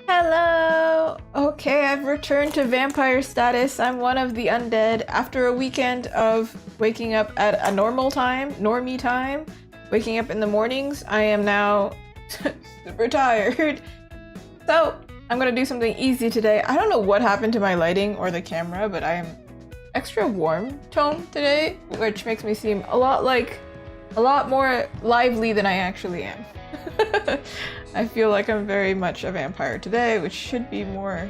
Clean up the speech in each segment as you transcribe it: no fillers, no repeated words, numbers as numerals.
Hello! Okay, I've returned to vampire status. I'm one of the undead. After a weekend of waking up at a normie time, waking up in the mornings, I am now super tired. So, I'm gonna do something easy today. I don't know what happened to my lighting or the camera, but I am extra warm tone today, which makes me seem a lot more lively than I actually am. I feel like I'm very much a vampire today, which should be more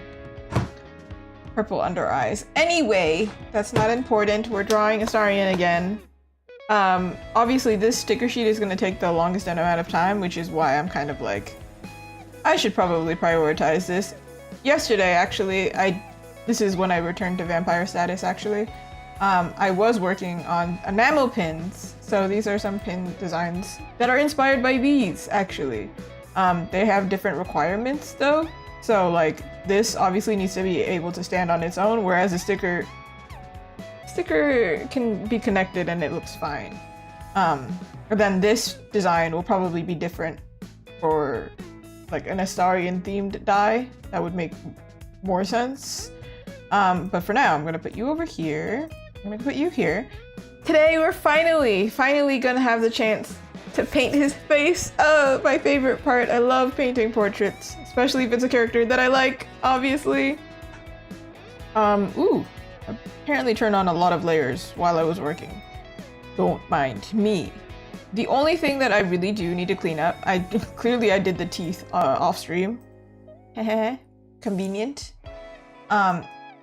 purple under eyes. Anyway, that's not important. We're drawing Astarion again. Obviously this sticker sheet is going to take the longest amount of time, which is why I'm kind of like, I should probably prioritize this. Yesterday, actually, this is when I returned to vampire status, actually. I was working on enamel pins. So these are some pin designs that are inspired by these, actually. They have different requirements though. So like this obviously needs to be able to stand on its own, whereas a sticker can be connected and it looks fine. But then this design will probably be different for like an Astarion themed die. That would make more sense. But for now, I'm gonna put you over here. I'm gonna put you here. Today we're finally gonna have the chance to paint his face. Oh, my favorite part. I love painting portraits, especially if it's a character that I like, obviously. Ooh, apparently turned on a lot of layers while I was working. Don't mind me. The only thing that I really do need to clean up, clearly I did the teeth off stream. Convenient.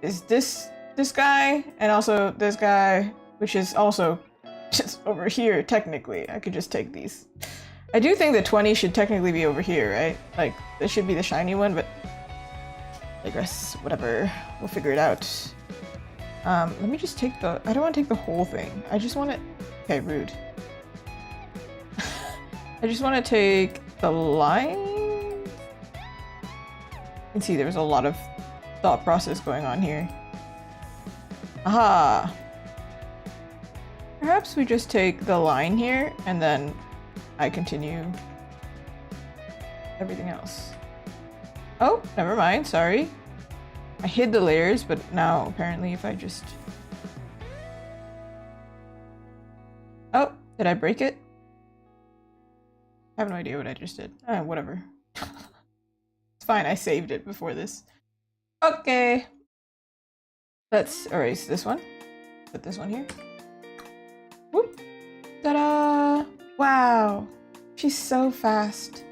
Is this guy and also this guy, which is also just over here, technically. I could just take these. I do think the 20 should technically be over here, right? Like, this should be the shiny one, but I guess, whatever. We'll figure it out. Let me just take I don't want to take the whole thing. I just want to... Okay, rude. I just want to take the line. You can see there was a lot of thought process going on here. Aha! Perhaps we just take the line here, and then I continue everything else. Oh, never mind, sorry. I hid the layers, but now apparently if I just... Oh, did I break it? I have no idea what I just did. Whatever. It's fine, I saved it before this. Okay. Let's erase this one. Put this one here. Whoop. Ta-da! Wow. She's so fast.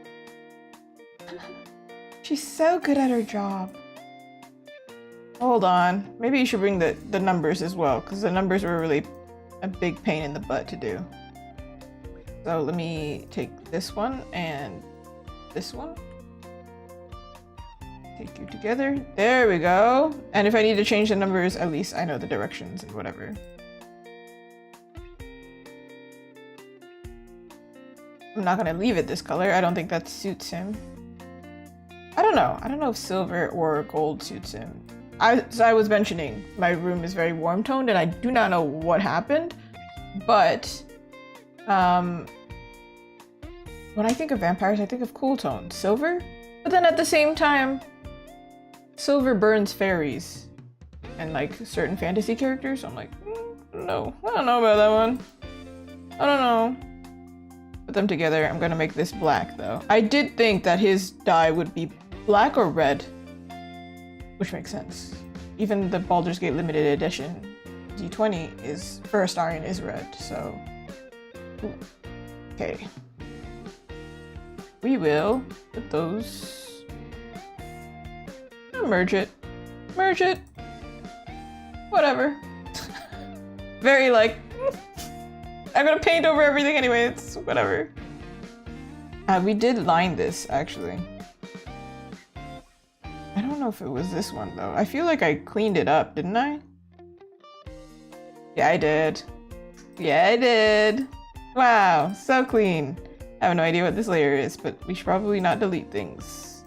She's so good at her job. Hold on. Maybe you should bring the numbers as well, because the numbers were really a big pain in the butt to do. So let me take this one and this one. Take you together. There we go. And if I need to change the numbers, at least I know the directions and whatever. I'm not gonna leave it this color. I don't think that suits him. I don't know. I don't know if silver or gold suits him. As I was mentioning, my room is very warm toned and I do not know what happened, but when I think of vampires, I think of cool tones. Silver? But then at the same time, silver burns fairies and like certain fantasy characters. So I'm like, no, I don't know about that one. I don't know. Put them together. I'm gonna make this black though. I did think that his dye would be black or red, which makes sense. Even the Baldur's Gate limited edition D20 is for Astarion is red, so ooh. Okay. We will put those. Merge it. Merge it. Whatever. Very like I'm gonna paint over everything anyway, it's whatever. We did line this, actually. I don't know if it was this one, though. I feel like I cleaned it up, didn't I? Yeah, I did. Yeah, I did. Wow, so clean. I have no idea what this layer is, but we should probably not delete things.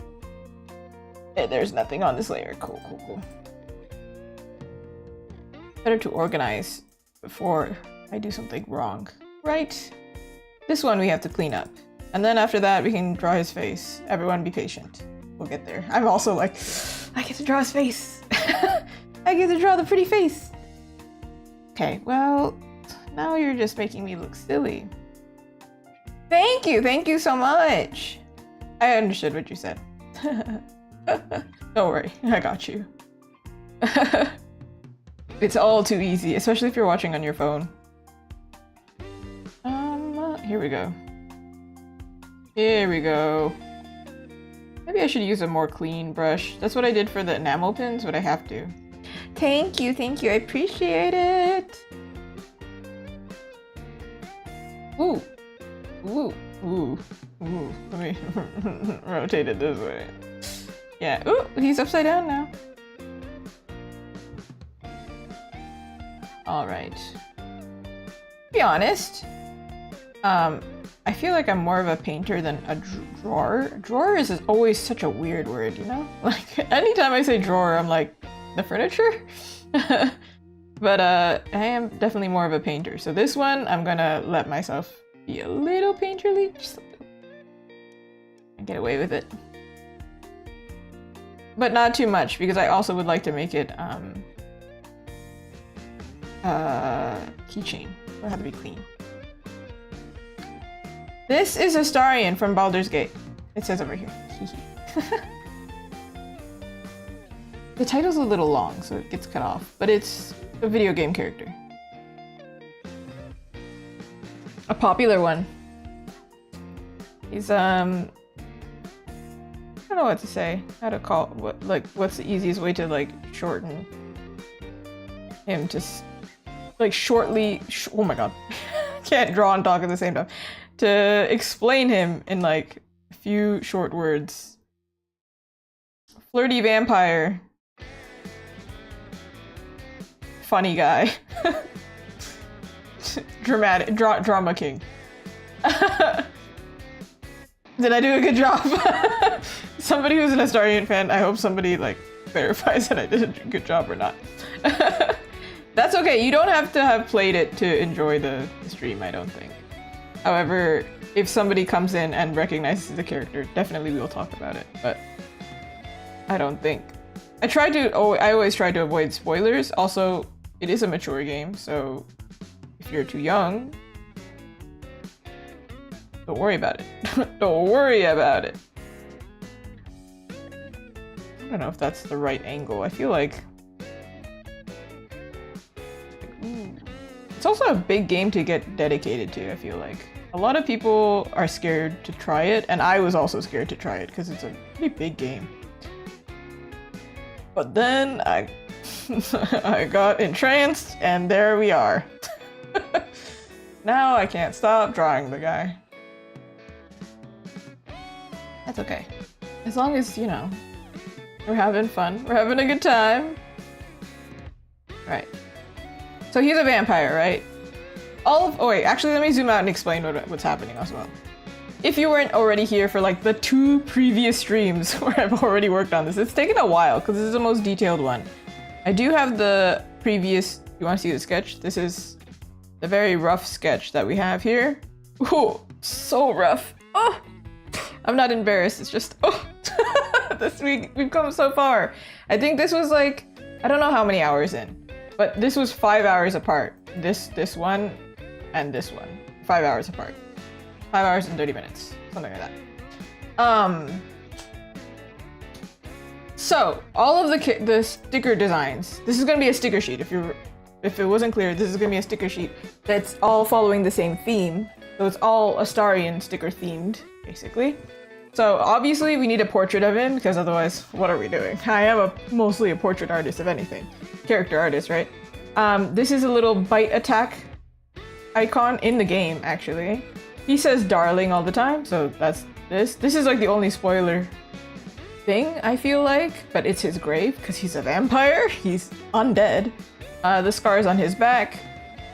Yeah, there's nothing on this layer. Cool, cool, cool. Better to organize before I do something wrong. Right? This one we have to clean up. And then after that we can draw his face. Everyone be patient. we'll get there. I'm also like, I get to draw his face. I get to draw the pretty face. Okay, well, now you're just making me look silly. Thank you so much. I understood what you said. Don't worry, I got you. It's all too easy, especially if you're watching on your phone. Here we go. Here we go. Maybe I should use a more clean brush. That's what I did for the enamel pins, but I have to. Thank you, I appreciate it. Ooh. Ooh, ooh, ooh. Let me rotate it this way. Yeah, ooh, he's upside down now. Alright. To be honest, I feel like I'm more of a painter than a drawer. Drawer is always such a weird word, you know? Like, anytime I say drawer, I'm like, the furniture? But I am definitely more of a painter. So this one, I'm gonna let myself be a little painterly, just and get away with it. But not too much, because I also would like to make it keychain. It'll have to be clean. This is Astarion from Baldur's Gate. It says over here. The title's a little long, so it gets cut off, but it's a video game character. A popular one. He's I don't know what to say. How to call what's the easiest way to like shorten him to like shortly oh my god. Can't draw and talk at the same time. To explain him in like a few short words. Flirty vampire. Funny guy. Dramatic drama king. Did I do a good job? Somebody who's an Astarion fan, I hope somebody like verifies that I did a good job or not. That's okay, you don't have to have played it to enjoy the stream, I don't think. However, if somebody comes in and recognizes the character, definitely we'll talk about it, but I don't think. I always try to avoid spoilers. Also, it is a mature game, so if you're too young, don't worry about it. Don't worry about it. I don't know if that's the right angle. I feel like... It's also a big game to get dedicated to, I feel like. A lot of people are scared to try it, and I was also scared to try it because it's a pretty big game. But then I got entranced, and there we are. Now I can't stop drawing the guy. That's okay. As long as, you know, we're having fun. We're having a good time. Right. So he's a vampire, right? Oh wait, actually let me zoom out and explain what's happening as well. If you weren't already here for like the 2 previous streams where I've already worked on this, it's taken a while because this is the most detailed one. I do have the previous, you want to see the sketch? This is the very rough sketch that we have here. Ooh, so rough. Oh, I'm not embarrassed, it's just, oh, this week we've come so far. I think this was like, I don't know how many hours in, but this was 5 hours apart. This one, and this one. 5 hours apart. 5 hours and 30 minutes. Something like that. So, all of the sticker designs. This is gonna be a sticker sheet. If it wasn't clear, this is gonna be a sticker sheet that's all following the same theme. So it's all Astarion sticker themed, basically. So obviously we need a portrait of him, because otherwise, what are we doing? I am mostly a portrait artist, if anything. Character artist, right? This is a little bite attack icon in the game, actually. He says darling all the time, so that's this. This is like the only spoiler thing, I feel like, but it's his grave, because he's a vampire. He's undead. The scars on his back.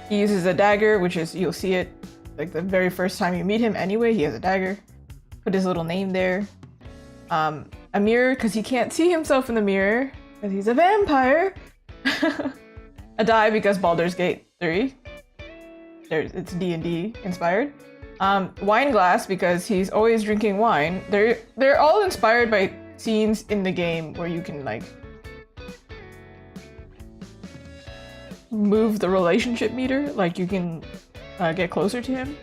He uses a dagger, which is, you'll see it like the very first time you meet him anyway, he has a dagger. Put his little name there. A mirror, because he can't see himself in the mirror, because he's a vampire. A die, because Baldur's Gate 3. It's D&D inspired. Wine glass, because he's always drinking wine. They're all inspired by scenes in the game where you can like move the relationship meter, like you can get closer to him.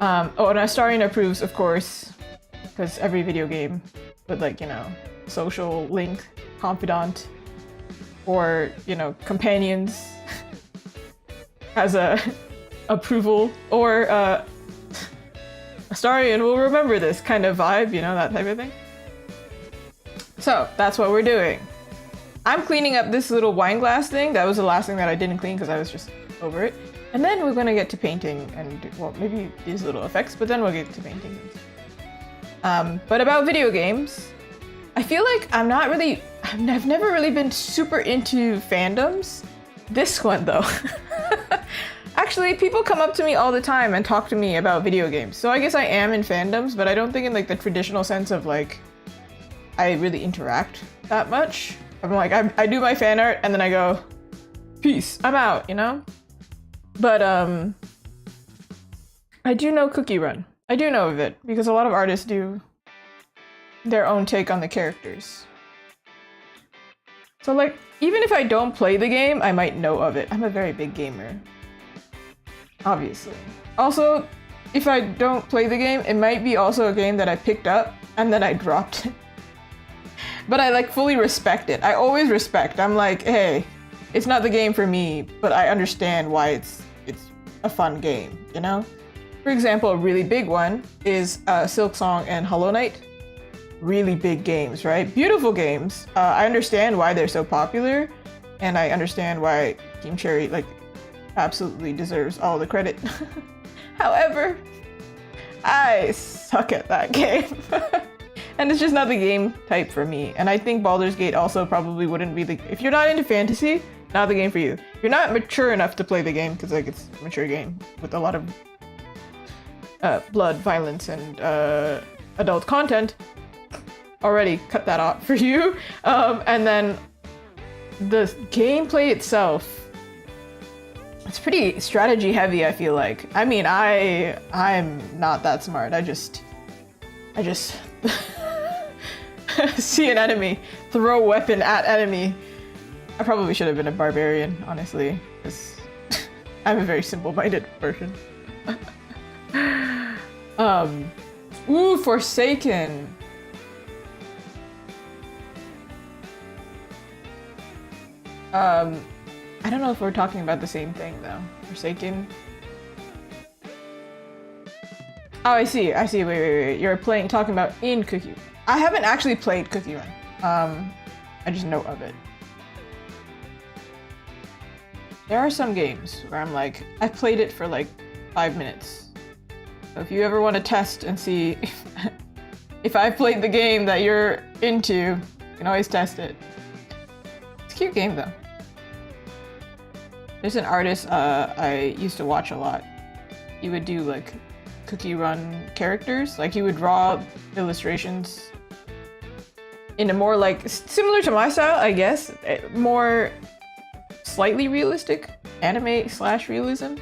Oh, and Astarion approves, of course, because every video game with like, you know, social link, confidant, or, you know, companions has a approval, or Astarion will remember this kind of vibe, you know, that type of thing. So that's what we're doing. I'm cleaning up this little wine glass thing. That was the last thing that I didn't clean because I was just over it. And then we're gonna get to painting and, well, maybe these little effects, but then we'll get to painting. But about video games, I feel like I've never really been super into fandoms. This one though. Actually, people come up to me all the time and talk to me about video games. So I guess I am in fandoms, but I don't think in like the traditional sense of like, I really interact that much. I'm like, I do my fan art and then I go, peace, I'm out, you know? But I do know Cookie Run. I do know of it because a lot of artists do their own take on the characters. So like, even if I don't play the game, I might know of it. I'm a very big gamer. Obviously. Also, if I don't play the game, it might be also a game that I picked up and then I dropped it. But I like fully respect it. I always respect. I'm like, hey, it's not the game for me, but I understand why it's a fun game, you know? For example, a really big one is Silksong and Hollow Knight. Really big games, right? Beautiful games. I understand why they're so popular, and I understand why Team Cherry like absolutely deserves all the credit. However, I suck at that game. And it's just not the game type for me. And I think Baldur's Gate also probably wouldn't be if you're not into fantasy, not the game for you. If you're not mature enough to play the game, because like it's a mature game with a lot of blood, violence, and adult content, already cut that out for you. And then the gameplay itself, it's pretty strategy heavy, I feel like. I mean, I'm not that smart. I just see an enemy, throw a weapon at enemy. I probably should have been a barbarian, honestly, because I'm a very simple-minded person. Ooh, Forsaken. I don't know if we're talking about the same thing though. Forsaken. Oh, I see. Wait. You're talking about in Cookie. I haven't actually played Cookie Run. I just know of it. There are some games where I'm like, I played it for like 5 minutes. So if you ever want to test and see if I've played the game that you're into, you can always test it. It's a cute game though. There's an artist I used to watch a lot. He would do like Cookie Run characters. Like he would draw illustrations in a more like similar to my style, I guess, more slightly realistic anime / realism,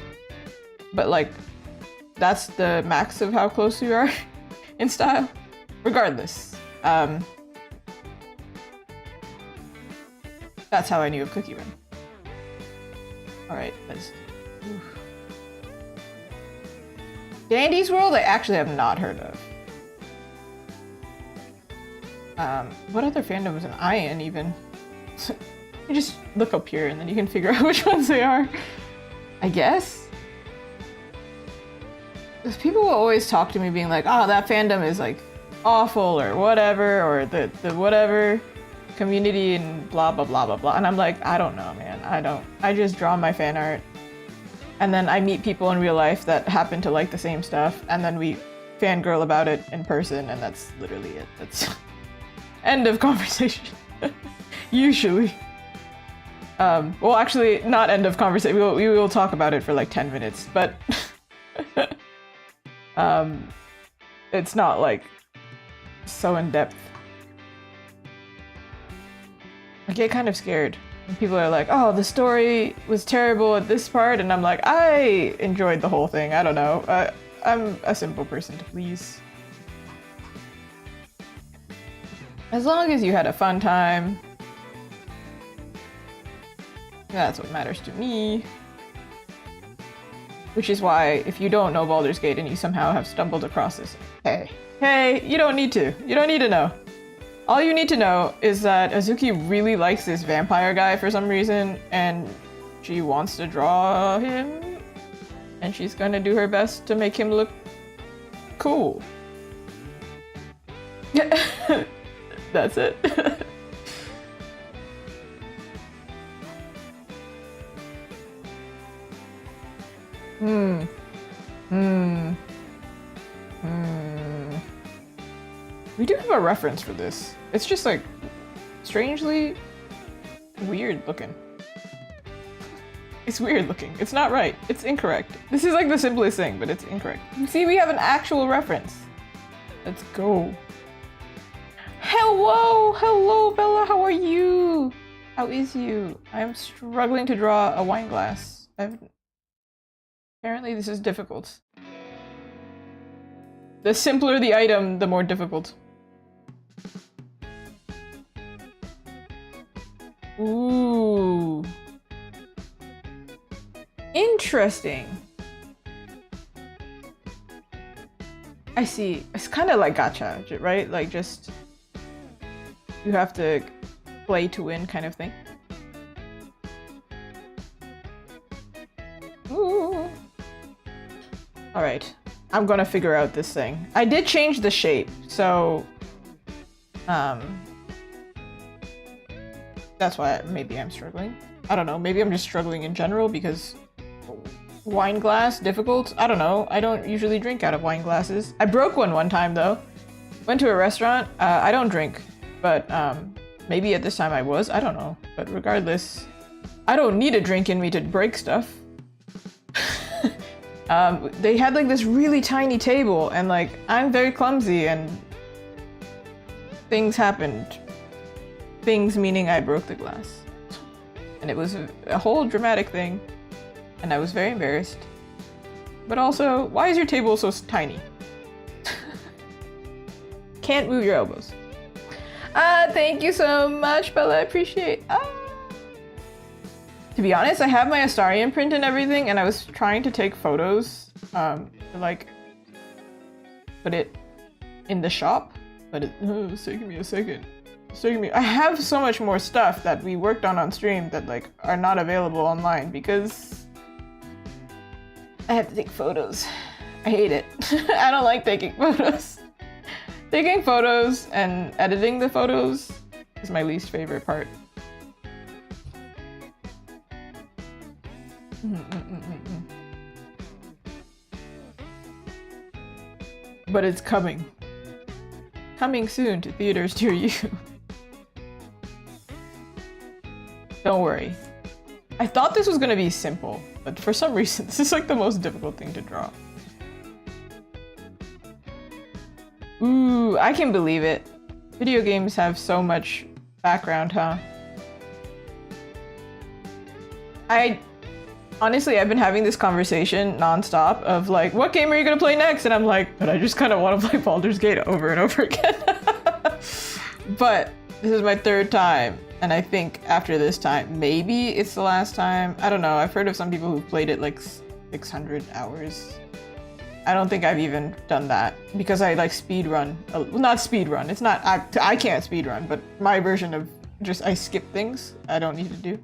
but like that's the max of how close you are in style. Regardless, that's how I knew of Cookie Run. All right, let's. Dandy's World, I actually have not heard of. What other fandom is an I in even? You just look up here and then you can figure out which ones they are. I guess? Because people will always talk to me being like, oh, that fandom is like awful or whatever, or the whatever community and blah, blah, blah, blah, blah. And I'm like, I don't know, man. I just draw my fan art. And then I meet people in real life that happen to like the same stuff. And then we fangirl about it in person. And that's literally it. That's end of conversation. Usually. Well, actually, not end of conversation. We will talk about it for like 10 minutes, but it's not like so in depth. I get kind of scared when people are like, oh, the story was terrible at this part, and I'm like, I enjoyed the whole thing. I don't know. I'm a simple person to please. As long as you had a fun time. That's what matters to me. Which is why, if you don't know Baldur's Gate and you somehow have stumbled across this, hey, you don't need to. You don't need to know. All you need to know is that Azuki really likes this vampire guy for some reason, and she wants to draw him, and she's gonna do her best to make him look cool. That's it. We do have a reference for this. It's just like strangely weird looking. It's weird looking. It's not right. It's incorrect. This is like the simplest thing, but it's incorrect. See, we have an actual reference. Let's go. Hello, Bella. How are you? How is you? I'm struggling to draw a wine glass. Apparently this is difficult. The simpler the item, the more difficult. Ooh. Interesting. I see. It's kind of like gacha, right? Like just you have to play to win kind of thing. Ooh. All right. I'm gonna figure out this thing. I did change the shape, so that's why maybe I'm struggling. I don't know, maybe I'm just struggling in general because wine glass, difficult? I don't know. I don't usually drink out of wine glasses. I broke one time though. Went to a restaurant. I don't drink, but maybe at this time I was. I don't know. But regardless, I don't need a drink in me to break stuff. They had like this really tiny table and like I'm very clumsy and things happened. Things meaning I broke the glass. And it was a whole dramatic thing and I was very embarrassed. But also, why is your table so tiny? Can't move your elbows. Thank you so much, Bella. I appreciate. To be honest, I have my Astarion print and everything, and I was trying to take photos, to like put it in the shop, but it's taking me a second. It's taking me. I have so much more stuff that we worked on stream that like are not available online because I have to take photos. I hate it. I don't like taking photos. Taking photos and editing the photos is my least favorite part. But it's coming. Coming soon to theaters near you. Don't worry. I thought this was gonna be simple, but for some reason this is like the most difficult thing to draw. Ooh, I can believe it. Video games have so much background, huh? Honestly, I've been having this conversation nonstop of like, what game are you gonna play next? And I'm like, but I just kind of want to play Baldur's Gate over and over again. But this is my third time, and I think after this time, maybe it's the last time. I don't know. I've heard of some people who've played it like 600 hours. I don't think I've even done that because I like speed run. Well, not speed run. It's not. I can't speed run, but my version of just I skip things I don't need to do.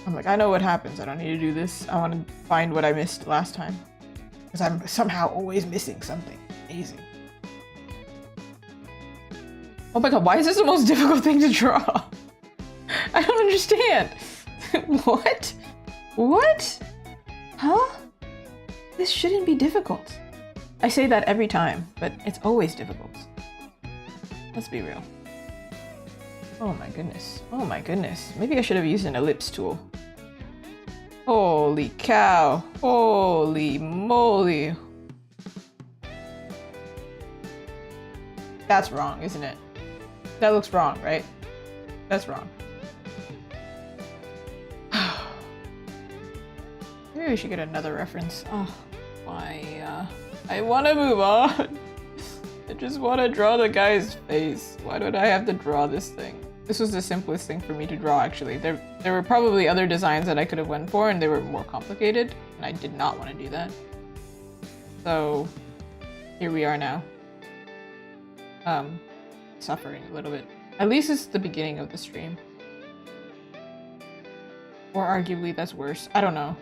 I'm like, I know what happens. I don't need to do this. I want to find what I missed last time. Because I'm somehow always missing something. Amazing. Oh my god, why is this the most difficult thing to draw? I don't understand. What? What? Huh? This shouldn't be difficult. I say that every time, but it's always difficult. Let's be real. Oh my goodness. Oh my goodness. Maybe I should have used an ellipse tool. Holy cow. Holy moly. That's wrong, isn't it? That looks wrong, right? That's wrong. Maybe we should get another reference. Oh, why? I want to move on. I just want to draw the guy's face. Why did I have to draw this thing? This was the simplest thing for me to draw, actually. There were probably other designs that I could have went for, and they were more complicated, and I did not want to do that. So, here we are now. Suffering a little bit. At least it's the beginning of the stream. Or arguably, that's worse. I don't know.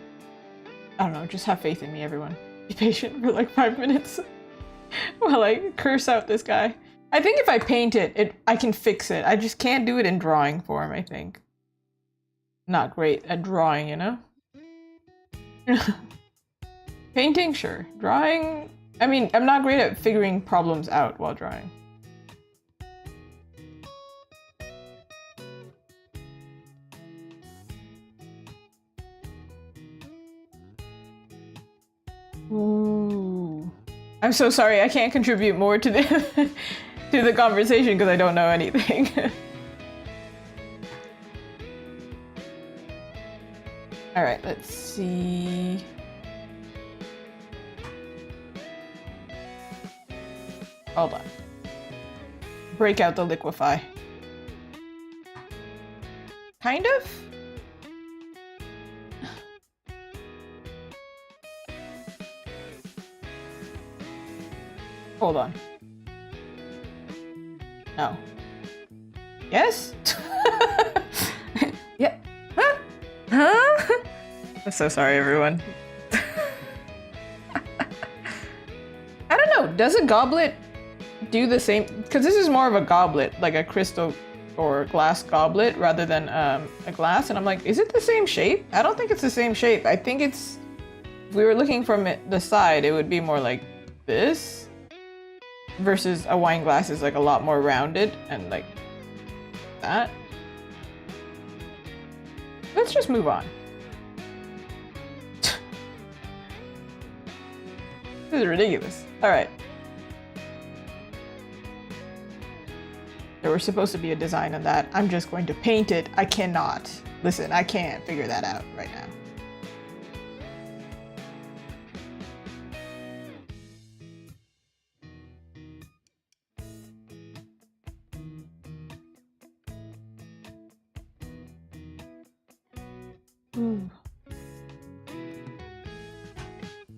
I don't know, just have faith in me, everyone. Be patient for like 5 minutes while I curse out this guy. I think if I paint it, I can fix it. I just can't do it in drawing form, I think. Not great at drawing, you know? Painting, sure. Drawing, I mean, I'm not great at figuring problems out while drawing. Ooh. I'm so sorry, I can't contribute more to the to the conversation because I don't know anything. Alright, let's see. Hold on. Break out the liquefy. Kind of? Hold on. No. Yes? Yeah. Huh? Huh? I'm so sorry, everyone. I don't know. Does a goblet do the same? Because this is more of a goblet, like a crystal or glass goblet rather than a glass. And I'm like, is it the same shape? I don't think it's the same shape. I think it's, if we were looking from the side, it would be more like this. Versus a wine glass is like a lot more rounded and like that. Let's just move on. This is ridiculous. All right. There was supposed to be a design on that. I'm just going to paint it. I cannot. Listen, I can't figure that out right now. Ooh.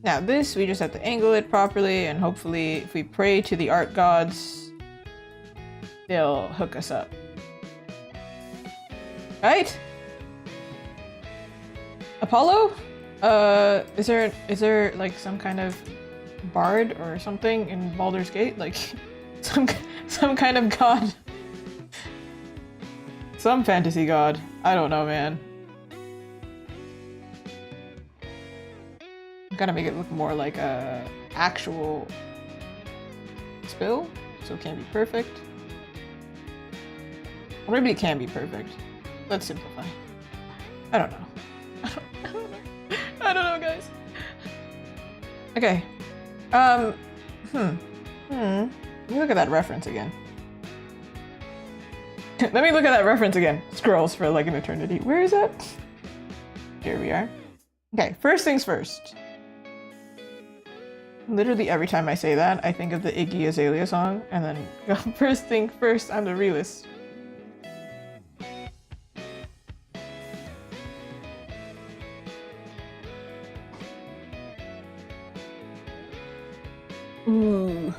Now this, we just have to angle it properly, and hopefully if we pray to the art gods, they'll hook us up. Right? Apollo? Is there like some kind of bard or something in Baldur's Gate? Like some kind of god? Some fantasy god. I don't know, man. Gotta make it look more like a actual spill, so it can't be perfect. Or maybe it can be perfect. Let's simplify. I don't know. I don't know, guys. Okay. Let me look at that reference again. Let me look at that reference again. Scrolls for like an eternity. Where is that? Here we are. Okay, first things first. Literally every time I say that, I think of the Iggy Azalea song, and then first thing first, I'm the realist. Ooh.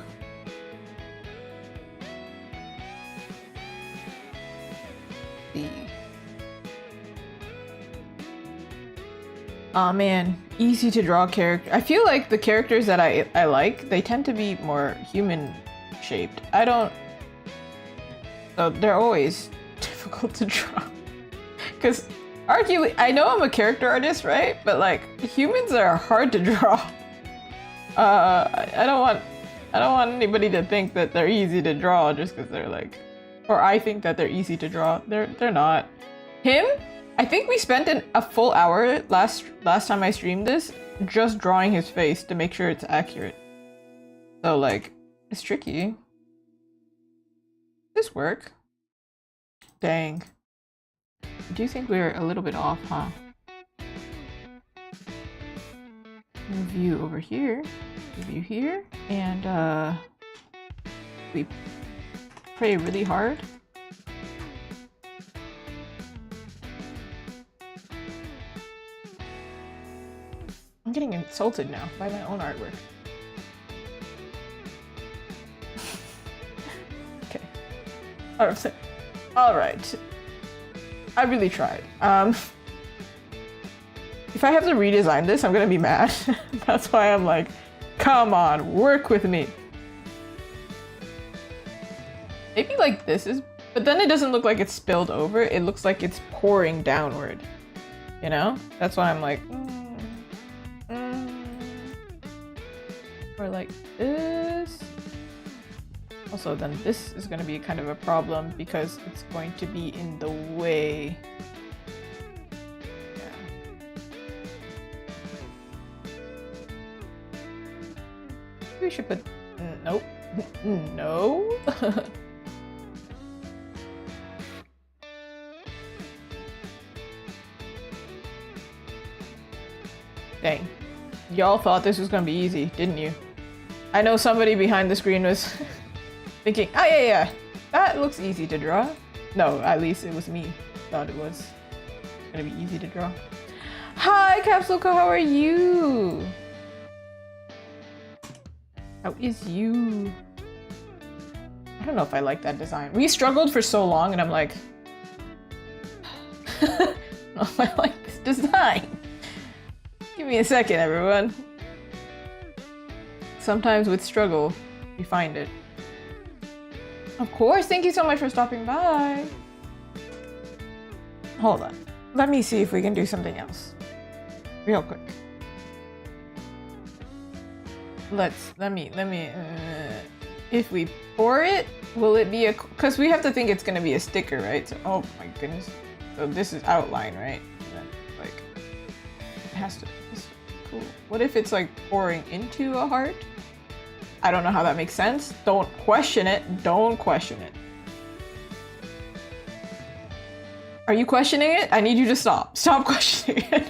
Aw, man, easy to draw character. I feel like the characters that I like, they tend to be more human shaped. I don't, so they're always difficult to draw. Because arguably, I know I'm a character artist, right? But like, humans are hard to draw. I don't want anybody to think that they're easy to draw just because they're like, or I think that they're easy to draw. They're not. Him? I think we spent a full hour last time I streamed this just drawing his face to make sure it's accurate. So like, it's tricky. Does this work? Dang. I do think we're a little bit off, huh? View over here, view here, and We pray really hard. I'm getting insulted now by my own artwork. Okay. Alright. I really tried. If I have to redesign this, I'm gonna be mad. That's why I'm like, come on, work with me. Maybe like this is, but then it doesn't look like it's spilled over. It looks like it's pouring downward. You know? That's why I'm like, or like this. Also, then this is gonna be kind of a problem because it's going to be in the way. We should put... nope. No. Dang. Y'all thought this was gonna be easy, didn't you? I know somebody behind the screen was thinking, oh yeah, that looks easy to draw. No, at least it was me. Thought it was gonna be easy to draw. Hi, Capsuleco, how are you? How is you? I don't know if I like that design. We struggled for so long and I'm like, I don't know if I like this design. Give me a second, everyone. Sometimes with struggle, we find it. Of course, thank you so much for stopping by. Hold on. Let me see if we can do something else. Real quick. Let me, if we pour it, will it be a, cause we have to think it's gonna be a sticker, right? So, oh my goodness. So this is outline, right? And then, like, it has to, cool. What if it's like pouring into a heart? I don't know how that makes sense. Don't question it. Don't question it. Are you questioning it? I need you to stop. Stop questioning it.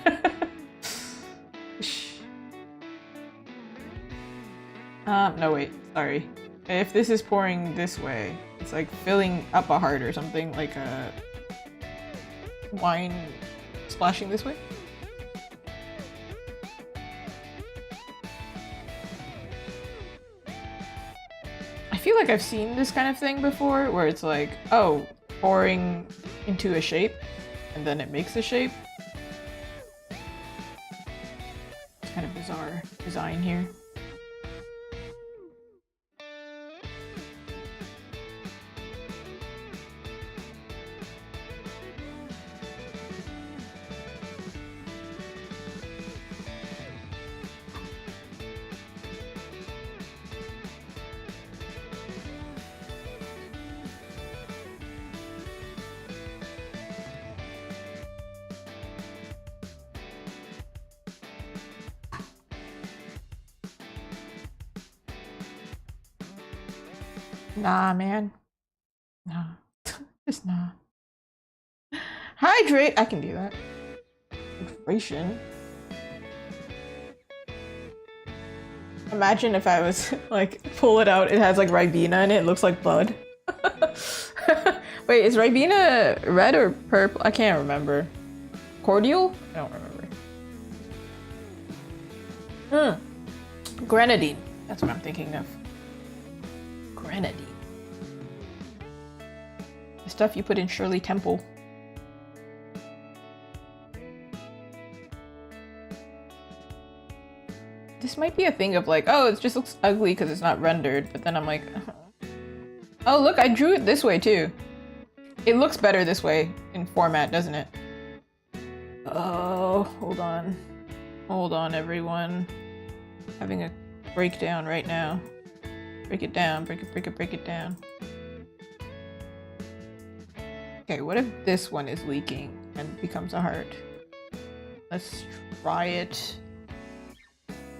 No wait, sorry. If this is pouring this way, it's like filling up a heart or something, like a wine splashing this way. I feel like I've seen this kind of thing before, where it's like, oh, pouring into a shape, and then it makes a shape. It's kind of bizarre design here. Nah, man. Nah. Just nah. Hydrate! I can do that. Hydration. Imagine if I was, like, pull it out, it has, like, Ribena in it, it looks like blood. Wait, is Ribena red or purple? I can't remember. Cordial? I don't remember. Grenadine. That's what I'm thinking of. Grenadine. The stuff you put in Shirley Temple. This might be a thing of like, oh, it just looks ugly because it's not rendered, but then I'm like, oh look, I drew it this way too. It looks better this way in format, doesn't it? Oh, hold on. Hold on, everyone. Having a breakdown right now. Break it down, break it down. Okay, what if this one is leaking and becomes a heart? Let's try it.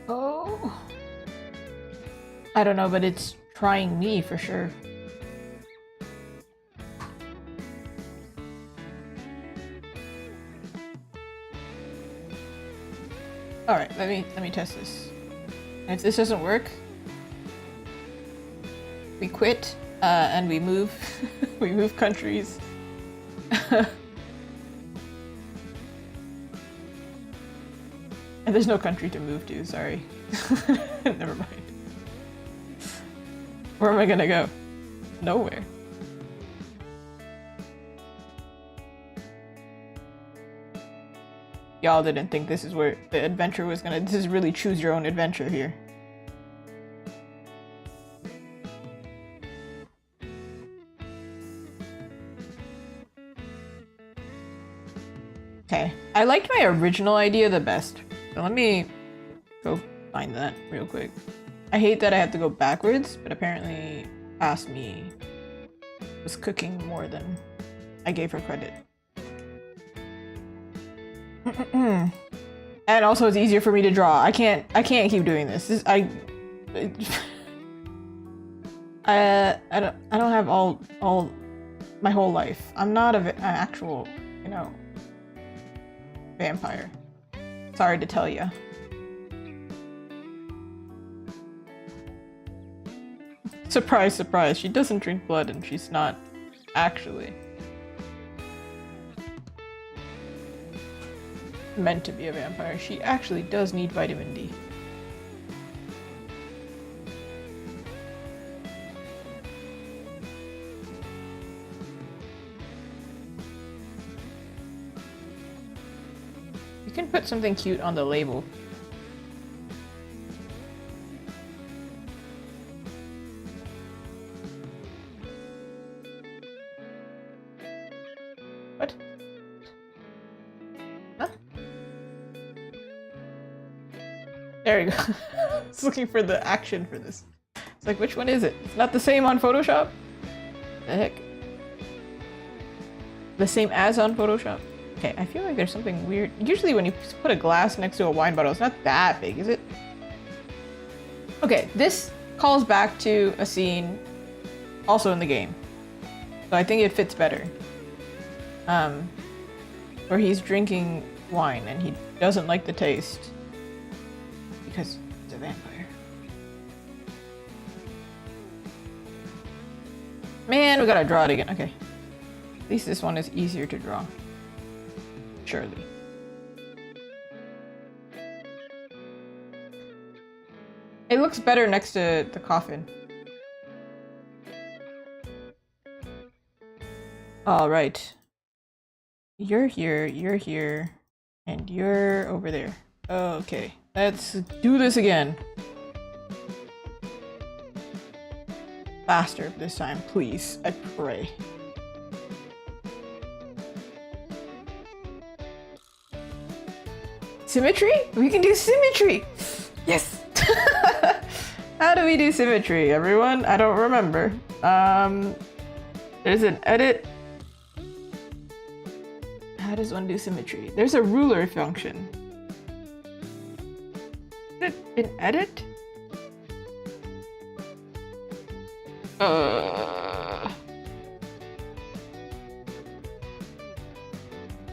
Oh. I don't know, but it's trying me for sure. Alright, let me test this. And if this doesn't work, We quit, and we move. We move countries. And there's no country to move to, sorry. Never mind. Where am I gonna go? Nowhere. Y'all didn't think this is where the adventure was gonna... This is really choose your own adventure here. Okay, I liked my original idea the best. So let me go find that real quick. I hate that I have to go backwards, but apparently Asmi was cooking more than I gave her credit. And also it's easier for me to draw. I can't keep doing this. I don't have all my whole life. I'm not an actual, you know, vampire. Sorry to tell you. Surprise, surprise. She doesn't drink blood and she's not actually meant to be a vampire. She actually does need vitamin D. You can put something cute on the label. What? Huh? There you go. I was looking for the action for this. It's like, which one is it? It's not the same on Photoshop? The heck? The same as on Photoshop? Okay, I feel like there's something weird. Usually when you put a glass next to a wine bottle, it's not that big, is it? Okay, this calls back to a scene also in the game. So I think it fits better. Where he's drinking wine and he doesn't like the taste because he's a vampire. Man, we gotta draw it again. Okay. At least this one is easier to draw. Surely. It looks better next to the coffin. Alright. You're here, and you're over there. Okay, let's do this again. Faster this time, please. I pray. Symmetry? We can do symmetry! Yes! How do we do symmetry, everyone? I don't remember. There's an edit. How does one do symmetry? There's a ruler function. Is it an edit?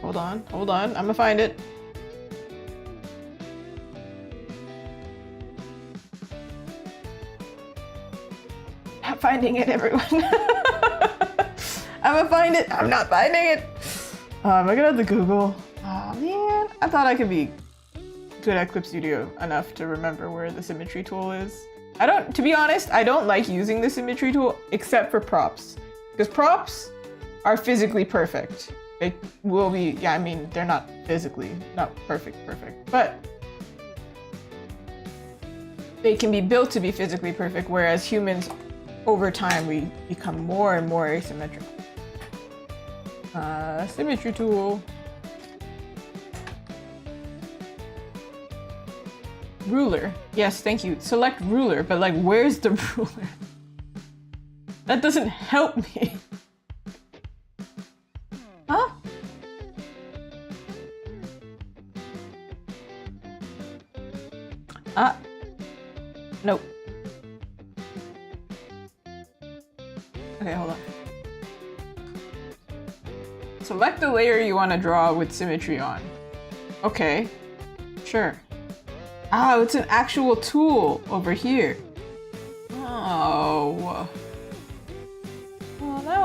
Hold on, I'ma find it. Not finding it, everyone. I'ma find it. I'm not finding it. I'm gonna have to Google. Oh man, I thought I could be good at Clip Studio enough to remember where the symmetry tool is. To be honest, I don't like using the symmetry tool except for props. Because props are physically perfect. It will be, yeah, I mean, they're not physically, not perfect, but they can be built to be physically perfect, whereas humans, over time, we become more and more asymmetrical. Symmetry tool. Ruler. Yes, thank you. Select ruler, but like, where's the ruler? That doesn't help me. Huh? Nope. Okay, hold on. Select the layer you want to draw with symmetry on. Okay, sure. Oh, it's an actual tool over here. Oh.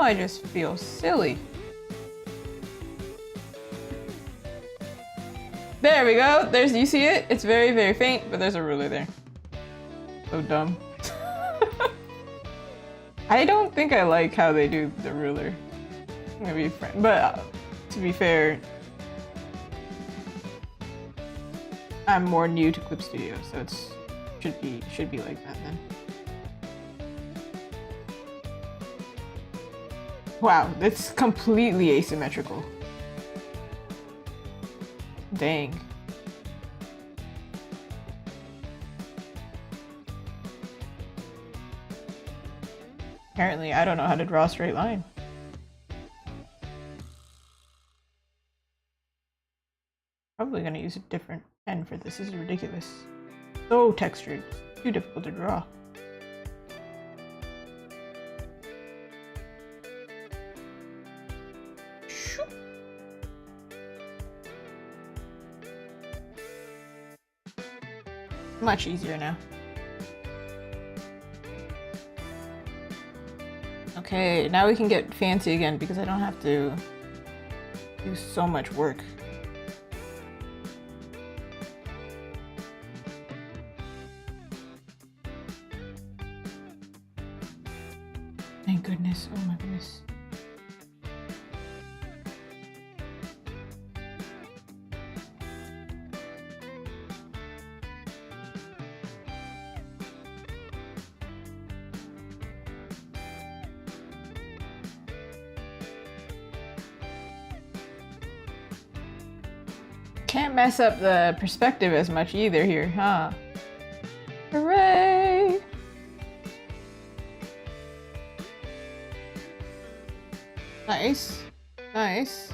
I just feel silly. There we go. There's, you see it? It's very, very faint, but there's a ruler there. So dumb. I don't think I like how they do the ruler. Maybe, but to be fair, I'm more new to Clip Studio, so it's should be like that then. Wow, that's completely asymmetrical. Dang. Apparently, I don't know how to draw a straight line. Probably gonna use a different pen for this. This is ridiculous. So textured. Too difficult to draw. Much easier now. Okay, now we can get fancy again because I don't have to do so much work. Thank goodness. Oh my goodness. Can't mess up the perspective as much either here, huh? Hooray! Nice. Nice.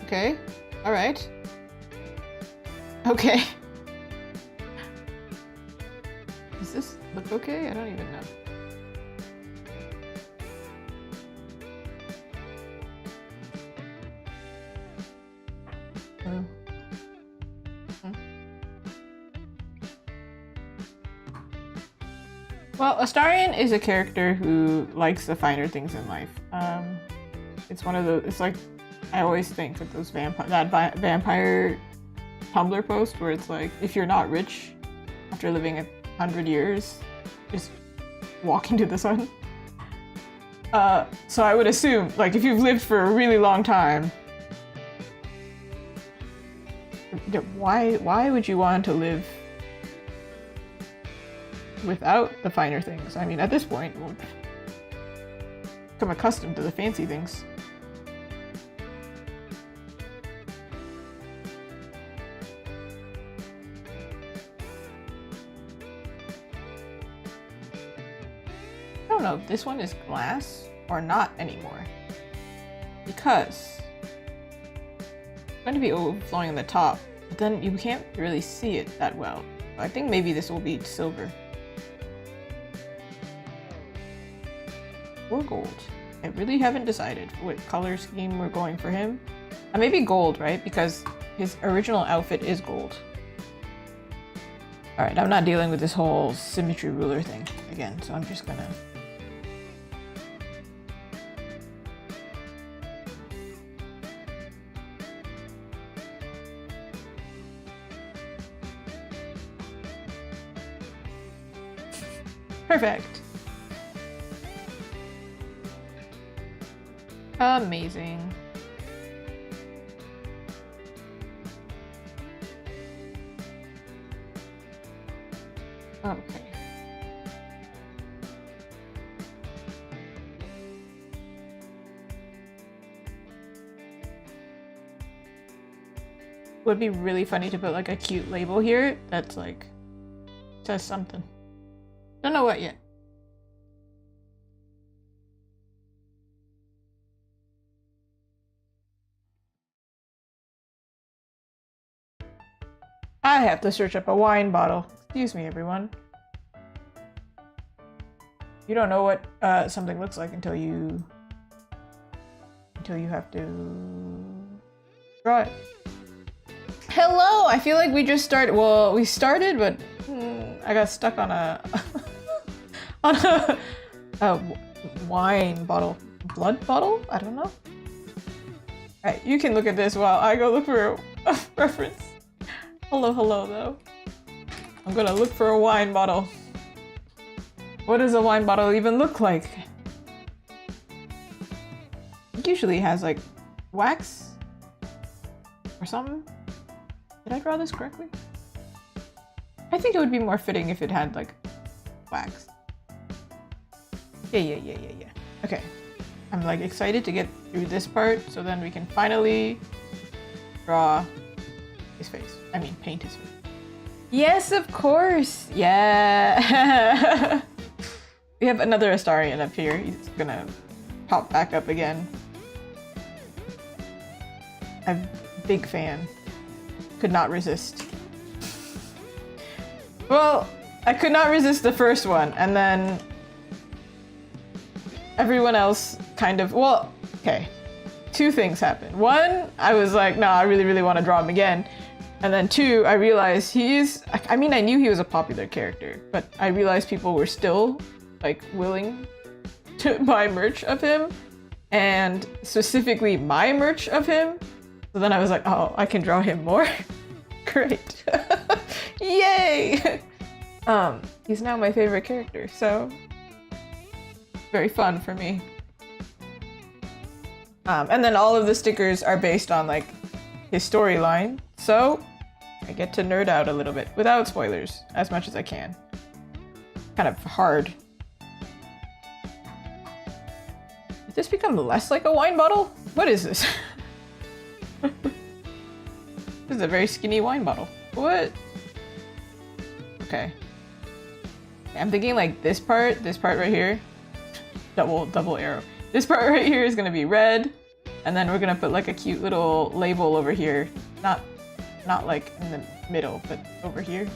Okay. Alright. Okay. Does this look okay? I don't even know. Well, Astarion is a character who likes the finer things in life. It's one of the. It's like I always think of those vampire Tumblr post where it's like, if you're not rich after living 100 years, just walk into the sun. So I would assume, like, if you've lived for a really long time, why would you want to live without the finer things? I mean, at this point, we'll become accustomed to the fancy things. I don't know if this one is glass or not anymore, because it's going to be overflowing on the top, but then you can't really see it that well. I think maybe this will be silver. Or gold. I really haven't decided what color scheme we're going for him. Maybe gold, right? Because his original outfit is gold. Alright, I'm not dealing with this whole symmetry ruler thing again, so I'm just gonna... Perfect. Amazing. Okay. Would be really funny to put like a cute label here that's like says something. Don't know what yet. I have to search up a wine bottle. Excuse me, everyone. You don't know what something looks like until you have to draw it. Hello! I feel like we just started. Well, we started, but I got stuck on a on a wine bottle. blood bottle? I don't know. Alright, you can look at this while I go look for a reference. Hello, hello, though. I'm gonna look for a wine bottle. What does a wine bottle even look like? It usually has, like, wax? Or something? Did I draw this correctly? I think it would be more fitting if it had, like, wax. Yeah. Okay. I'm, like, excited to get through this part, so then we can finally draw his face. I mean, paint his face. Yes, of course! Yeah! We have another Astarion up here. He's gonna pop back up again. I'm a big fan. Could not resist. Well, I could not resist the first one, and then everyone else kind of, well, okay. Two things happened. One, I was like, nah, I really want to draw him again. And then two, I realized I mean, I knew he was a popular character, but I realized people were still, like, willing to buy merch of him, and specifically my merch of him. So then I was like, oh, I can draw him more. Great. Yay! He's now my favorite character, so very fun for me. And then all of the stickers are based on, like, his storyline, so I get to nerd out a little bit without spoilers as much as I can. Kind of hard. Did this become less like a wine bottle? What is this? This is a very skinny wine bottle. What? Okay. I'm thinking like this part right here. Double arrow. This part right here is gonna be red, and then we're gonna put like a cute little label over here. Not like in the middle, but over here.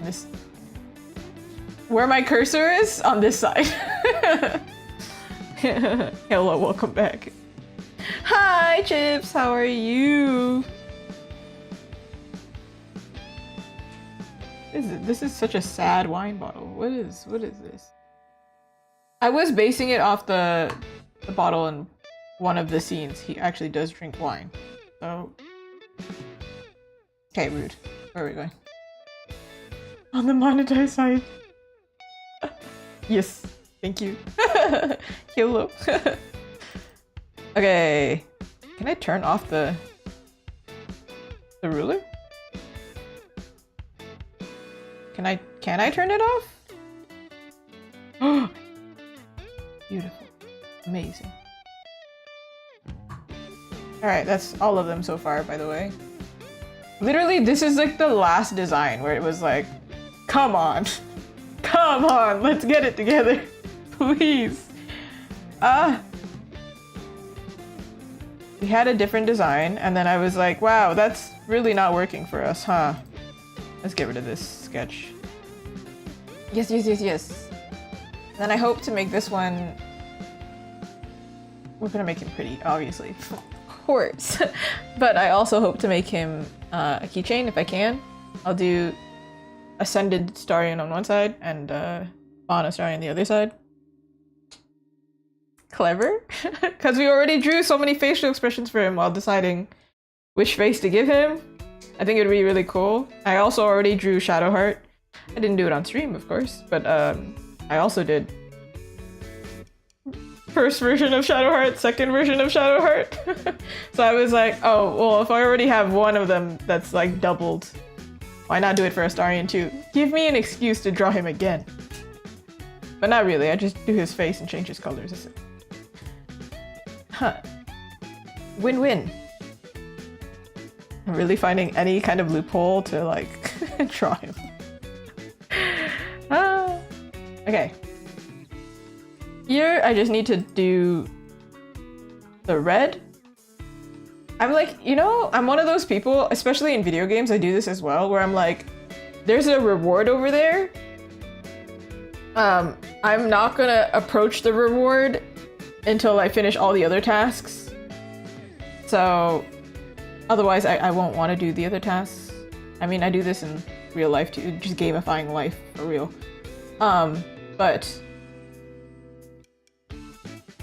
This, where my cursor is, on this side. Hello, welcome back. Hi, Chips, how are you? This is such a sad wine bottle. What is this? I was basing it off the bottle in one of the scenes. He actually does drink wine. So, okay, rude. Where are we going? On the monetized side. Yes, thank you. Hello. Okay, can I turn off the ruler? Can I turn it off? Oh, beautiful, amazing. All right, that's all of them so far, by the way. Literally, this is like the last design where it was like, come on, let's get it together, please. We had a different design, and then I was like, wow, that's really not working for us, huh? Let's get rid of this sketch. Yes. And then I hope to make this one... We're gonna make him pretty, obviously. Of course. But I also hope to make him a keychain if I can. I'll do Ascended Astarion on one side and Bon Astarion on the other side. Clever. Because we already drew so many facial expressions for him while deciding which face to give him. I think it would be really cool. I also already drew Shadowheart. I didn't do it on stream, of course, but I also did first version of Shadowheart, second version of Shadowheart. So I was like, oh, well, if I already have one of them that's like doubled, why not do it for Astarion too? Give me an excuse to draw him again. But not really, I just do his face and change his colors. Huh. Win-win. I'm really finding any kind of loophole to like draw him. Okay. Here I just need to do the red. I'm like, you know, I'm one of those people, especially in video games, I do this as well, where I'm like, there's a reward over there. I'm not gonna approach the reward until I finish all the other tasks. So otherwise I won't want to do the other tasks. I mean, I do this in real life too, just gamifying life for real. But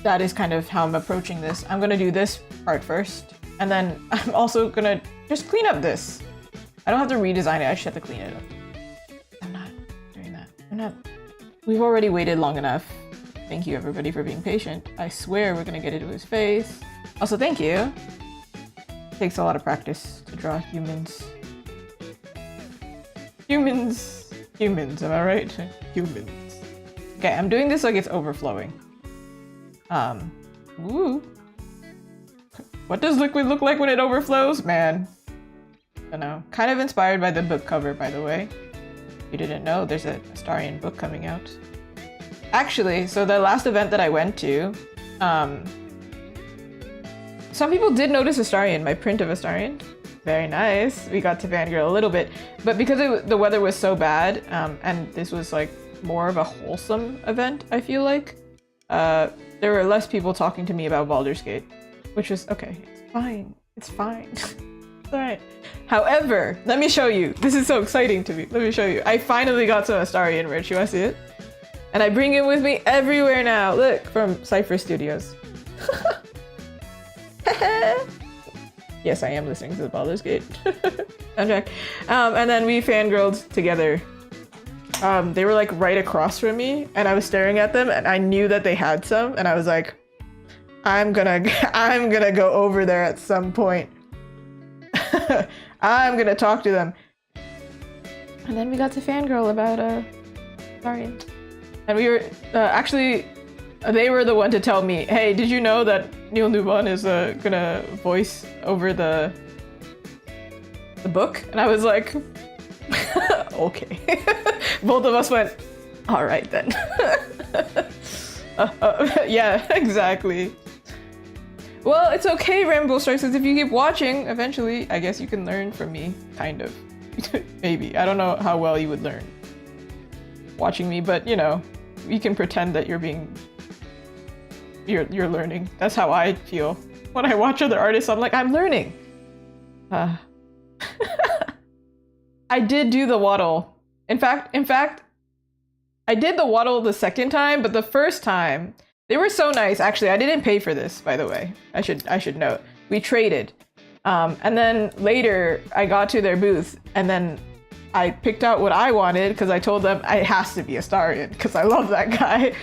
that is kind of how I'm approaching this. I'm gonna do this part first, and then I'm also gonna just clean up this. I don't have to redesign it, I just have to clean it up. I'm not doing that. I'm not. We've already waited long enough. Thank you everybody for being patient. I swear we're gonna get into his face. Also, thank you. Takes a lot of practice to draw humans. Humans, am I right? Humans. Okay, I'm doing this like it's overflowing. Ooh. What does liquid look like when it overflows? Man. I don't know. Kind of inspired by the book cover, by the way. If you didn't know, there's a Astarion book coming out. Actually, so the last event that I went to, some people did notice Astarion, my print of Astarion. Very nice. We got to fangirl a little bit, but because the weather was so bad, and this was like more of a wholesome event, I feel like, there were less people talking to me about Baldur's Gate, which was okay. It's fine. It's fine. It's alright. However, let me show you. This is so exciting to me. Let me show you. I finally got some Astarion merch. You want to see it? And I bring it with me everywhere now. Look, from Cypher Studios. Yes, I am listening to the Baldur's Gate soundtrack. And then we fangirled together. They were like right across from me, and I was staring at them, and I knew that they had some, and I was like, I'm gonna go over there at some point. I'm gonna talk to them. And then we got to fangirl about sorry. And we were actually, they were the one to tell me, hey, did you know that Neil Nubon is gonna voice over the book? And I was like, okay. Both of us went, all right then. Yeah, exactly. Well, it's okay, Rainbow Strikes, if you keep watching, eventually, I guess you can learn from me, kind of. Maybe. I don't know how well you would learn watching me, but you know, you can pretend that you're learning. That's how I feel. When I watch other artists, I'm like, I'm learning. I did do the waddle. In fact, I did the waddle the second time, but the first time, they were so nice. Actually, I didn't pay for this, by the way. I should note. We traded. And then later, I got to their booth, and then I picked out what I wanted, because I told them it has to be Astarion, because I love that guy.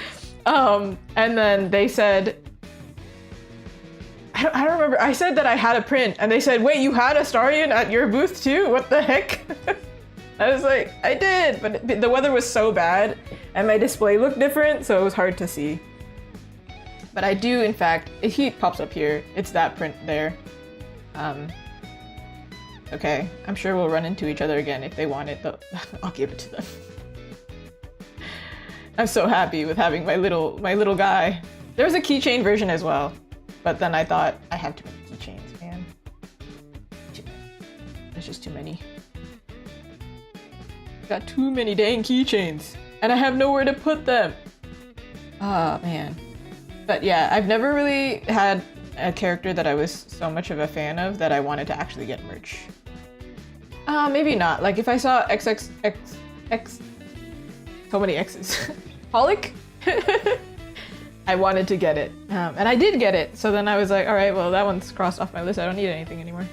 And then they said, I don't remember. I said that I had a print, and they said, wait, you had Astarion at your booth too? What the heck? I was like, I did, but the weather was so bad, and my display looked different, so it was hard to see. But I do, in fact, if he pops up here, it's that print there. Okay, I'm sure we'll run into each other again if they want it, though. I'll give it to them. I'm so happy with having my little guy. There was a keychain version as well, but then I thought, I have too many keychains, man. There's just too many. Got too many dang keychains, and I have nowhere to put them. Ah, man. But yeah, I've never really had a character that I was so much of a fan of that I wanted to actually get merch. Maybe not. Like if I saw XXX, so many X's. Holic? I wanted to get it. And I did get it. So then I was like, all right, well, that one's crossed off my list. I don't need anything anymore.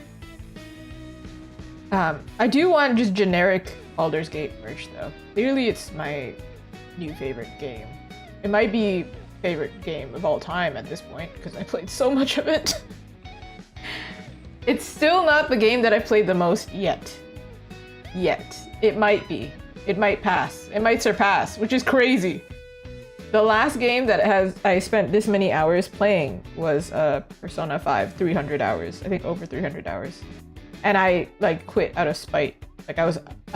I do want just generic Baldur's Gate merch though. Clearly it's my new favorite game. It might be favorite game of all time at this point because I played so much of it. It's still not the game that I played the most yet. It might be. It might pass. It might surpass, which is crazy. The last game that I spent this many hours playing was Persona 5, 300 hours. I think over 300 hours. And I like quit out of spite. Like I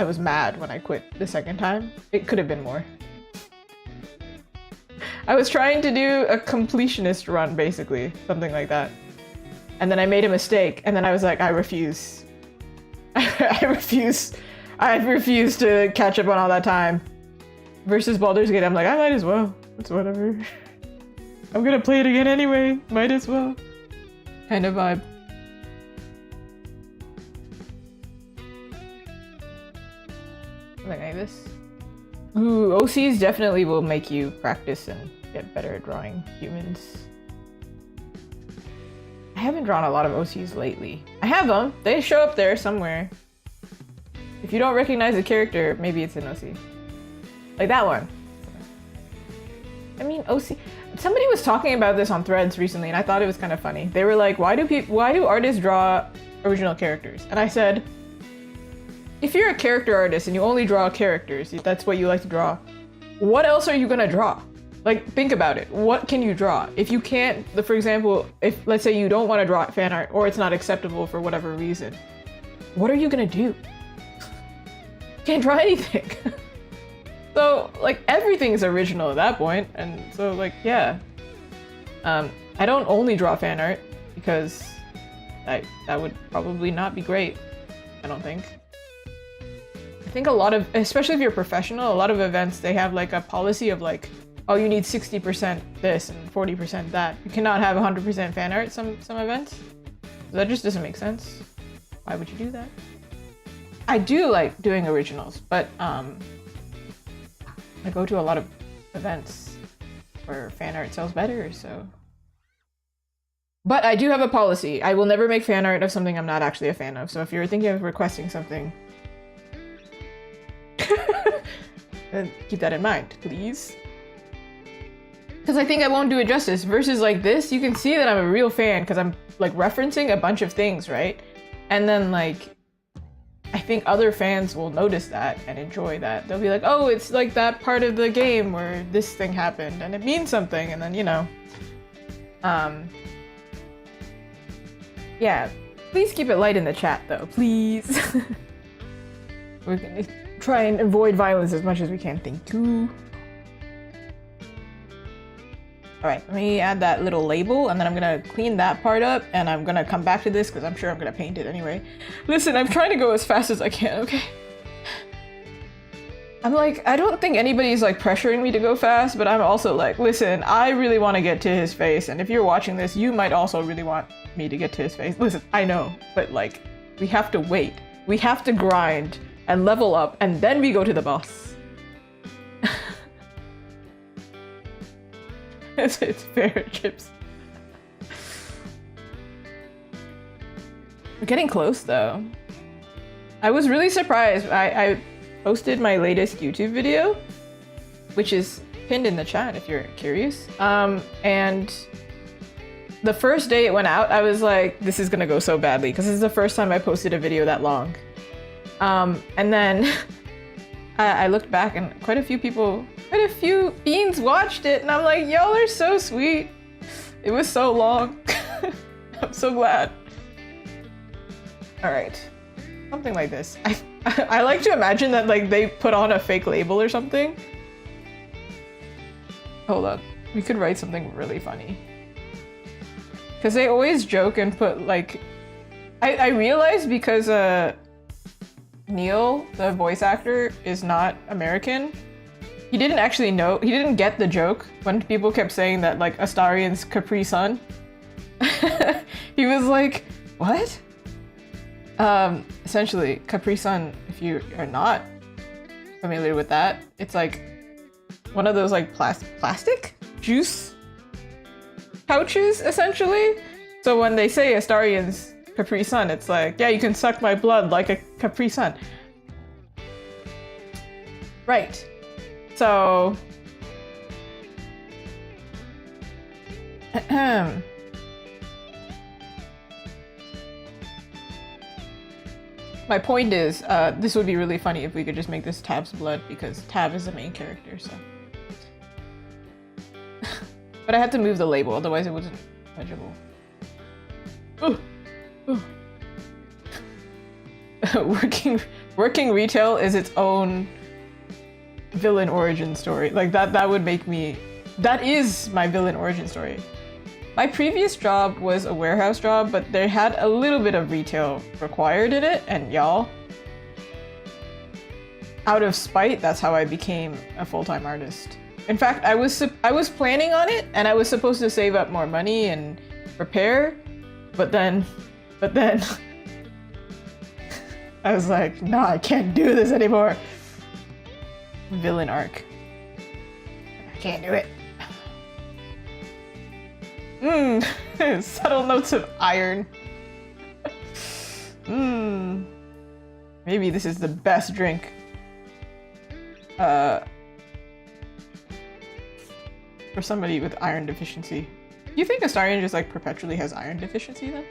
was mad when I quit the second time. It could have been more. I was trying to do a completionist run, basically, something like that. And then I made a mistake, and then I was like, I refuse. I refuse to catch up on all that time. Versus Baldur's Gate, I'm like, I might as well. It's whatever. I'm gonna play it again anyway. Might as well. Kind of vibe. Something like this. Ooh, OCs definitely will make you practice and get better at drawing humans. I haven't drawn a lot of OCs lately. I have them. They show up there somewhere. If you don't recognize the character, maybe it's an OC. Like that one. I mean, OC. Somebody was talking about this on Threads recently, and I thought it was kind of funny. They were like, why do artists draw original characters? And I said, if you're a character artist and you only draw characters, that's what you like to draw, what else are you gonna draw? Like, think about it. What can you draw? If you can't, for example, if let's say you don't want to draw fan art or it's not acceptable for whatever reason, what are you gonna do? Can't draw anything. So, like, everything is original at that point, and so, like, yeah. I don't only draw fan art, because that would probably not be great, I don't think. I think a lot of, especially if you're professional, a lot of events, they have, like, a policy of, like, oh, you need 60% this and 40% that. You cannot have 100% fan art some events. So that just doesn't make sense. Why would you do that? I do like doing originals, but, I go to a lot of events where fan art sells better, so. But I do have a policy. I will never make fan art of something I'm not actually a fan of. So if you're thinking of requesting something, then keep that in mind, please. Because I think I won't do it justice. Versus like this, you can see that I'm a real fan because I'm like referencing a bunch of things, right? And then like, I think other fans will notice that and enjoy that. They'll be like, oh, it's like that part of the game where this thing happened and it means something. And then, you know, yeah, please keep it light in the chat though, please. We're gonna try and avoid violence as much as we can. Thank you. All right, let me add that little label and then I'm gonna clean that part up and I'm gonna come back to this because I'm sure I'm gonna paint it anyway. Listen, I'm trying to go as fast as I can, okay? I'm like, I don't think anybody's like pressuring me to go fast, but I'm also like, listen, I really want to get to his face, and if you're watching this, you might also really want me to get to his face. Listen, I know, but like, we have to wait. We have to grind and level up, and then we go to the boss. It's fair, Chips. We're getting close though. I was really surprised. I posted my latest YouTube video, which is pinned in the chat if you're curious. And the first day it went out, I was like, this is gonna go so badly because this is the first time I posted a video that long. And then I looked back and quite a few fiends watched it, and I'm like, y'all are so sweet. It was so long. I'm so glad. All right, something like this. I like to imagine that like they put on a fake label or something. Hold on, we could write something really funny. Because they always joke and put like, I realized because Neil, the voice actor, is not American. He didn't actually know, he didn't get the joke when people kept saying that like Astarion's Capri Sun. He was like, what? Essentially, Capri Sun, if you are not familiar with that, it's like one of those like plastic juice pouches, essentially. So when they say Astarion's Capri Sun, it's like, yeah, you can suck my blood like a Capri Sun. Right. So, my point is, this would be really funny if we could just make this Tab's blood because Tab is the main character, so. But I had to move the label, otherwise it wasn't legible. Ooh. Ooh. Working retail is its own villain origin story. Like that would make me, that is my villain origin story. My previous job was a warehouse job, but they had a little bit of retail required in it, and y'all, out of spite, that's how I became a full-time artist. In fact, I was planning on it, and I was supposed to save up more money and prepare, but then I was like, no, I can't do this anymore. Villain arc. I can't do it. Subtle notes of iron. Maybe this is the best drink. For somebody with iron deficiency. You think Astarion just like perpetually has iron deficiency then?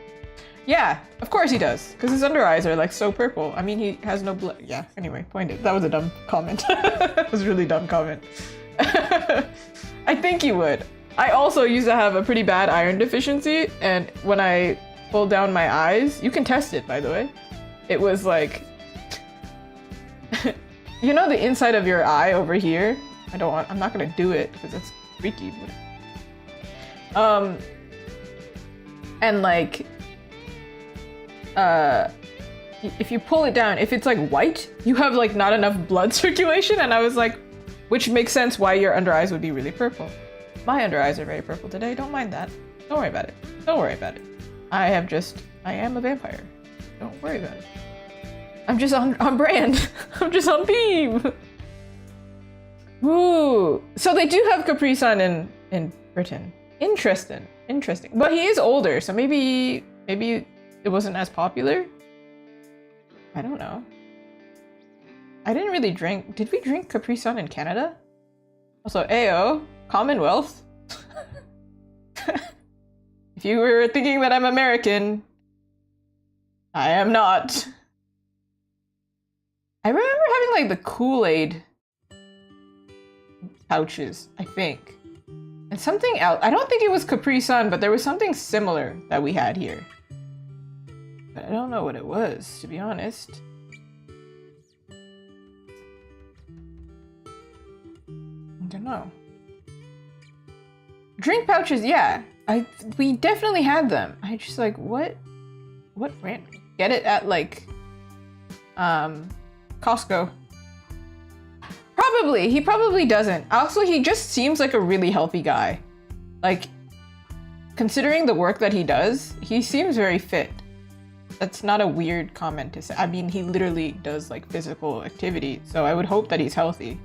Yeah, of course he does, because his under eyes are like so purple. I mean, he has no blood. Yeah, anyway, point it. That was a dumb comment. That was a really dumb comment. I think he would. I also used to have a pretty bad iron deficiency, and when I pulled down my eyes, you can test it by the way, it was like, you know the inside of your eye over here? I'm not gonna do it because it's freaky. And like, if you pull it down, if it's like white, you have like not enough blood circulation, and I was like, which makes sense why your under eyes would be really purple. My under eyes are very purple today, don't mind that. Don't worry about it. Don't worry about it. I am a vampire. Don't worry about it. I'm just on brand. I'm just on theme. Woo! So they do have Capri Sun in Britain. Interesting. But he is older, so maybe it wasn't as popular? I don't know. I didn't really drink. Did we drink Capri Sun in Canada? Also, Ayo, Commonwealth. If you were thinking that I'm American, I am not. I remember having like the Kool-Aid pouches, I think. And something else. I don't think it was Capri Sun, but there was something similar that we had here. But I don't know what it was, to be honest. I don't know. Drink pouches, yeah. We definitely had them. I just like, what brand? Get it at like, Costco. Probably. He probably doesn't. Also, he just seems like a really healthy guy. Like, considering the work that he does, he seems very fit. That's not a weird comment to say. I mean, he literally does like physical activity, so I would hope that he's healthy.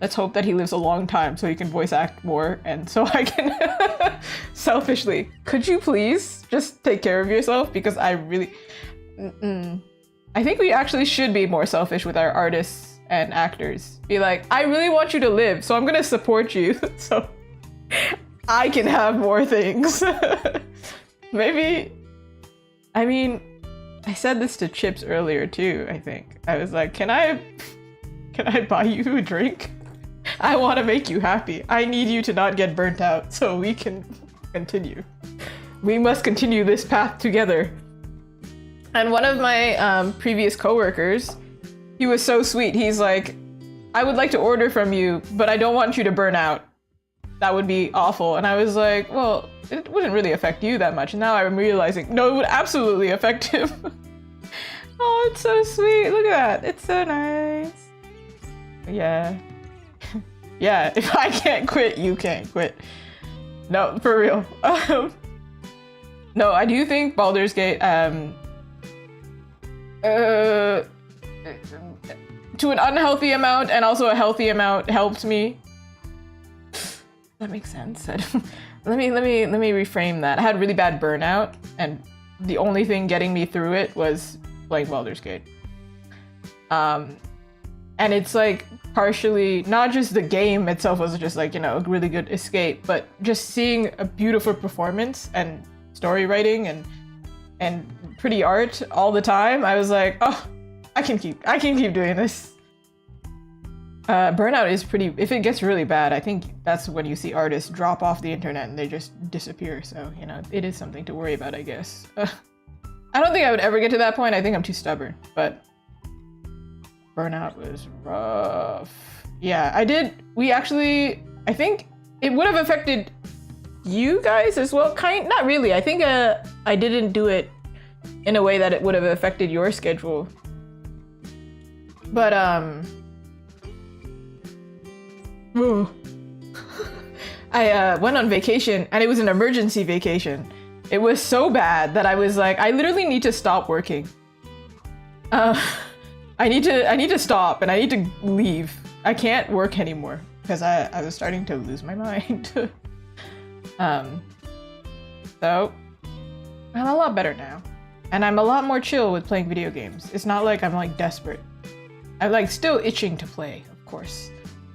Let's hope that he lives a long time so he can voice act more, and so I can selfishly. Could you please just take care of yourself? Because I really... I think we actually should be more selfish with our artists and actors. Be like, I really want you to live, so I'm gonna support you so I can have more things. Maybe... I mean, I said this to Chips earlier too, I think. I was like, can I buy you a drink? I want to make you happy. I need you to not get burnt out so we can continue. We must continue this path together. And one of my previous coworkers, he was so sweet. He's like, I would like to order from you, but I don't want you to burn out. That would be awful. And I was like, well, it wouldn't really affect you that much. And now I'm realizing, no, it would absolutely affect him. Oh, it's so sweet. Look at that. It's so nice. Yeah. Yeah, if I can't quit, you can't quit. No, for real. No, I do think Baldur's Gate, to an unhealthy amount and also a healthy amount helped me. That makes sense. Let me reframe that. I had really bad burnout, and the only thing getting me through it was playing Baldur's Gate. And it's like partially not just the game itself was just like, you know, a really good escape, but just seeing a beautiful performance and story writing and pretty art all the time. I was like, oh, I can keep doing this. Burnout is pretty, if it gets really bad, I think that's when you see artists drop off the internet and they just disappear. So, you know, it is something to worry about, I guess. I don't think I would ever get to that point. I think I'm too stubborn, but burnout was rough. Yeah, I think it would have affected you guys as well. Not really. I think I didn't do it in a way that it would have affected your schedule. But, I went on vacation, and it was an emergency vacation. It was so bad that I was like, I literally need to stop working. I need to stop, and I need to leave. I can't work anymore because I was starting to lose my mind. So I'm a lot better now. And I'm a lot more chill with playing video games. It's not like I'm like desperate. I'm like still itching to play, of course.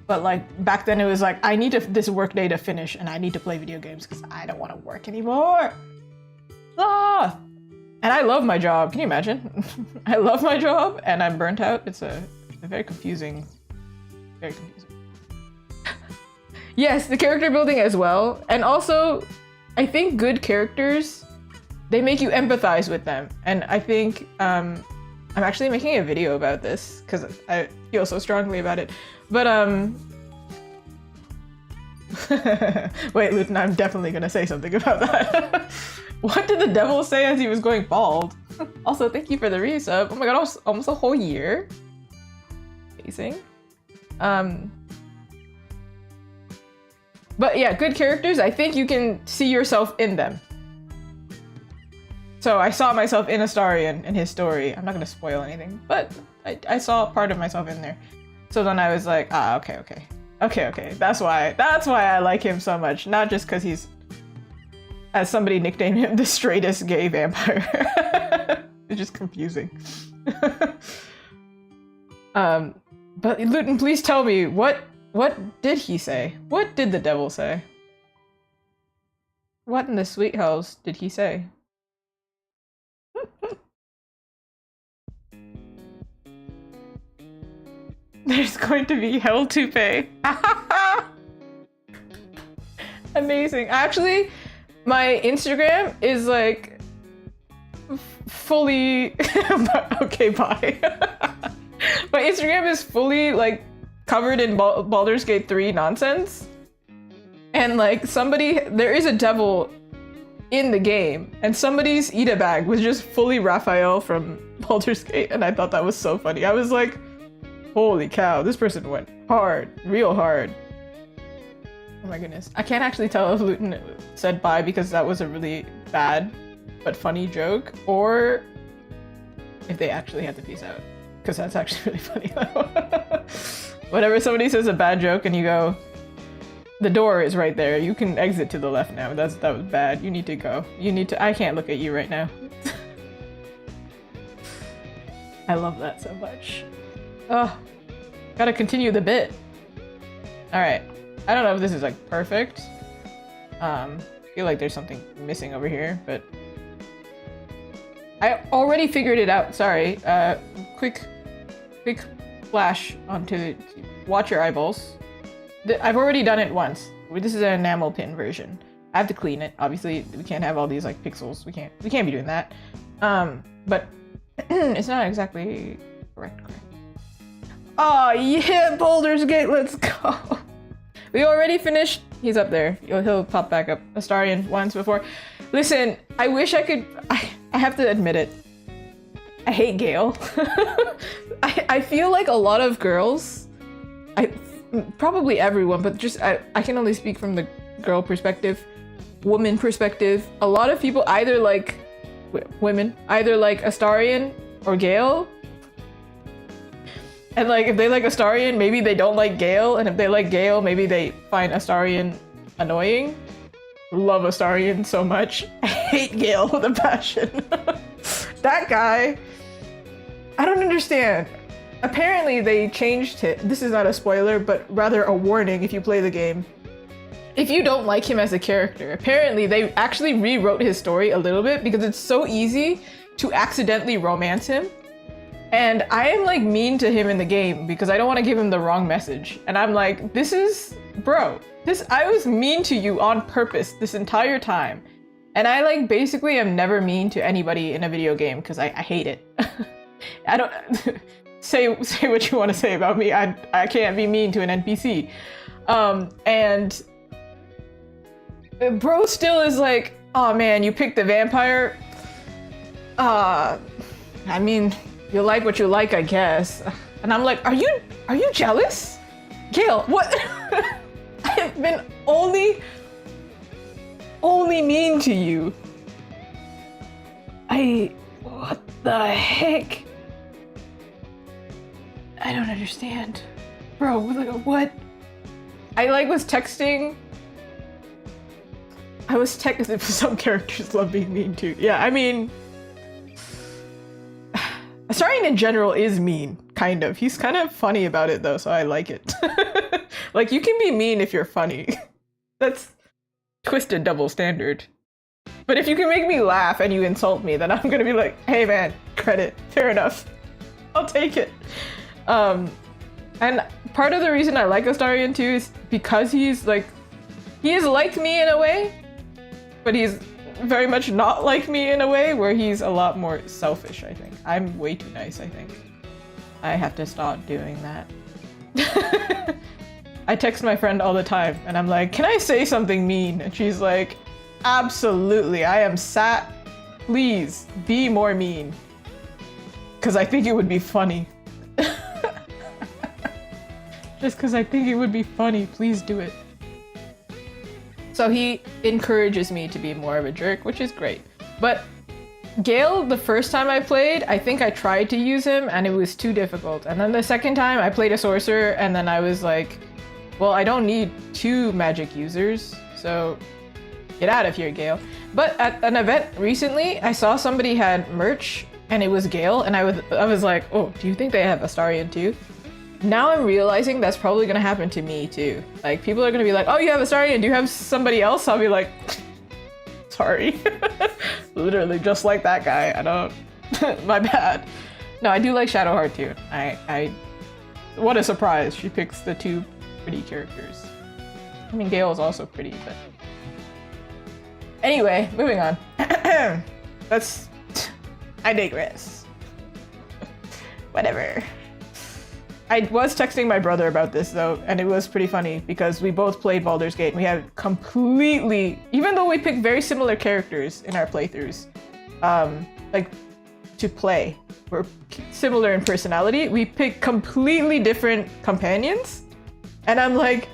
But like back then it was like, I need this work day to finish and I need to play video games because I don't want to work anymore. Ah! And I love my job. Can you imagine? I love my job and I'm burnt out. It's a very confusing. Yes, the character building as well. And also, I think good characters, they make you empathize with them. And I think I'm actually making a video about this because I feel so strongly about it. But wait, Luton, I'm definitely gonna say something about that. What did the devil say as he was going bald? Also, thank you for the resub. Oh my god, almost a whole year. Amazing. But yeah, good characters, I think you can see yourself in them. So I saw myself in Astarion in his story. I'm not gonna spoil anything, but I saw part of myself in there. So then I was like, ah, okay. That's why I like him so much. Not just because he's, as somebody nicknamed him, the straightest gay vampire. It's just confusing. But Luton, please tell me, what did he say? What did the devil say? What in the sweet hells did he say? There's going to be hell to pay. Amazing. Actually, my Instagram is like fully okay, bye. My Instagram is fully like covered in Baldur's Gate 3 nonsense. And like there is a devil in the game and somebody's Ida bag was just fully Raphael from Baldur's Gate and I thought that was so funny. I was like, holy cow, this person went hard, real hard. Oh my goodness. I can't actually tell if Luton said bye because that was a really bad but funny joke, or if they actually had to peace out. Because that's actually really funny. Whenever somebody says a bad joke and you go, the door is right there, you can exit to the left now. That was bad. You need to go. I can't look at you right now. I love that so much. Oh, gotta continue the bit. Alright. I don't know if this is like perfect. I feel like there's something missing over here, but I already figured it out. Sorry. Quick flash onto watch your eyeballs. I've already done it once. This is an enamel pin version. I have to clean it. Obviously, we can't have all these like pixels. We can't be doing that. But it's not exactly correct. Oh yeah, Baldur's Gate, let's go. We already finished. He's up there. He'll pop back up. Astarion once before. Listen, I wish I could. I have to admit it. I hate Gale. I feel like a lot of girls, probably everyone, but just I can only speak from the girl perspective, woman perspective. A lot of people either like women, either like Astarion or Gale. And like if they like Astarion, maybe they don't like Gale, and if they like Gale, maybe they find Astarion annoying. Love Astarion so much. I hate Gale with a passion. That guy, I don't understand. Apparently they changed it. This is not a spoiler, but rather a warning if you play the game. If you don't like him as a character, apparently they actually rewrote his story a little bit because it's so easy to accidentally romance him. And I am like mean to him in the game because I don't want to give him the wrong message. And I'm like, I was mean to you on purpose this entire time. And I like basically am never mean to anybody in a video game because I hate it. I don't say what you want to say about me. I can't be mean to an NPC. And bro still is like, oh man, you picked the vampire. I mean, you like what you like, I guess. And I'm like, are you jealous? Gale, what? I've been only mean to you. What the heck? I don't understand. Bro, like, what? I like was texting. I was technically some characters love being mean too. Yeah, I mean, Astarion in general is mean, kind of. He's kind of funny about it though, so I like it. Like, you can be mean if you're funny. That's twisted double standard. But if you can make me laugh and you insult me, then I'm gonna be like, hey man, credit, fair enough. I'll take it. And part of the reason I like Astarion too is because he is like me in a way, but he's very much not like me in a way where he's a lot more selfish, I think. I'm way too nice, I think. I have to stop doing that. I text my friend all the time and I'm like, can I say something mean? And she's like, absolutely, I am sat. Please be more mean. Because I think it would be funny. Just because I think it would be funny, please do it. So he encourages me to be more of a jerk, which is great. But Gale, the first time I played, I think I tried to use him and it was too difficult. And then the second time I played a sorcerer and then I was like, well, I don't need 2 magic users, so get out of here, Gale. But at an event recently, I saw somebody had merch and it was Gale, and I was like, oh, do you think they have Astarion too? Now I'm realizing that's probably gonna happen to me too. Like, people are gonna be like, oh, you have Astarion, do you have somebody else? I'll be like, sorry. Literally just like that guy, I don't, my bad. No, I do like Shadowheart too. What a surprise, she picks the 2 pretty characters. I mean, Gale is also pretty, but... Anyway, moving on. I digress. Whatever. I was texting my brother about this though, and it was pretty funny because we both played Baldur's Gate and we had completely, even though we picked very similar characters in our playthroughs, like to play, we're similar in personality, we picked completely different companions. And I'm like,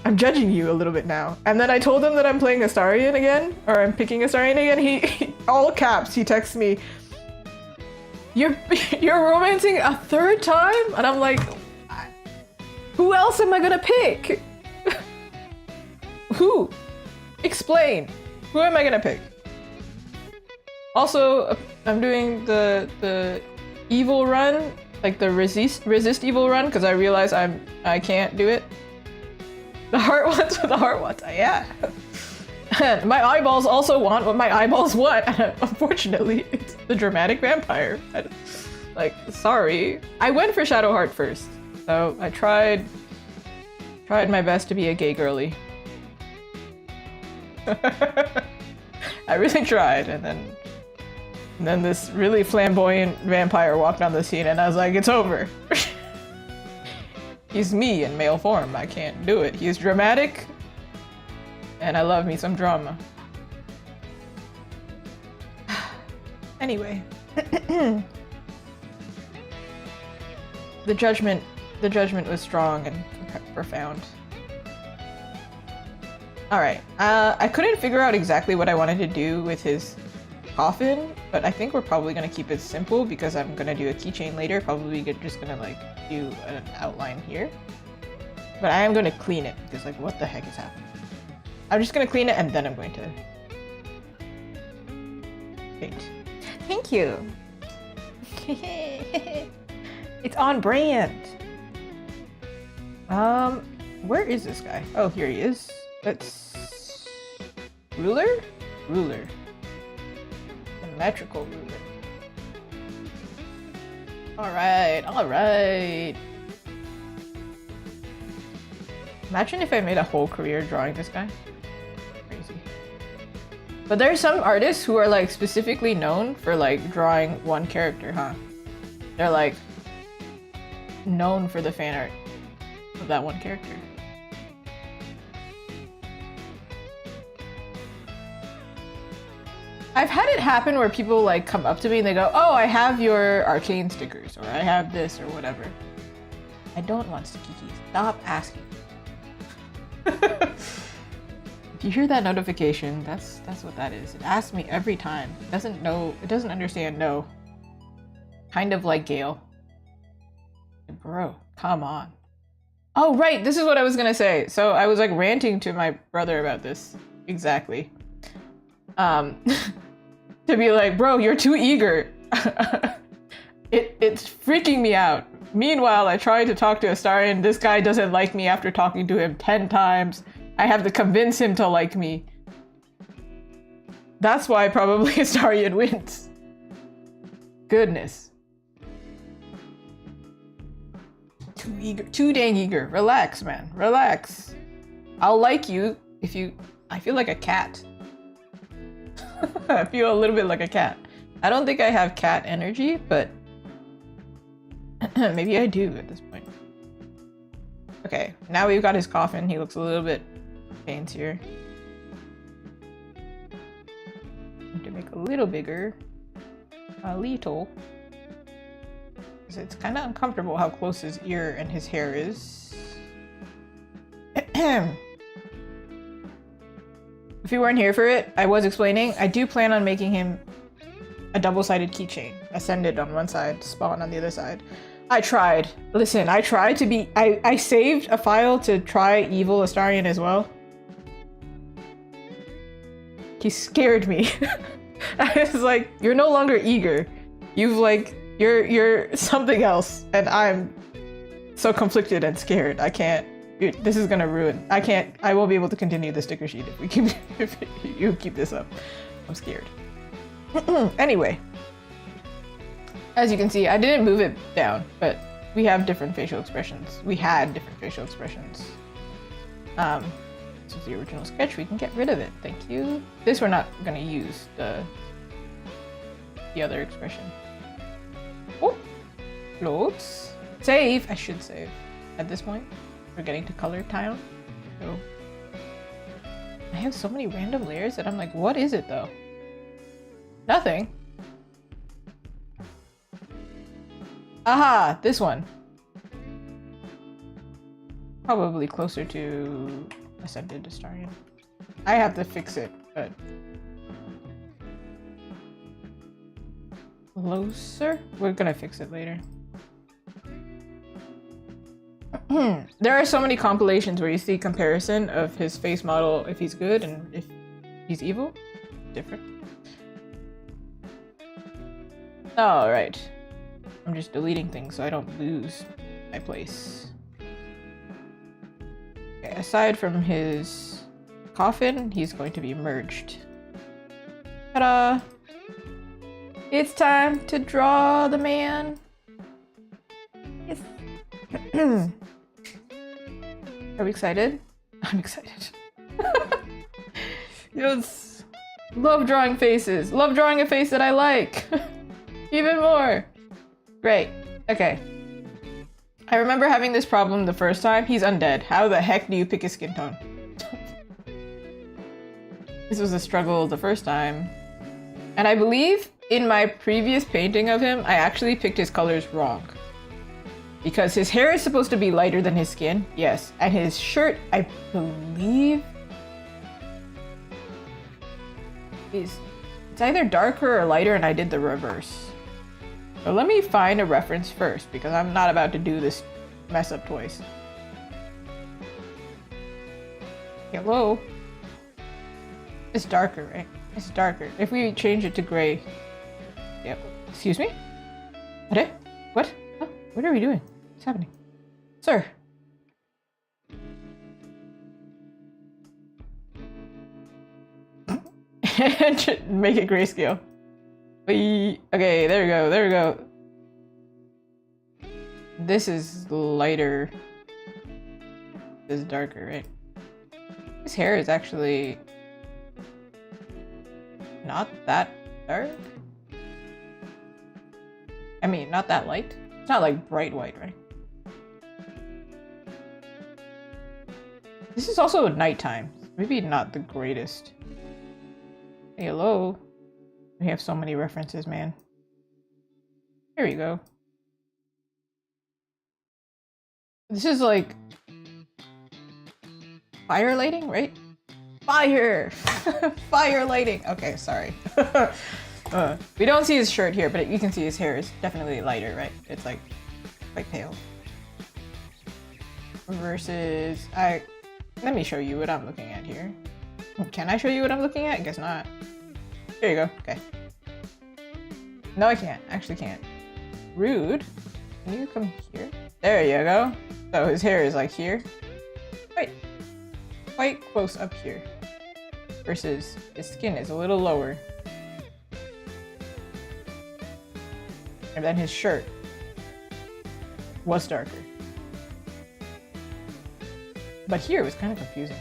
I'm judging you a little bit now. And then I told him that I'm playing Astarion again, or I'm picking Astarion again. He all caps, he texts me, You're romancing a 3rd time? And I'm like, who else am I gonna pick? Who? Explain. Who am I gonna pick? Also, I'm doing the evil run, like the resist evil run, because I realize I can't do it. The heart wants what the heart wants. Yeah. My eyeballs also want what my eyeballs want. Unfortunately, it's the dramatic vampire. Like, sorry. I went for Shadowheart first, so I tried my best to be a gay girly. I really tried, and then this really flamboyant vampire walked on the scene, and I was like, it's over. He's me in male form. I can't do it. He's dramatic. And I love me some drama. Anyway. The judgment was strong and profound. Alright, I couldn't figure out exactly what I wanted to do with his coffin, but I think we're probably gonna keep it simple because I'm gonna do a keychain later. Probably just gonna like do an outline here. But I am gonna clean it because like, what the heck is happening? I'm just gonna clean it and then I'm going to paint. Thank you. It's on brand. Where is this guy? Oh, here he is. Let's... Ruler? Ruler. Symmetrical ruler. Alright, alright. Imagine if I made a whole career drawing this guy. Crazy. But there are some artists who are like specifically known for like drawing one character, huh? They're like known for the fan art of that one character. I've had it happen where people like come up to me and they go, oh, I have your arcane stickers, or I have this, or whatever. I don't want sticky keys. Stop asking. If you hear that notification, that's what that is. It asks me every time. It doesn't know, it doesn't understand no. Kind of like Gale. Bro, come on. Oh, right, this is what I was gonna say. So I was like ranting to my brother about this. Exactly. To be like, bro, you're too eager. It's freaking me out. Meanwhile, I try to talk to Astarion. This guy doesn't like me after talking to him 10 times. I have to convince him to like me. That's why probably Astarion wins. Goodness. Too eager. Too dang eager. Relax, man. Relax. I'll like you if you... I feel like a cat. I feel a little bit like a cat. I don't think I have cat energy, but maybe I do at this point. Okay, now we've got his coffin. He looks a little bit fancier. To make a little bigger. A little. Because it's kind of uncomfortable how close his ear and his hair is. If you weren't here for it, I was explaining, I do plan on making him a double-sided keychain. Ascended on one side, Spawn on the other side. I tried. Listen, I tried to be... I saved a file to try evil Astarion as well. He scared me. I was like, you're no longer eager. You've like... You're something else. And I'm so conflicted and scared. I can't... This is gonna ruin. I won't be able to continue the sticker sheet if we keep if you keep this up. I'm scared. Anyway, as you can see, I didn't move it down, but we have different facial expressions. We had different facial expressions. This is the original sketch. We can get rid of it. Thank you. This we're not gonna use the other expression. Oh, floats. Save. I should save at this point. We're getting to color town. So I have so many random layers that I'm like, what is it though? Nothing. Aha, this one. Probably closer to Ascended Astarion. I have to fix it, but closer? We're gonna fix it later. There are so many compilations where you see comparison of his face model if he's good and if he's evil. Different. All right. I'm just deleting things so I don't lose my place. Okay, aside from his coffin, he's going to be merged. Ta-da! It's time to draw the man. Yes. Are we excited? I'm excited. Yes. Love drawing faces. Love drawing a face that I like. Even more. Great. Okay. I remember having this problem the first time. He's undead. How the heck do you pick his skin tone? This was a struggle the first time. And I believe in my previous painting of him, I actually picked his colors wrong. Because his hair is supposed to be lighter than his skin, yes. And his shirt, I believe, it's either darker or lighter, and I did the reverse. So let me find a reference first, because I'm not about to do this mess up twice. Hello? It's darker, right? It's darker. If we change it to gray. Yep. Excuse me? What? Huh? What are we doing? What's happening? Sir. Make it grayscale. Okay, there we go, there we go. This is lighter. This is darker, right? His hair is actually not that dark. I mean, not that light. It's not like bright white, right? This is also nighttime. Maybe not the greatest. Hey, hello. We have so many references, man. Here we go. This is like fire lighting, right? Fire! Fire lighting! Okay, sorry. We don't see his shirt here, but you can see his hair is definitely lighter, right? It's like quite pale. Versus, let me show you what I'm looking at here. Can I show you what I'm looking at? I guess not. There you go. Okay. No, I can't. Actually can't. Rude. Can you come here? There you go. So his hair is like here. Quite close up here. Versus his skin is a little lower. And then his shirt was darker. But here it was kind of confusing.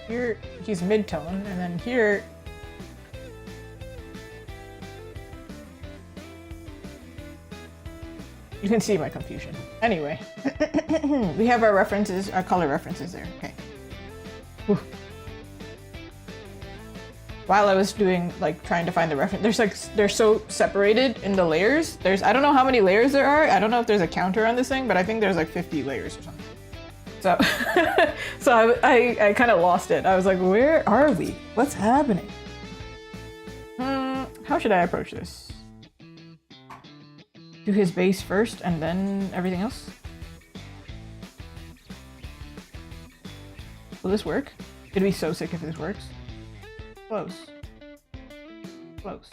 Here he's mid-tone, and then here you can see my confusion. Anyway, we have our references, our color references there. Okay. Whew. While I was doing, like, trying to find the reference, there's like, they're so separated in the layers. I don't know how many layers there are. I don't know if there's a counter on this thing, but I think there's like 50 layers or something. So, so I kind of lost it. I was like, where are we? What's happening? How should I approach this? Do his base first and then everything else? Will this work? It'd be so sick if this works. Close. Close.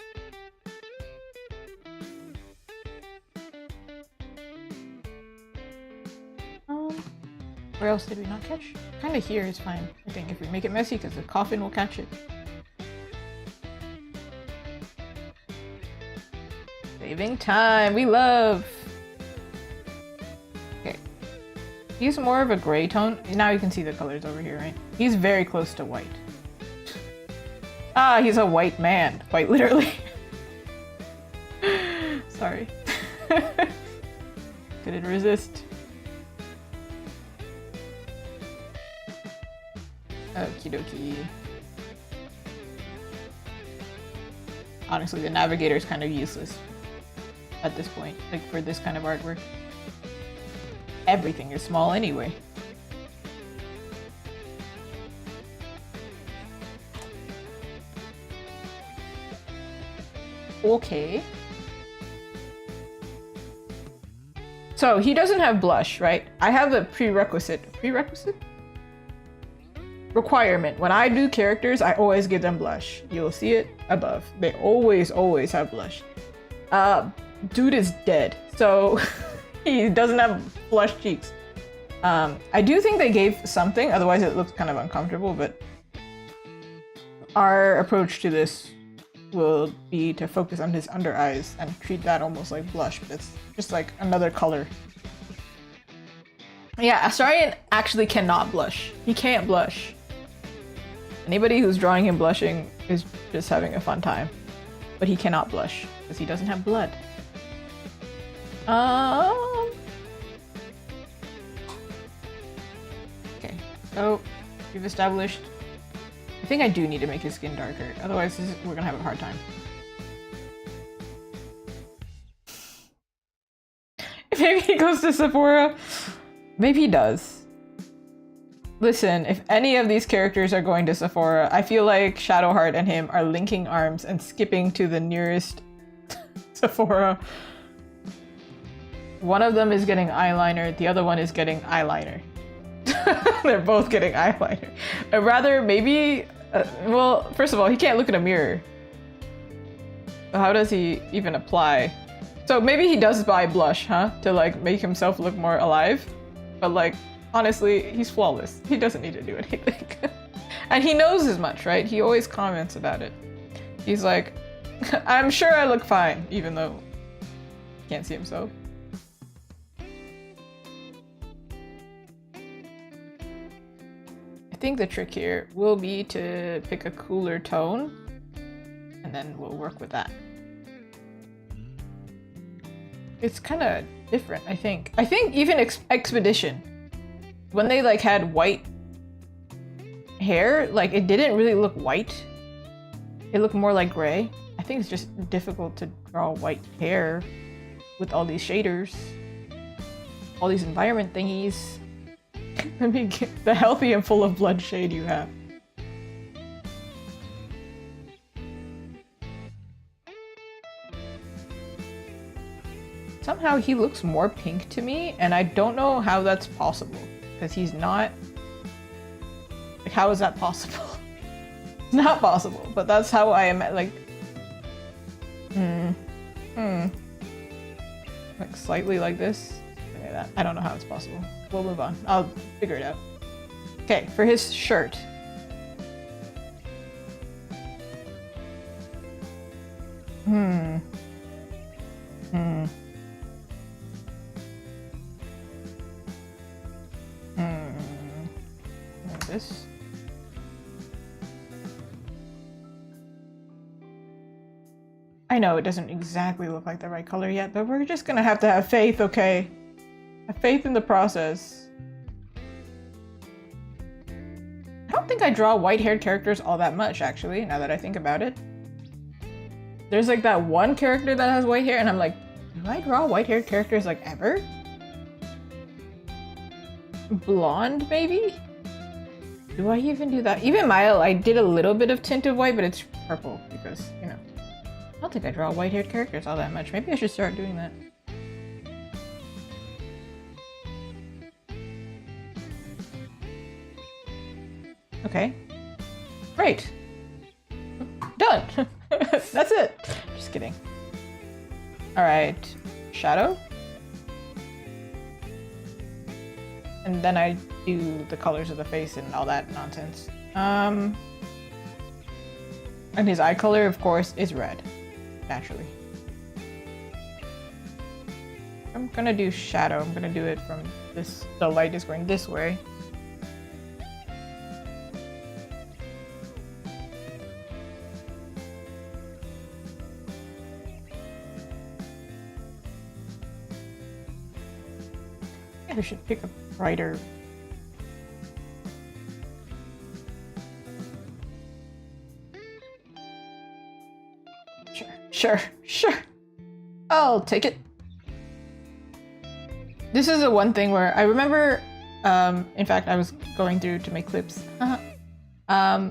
Where else did we not catch? Kinda here is fine, I think, if we make it messy, because the coffin will catch it. Saving time, we love! Okay. He's more of a gray tone. Now you can see the colors over here, right? He's very close to white. Ah, he's a white man, quite literally. Sorry. Couldn't resist. Okie dokie. Honestly, the navigator is kind of useless at this point, like for this kind of artwork. Everything is small anyway. Okay. So he doesn't have blush, right? I have a prerequisite. Requirement. When I do characters, I always give them blush. You'll see it above. They always have blush. Dude is dead, so he doesn't have blush cheeks. I do think they gave something, otherwise it looks kind of uncomfortable, but our approach to this will be to focus on his under eyes and treat that almost like blush, but it's just like another color. Yeah, Astarion actually cannot blush. He can't blush. Anybody who's drawing him blushing is just having a fun time. But he cannot blush, because he doesn't have blood. Okay, so we've established... I think I do need to make his skin darker, otherwise we're gonna have a hard time. Maybe he goes to Sephora. Maybe he does. Listen, if any of these characters are going to Sephora, I feel like Shadowheart and him are linking arms and skipping to the nearest Sephora. One of them is getting eyeliner, the other one is getting eyeliner. They're both getting eyeliner. I'd rather maybe... well, first of all, he can't look in a mirror. So how does he even apply? So maybe he does buy blush, huh? To like make himself look more alive. But like, honestly, he's flawless. He doesn't need to do anything. And he knows as much, right? He always comments about it. He's like, I'm sure I look fine, even though he can't see himself. I think the trick here will be to pick a cooler tone, and then we'll work with that. It's kind of different, I think. I think even Expedition, when they like had white hair, like it didn't really look white. It looked more like gray. I think it's just difficult to draw white hair with all these shaders, all these environment thingies. Let me get the healthy and full of blood shade you have. Somehow he looks more pink to me, and I don't know how that's possible, because he's not... Like, how is that possible? It's not possible, but that's how I am, like... Like slightly like this. Like that. I don't know how it's possible. We'll move on. I'll figure it out. Okay, for his shirt. Like this. I know it doesn't exactly look like the right color yet, but we're just gonna have to have faith, okay? Have faith in the process. I don't think I draw white-haired characters all that much, actually, now that I think about it. There's like that one character that has white hair, and I'm like, do I draw white-haired characters like ever? Blonde, maybe? Do I even do that? Even Mile, I did a little bit of tint of white, but it's purple because, you know. I don't think I draw white-haired characters all that much. Maybe I should start doing that. Okay. Great. Done. That's it. Just kidding. All right. Shadow. And then I do the colors of the face and all that nonsense. And his eye color, of course, is red. Naturally. I'm gonna do shadow. I'm gonna do it from this. The light is going this way. I should pick a brighter. Sure. I'll take it. This is the one thing where I remember, in fact, I was going through to make clips. I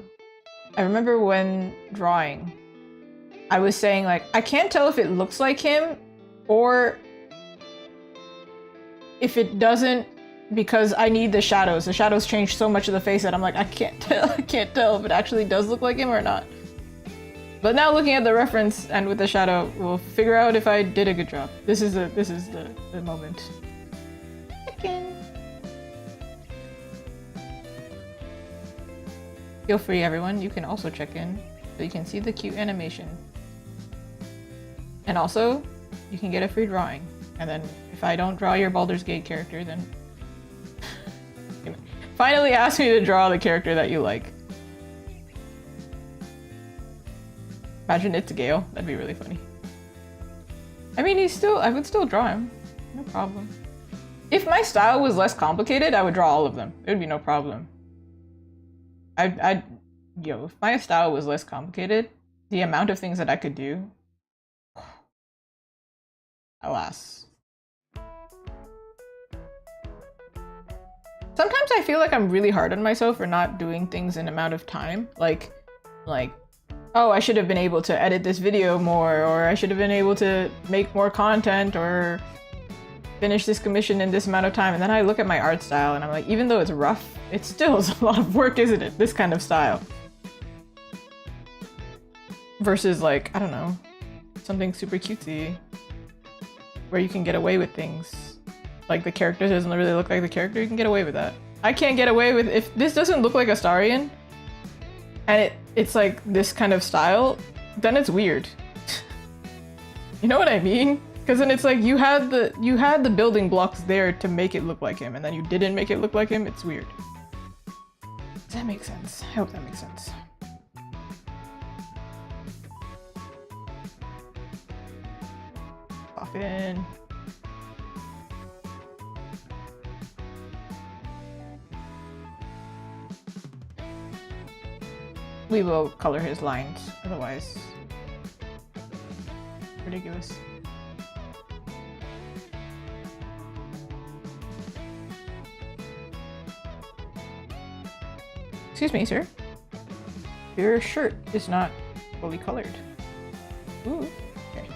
remember when drawing, I was saying like, I can't tell if it looks like him or if it doesn't, because I need the shadows. The shadows change so much of the face that I'm like, I can't tell if it actually does look like him or not. But now looking at the reference and with the shadow, we'll figure out if I did a good job. This is the moment. Checkin. Feel free, everyone. You can also check in so you can see the cute animation. And also, you can get a free drawing. And then if I don't draw your Baldur's Gate character, then finally ask me to draw the character that you like. Imagine it's Gale. That'd be really funny. I mean, I would still draw him. No problem. If my style was less complicated, I would draw all of them. It would be no problem. Yo, if my style was less complicated, the amount of things that I could do. Alas. Sometimes I feel like I'm really hard on myself for not doing things in amount of time. Like, oh, I should have been able to edit this video more, or I should have been able to make more content, or finish this commission in this amount of time. And then I look at my art style and I'm like, even though it's rough, it still is a lot of work, isn't it? This kind of style. Versus like, I don't know, something super cutesy where you can get away with things. Like the character doesn't really look like the character, you can get away with that. I can't get away with, if this doesn't look like Astarion and it's like this kind of style, then it's weird. You know what I mean? Because then it's like you had the building blocks there to make it look like him, and then you didn't make it look like him. It's weird. Does that make sense? I hope that makes sense. Pop in. We will color his lines, otherwise ridiculous. Excuse me, sir. Your shirt is not fully colored. Ooh, okay.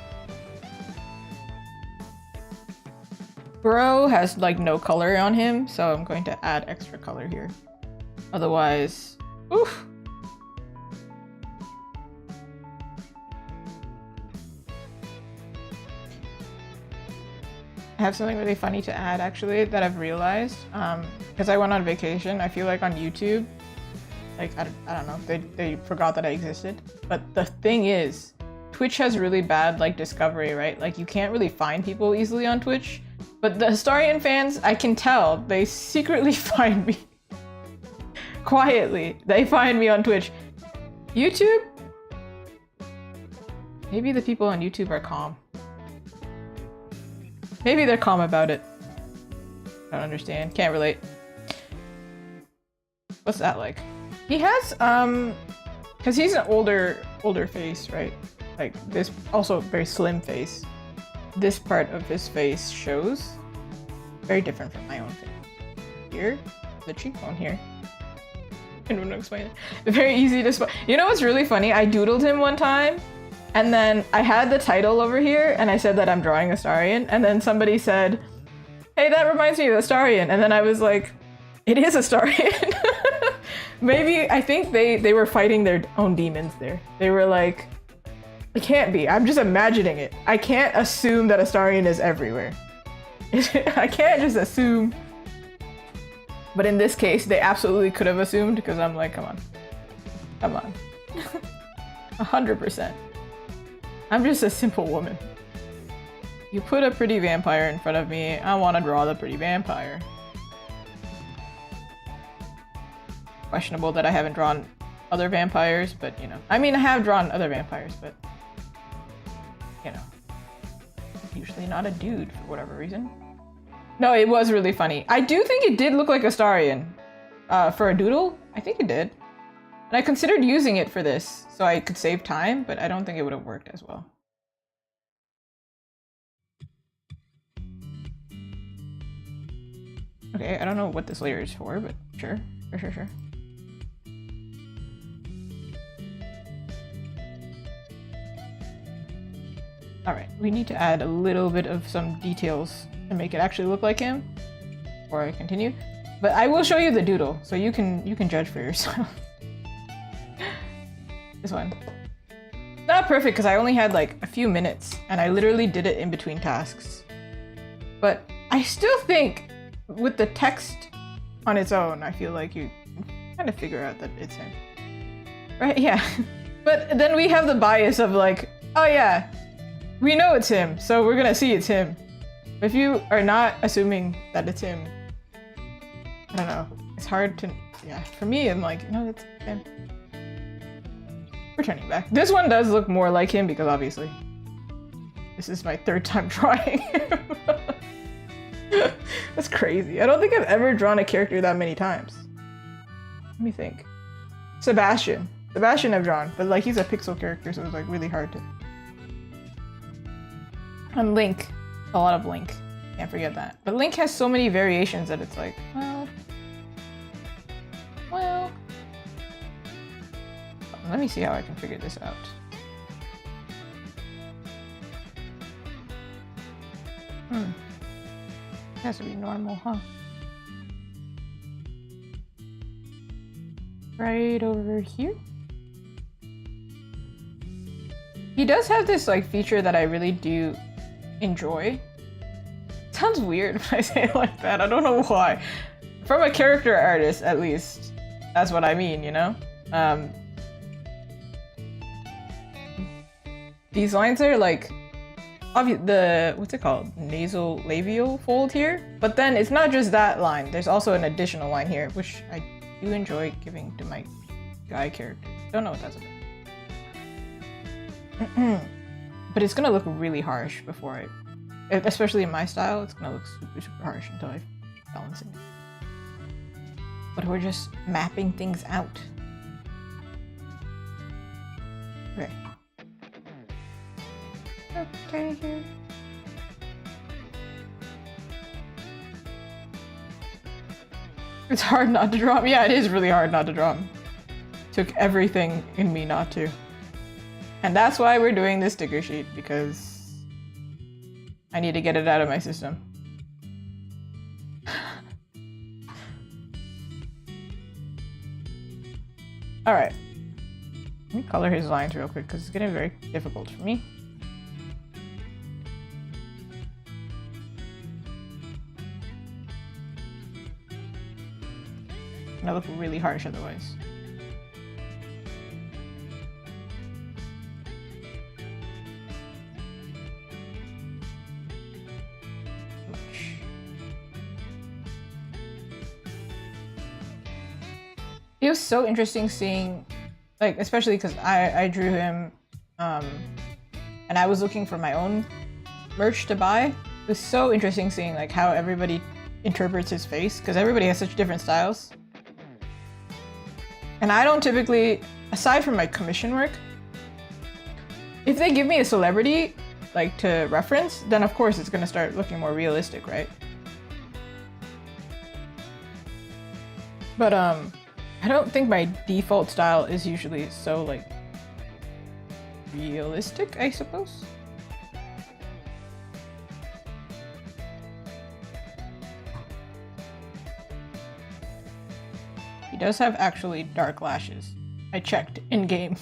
Bro has like no color on him, so I'm going to add extra color here. Otherwise, oof. I have something really funny to add actually that I've realized. Because I went on vacation, I feel like on YouTube, like I don't know, they forgot that I existed. But the thing is, Twitch has really bad like discovery, right? Like you can't really find people easily on Twitch. But the Astarion fans, I can tell, they secretly find me. Quietly, they find me on Twitch. YouTube? Maybe the people on YouTube are calm. Maybe they're calm about it. Don't understand. Can't relate. What's that like? He has, because he's an older face, right? Like this, also very slim face. This part of his face shows. Very different from my own face. Here, the cheekbone here. I don't know how to explain it. Very easy to spot. You know what's really funny? I doodled him one time. And then I had the title over here, and I said that I'm drawing Astarion, and then somebody said, hey, that reminds me of Astarion, and then I was like, it is Astarion. Maybe, I think they were fighting their own demons there. They were like, it can't be, I'm just imagining it. I can't assume that Astarion is everywhere. I can't just assume. But in this case, they absolutely could have assumed, because I'm like, come on. Come on. 100%. I'm just a simple woman. You put a pretty vampire in front of me, I want to draw the pretty vampire. Questionable that I haven't drawn other vampires, but you know. I mean, I have drawn other vampires, but you know. Usually not a dude for whatever reason. No, it was really funny. I do think it did look like Astarion. For a doodle, I think it did. And I considered using it for this, so I could save time, but I don't think it would have worked as well. Okay, I don't know what this layer is for, but sure. Sure. Alright, we need to add a little bit of some details to make it actually look like him before I continue. But I will show you the doodle, so you can judge for yourself. This one. Not perfect because I only had like a few minutes and I literally did it in between tasks. But I still think with the text on its own, I feel like you can kind of figure out that it's him. Right? Yeah. But then we have the bias of like, oh yeah, we know it's him, so we're gonna see it's him. If you are not assuming that it's him, I don't know. It's hard to, yeah. For me, I'm like, no, it's him. We're turning back. This one does look more like him because obviously this is my third time drawing him. That's crazy. I don't think I've ever drawn a character that many times. Let me think. Sebastian. Sebastian I've drawn, but like he's a pixel character, so it's like really hard to. And Link. A lot of Link. Can't forget that. But Link has so many variations that it's like, well. Let me see how I can figure this out. It has to be normal, huh? Right over here? He does have this like feature that I really do enjoy. It sounds weird when I say it like that. I don't know why. From a character artist, at least, that's what I mean, you know? These lines are like, what's it called? Nasal labial fold here. But then it's not just that line. There's also an additional line here, which I do enjoy giving to my guy character. Don't know what that's about. But it's gonna look really harsh before especially in my style, it's gonna look super, super harsh until I balance it. But we're just mapping things out. Okay. Okay, here. It's hard not to draw him. Yeah, it is really hard not to draw him. Took everything in me not to. And that's why we're doing this sticker sheet, because I need to get it out of my system. Alright. Let me color his lines real quick, because it's getting very difficult for me. gonna look really harsh otherwise. It was so interesting seeing, like, especially because I drew him, and I was looking for my own merch to buy. It was so interesting seeing like how everybody interprets his face, because everybody has such different styles. And I don't typically, aside from my commission work, if they give me a celebrity like to reference, then of course it's gonna start looking more realistic, right? But I don't think my default style is usually so, like, realistic, I suppose. He does have actually dark lashes. I checked in-game.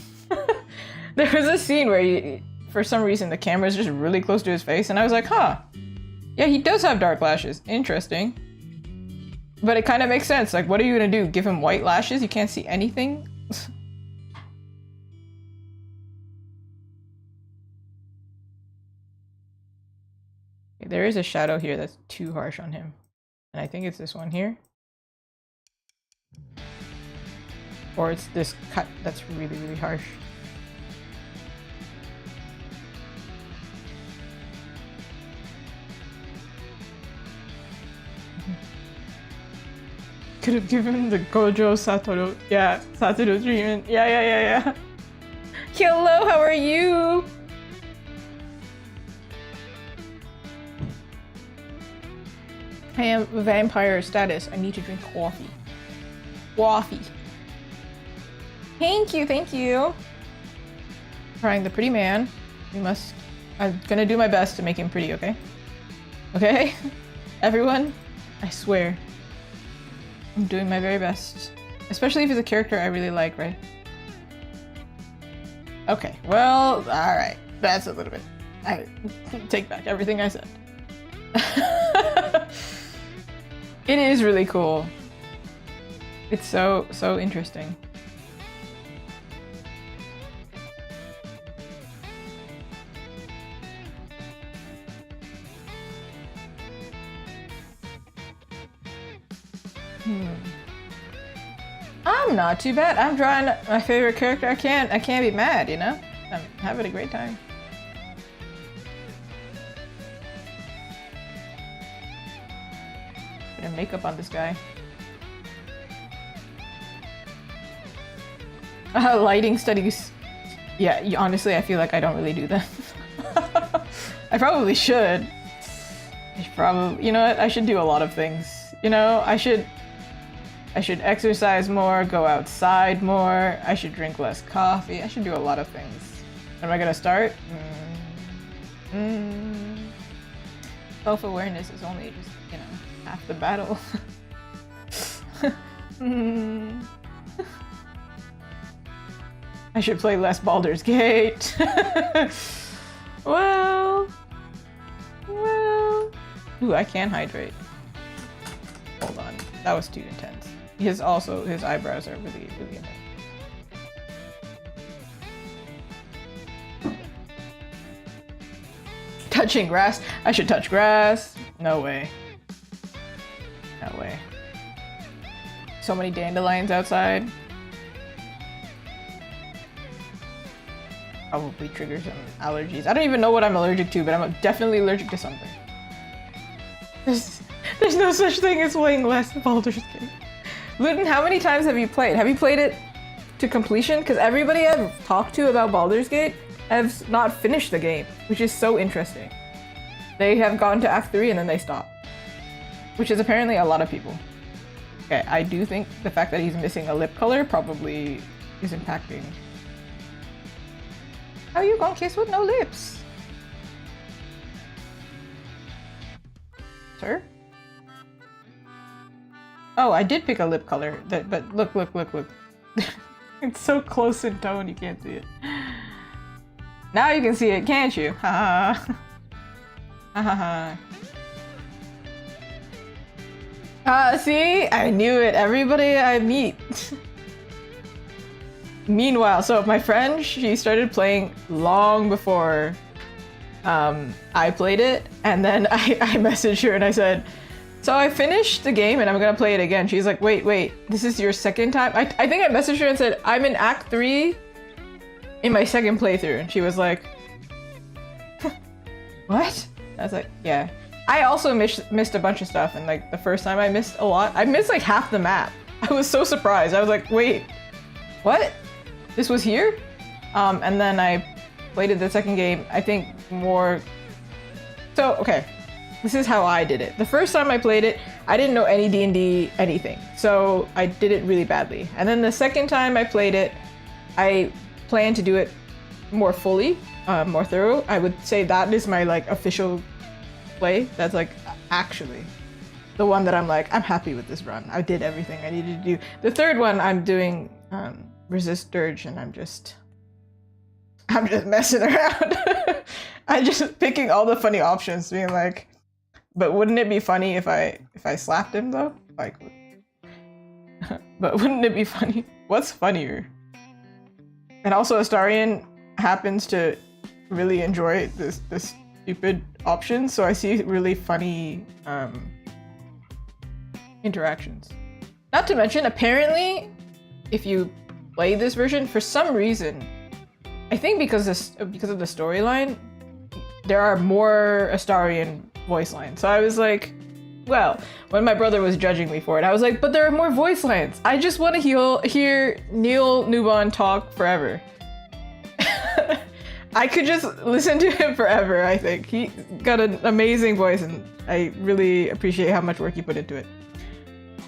There was a scene where for some reason the camera is just really close to his face, and I was like, huh. Yeah, he does have dark lashes. Interesting. But it kind of makes sense. Like, what are you gonna do? Give him white lashes? You can't see anything? There is a shadow here that's too harsh on him. And I think it's this one here. Or it's this cut that's really, really harsh. Could have given the Gojo Satoru, yeah, Satoru treatment. Yeah. Hello, how are you? I am vampire status. I need to drink coffee. Coffee. Thank you. Trying the pretty man. I'm gonna do my best to make him pretty, okay? Okay? Everyone, I swear. I'm doing my very best. Especially if it's a character I really like, right? Okay, well, alright. That's a little bit... I take back everything I said. It is really cool. It's so interesting. I'm not too bad. I'm drawing my favorite character. I can't be mad, you know? I'm having a great time. Put makeup on this guy. Lighting studies. Yeah, honestly, I feel like I don't really do them. I probably should. You know what? I should do a lot of things. You know, I should exercise more, go outside more, I should drink less coffee, I should do a lot of things. Am I gonna start? Self-awareness is only just, you know, half the battle. I should play less Baldur's Gate. Well. Ooh, I can hydrate. Hold on, that was too intense. His eyebrows are really annoying. Touching grass? I should touch grass? No way. No way. So many dandelions outside. Probably trigger some allergies. I don't even know what I'm allergic to, but I'm definitely allergic to something. There's no such thing as playing less Baldur's Gate. Luton, how many times have you played? Have you played it to completion? Because everybody I've talked to about Baldur's Gate has not finished the game, which is so interesting. They have gone to Act 3 and then they stop. Which is apparently a lot of people. Okay, I do think the fact that he's missing a lip color probably is impacting. How you gonna kiss with no lips? Sir? Oh, I did pick a lip color, but look. It's so close in tone, you can't see it. Now you can see it, can't you? Ha ha ha. See? I knew it. Everybody I meet. Meanwhile, so my friend, she started playing long before I played it, and then I messaged her and I said, so I finished the game and I'm gonna play it again. She's like, wait, this is your second time? I think I messaged her and said, I'm in Act 3 in my second playthrough. And she was like, what? I was like, yeah. I also missed a bunch of stuff, and like the first time I missed a lot. I missed like half the map. I was so surprised. I was like, wait, what? This was here? And then I played it the second game, I think more... So, okay. This is how I did it. The first time I played it, I didn't know any D&D anything, so I did it really badly. And then the second time I played it, I planned to do it more fully, more thorough. I would say that is my like official play. That's like actually the one that I'm like, I'm happy with this run. I did everything I needed to do. The third one I'm doing Resist Dirge, and I'm just messing around. I'm just picking all the funny options, being like, but wouldn't it be funny if I slapped him though? Like, but wouldn't it be funny? What's funnier? And also Astarion happens to really enjoy this stupid option, so I see really funny interactions. Not to mention, apparently, if you play this version, for some reason, I think because of the storyline, there are more Astarion voice lines. So I was like, well, when my brother was judging me for it, I was like, but there are more voice lines. I just want to hear Neil Newbon talk forever. I could just listen to him forever, I think. He got an amazing voice, and I really appreciate how much work he put into it.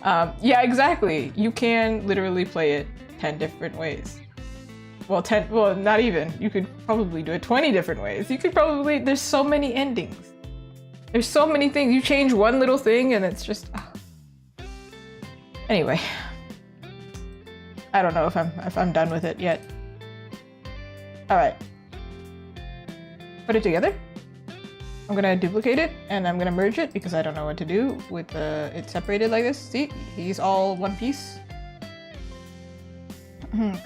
Yeah, exactly. You can literally play it 10 different ways. Well, not even. You could probably do it 20 different ways. You could probably, there's so many endings. There's so many things. You change one little thing and it's just... Anyway. I don't know if I'm done with it yet. Alright. Put it together. I'm gonna duplicate it and I'm gonna merge it because I don't know what to do with it separated like this. See? He's all one piece.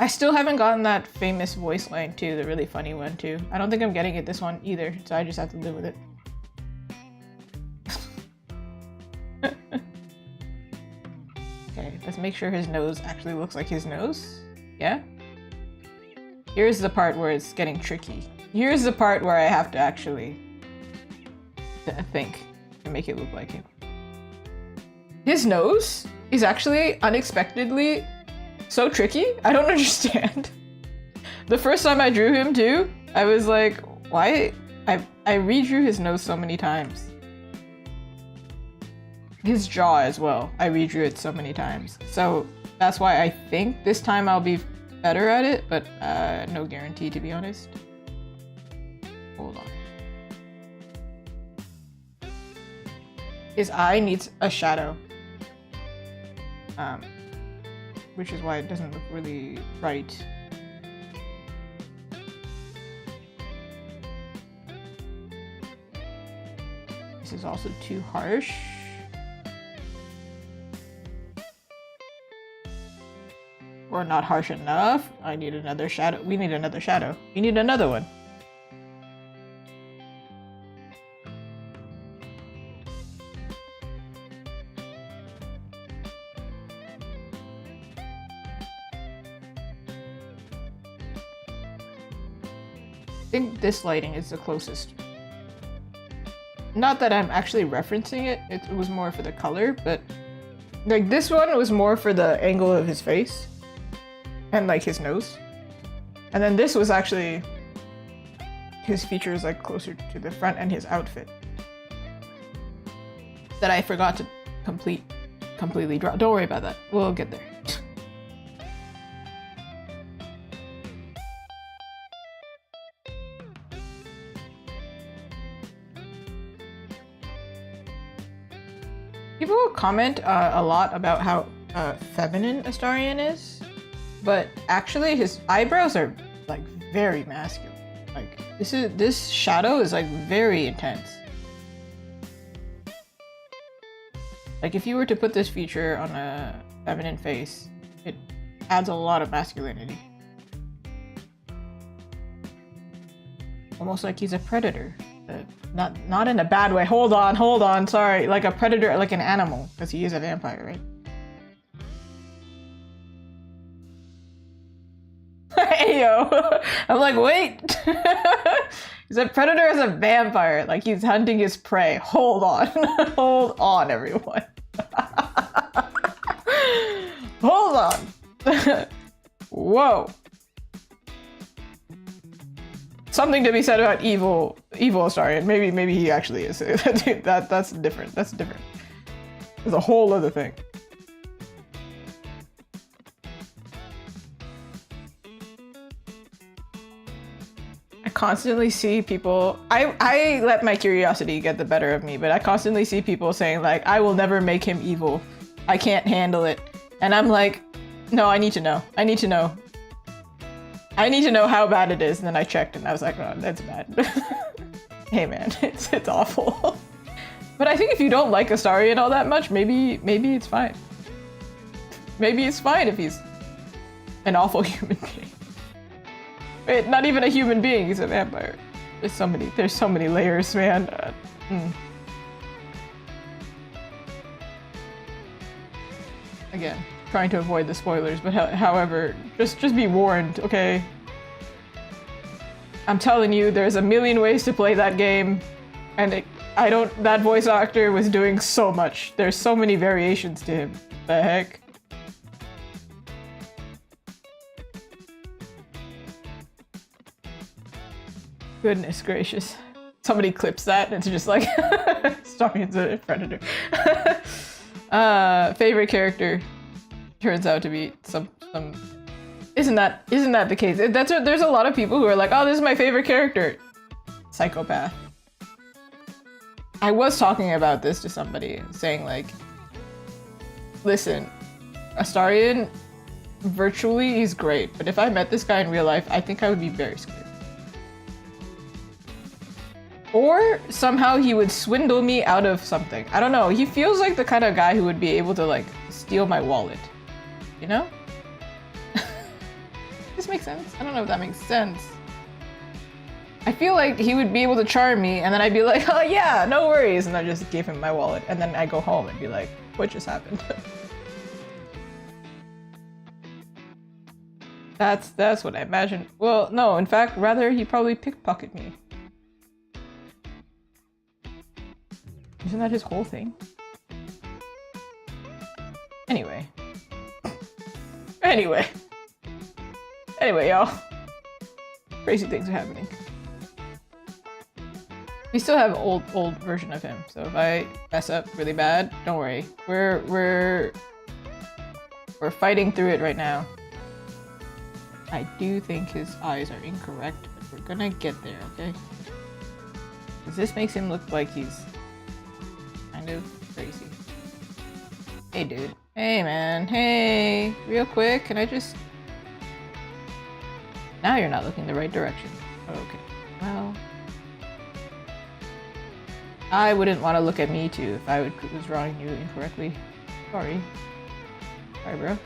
I still haven't gotten that famous voice line too, the really funny one too. I don't think I'm getting it this one either, so I just have to live with it. Okay, let's make sure his nose actually looks like his nose. Yeah? Here's the part where it's getting tricky. Here's the part where I have to actually think and make it look like him. His nose is actually unexpectedly so tricky. I don't understand. The first time I drew him too, I was like, why? I redrew his nose so many times. His jaw as well. I redrew it so many times. So that's why I think this time I'll be better at it, but no guarantee, to be honest. Hold on. His eye needs a shadow. Which is why it doesn't look really right. This is also too harsh. Or not harsh enough. I need another shadow. We need another shadow. We need another one. I think this lighting is the closest. Not that I'm actually referencing it, it was more for the color, but like this one was more for the angle of his face and like his nose. And then this was actually his features like closer to the front and his outfit that I forgot to completely draw. Don't worry about that, we'll get there. People comment a lot about how feminine Astarion is, but actually his eyebrows are like very masculine. Like this shadow is like very intense. Like if you were to put this feature on a feminine face, it adds a lot of masculinity. Almost like he's a predator. Not in a bad way. Hold on, sorry. Like a predator, like an animal, because he is a vampire, right? Hey yo! I'm like, wait! He's a predator as a vampire. Like he's hunting his prey. Hold on. Hold on, everyone. Hold on. Whoa. Something to be said about evil Astarion. Maybe he actually is. That's different. That's different. There's a whole other thing. I constantly see people. I let my curiosity get the better of me, but I constantly see people saying like, "I will never make him evil. I can't handle it," and I'm like, "No, I need to know. I need to know." I need to know how bad it is, and then I checked and I was like, oh, that's bad. Hey man, it's awful. But I think if you don't like Astarion all that much, maybe it's fine. Maybe it's fine if he's an awful human being. Wait, not even a human being, he's a vampire. There's so many layers, man. Again, trying to avoid the spoilers, but however, just be warned, okay? I'm telling you, there's a million ways to play that game, and that voice actor was doing so much. There's so many variations to him. The heck? Goodness gracious. Somebody clips that, and it's just like, Astarion's a predator. Favorite character turns out to be some isn't that the case? There's a lot of people who are like, oh, this is my favorite character. Psychopath. I was talking about this to somebody, saying like, listen, Astarion, virtually he's great, but if I met this guy in real life, I think I would be very scared. Or somehow he would swindle me out of something. I don't know, he feels like the kind of guy who would be able to like steal my wallet. You know? This makes sense? I don't know if that makes sense. I feel like he would be able to charm me and then I'd be like, oh yeah, no worries. And I just give him my wallet and then I go home and be like, what just happened? That's what I imagine. Well, no, in fact, rather he probably pickpocket me. Isn't that his whole thing? Anyway, y'all. Crazy things are happening. We still have old version of him, so if I mess up really bad, don't worry. We're fighting through it right now. I do think his eyes are incorrect, but we're gonna get there, okay? Because this makes him look like he's kind of crazy. Hey, dude. Hey, man. Hey. Real quick, can I just... Now you're not looking the right direction. Okay. Well... I wouldn't want to look at me, too, if I was drawing you incorrectly. Sorry. Sorry, bro.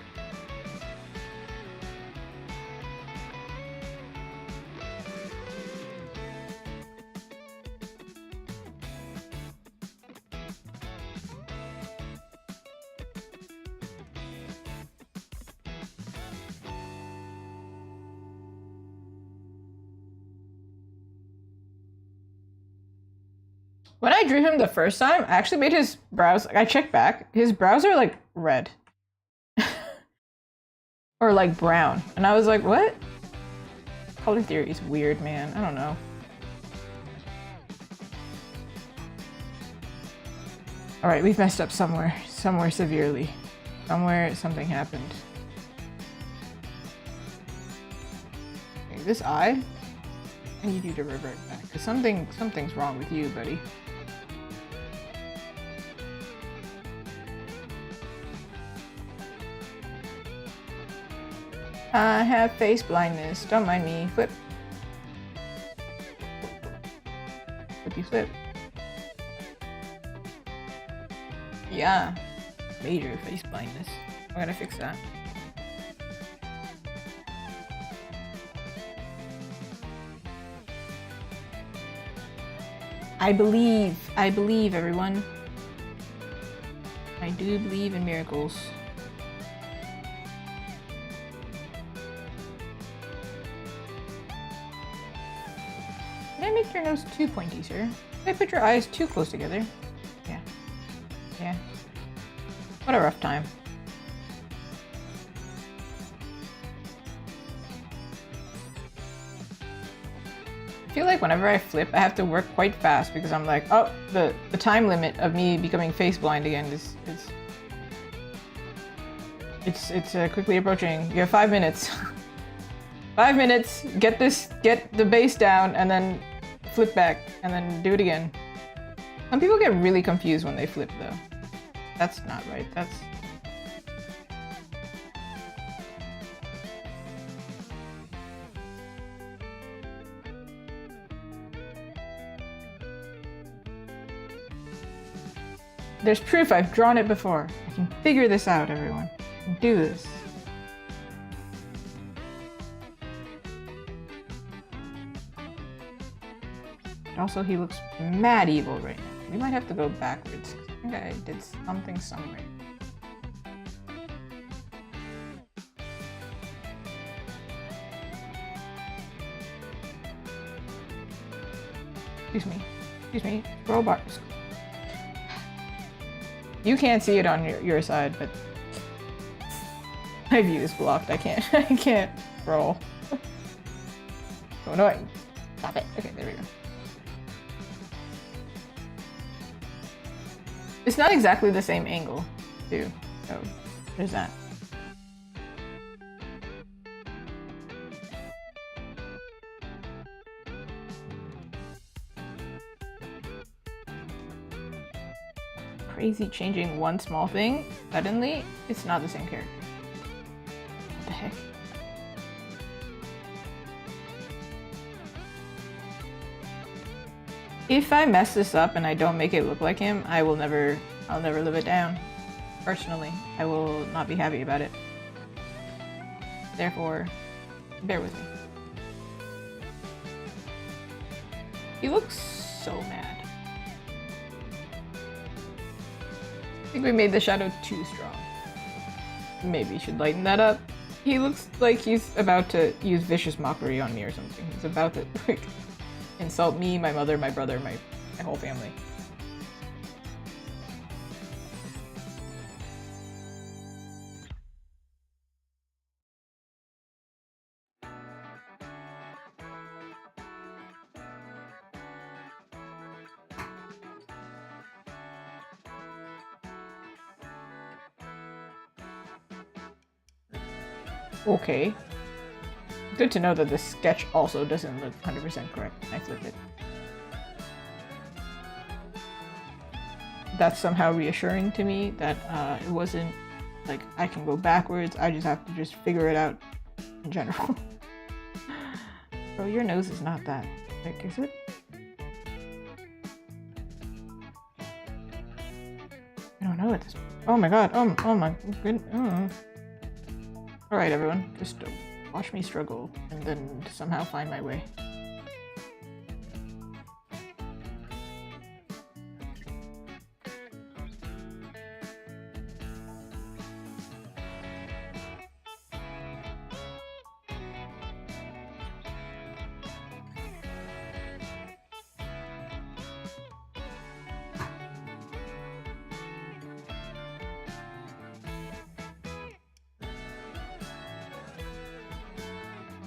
When I drew him the first time, I actually made his brows, I checked back, his brows are like red. Or like brown. And I was like, what? Color theory is weird, man. I don't know. Alright, we've messed up somewhere severely. Somewhere something happened. Okay, this eye, I need you to revert back, because something's wrong with you, buddy. I have face blindness. Don't mind me. Flip. Flippy flip. Yeah. Major face blindness. I gotta fix that. I believe everyone. I do believe in miracles. Did I make your nose too pointy, sir? Did I put your eyes too close together? Yeah. Yeah. What a rough time. I feel like whenever I flip, I have to work quite fast because I'm like, oh, the time limit of me becoming face blind again is quickly approaching. You have 5 minutes. 5 minutes. Get the base down, and then flip back, and then do it again. Some people get really confused when they flip, though. That's not right. That's... There's proof I've drawn it before. I can figure this out, everyone. I can do this. Also, he looks mad evil right now. We might have to go backwards. I think I did something somewhere. Excuse me, scroll bar. You can't see it on your side, but my view is blocked. I can't scroll. So annoying. Stop it. Okay, there we go. It's not exactly the same angle, too. So there's that. Crazy changing one small thing, suddenly it's not the same character. What the heck? If I mess this up and I don't make it look like him, I'll never live it down. Personally, I will not be happy about it. Therefore, bear with me. He looks so mad. I think we made the shadow too strong. Maybe should lighten that up. He looks like he's about to use vicious mockery on me or something. He's about to like insult me, my mother, my brother, my whole family. Okay. Good to know that the sketch also doesn't look 100% correct when I flip it. That's somehow reassuring to me that it wasn't like I can go backwards, I just have to just figure it out in general. Bro, your nose is not that thick, is it? I don't know at this point. Oh my god, oh my goodness. Alright everyone, just watch me struggle and then somehow find my way.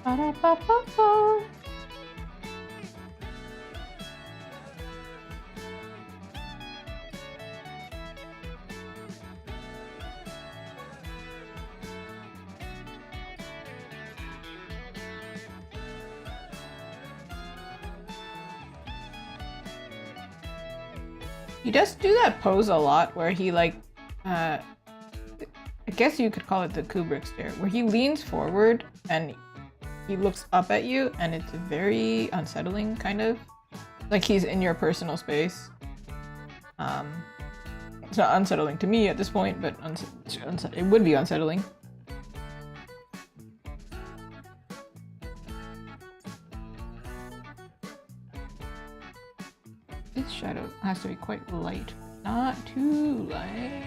Ba-da-ba-ba-ba. He does do that pose a lot where he like, I guess you could call it the Kubrick stare, where he leans forward and he looks up at you and it's very unsettling, kind of. Like he's in your personal space. It's not unsettling to me at this point, but it would be unsettling. This shadow has to be quite light. Not too light.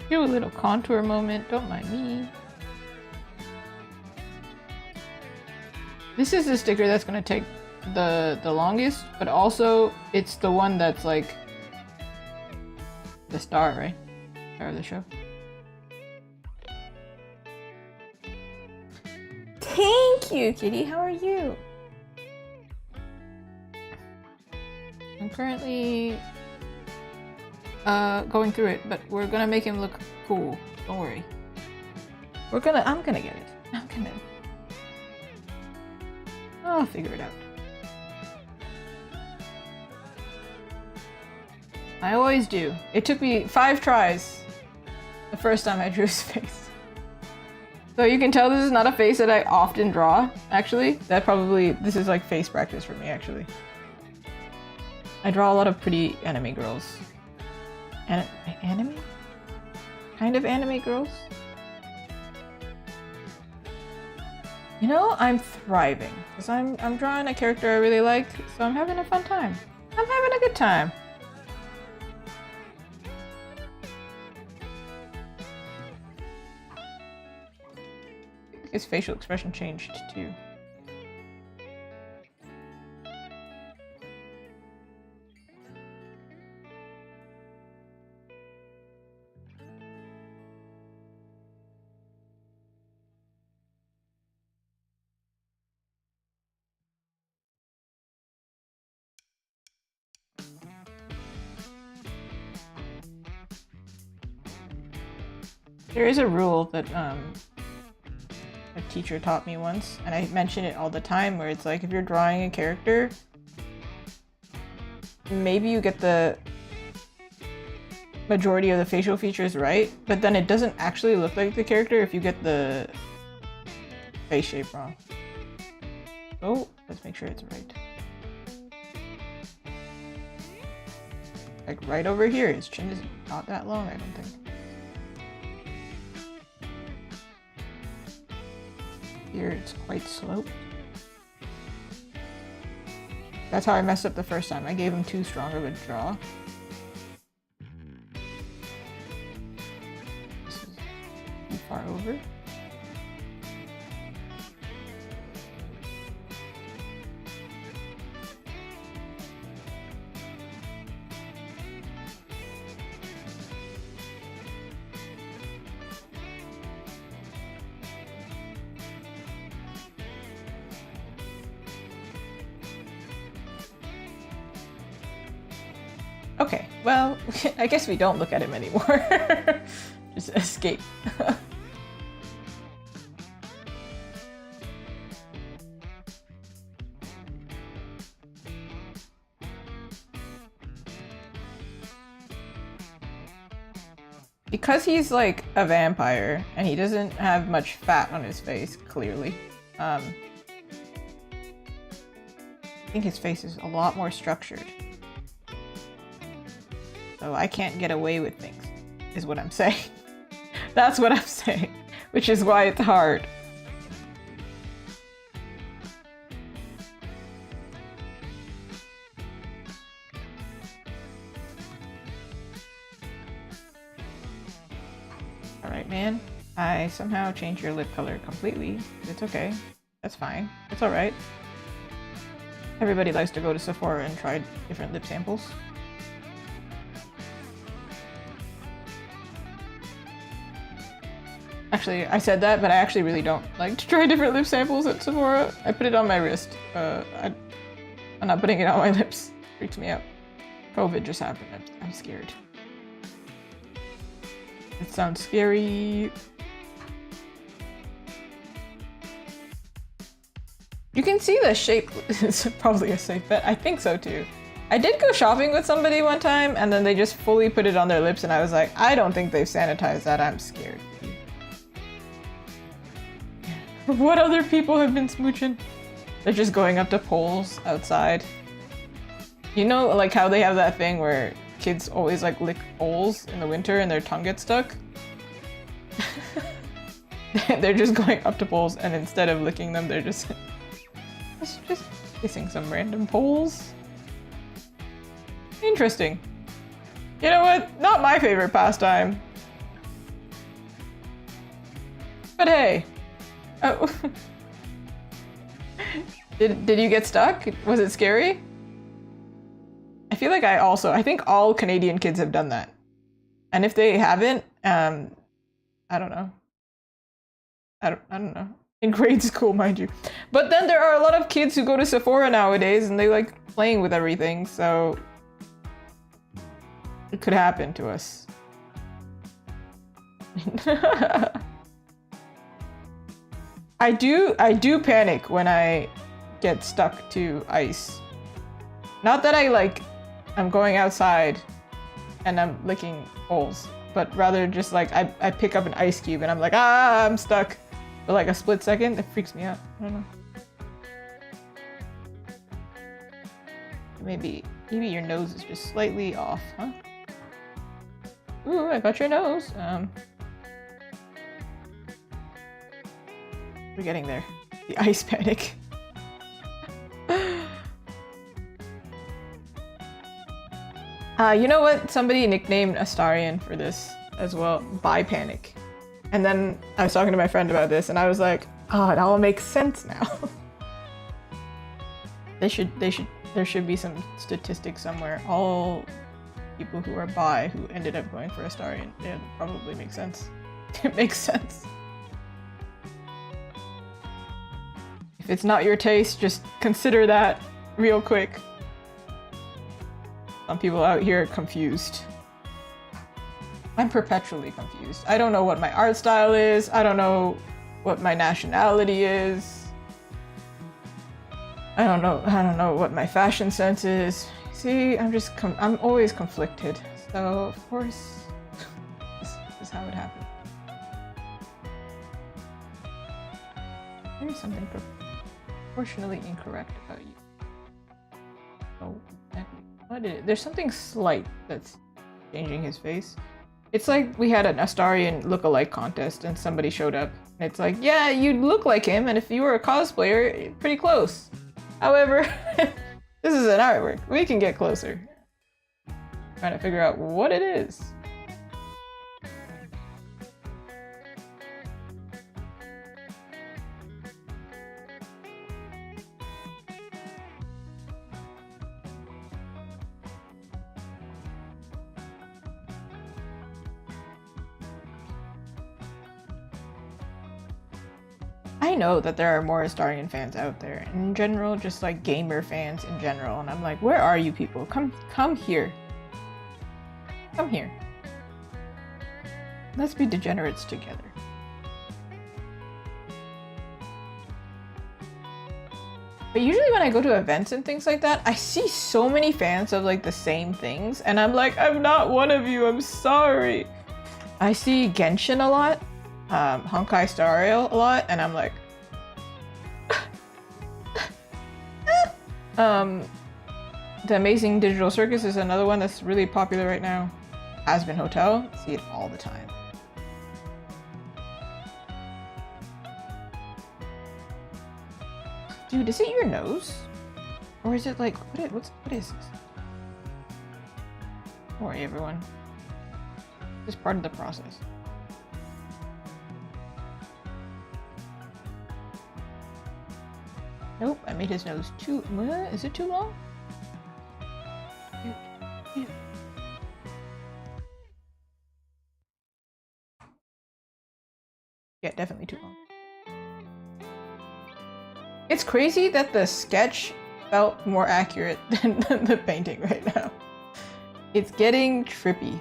Do a little contour moment, don't mind me. This is the sticker that's gonna take the longest, but also it's the one that's like the star, right? Star of the show. Thank you, kitty. How are you? I'm currently going through it, but we're gonna make him look cool. Don't worry. I'm gonna get it. I'll figure it out. I always do. It took me 5 tries the first time I drew his face. So you can tell this is not a face that I often draw, actually. This is like face practice for me, actually. I draw a lot of pretty anime girls. Anime? Kind of anime girls? You know, I'm thriving. Because I'm drawing a character I really like, so I'm having a fun time. I'm having a good time. His facial expression changed too. There is a rule that a teacher taught me once, and I mention it all the time, where it's like if you're drawing a character, maybe you get the majority of the facial features right, but then it doesn't actually look like the character if you get the face shape wrong. Oh, let's make sure it's right. Like right over here, his chin is not that long, I don't think. Here it's quite sloped. That's how I messed up the first time. I gave him too strong of a draw. This is too far over. Okay, well, I guess we don't look at him anymore. Just escape. Because he's like a vampire and he doesn't have much fat on his face, clearly. I think his face is a lot more structured. So I can't get away with things, is what I'm saying. That's what I'm saying, which is why it's hard. Alright, man. I somehow changed your lip color completely. It's okay. That's fine. It's alright. Everybody likes to go to Sephora and try different lip samples. Actually, I said that, but I actually really don't like to try different lip samples at Sephora. I put it on my wrist. I'm not putting it on my lips. It freaks me out. COVID just happened. I'm scared. It sounds scary. You can see the shape. It's probably a safe bet. I think so too. I did go shopping with somebody one time and then they just fully put it on their lips and I was like, I don't think they've sanitized that. I'm scared. What other people have been smooching? They're just going up to poles outside. You know, like how they have that thing where kids always like lick poles in the winter and their tongue gets stuck? They're just going up to poles and instead of licking them, they're just kissing some random poles. Interesting. You know what? Not my favorite pastime. But hey. Oh. Did you get stuck? Was it scary? I feel like I think all Canadian kids have done that. And if they haven't, I don't know. I don't know. In grade school, mind you. But then there are a lot of kids who go to Sephora nowadays and they like playing with everything, so it could happen to us. I do panic when I get stuck to ice. Not that I'm going outside and I'm licking holes, but rather just like I pick up an ice cube and I'm like, ah, I'm stuck. For like a split second, it freaks me out. I don't know. Maybe your nose is just slightly off, huh? Ooh, I got your nose. We're getting there. The ice panic. You know what? Somebody nicknamed Astarion for this as well. Bi panic. And then I was talking to my friend about this and I was like, oh, it all makes sense now. There should be some statistics somewhere. All people who are bi who ended up going for Astarion. Yeah, that probably makes sense. It makes sense. If it's not your taste, just consider that real quick. Some people out here are confused. I'm perpetually confused. I don't know what my art style is. I don't know what my nationality is. I don't know what my fashion sense is. See, I'm always conflicted. So, of course, this is how it happened. There's something proportionally incorrect about you. Oh, what is it? There's something slight that's changing his face. It's like we had an Astarion look-alike contest and somebody showed up. And it's like, yeah, you look like him, and if you were a cosplayer, pretty close. However, this is an artwork. We can get closer. Trying to figure out what it is. I know that there are more Astarion fans out there, and in general, just like gamer fans in general, and I'm like, where are you people? Come here. Come here. Let's be degenerates together. But usually when I go to events and things like that, I see so many fans of like the same things, and I'm like, I'm not one of you, I'm sorry. I see Genshin a lot, Honkai Star Rail a lot, and I'm like, The Amazing Digital Circus is another one that's really popular right now. Has-Been Hotel, see it all the time. Dude, is it your nose? Or is it like, what is this? Don't worry, everyone. It's part of the process. Nope, I made his nose too... Is it too long? Yeah, definitely too long. It's crazy that the sketch felt more accurate than the painting right now. It's getting trippy.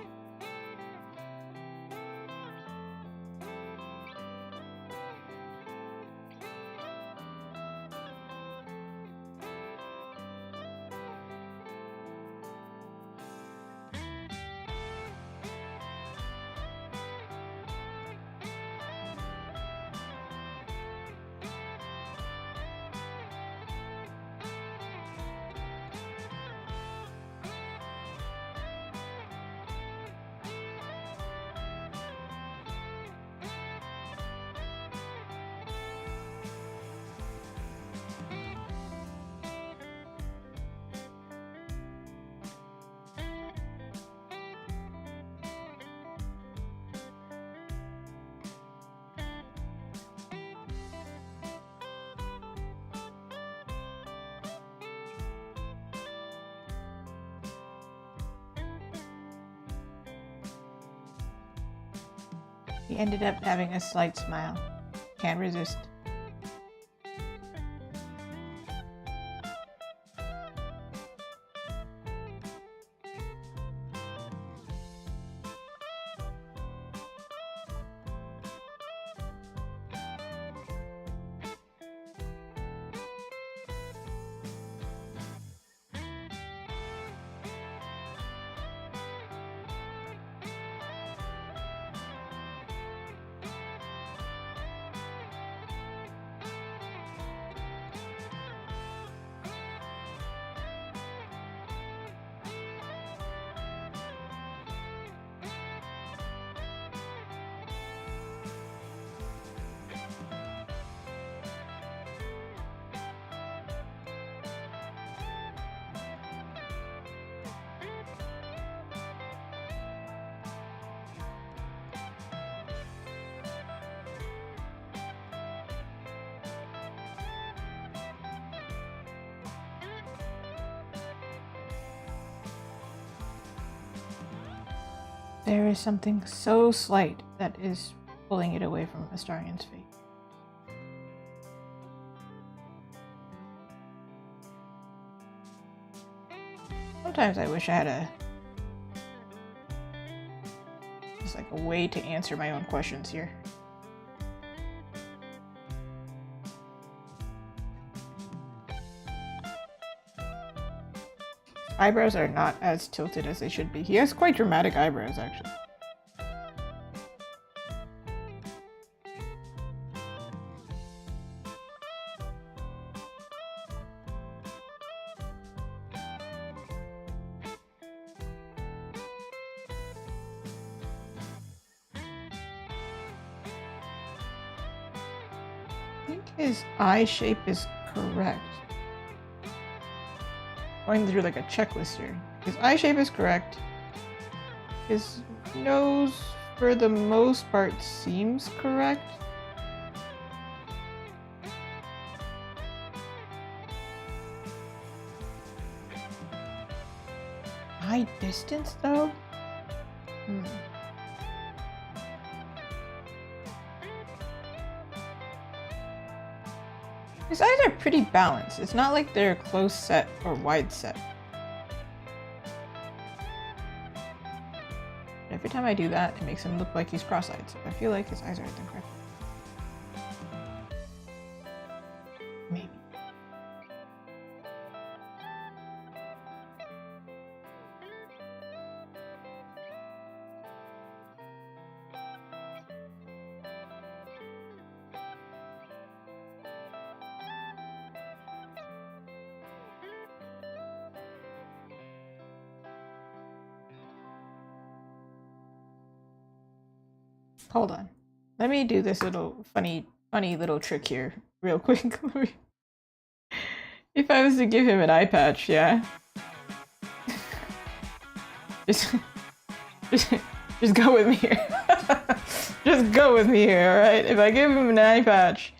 He ended up having a slight smile. Can't resist. There is something so slight that is pulling it away from Astarion's fate. Sometimes I wish I had just like a way to answer my own questions here. Eyebrows are not as tilted as they should be. He has quite dramatic eyebrows, actually. I think his eye shape is correct. Going through like a checklist here. His eye shape is correct. His nose, for the most part, seems correct. Eye distance, though? His eyes are pretty balanced. It's not like they're close set or wide set. Every time I do that, it makes him look like he's cross-eyed, so I feel like his eyes are at the correct. Maybe. Hold on. Let me do this little funny little trick here real quick. If I was to give him an eye patch, yeah? just go with me here. Just go with me here, alright? If I give him an eye patch,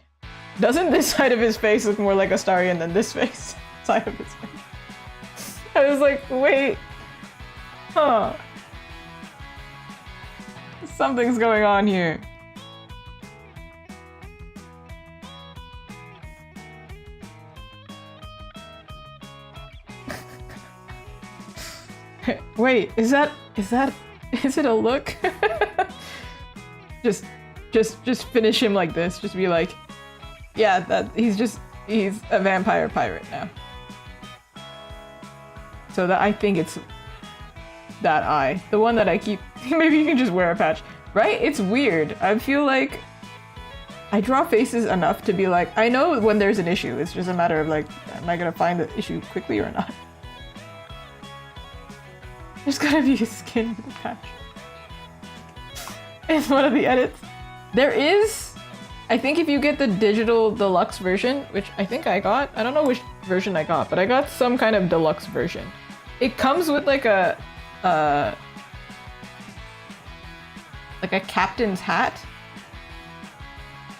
doesn't this side of his face look more like Astarion than this face? Side of his face. I was like, wait. Huh. Something's going on here. Wait, is it a look? just finish him like this. Just be like, yeah, he's a vampire pirate now. So that I think it's that eye. The one that I keep... Maybe you can just wear a patch. Right? It's weird. I feel like I draw faces enough to be like, I know when there's an issue. It's just a matter of like, am I gonna find the issue quickly or not? There's gotta be a skin with a patch. It's one of the edits. There is... I think if you get the digital deluxe version, which I think I got, I don't know which version I got, but I got some kind of deluxe version. It comes with like a captain's hat.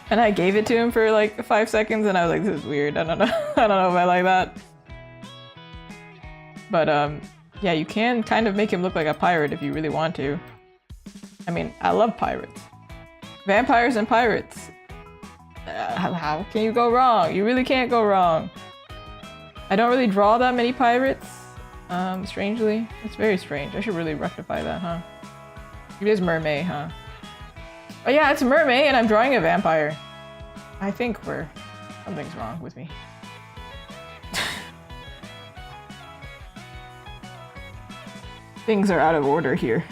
And I gave it to him for like 5 seconds and I was like, this is weird. I don't know. I don't know if I like that. But yeah, you can kind of make him look like a pirate if you really want to. I mean, I love pirates. Vampires and pirates. How can you go wrong? You really can't go wrong. I don't really draw that many pirates, strangely. It's very strange. I should really rectify that, huh? It is mermaid, huh? Oh yeah, it's a mermaid and I'm drawing a vampire. I think something's wrong with me. Things are out of order here.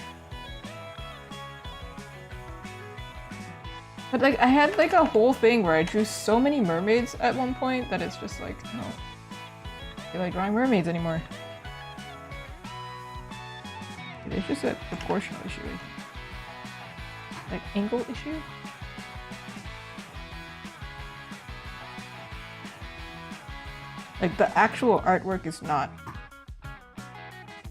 But like, I had like a whole thing where I drew so many mermaids at one point that it's just like, no. I don't feel like drawing mermaids anymore. It's just a proportional issue. Like, angle issue? Like, the actual artwork is not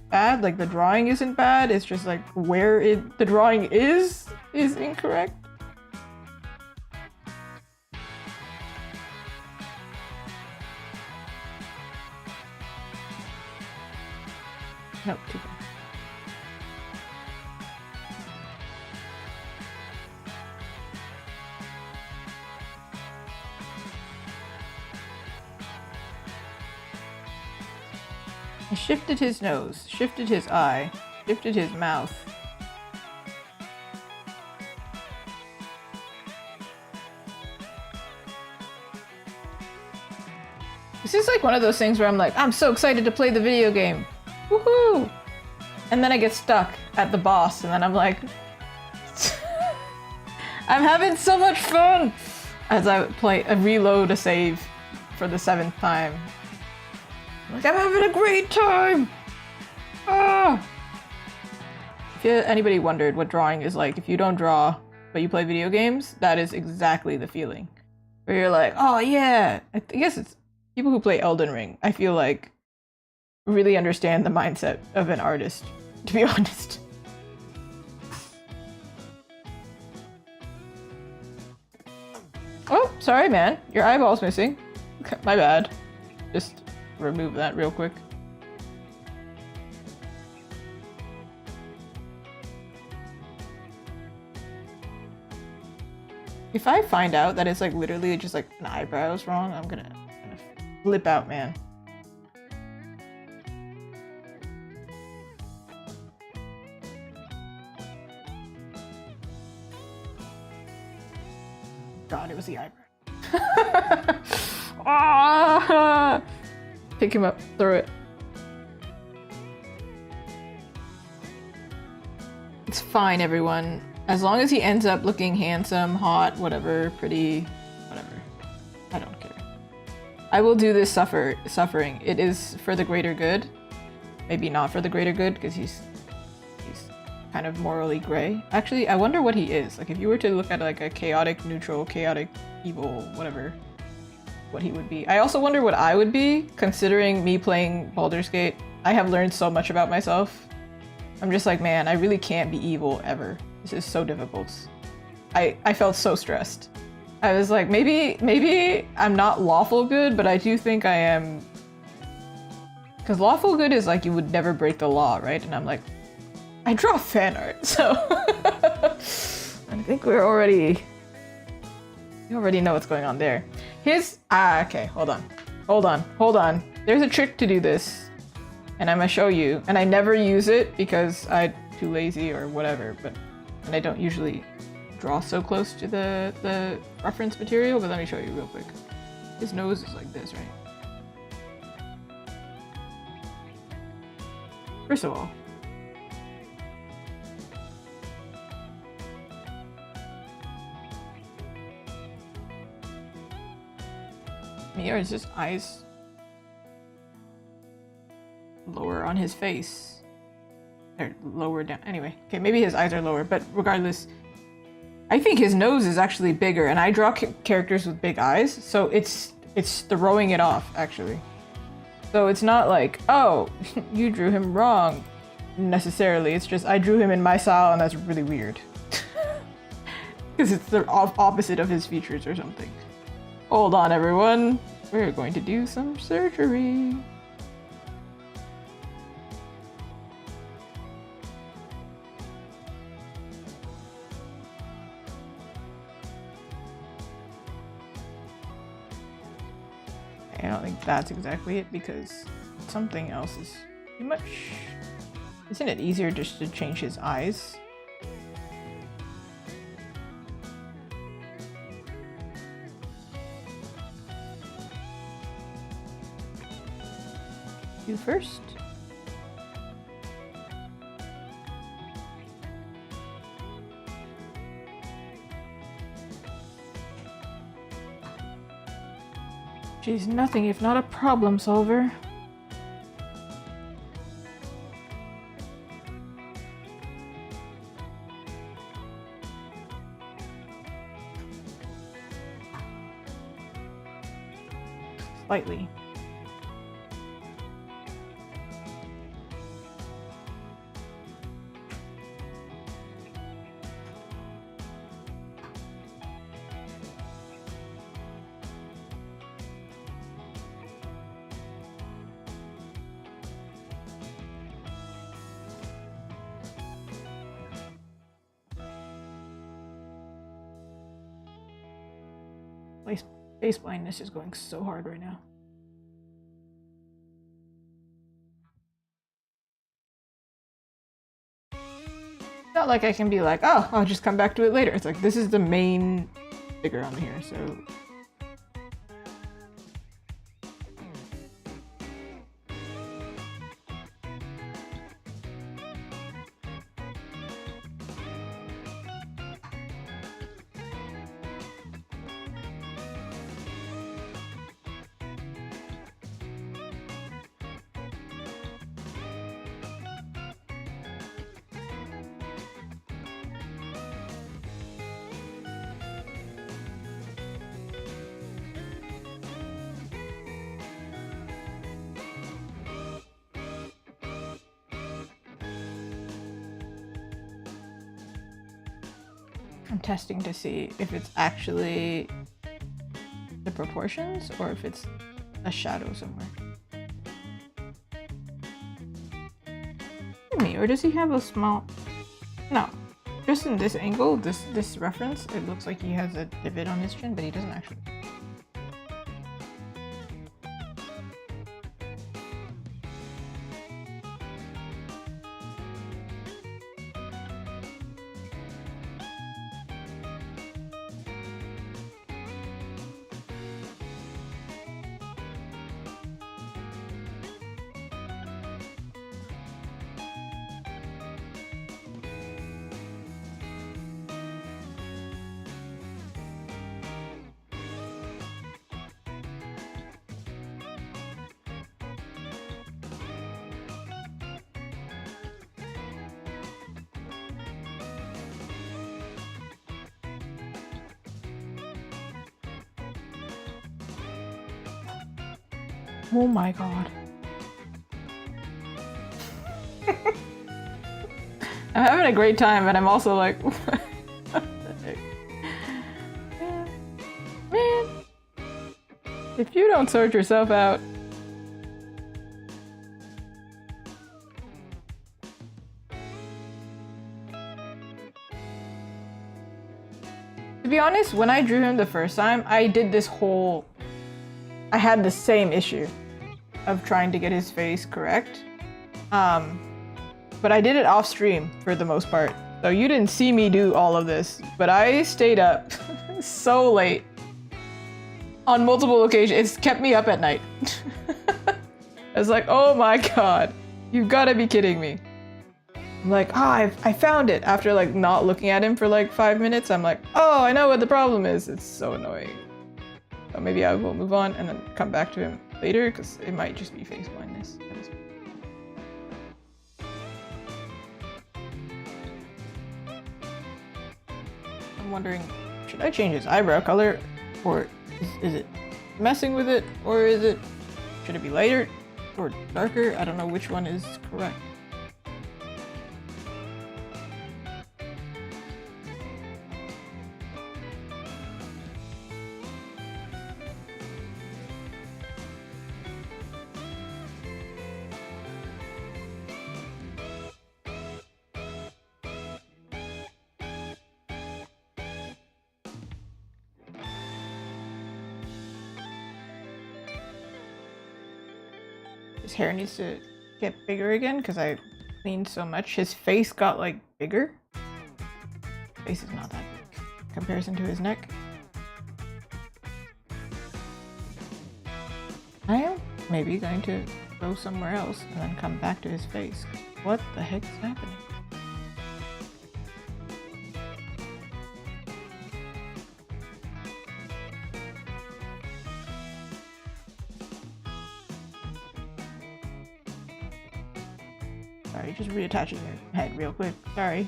bad. Like, the drawing isn't bad. It's just like where the drawing is incorrect. No, too bad. I shifted his nose, shifted his eye, shifted his mouth. This is like one of those things where I'm like, I'm so excited to play the video game. Woohoo! And then I get stuck at the boss and then I'm like, I'm having so much fun! As I reload a save for the 7th time. Like, I'm having a great time! Ah! If anybody wondered what drawing is like, if you don't draw, but you play video games, that is exactly the feeling. Where you're like, oh yeah! I guess it's people who play Elden Ring, I feel like, really understand the mindset of an artist, to be honest. Oh, sorry man, your eyeball's missing. My bad. Just remove that real quick. If I find out that it's like literally just like an eyebrow is wrong, I'm gonna flip out, man. God, it was the eyebrow. Ah! Pick him up, throw it. It's fine, everyone. As long as he ends up looking handsome, hot, whatever, pretty, whatever. I don't care. I will do this suffering. It is for the greater good. Maybe not for the greater good, because he's kind of morally gray. Actually, I wonder what he is. Like, if you were to look at like a chaotic, neutral, chaotic, evil, whatever, what he would be. I also wonder what I would be, considering me playing Baldur's Gate. I have learned so much about myself. I'm just like, man, I really can't be evil ever. This is so difficult. I felt so stressed. I was like, maybe I'm not lawful good, but I do think I am. Because lawful good is like you would never break the law, right? And I'm like, I draw fan art, so I think we already know what's going on there. Okay, hold on. There's a trick to do this, and I'm gonna show you. And I never use it because I'm too lazy or whatever, and I don't usually draw so close to the reference material, but let me show you real quick. His nose is like this, right? First of all, or is his eyes lower on his face? They're lower down. Anyway, okay, maybe his eyes are lower, but regardless, I think his nose is actually bigger, and I draw characters with big eyes, so it's throwing it off, actually. So it's not like, oh, you drew him wrong, necessarily. It's just I drew him in my style, and that's really weird. Because it's the opposite of his features or something. Hold on, everyone. We're going to do some surgery. I don't think that's exactly it because something else is too much. Isn't it easier just to change his eyes? You first. She's nothing if not a problem solver. Slightly. Face blindness is going so hard right now. It's not like I can be like, oh, I'll just come back to it later. It's like, this is the main figure on here, so... I'm testing to see if it's actually the proportions or if it's a shadow somewhere. Me, or does he have a small... No. Just in this angle, this reference, it looks like he has a divot on his chin, but he doesn't actually. Oh my god. I'm having a great time, but I'm also like, what the heck? Man, if you don't sort yourself out. To be honest, when I drew him the first time, I did this whole... I had the same issue of trying to get his face correct. But I did it off stream for the most part. So you didn't see me do all of this, but I stayed up so late on multiple occasions. It's kept me up at night. I was like, oh my god, you've gotta be kidding me. I'm like, oh, I found it. After like not looking at him for like 5 minutes, I'm like, oh, I know what the problem is. It's so annoying. So maybe I will move on and then come back to him later, because it might just be face blindness. I'm wondering, should I change his eyebrow color, or is it messing with it, or should it be lighter or darker? I don't know which one is correct. his hair needs to get bigger again because I cleaned so much. His face got like bigger. His face is not that big in comparison to his neck. I am maybe going to go somewhere else and then come back to his face. What the heck is happening? Sorry, just reattaching your head real quick. Sorry.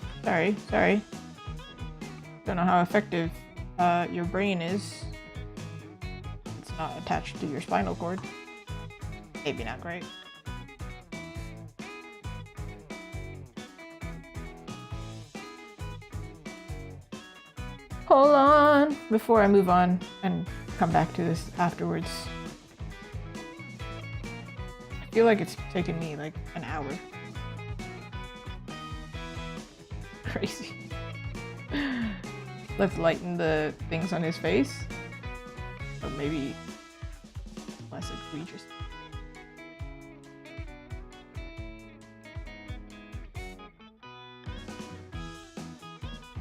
Don't know how effective your brain is. It's not attached to your spinal cord. Maybe not great. Hold on before I move on and come back to this afterwards. I feel like it's taken me like an hour. Crazy. Let's lighten the things on his face. Or maybe less egregious.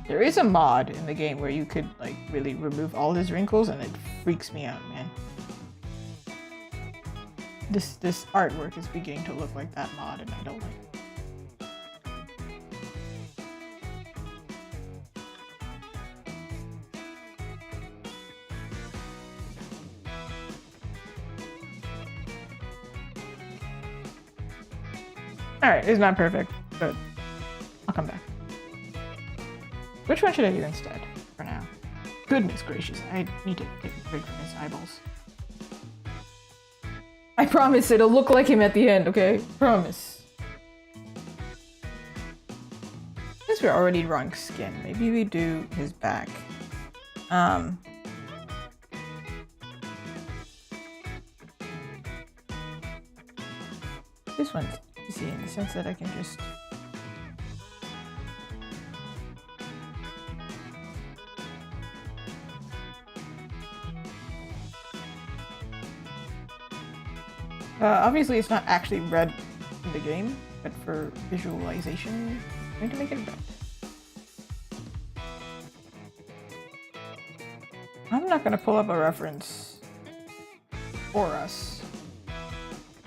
There is a mod in the game where you could like really remove all his wrinkles and it freaks me out, man. This artwork is beginning to look like that mod and I don't like it. Alright, it's not perfect, but I'll come back. Which one should I do instead for now? Goodness gracious, I need to take a break from his eyeballs. I promise it'll look like him at the end, okay? Promise. Since we're already drawing skin, maybe we do his back. This one's easy in the sense that I can just... obviously it's not actually red in the game, but for visualization, I'm going to make it red. I'm not going to pull up a reference for us,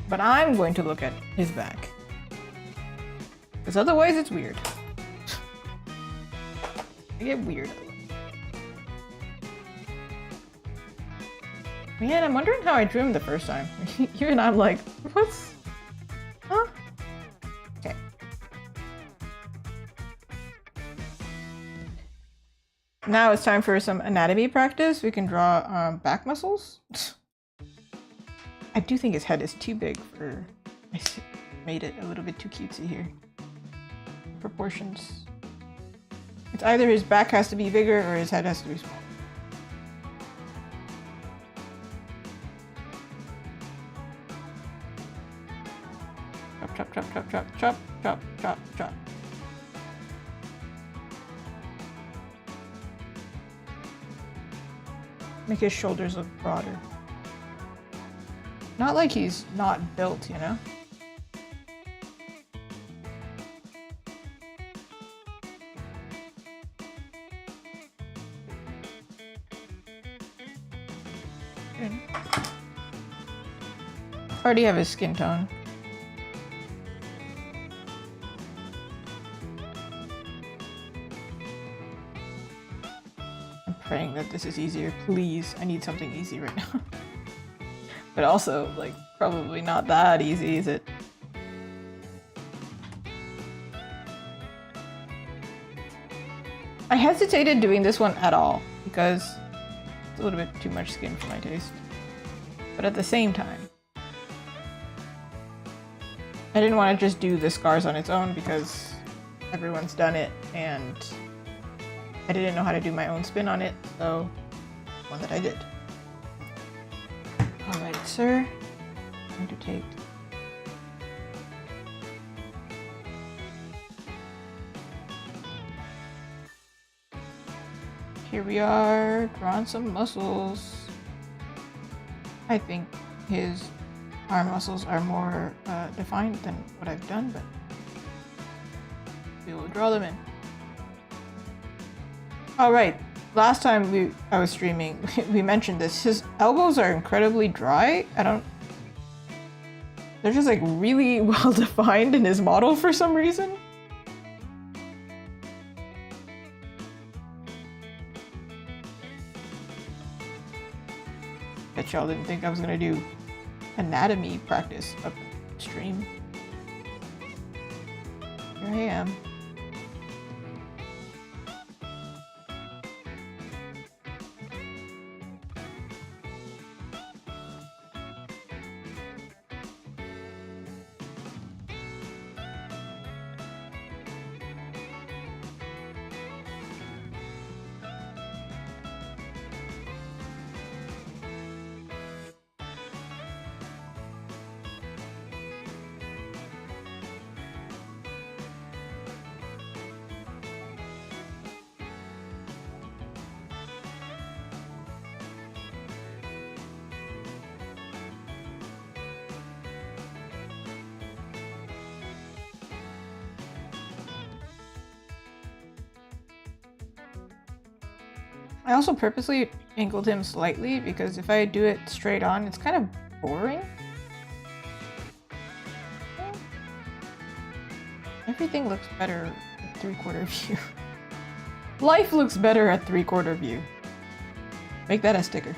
but I'm going to look at his back. Because otherwise it's weird. I get weird. Man, I'm wondering how I drew him the first time. Even I'm like, what's... Huh? Okay. Now it's time for some anatomy practice. We can draw back muscles. I do think his head is too big for... I made it a little bit too cutesy here. Proportions. It's either his back has to be bigger or his head has to be smaller. Chop, chop, chop, chop, chop, chop, chop, chop. Make his shoulders look broader. Not like he's not built, you know? Good. Already have his skin tone. Praying that this is easier. Please, I need something easy right now. But also, like, probably not that easy, is it? I hesitated doing this one at all because it's a little bit too much skin for my taste. But at the same time, I didn't want to just do the scars on its own because everyone's done it and I didn't know how to do my own spin on it, so one that I did. Alright, sir. I'm going to take... Here we are, drawing some muscles. I think his arm muscles are more defined than what I've done, but we will draw them in. All right, last time I was streaming, we mentioned this. His elbows are incredibly dry. They're just like really well defined in his model for some reason. Bet y'all didn't think I was gonna do anatomy practice upstream. Here I am. I also purposely angled him slightly because if I do it straight on, it's kind of boring. Everything looks better at 3/4 view. Life looks better at 3/4 view. Make that a sticker.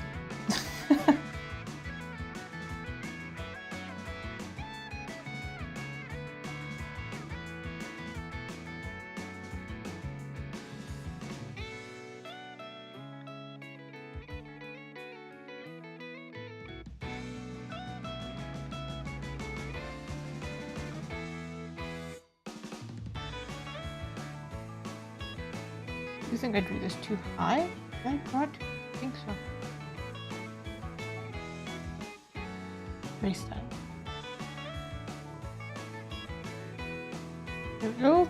You think I drew this too high? Did I draw it? I think so. Erase that. There we go.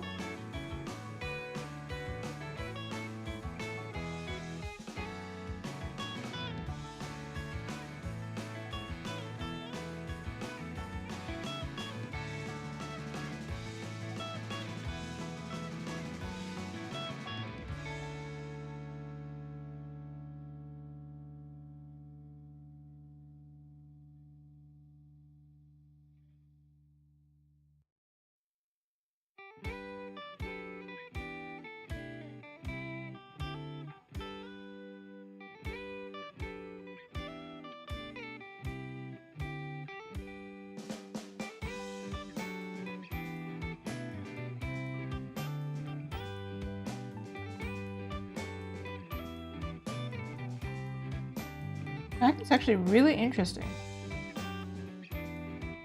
That is actually really interesting.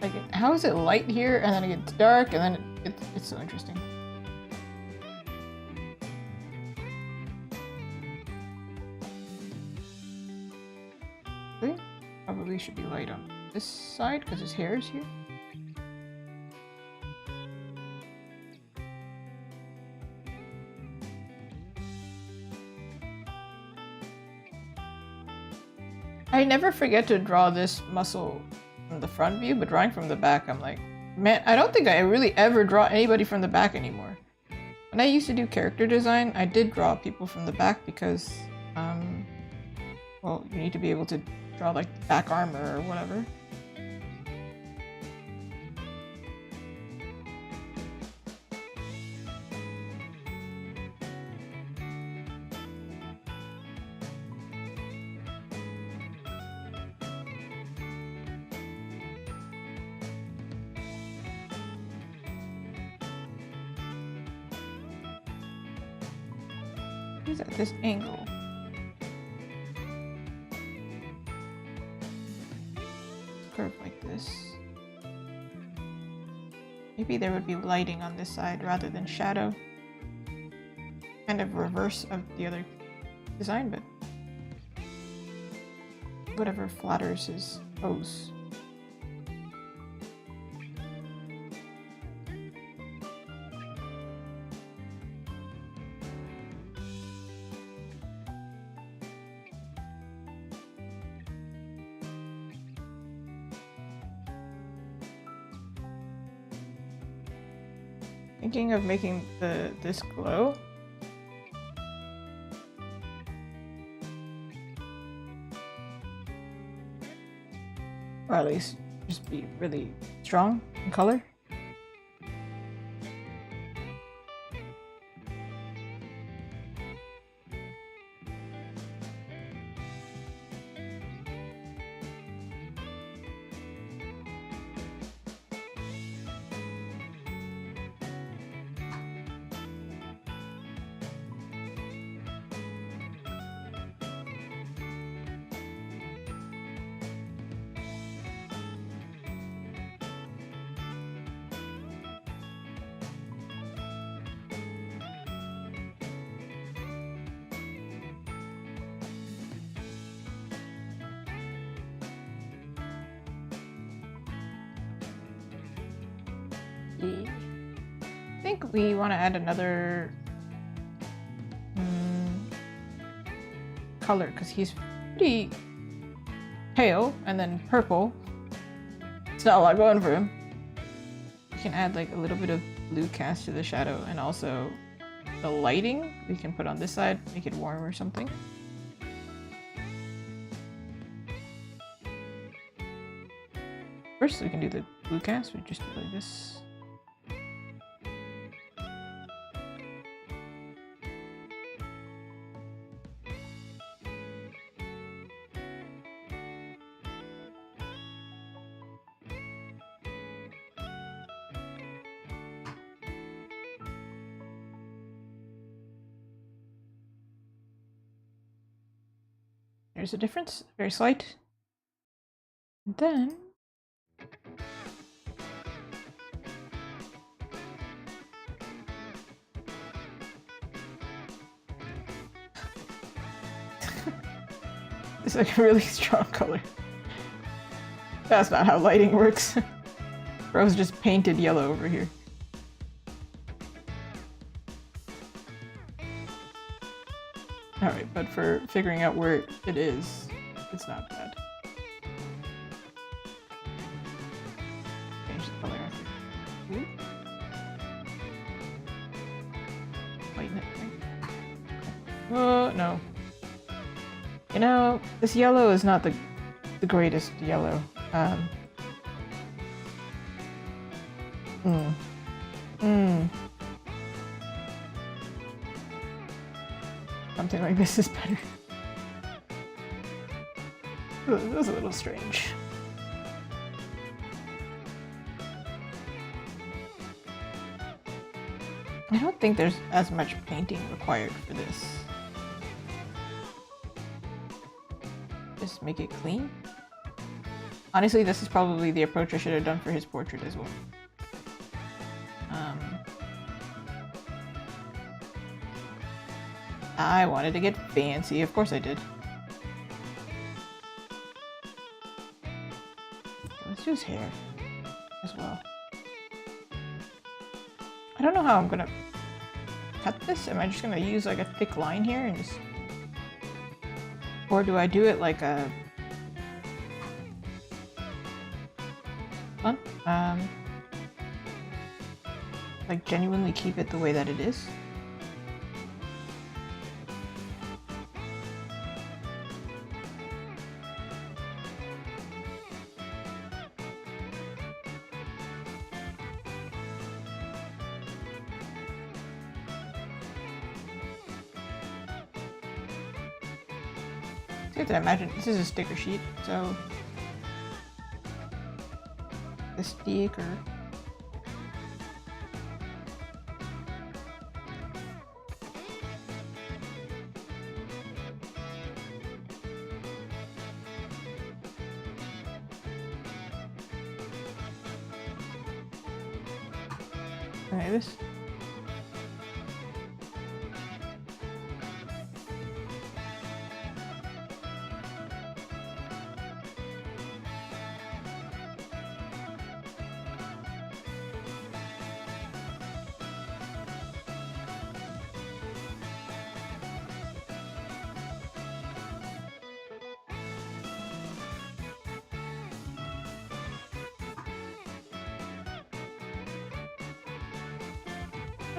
Like, how is it light here and then it gets dark and then it's so interesting. Probably should be light on this side because his hair is here. I never forget to draw this muscle from the front view, but drawing from the back, I'm like, man, I don't think I really ever draw anybody from the back anymore. When I used to do character design, I did draw people from the back because, well, you need to be able to draw like back armor or whatever. He's at this angle. Curve like this. Maybe there would be lighting on this side rather than shadow. Kind of reverse of the other design, but whatever flatters his pose. Thinking of making this glow. Or at least just be really strong in color. I think we want to add another color because he's pretty pale and then purple. It's not a lot going for him. We can add like a little bit of blue cast to the shadow, and also the lighting we can put on this side, make it warm or something. First we can do the blue cast, we just do like this. There's a difference, very slight. And then it's like a really strong color. That's not how lighting works. Bro's just painted yellow over here. Alright, but for figuring out where it is, it's not bad. Change the color after. Ooh. Lighten it. Oh, no. You know, this yellow is not the greatest yellow. Something like this is better. It was a little strange. I don't think there's as much painting required for this. Just make it clean. Honestly, this is probably the approach I should have done for his portrait as well. I wanted to get fancy, of course I did. Let's do his hair as well. I don't know how I'm gonna cut this. Am I just gonna use like a thick line here and just... Or do I do it like a... like genuinely keep it the way that it is? You have to imagine this is a sticker sheet, so the sticker. Okay, this.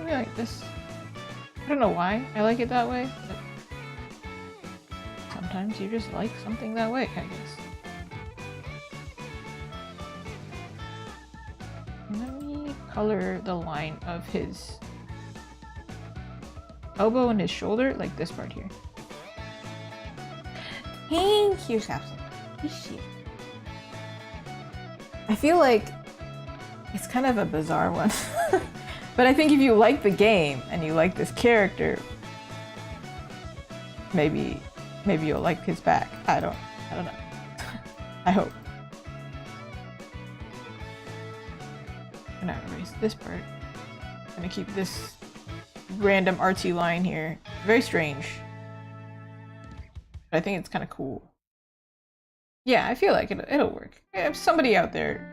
something like this. I don't know why I like it that way, but sometimes you just like something that way, I guess. Let me color the line of his elbow and his shoulder, like this part here. Thank you, Capsule. Appreciate it. I feel like it's kind of a bizarre one. But I think if you like the game and you like this character, maybe you'll like his back. I don't know. I hope. I'm gonna erase this part. I'm gonna keep this random artsy line here. Very strange. But I think it's kind of cool. Yeah, I feel like it'll work. If somebody out there,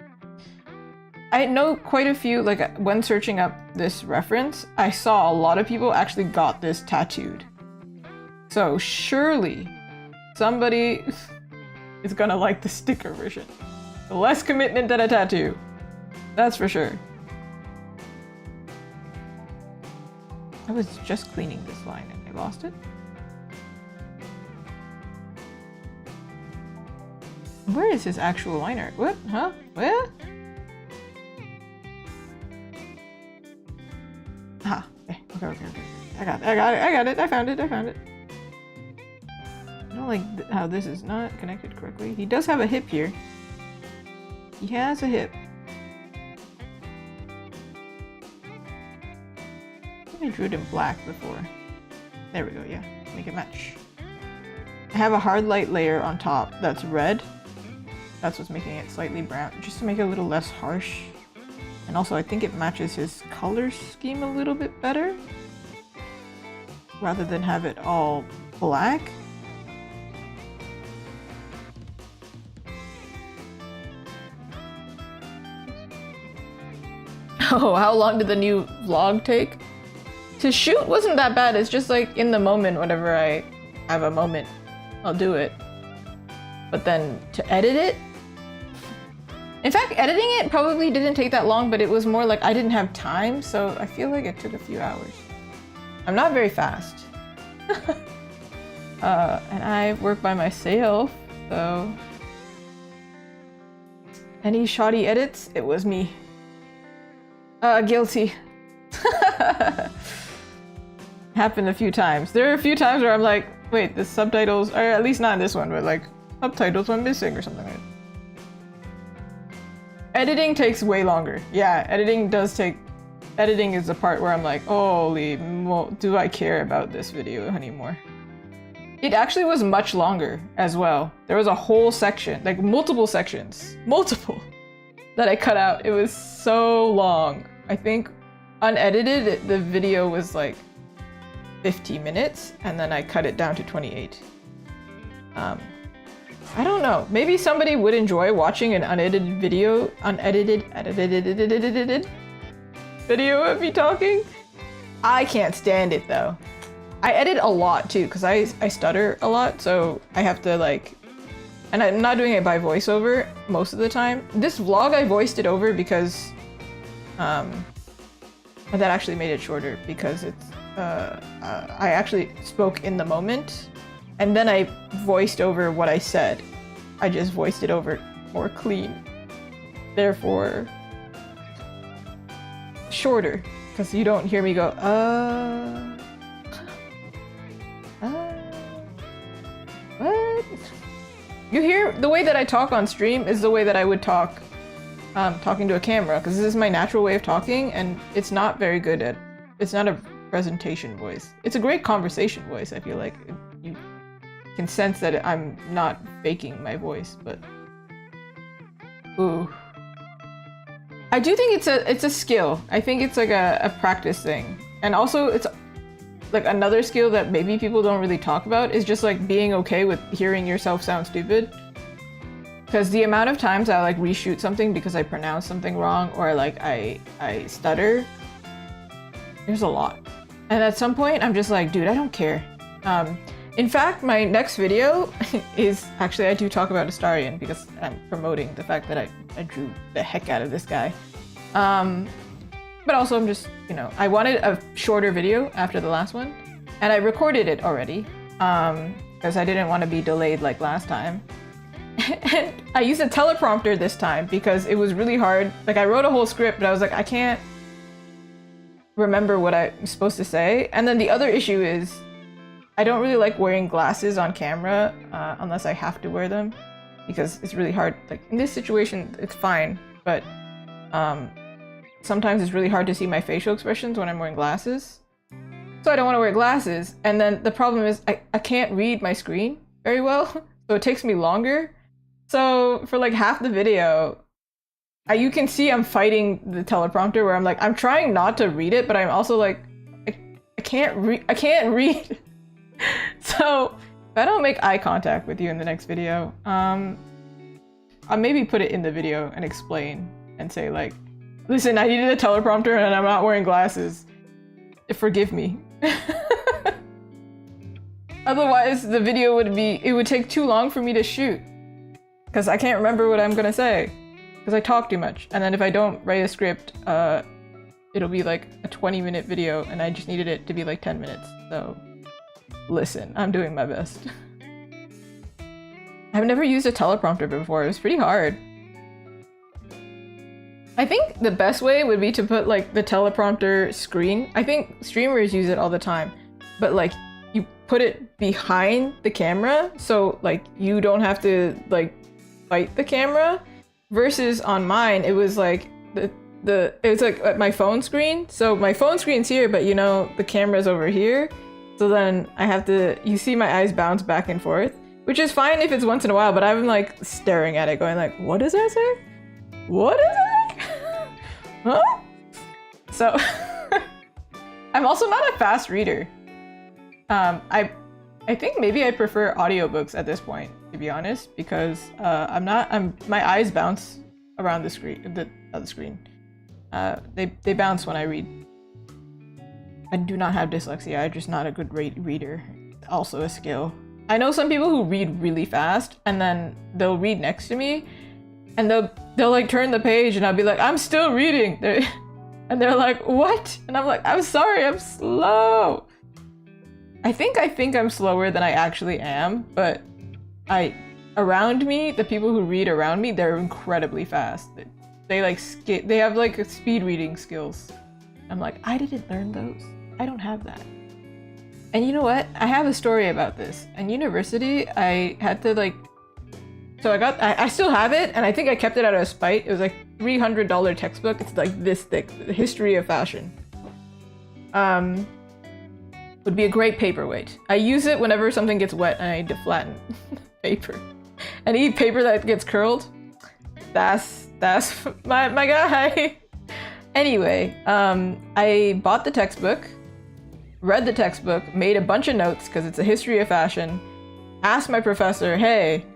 I know quite a few, like when searching up this reference, I saw a lot of people actually got this tattooed. So surely somebody is gonna like the sticker version. Less commitment than a tattoo. That's for sure. I was just cleaning this line and I lost it. Where is his actual line art? What? Huh? Where? Ah, okay. I got it. I found it. I don't like how this is not connected correctly. He does have a hip here. He has a hip. I think I drew it in black before. There we go, yeah. Make it match. I have a hard light layer on top that's red. That's what's making it slightly brown, just to make it a little less harsh. And also I think it matches his color scheme a little bit better, rather than have it all black. Oh, how long did the new vlog take? To shoot wasn't that bad, it's just like in the moment, whenever I have a moment, I'll do it. But then to edit it? In fact, editing it probably didn't take that long, but it was more like I didn't have time, so I feel like it took a few hours. I'm not very fast. And I work by myself, so... Any shoddy edits? It was me. Guilty. Happened a few times. There are a few times where I'm like, wait, the subtitles, or at least not in this one, but like, subtitles went missing or something like that. Editing takes way longer. Yeah, editing does take... Editing is the part where I'm like, holy do I care about this video anymore? It actually was much longer as well. There was a whole section, like multiple sections, that I cut out. It was so long. I think unedited, the video was like 50 minutes, and then I cut it down to 28. I don't know. Maybe somebody would enjoy watching an unedited video, edited video of me talking. I can't stand it though. I edit a lot too, because I stutter a lot, so I have to like, and I'm not doing it by voiceover most of the time. This vlog I voiced it over because, that actually made it shorter because it's, I actually spoke in the moment, and then I voiced over what I said. I just voiced it over more clean. Therefore, shorter, because you don't hear me go, what? You hear the way that I talk on stream is the way that I would talk talking to a camera, because this is my natural way of talking, and it's not very good at, it's not a presentation voice. It's a great conversation voice, I feel like. You can sense that I'm not faking my voice, but... Ooh. I do think it's a skill. I think it's like a practice thing. And also it's like another skill that maybe people don't really talk about is just like being okay with hearing yourself sound stupid. Because the amount of times I like reshoot something because I pronounce something wrong, or like I stutter, there's a lot. And at some point I'm just like, dude, I don't care. In fact, my next video is actually, I do talk about Astarion because I'm promoting the fact that I drew the heck out of this guy. But also I'm just, you know, I wanted a shorter video after the last one, and I recorded it already, because I didn't want to be delayed like last time. And I used a teleprompter this time because it was really hard. Like, I wrote a whole script, but I was like, I can't remember what I'm supposed to say. And then the other issue is I don't really like wearing glasses on camera unless I have to wear them, because it's really hard. Like, in this situation, it's fine, but sometimes it's really hard to see my facial expressions when I'm wearing glasses. So I don't want to wear glasses. And then the problem is I can't read my screen very well, so it takes me longer. So for like half the video, you can see I'm fighting the teleprompter where I'm like, I'm trying not to read it, but I'm also like, I can't read. So if I don't make eye contact with you in the next video, I'll maybe put it in the video and explain and say like, listen, I needed a teleprompter and I'm not wearing glasses. Forgive me. Otherwise the video would take too long for me to shoot, because I can't remember what I'm gonna say, because I talk too much. And then if I don't write a script, it'll be like a 20-minute video, and I just needed it to be like 10 minutes. So listen, I'm doing my best. I've never used a teleprompter before. It was pretty hard. I think the best way would be to put like the teleprompter screen. I think streamers use it all the time, but like you put it behind the camera, so like you don't have to like fight the camera. Versus on mine, it was like it was like my phone screen. So my phone screen's here, but you know the camera's over here. So then I have to, you see my eyes bounce back and forth, which is fine if it's once in a while, but I'm like staring at it going like, what does that say? What is it? Huh? So I'm also not a fast reader. I think maybe I prefer audiobooks at this point, to be honest, because my eyes bounce around the screen, the screen. They bounce when I read. I do not have dyslexia. I'm just not a good reader. Also a skill. I know some people who read really fast, and then they'll read next to me, and they'll like turn the page, and I'll be like, I'm still reading. And they're like, what? And I'm like, I'm sorry, I'm slow. I think I'm slower than I actually am, but around me, the people who read around me, they're incredibly fast. They have like speed reading skills. I'm like, I didn't learn those. I don't have that. And you know what? I have a story about this. In university, I had to like, so I still have it, and I think I kept it out of spite. It was like $300 textbook. It's like this thick, The History of Fashion. Would be a great paperweight. I use it whenever something gets wet and I need to flatten paper. Any paper that gets curled, that's my guy. Anyway, I bought the textbook, read the textbook, made a bunch of notes because it's a history of fashion, asked my professor, hey,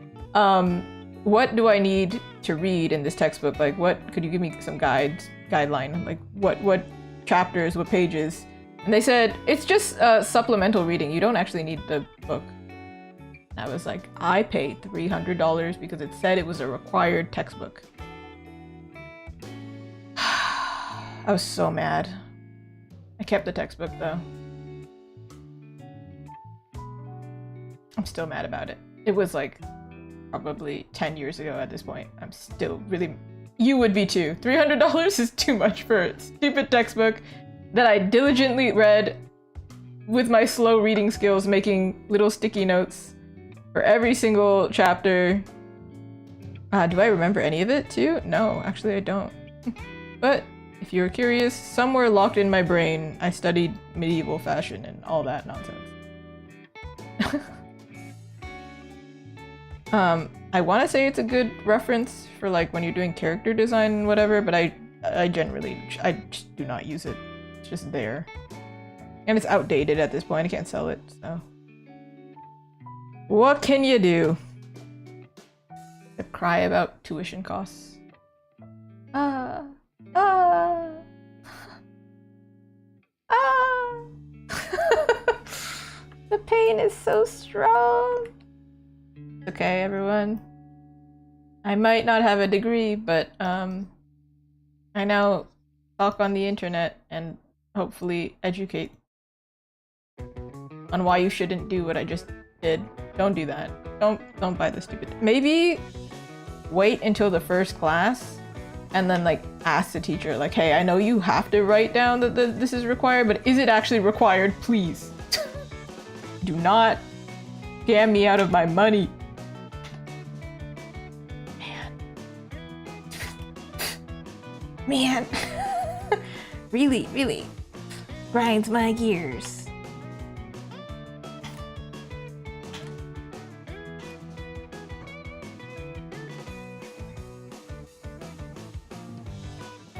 what do I need to read in this textbook? Like, what could you give me some guideline? Like, what chapters, what pages? And they said, it's just supplemental reading. You don't actually need the book. And I was like, I paid $300 because it said it was a required textbook. I was so mad. I kept the textbook though. I'm still mad about it. It was like probably 10 years ago at this point. I'm still really... You would be too. $300 is too much for a stupid textbook that I diligently read with my slow reading skills, making little sticky notes for every single chapter. Do I remember any of it too? No, actually I don't. But if you're curious, somewhere locked in my brain, I studied medieval fashion and all that nonsense. I want to say it's a good reference for like when you're doing character design and whatever, but I just do not use it. It's just there. And it's outdated at this point. I can't sell it, so. What can you do? Except cry about tuition costs. The pain is so strong. Okay, everyone. I might not have a degree, but I now talk on the internet and hopefully educate on why you shouldn't do what I just did. Don't do that. Don't buy the stupid. Maybe wait until the first class and then like ask the teacher like, hey, I know you have to write down that this is required, but is it actually required? Please. Do not scam me out of my money. Man. Really grinds my gears.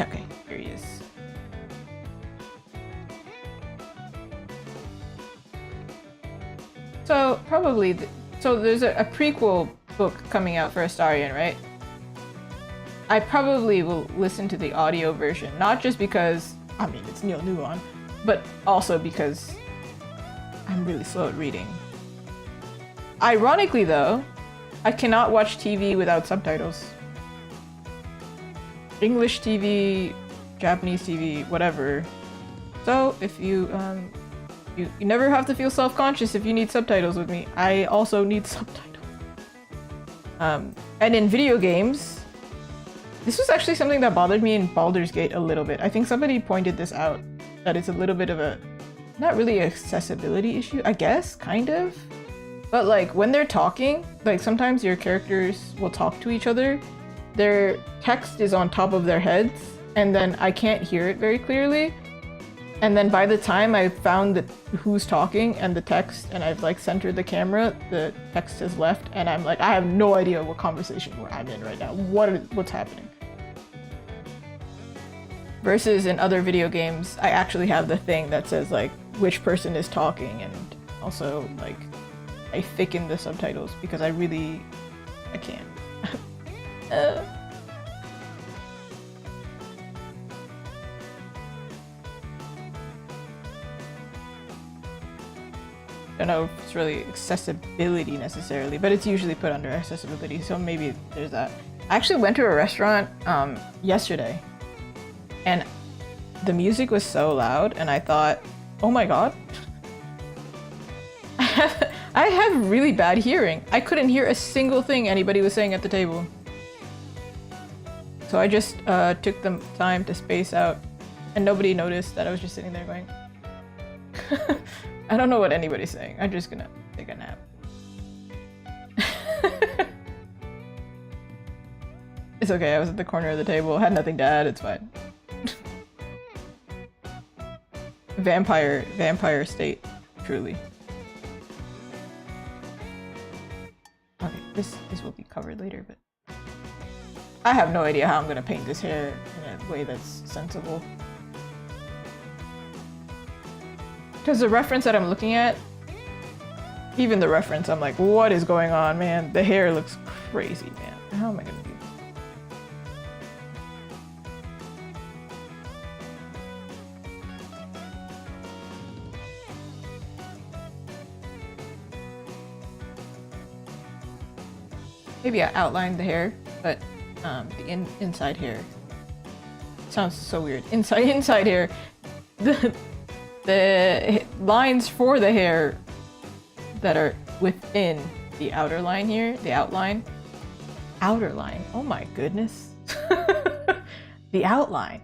Okay, here he is. So probably, so there's a prequel book coming out for Astarion, right? I probably will listen to the audio version, not just because, I mean, it's Neil Nuon, but also because I'm really slow at reading. Ironically though, I cannot watch TV without subtitles. English TV, Japanese TV, whatever. So if you never have to feel self-conscious if you need subtitles with me. I also need subtitles. And in video games, this was actually something that bothered me in Baldur's Gate a little bit. I think somebody pointed this out, that it's a little bit of a, not really an accessibility issue, I guess, kind of. But like when they're talking, like sometimes your characters will talk to each other, their text is on top of their heads, and then I can't hear it very clearly. And then by the time I've found who's talking and the text, and I've like centered the camera, the text has left, and I'm like, I have no idea what conversation I'm in right now. What's happening? Versus in other video games, I actually have the thing that says like which person is talking, and also like I thicken the subtitles because I can't. I don't know if it's really accessibility necessarily, but it's usually put under accessibility, so maybe there's that. I actually went to a restaurant yesterday, and the music was so loud, and I thought, oh my god, I have really bad hearing. I couldn't hear a single thing anybody was saying at the table. So I just took the time to space out, and nobody noticed that I was just sitting there going, I don't know what anybody's saying. I'm just gonna take a nap. It's okay, I was at the corner of the table, had nothing to add, it's fine. Vampire state, truly. Okay, this will be covered later, but I have no idea how I'm gonna paint this hair in a way that's sensible. Because the reference that I'm looking at, even the reference, I'm like, what is going on, man? The hair looks crazy, man. How am I gonna do this? Maybe I outlined the hair, but the inside hair sounds so weird. Inside hair, the lines for the hair that are within the outer line here, the outline. Outer line. Oh my goodness. The outline.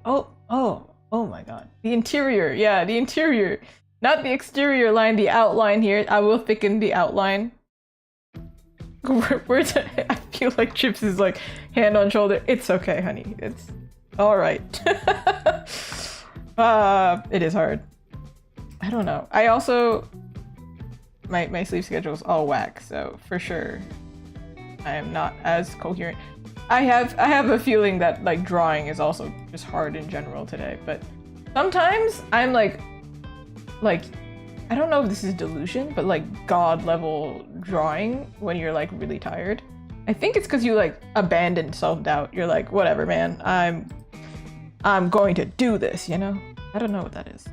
Oh my god. The interior. Yeah, the interior. Not the exterior line, the outline here. I will thicken the outline. I feel like Chips is like hand on shoulder. It's okay, honey. It's all right. It is hard. I don't know. I also my sleep schedule is all whack, so for sure I am not as coherent. I have a feeling that like drawing is also just hard in general today, but sometimes I'm like I don't know if this is delusion, but like god level drawing when you're like really tired. I think it's because you like abandon self-doubt. You're like, whatever, man, I'm going to do this, you know? I don't know what that is.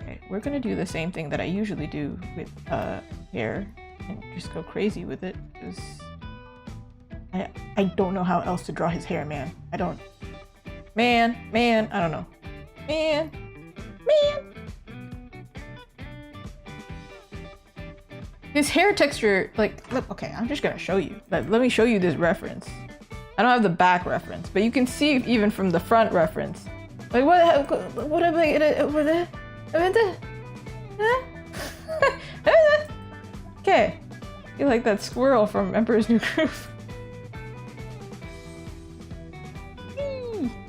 Okay, we're gonna do the same thing that I usually do with hair and just go crazy with it, because I don't know how else to draw his hair, man. I don't. Man, I don't know. Man. His hair texture, like, look, okay, I'm just gonna show you. Let me show you this reference. I don't have the back reference, but you can see even from the front reference. Like, what am I gonna, over there? Okay. I feel like that squirrel from Emperor's New Groove.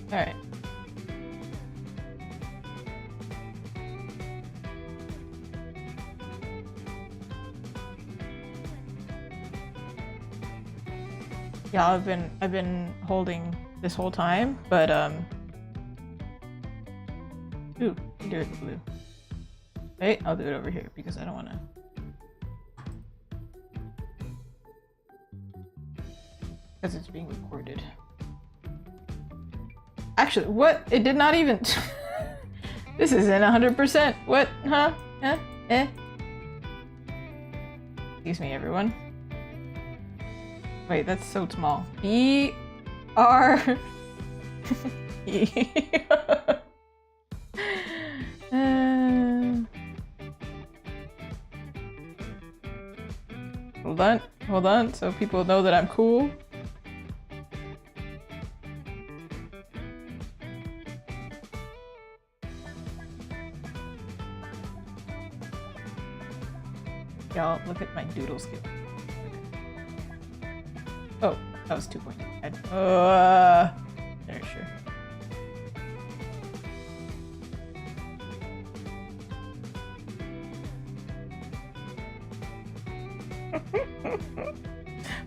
Alright. Yeah, I've been holding this whole time, but ooh, do it in blue. Wait, I'll do it over here because I don't wanna. Because it's being recorded. Actually, what? It did not even. This isn't 100%. What? Huh? Huh? Eh? Excuse me, everyone. Wait, that's so small. B R E. Hold on, so people know that I'm cool. Y'all, look at my doodle skill. Oh, that was 2 points. There, sure.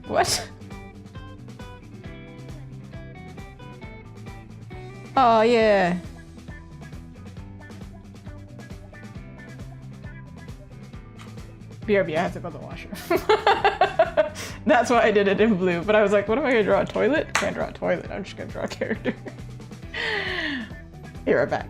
What? Oh, yeah. BRB, I have to go to the washroom. That's why I did it in blue, but I was like, what am I gonna draw, a toilet? I can't draw a toilet, I'm just gonna draw a character. Here, I'm back.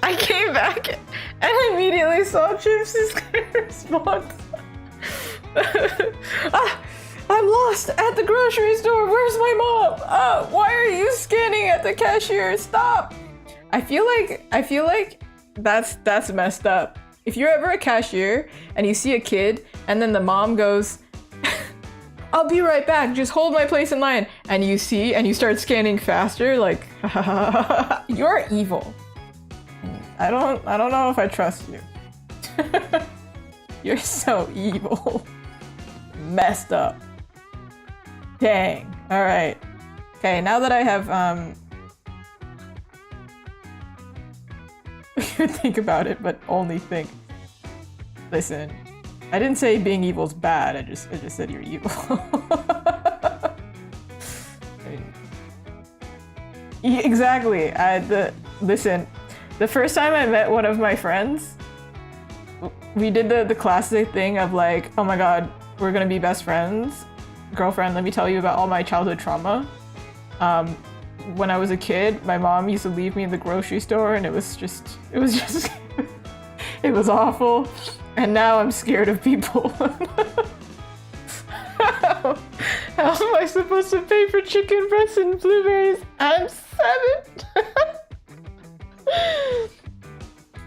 I came back and immediately saw Chipsy's response. I'm lost at the grocery store. Where's my mom? Why are you scanning at the cashier? Stop. I feel like that's messed up. If you're ever a cashier and you see a kid and then the mom goes, I'll be right back, just hold my place in line, and you see and you start scanning faster, like you're evil. I don't know if I trust you. You're so evil. Messed up. Dang. Alright. Okay, now that I have think about it, but only think. Listen, I didn't say being evil is bad, I just said you're evil. Exactly. Listen, the first time I met one of my friends, we did the classic thing of like, oh my god, we're gonna be best friends. Girlfriend, let me tell you about all my childhood trauma. When I was a kid, my mom used to leave me in the grocery store and it was it was awful. And now I'm scared of people. How am I supposed to pay for chicken breasts and blueberries? I'm 7.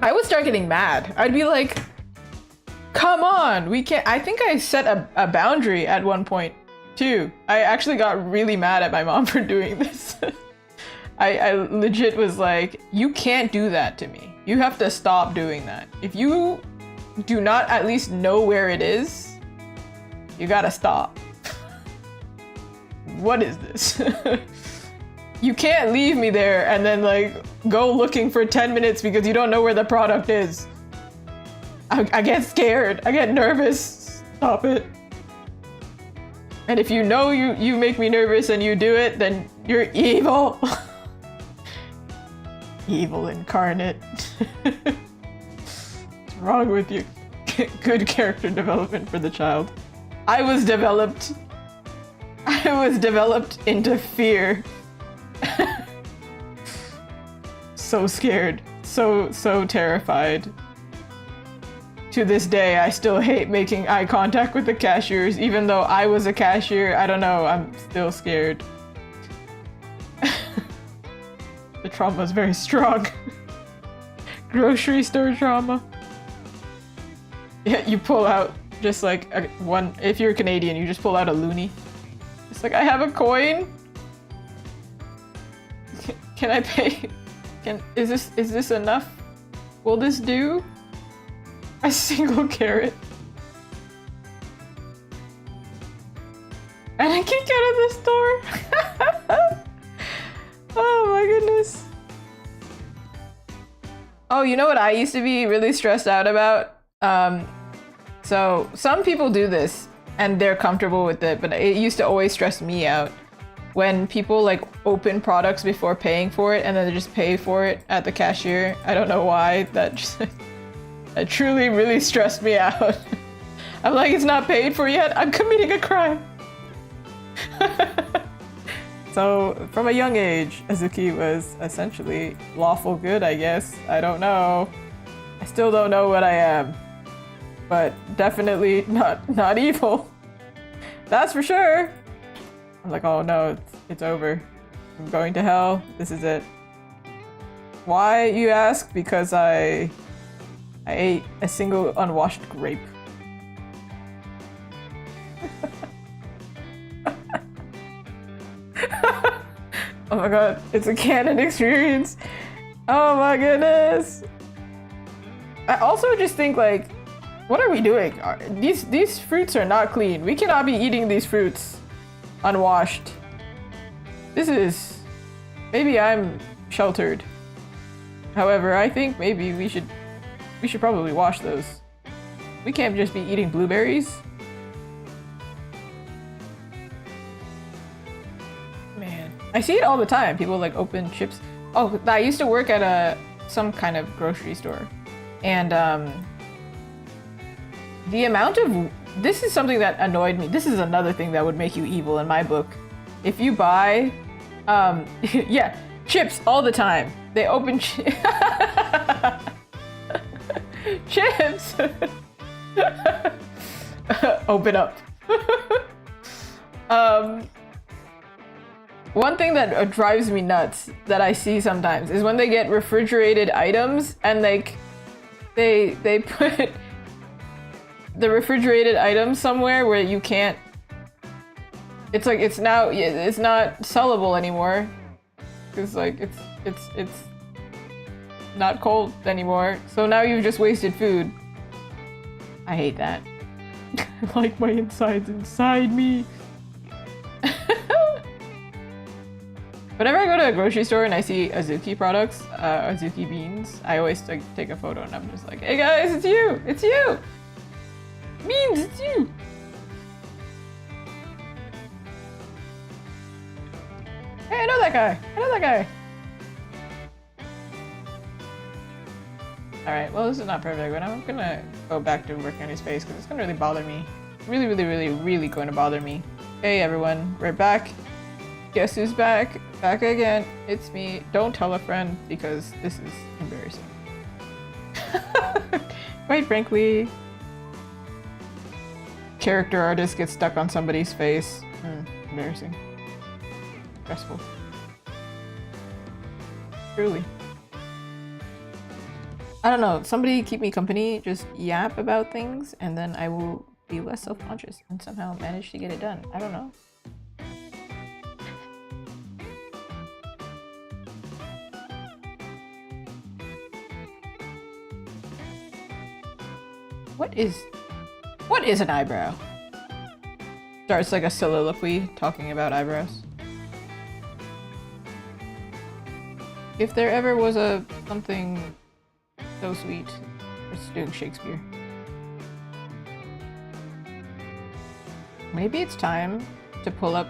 I would start getting mad. I'd be like, come on, we can't. I think I set a boundary at one point too. I actually got really mad at my mom for doing this. I legit was like, you can't do that to me. You have to stop doing that. If you do not at least know where it is, you gotta stop. What is this? You can't leave me there and then like go looking for 10 minutes because you don't know where the product is. I get scared. I get nervous. Stop it. And if you know you make me nervous and you do it, then you're evil. Evil incarnate. What's wrong with you? Good character development for the child. I was developed into fear. So scared. So terrified. To this day, I still hate making eye contact with the cashiers, even though I was a cashier. I don't know, I'm still scared. The trauma is very strong. Grocery store trauma. Yeah, you pull out just like one, if you're Canadian, you just pull out a loonie. It's like, I have a coin. Can I pay? Is this enough? Will this do? A single carrot. And I can get in the store. Oh my goodness. Oh, you know what I used to be really stressed out about? So some people do this and they're comfortable with it, but it used to always stress me out when people like open products before paying for it and then they just pay for it at the cashier. I don't know why. That truly really stressed me out. I'm like, it's not paid for yet. I'm committing a crime. So from a young age, Azuki was essentially lawful good, I guess. I don't know. I still don't know what I am. But definitely not evil. That's for sure. I'm like, oh no, it's over. I'm going to hell. This is it. Why, you ask? Because I ate a single unwashed grape. Oh my god, it's a canon experience. Oh my goodness. I also just think like, what are we doing? These fruits are not clean. We cannot be eating these fruits unwashed. This is... Maybe I'm sheltered. However, I think maybe we should probably wash those. We can't just be eating blueberries. Man, I see it all the time. People like open chips. Oh, I used to work at some kind of grocery store, and the amount of... This is something that annoyed me. This is another thing that would make you evil in my book. If you buy, yeah, chips all the time. They open chips. Open up. One thing that drives me nuts that I see sometimes is when they get refrigerated items and like they put the refrigerated items somewhere where you can't. It's like it's not sellable anymore because like it's not cold anymore. So now you've just wasted food. I hate that. I like my insides inside me. Whenever I go to a grocery store and I see Azuki products, Azuki beans, I always take a photo and I'm just like, hey guys, it's you! It's you! Beans, it's you! Hey, I know that guy! I know that guy! Alright, well this is not perfect, but I'm gonna go back to working on his face because it's gonna really bother me. Really going to bother me. Hey everyone, we're back. Guess who's back? Back again. It's me. Don't tell a friend because this is embarrassing. Quite frankly. character artist gets stuck on somebody's face. Embarrassing. Stressful. Truly. I don't know, somebody keep me company, just yap about things, and then I will be less self-conscious and somehow manage to get it done. I don't know. What is an eyebrow? Starts like a soliloquy talking about eyebrows. If there ever was something so sweet, it's doing Shakespeare. Maybe it's time to pull up,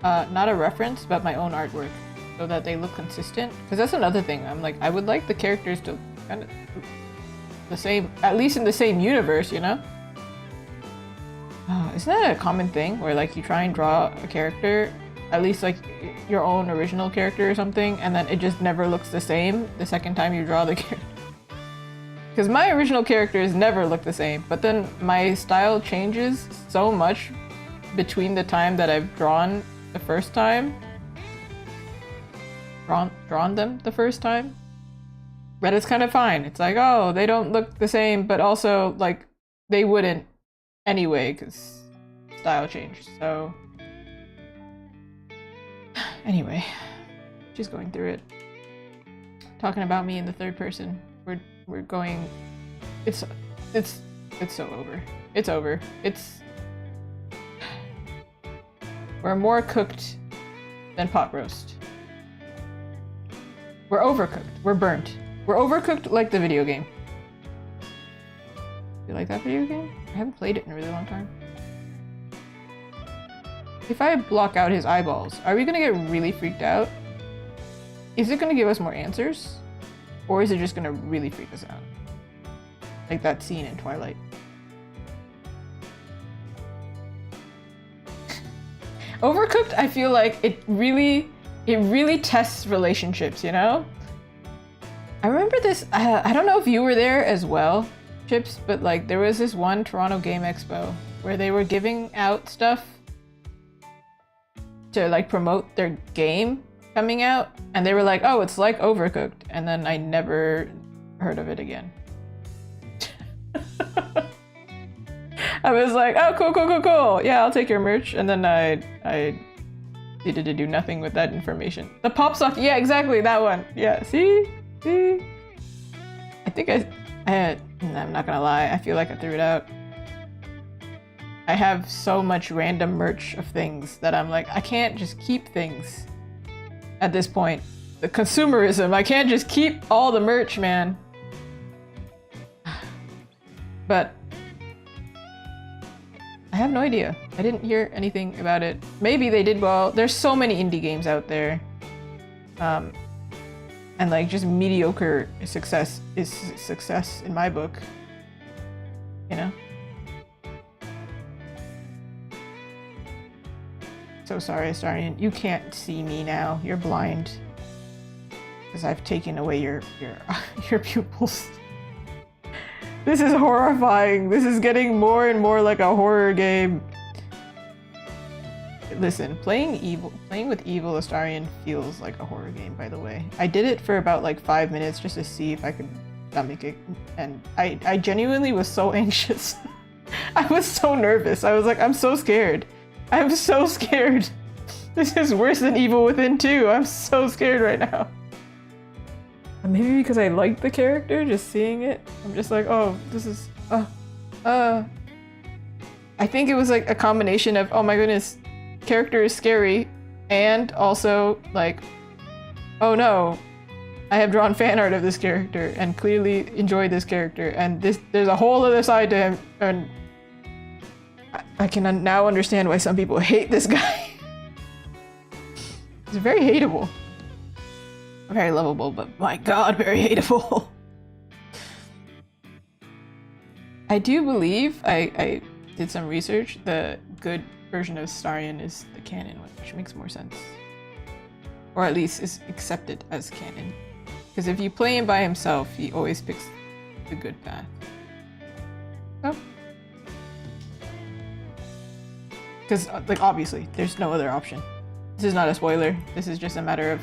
not a reference, but my own artwork, so that they look consistent. Because that's another thing. I'm like, I would like the characters to kind of the same, at least in the same universe, you know? Isn't that a common thing where like you try and draw a character, at least like your own original character or something, and then it just never looks the same the second time you draw the character? Because my original characters never look the same, but then my style changes so much between the time that I've drawn the first time, drawn them the first time, but it's kind of fine. It's like, oh, they don't look the same, but also like they wouldn't anyway, because style changed. So anyway, just going through it, talking about me in the third person. We're going. It's so over. It's over. We're more cooked than pot roast. We're overcooked. We're burnt. We're overcooked like the video game. You like that video game? I haven't played it in a really long time. If I block out his eyeballs, are we gonna get really freaked out? Is it gonna give us more answers? Or is it just gonna really freak us out? Like that scene in Twilight. Overcooked, I feel like it really tests relationships, you know? I remember this, I don't know if you were there as well, Chips, but like there was this one Toronto Game Expo where they were giving out stuff to like promote their game coming out, and they were like, oh, it's like Overcooked, and then I never heard of it again. I was like, oh, cool, yeah, I'll take your merch, and then I needed to do nothing with that information. The pop sock, yeah, exactly, that one. Yeah, see? I think I'm not gonna lie, I feel like I threw it out. I have so much random merch of things that I'm like, I can't just keep things at this point. The consumerism, I can't just keep all the merch, man. But I have no idea. I didn't hear anything about it. Maybe they did well. There's so many indie games out there. And like just mediocre success is success in my book. You know? So sorry, Astarion. You can't see me now. You're blind. Because I've taken away your pupils. This is horrifying. This is getting more and more like a horror game. Listen, playing with evil Astarion feels like a horror game, by the way. I did it for about like 5 minutes just to see if I could stomach it, and I genuinely was so anxious. I was so nervous. I was like, I'm so scared. I'm so scared. This is worse than Evil Within 2. I'm so scared right now. Maybe because I liked the character, just seeing it, I'm just like, oh, this is, I think it was like a combination of, oh my goodness, character is scary, and also like, oh no, I have drawn fan art of this character and clearly enjoy this character, and there's a whole other side to him, and I can now understand why some people hate this guy. He's very hateable. Very lovable, but my god, very hateable. I do believe, I did some research, the good version of Astarion is the canon one, which makes more sense. Or at least is accepted as canon. Because if you play him by himself, he always picks the good path. So, Because, like, obviously, there's no other option. This is not a spoiler. This is just a matter of...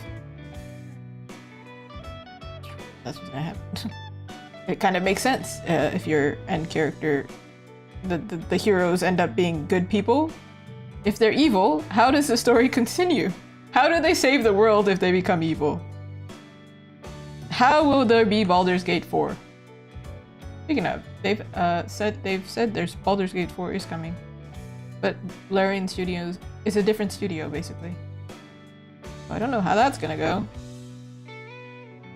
That's what's gonna happen. It kind of makes sense if your end character... The heroes end up being good people. If they're evil, how does the story continue? How do they save the world if they become evil? How will there be Baldur's Gate 4? Speaking of, they've said there's Baldur's Gate 4 is coming. But Larian Studios is a different studio, basically. I don't know how that's gonna go.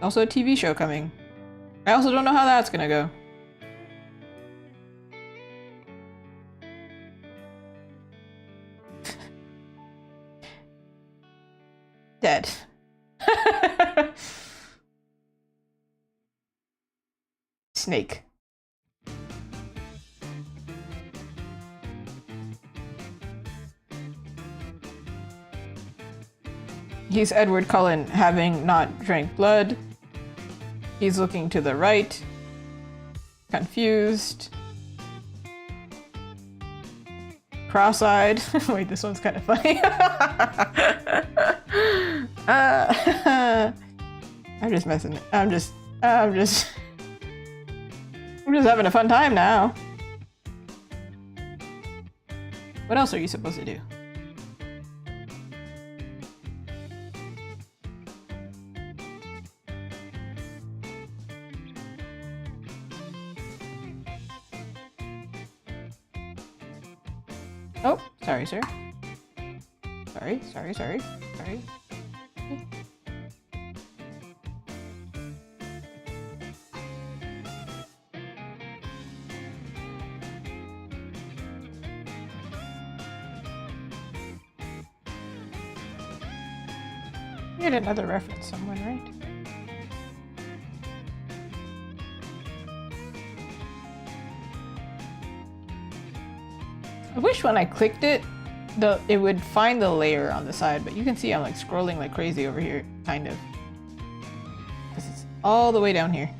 Also a TV show coming. I also don't know how that's gonna go. Dead. Snake. He's Edward Cullen, having not drank blood. He's looking to the right. Confused. Cross-eyed. Wait, this one's kind of funny. I'm just messing. I'm just having a fun time now. What else are you supposed to do? Oh, sorry, sir. Sorry. You had another reference somewhere, right? I wish when I clicked it, it would find the layer on the side, but you can see I'm like scrolling like crazy over here, kind of. Because it's all the way down here.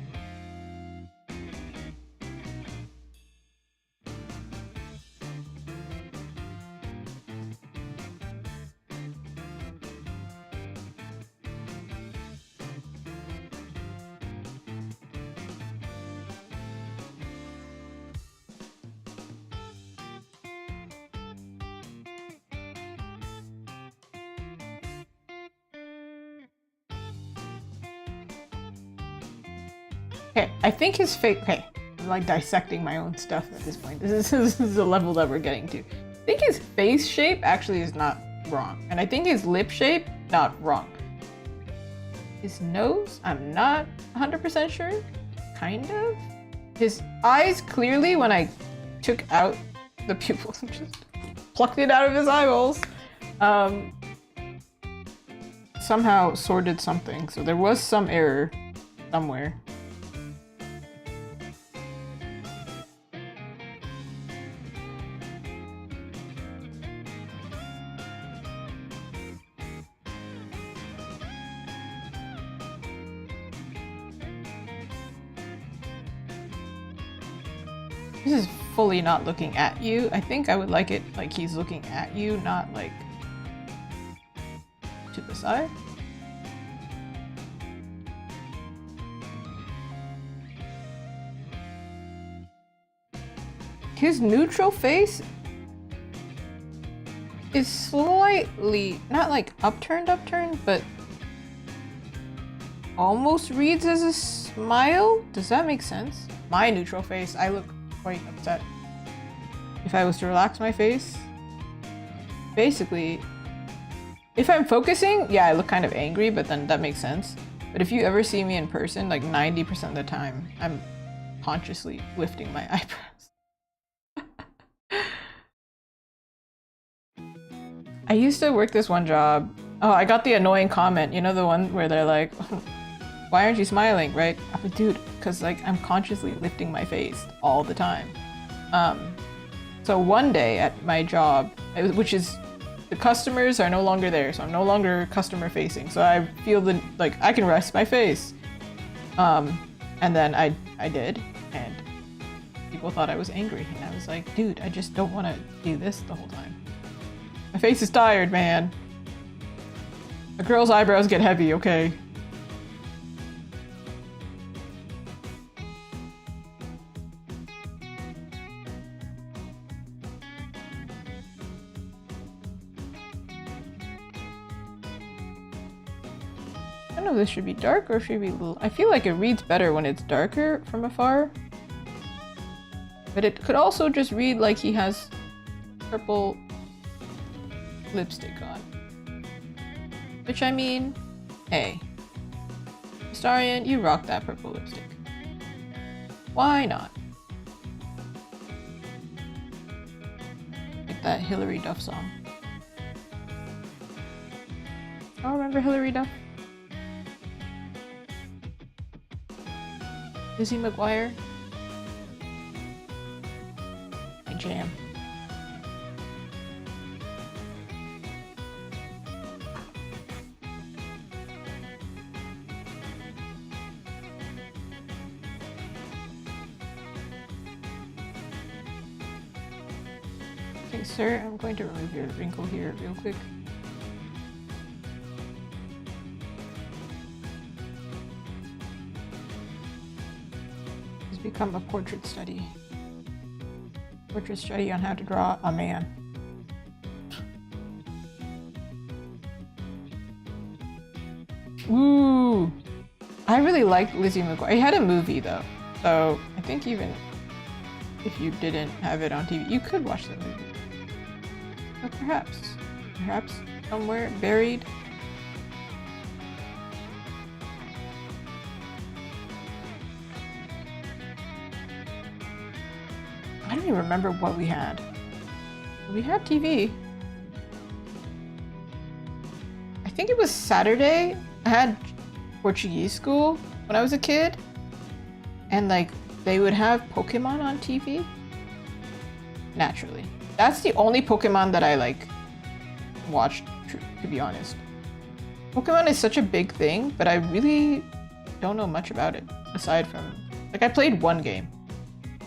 Okay, I think his face. Okay, I'm like dissecting my own stuff at this point. This is the level that we're getting to. I think his face shape actually is not wrong, and I think his lip shape not wrong. His nose, I'm not 100% sure. Kind of. His eyes, clearly, when I took out the pupils and just plucked it out of his eyeballs, somehow sorted something. So there was some error somewhere. This is fully not looking at you. I think I would like it like he's looking at you, not like to the side. His neutral face is slightly, not like upturned, but almost reads as a smile. Does that make sense? My neutral face, I look quite upset. If I was to relax my face, basically, if I'm focusing, yeah, I look kind of angry, but then that makes sense. But if you ever see me in person, like 90% of the time, I'm consciously lifting my eyebrows. I used to work this one job. Oh, I got the annoying comment, you know, the one where they're like, why aren't you smiling, right? I'm like, dude, because like I'm consciously lifting my face all the time. So one day at my job, which is, the customers are no longer there, so I'm no longer customer facing. So I feel like I can rest my face. And then I did, and people thought I was angry. And I was like, dude, I just don't want to do this the whole time. My face is tired, man. A girl's eyebrows get heavy, okay? I don't know if this should be dark or should be... I feel like it reads better when it's darker from afar. But it could also just read like he has purple lipstick on. Which I mean, hey. Astarion, you rock that purple lipstick. Why not? Like that Hilary Duff song. Oh, remember Hilary Duff? Lizzie McGuire? My jam. Okay, sir, I'm going to remove your wrinkle here real quick. It's become a portrait study. Portrait study on how to draw a man. Ooh! I really liked Lizzie McGuire. It had a movie though, so I think even if you didn't have it on TV, you could watch the movie. But perhaps somewhere buried. I don't even remember what we had. We had TV. I think it was Saturday. I had Portuguese school when I was a kid. And like, they would have Pokemon on TV. Naturally. That's the only Pokemon that I like watched, to be honest. Pokemon is such a big thing, but I really don't know much about it. Aside from, like, I played one game.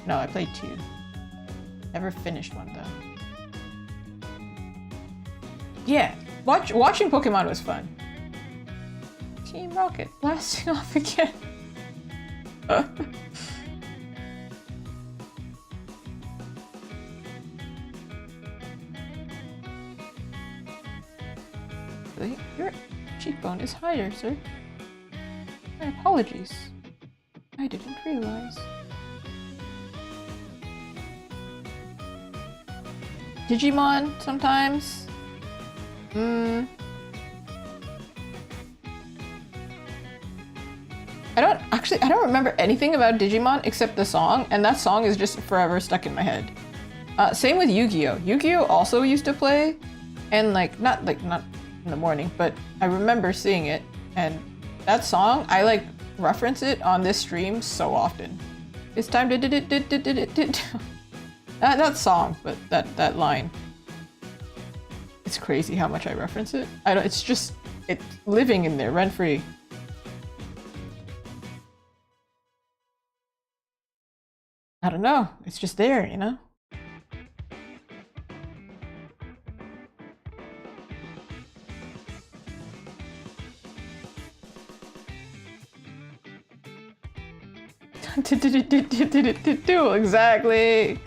No, I played two. Never finished one though. Yeah, watching Pokemon was fun. Team Rocket blasting off again. Your cheekbone is higher, sir. My apologies. I didn't realize. Digimon sometimes. I don't remember anything about Digimon except the song, and that song is just forever stuck in my head. Same with Yu-Gi-Oh! Yu-Gi-Oh! Also used to play, and not in the morning, but I remember seeing it, and that song, I like reference it on this stream so often. It's time to not song, but that line. It's crazy how much I reference it. It's living in there, rent-free. I don't know, it's just there, you know? Exactly.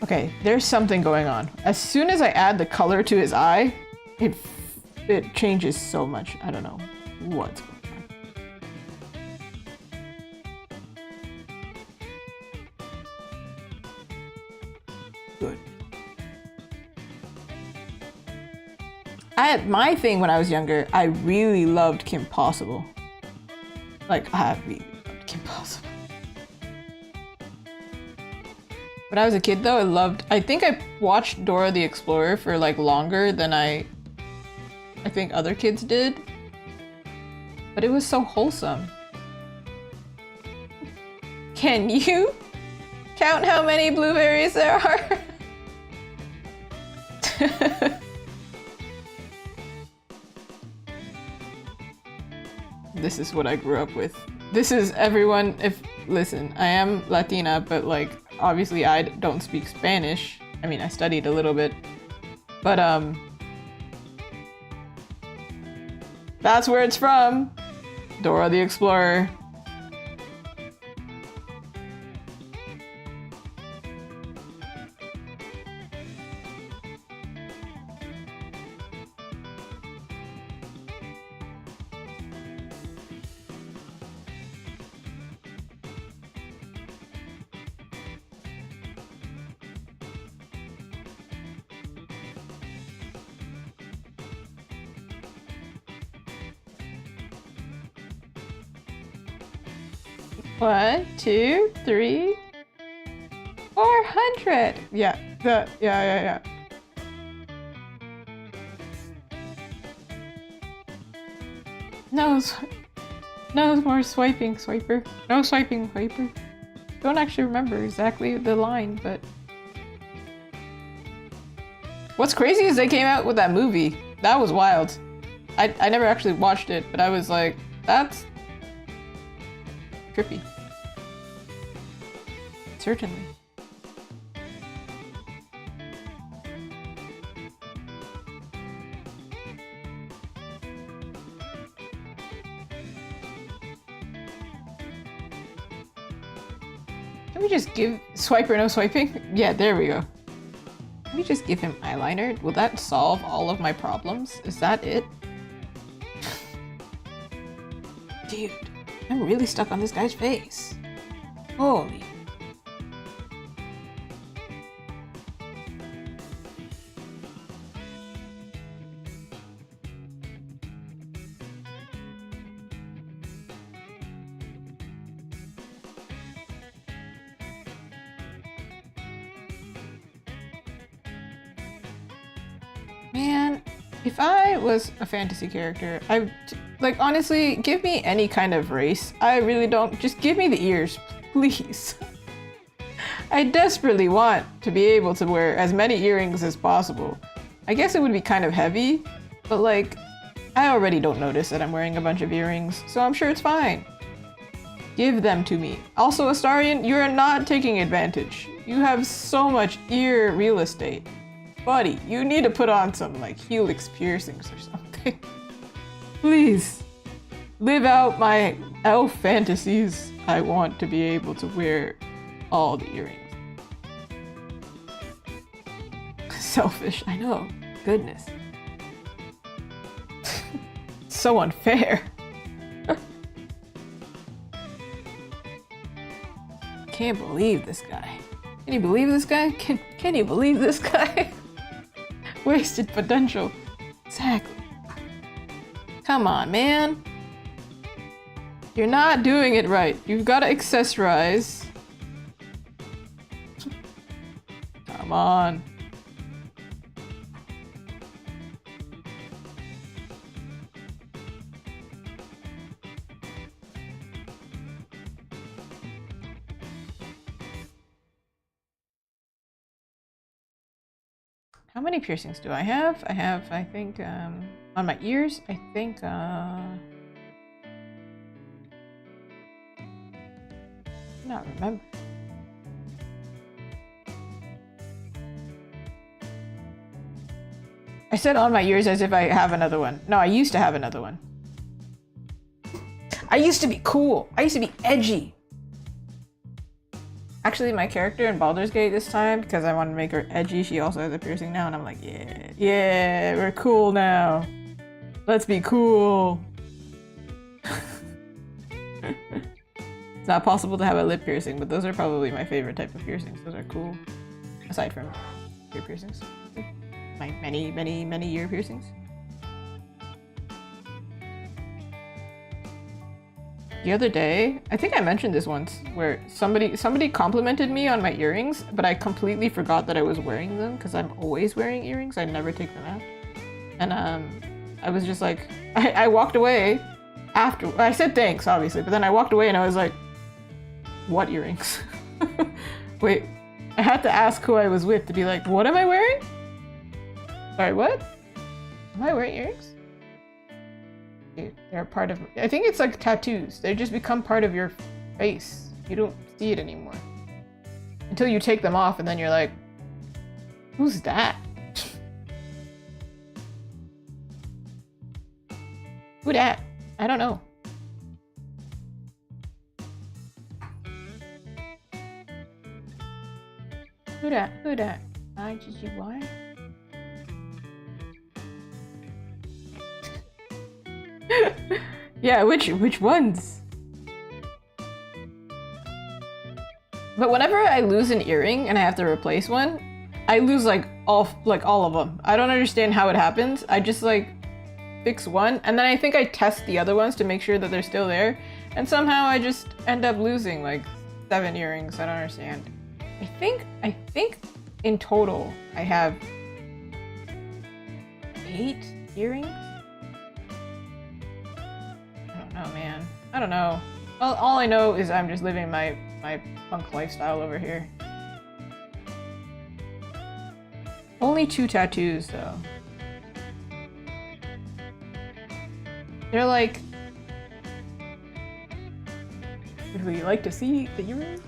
Okay, there's something going on. As soon as I add the color to his eye, it changes so much. I don't know what's going on. Good. My thing when I was younger, I really loved Kim Possible. Like, I really loved Kim Possible. When I was a kid though, I think I watched Dora the Explorer for like longer than I think other kids did. But it was so wholesome. Can you count how many blueberries there are? This is what I grew up with. This is everyone. Listen, I am Latina, but like obviously I don't speak Spanish. I mean, I studied a little bit, but that's where it's from. Dora the Explorer. One, two, three, 400. Yeah, yeah. No more swiping, swiper. No swiping, swiper. Don't actually remember exactly the line, but what's crazy is they came out with that movie. That was wild. I never actually watched it, but I was like, that's trippy. Certainly. Can we just give swiper no swiping? Yeah, there we go. Can we just give him eyeliner? Will that solve all of my problems? Is that it? Dude, I'm really stuck on this guy's face. Holy. Man, if I was a fantasy character, like honestly, give me any kind of race. I really don't. Just give me the ears, please. I desperately want to be able to wear as many earrings as possible. I guess it would be kind of heavy, but like, I already don't notice that I'm wearing a bunch of earrings, so I'm sure it's fine. Give them to me. Also, Astarion, you're not taking advantage. You have so much ear real estate. Buddy, you need to put on some like helix piercings or something. Please, live out my elf fantasies. I want to be able to wear all the earrings. Selfish, I know. Goodness. So unfair. Can't believe this guy. Can you believe this guy? Can you believe this guy? Wasted potential. Exactly. Come on, man. You're not doing it right. You've got to accessorize. Come on. How many piercings do I have? I think, on my ears, I think, not remember. I said on my ears as if I have another one. No, I used to have another one. I used to be cool. I used to be edgy. Actually, my character in Baldur's Gate this time, because I wanted to make her edgy, she also has a piercing now, and I'm like, yeah, we're cool now. Let's be cool. It's not possible to have a lip piercing, but those are probably my favorite type of piercings. Those are cool. Aside from ear piercings. My many ear piercings. The other day, I think I mentioned this once, where somebody complimented me on my earrings, but I completely forgot that I was wearing them because I'm always wearing earrings. I never take them out. And I was just like, I walked away after, I said thanks, obviously, but then I walked away and I was like, what earrings? Wait, I had to ask who I was with to be like, what am I wearing? Sorry, what? Am I wearing earrings? Dude, they're part of... I think it's like tattoos. They just become part of your face. You don't see it anymore. Until you take them off and then you're like, who's that? Who dat? I don't know. Who dat? Who dat? IGGY? Yeah, which ones? But whenever I lose an earring and I have to replace one, I lose like all of them. I don't understand how it happens. I just like fix one and then I think I test the other ones to make sure that they're still there, and somehow I just end up losing like 7 earrings. I don't understand. I think in total I have 8 earrings. I don't know, man. I don't know. All I know is I'm just living my punk lifestyle over here. Only 2 tattoos though. They're like... Would you like to see the earrings?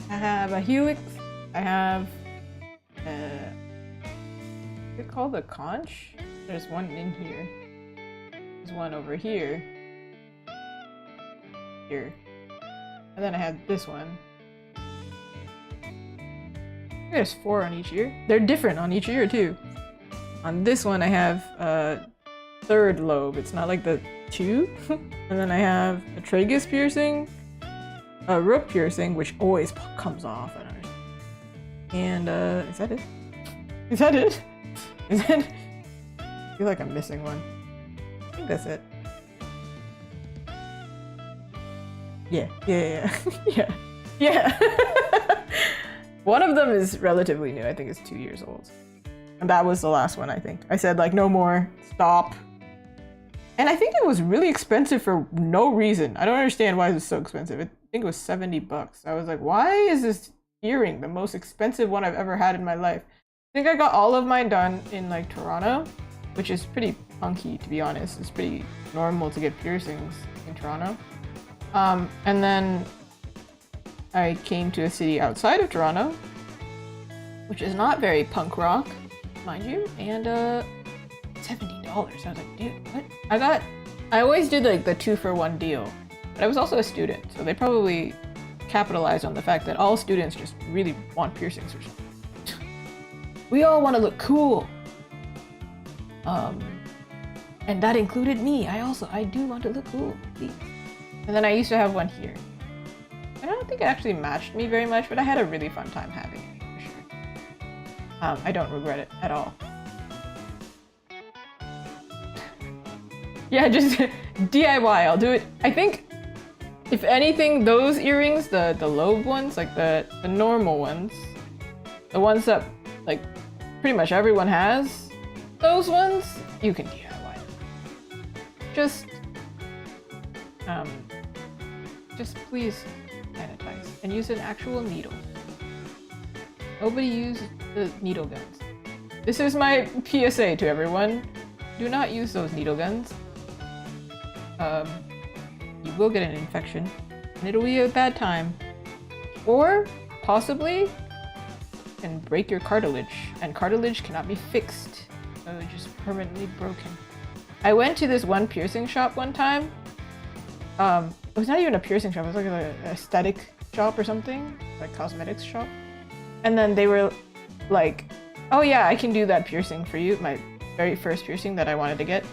I have a helix. I have is it called a conch? There's one in here. There's one over here. Here. And then I have this one. There's 4 on each ear. They're different on each ear too. On this one I have a 3rd lobe. It's not like the 2. And then I have a tragus piercing, a rook piercing, which always comes off. I don't know. And is that it? Is that it? Is that? I feel like I'm missing one. I think that's it. Yeah. Yeah. One of them is relatively new. I think it's 2 years old. And that was the last one, I think. I said like, no more, stop. And I think it was really expensive for no reason. I don't understand why it was so expensive. I think it was 70 bucks. I was like, why is this earring the most expensive one I've ever had in my life? I think I got all of mine done in like Toronto, which is pretty punky to be honest. It's pretty normal to get piercings in Toronto. And then I came to a city outside of Toronto, which is not very punk rock, mind you, and $70. I was like, dude, what? I always did like the 2-for-1 deal, but I was also a student, so they probably capitalized on the fact that all students just really want piercings or something. We all want to look cool. And that included me. I do want to look cool, please. And then I used to have one here. I don't think it actually matched me very much, but I had a really fun time having it, for sure. I don't regret it at all. Yeah, just DIY, I'll do it. I think, if anything, those earrings, the lobe ones, like the normal ones, the ones that, like, pretty much everyone has, those ones, you can DIY. Just please sanitize and use an actual needle. Nobody use the needle guns. This is my PSA to everyone. Do not use those needle guns. You will get an infection and it'll be a bad time. Or possibly can break your cartilage, and cartilage cannot be fixed. So it's just permanently broken. I went to this one piercing shop one time. It was not even a piercing shop, it was like an aesthetic shop or something, like cosmetics shop. And then they were like, oh yeah, I can do that piercing for you, my very first piercing that I wanted to get.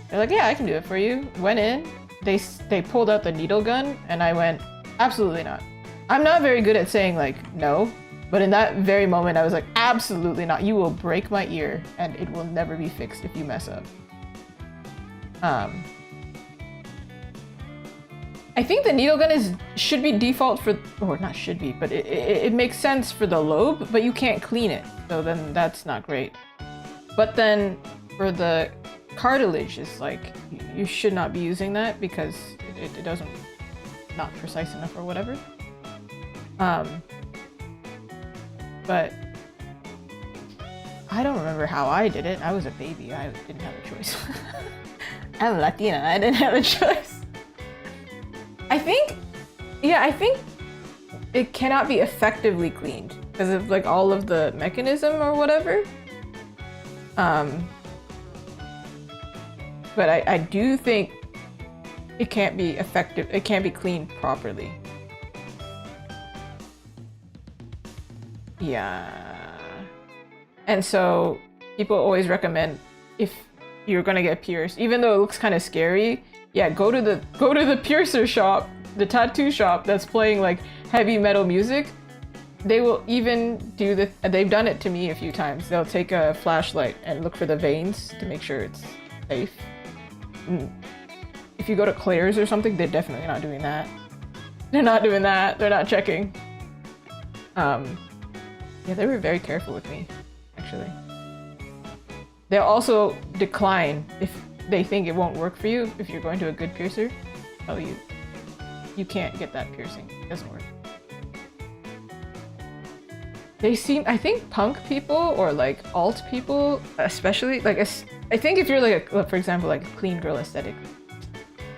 They're like, yeah, I can do it for you. Went in, they pulled out the needle gun, and I went, absolutely not. I'm not very good at saying like, no, but in that very moment I was like, absolutely not. You will break my ear and it will never be fixed if you mess up. I think the needle gun should be default for, or not should be, but it makes sense for the lobe, but you can't clean it, so then that's not great. But then for the cartilage, it's like, you should not be using that because it doesn't, not precise enough or whatever. But I don't remember how I did it. I was a baby. I didn't have a choice. I'm Latina. I didn't have a choice. I think it cannot be effectively cleaned because of like all of the mechanism or whatever. But I do think it can't be effective. It can't be cleaned properly. Yeah. And so people always recommend if you're gonna get pierced, even though it looks kind of scary, yeah, go to the piercer shop, the tattoo shop that's playing like heavy metal music. They will even do they've done it to me a few times. They'll take a flashlight and look for the veins to make sure it's safe. If you go to Claire's or something, they're definitely not doing that. They're not doing that. They're not checking. Yeah, they were very careful with me, actually. They'll also decline if they think it won't work for you. If you're going to a good piercer, tell you, you can't get that piercing. It doesn't work. They seem, I think punk people or like alt people, especially, like, I think if you're like, for example, like a clean girl aesthetic,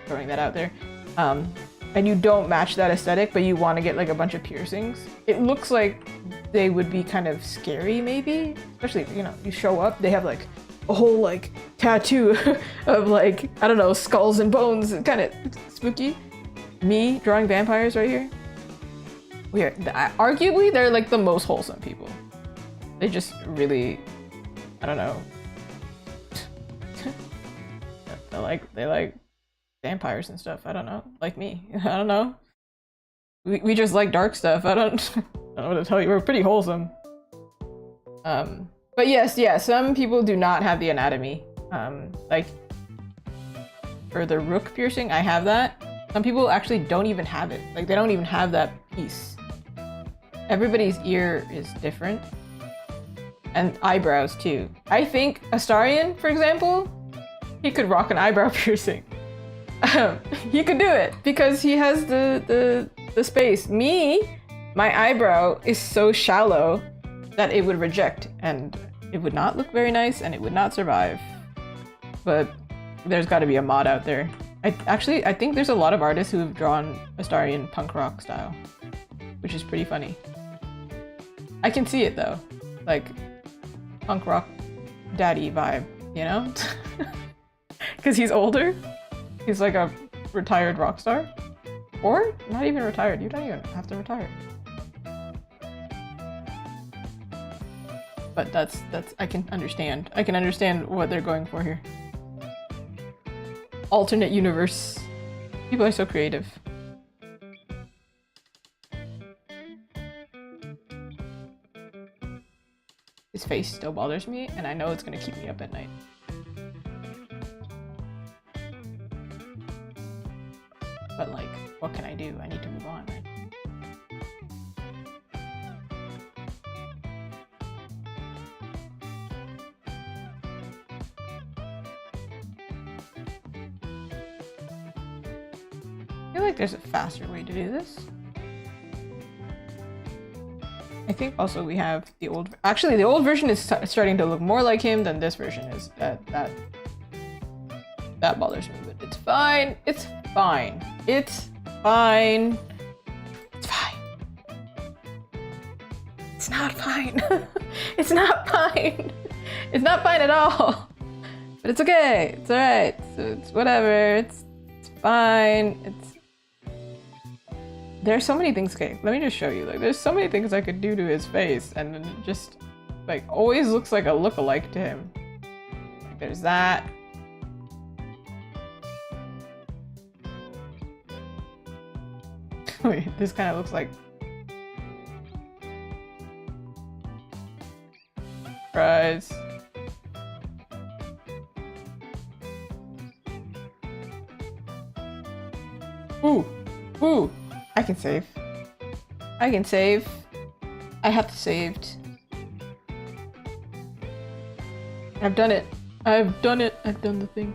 throwing that out there, and you don't match that aesthetic, but you want to get like a bunch of piercings, it looks like they would be kind of scary, maybe. Especially, you know, you show up, they have like a whole like tattoo of like, I don't know, skulls and bones. It's kind of spooky. Me drawing vampires right here. Weird. Arguably, they're like the most wholesome people. They just really, I don't know. they like vampires and stuff. I don't know. Like me. I don't know. We just like dark stuff. I don't know what to tell you. We're pretty wholesome. But yes, yeah, some people do not have the anatomy. Like for the rook piercing, I have that. Some people actually don't even have it. Like they don't even have that piece. Everybody's ear is different. And eyebrows too. I think Astarion, for example, he could rock an eyebrow piercing. He could do it because he has the space. Me, my eyebrow is so shallow that it would reject and it would not look very nice and it would not survive. But there's got to be a mod out there. I think there's a lot of artists who have drawn Astarion punk rock style, which is pretty funny. I can see it though, like punk rock daddy vibe, you know? Because he's older. He's like a retired rock star. Or not even retired. You don't even have to retire. But that's I can understand. I can understand what they're going for here. Alternate universe. People are so creative. His face still bothers me, and I know it's gonna keep me up at night. But like, what can I do? I need to move on, right? I feel like there's a faster way to do this. I think also we have the old... Actually, the old version is starting to look more like him than this version is. That bothers me, but it's fine. It's fine. It's fine. It's fine. It's not fine. It's not fine. It's not fine at all. But it's okay. It's alright. So it's whatever. It's fine. There's so many things. Okay, let me just show you. Like, there's so many things I could do to his face, and it just like always looks like a look-alike to him. Like, there's that. Wait, this kind of looks like fries. Ooh, ooh. I can save. I can save. I have saved. I've done it. I've done it. I've done the thing.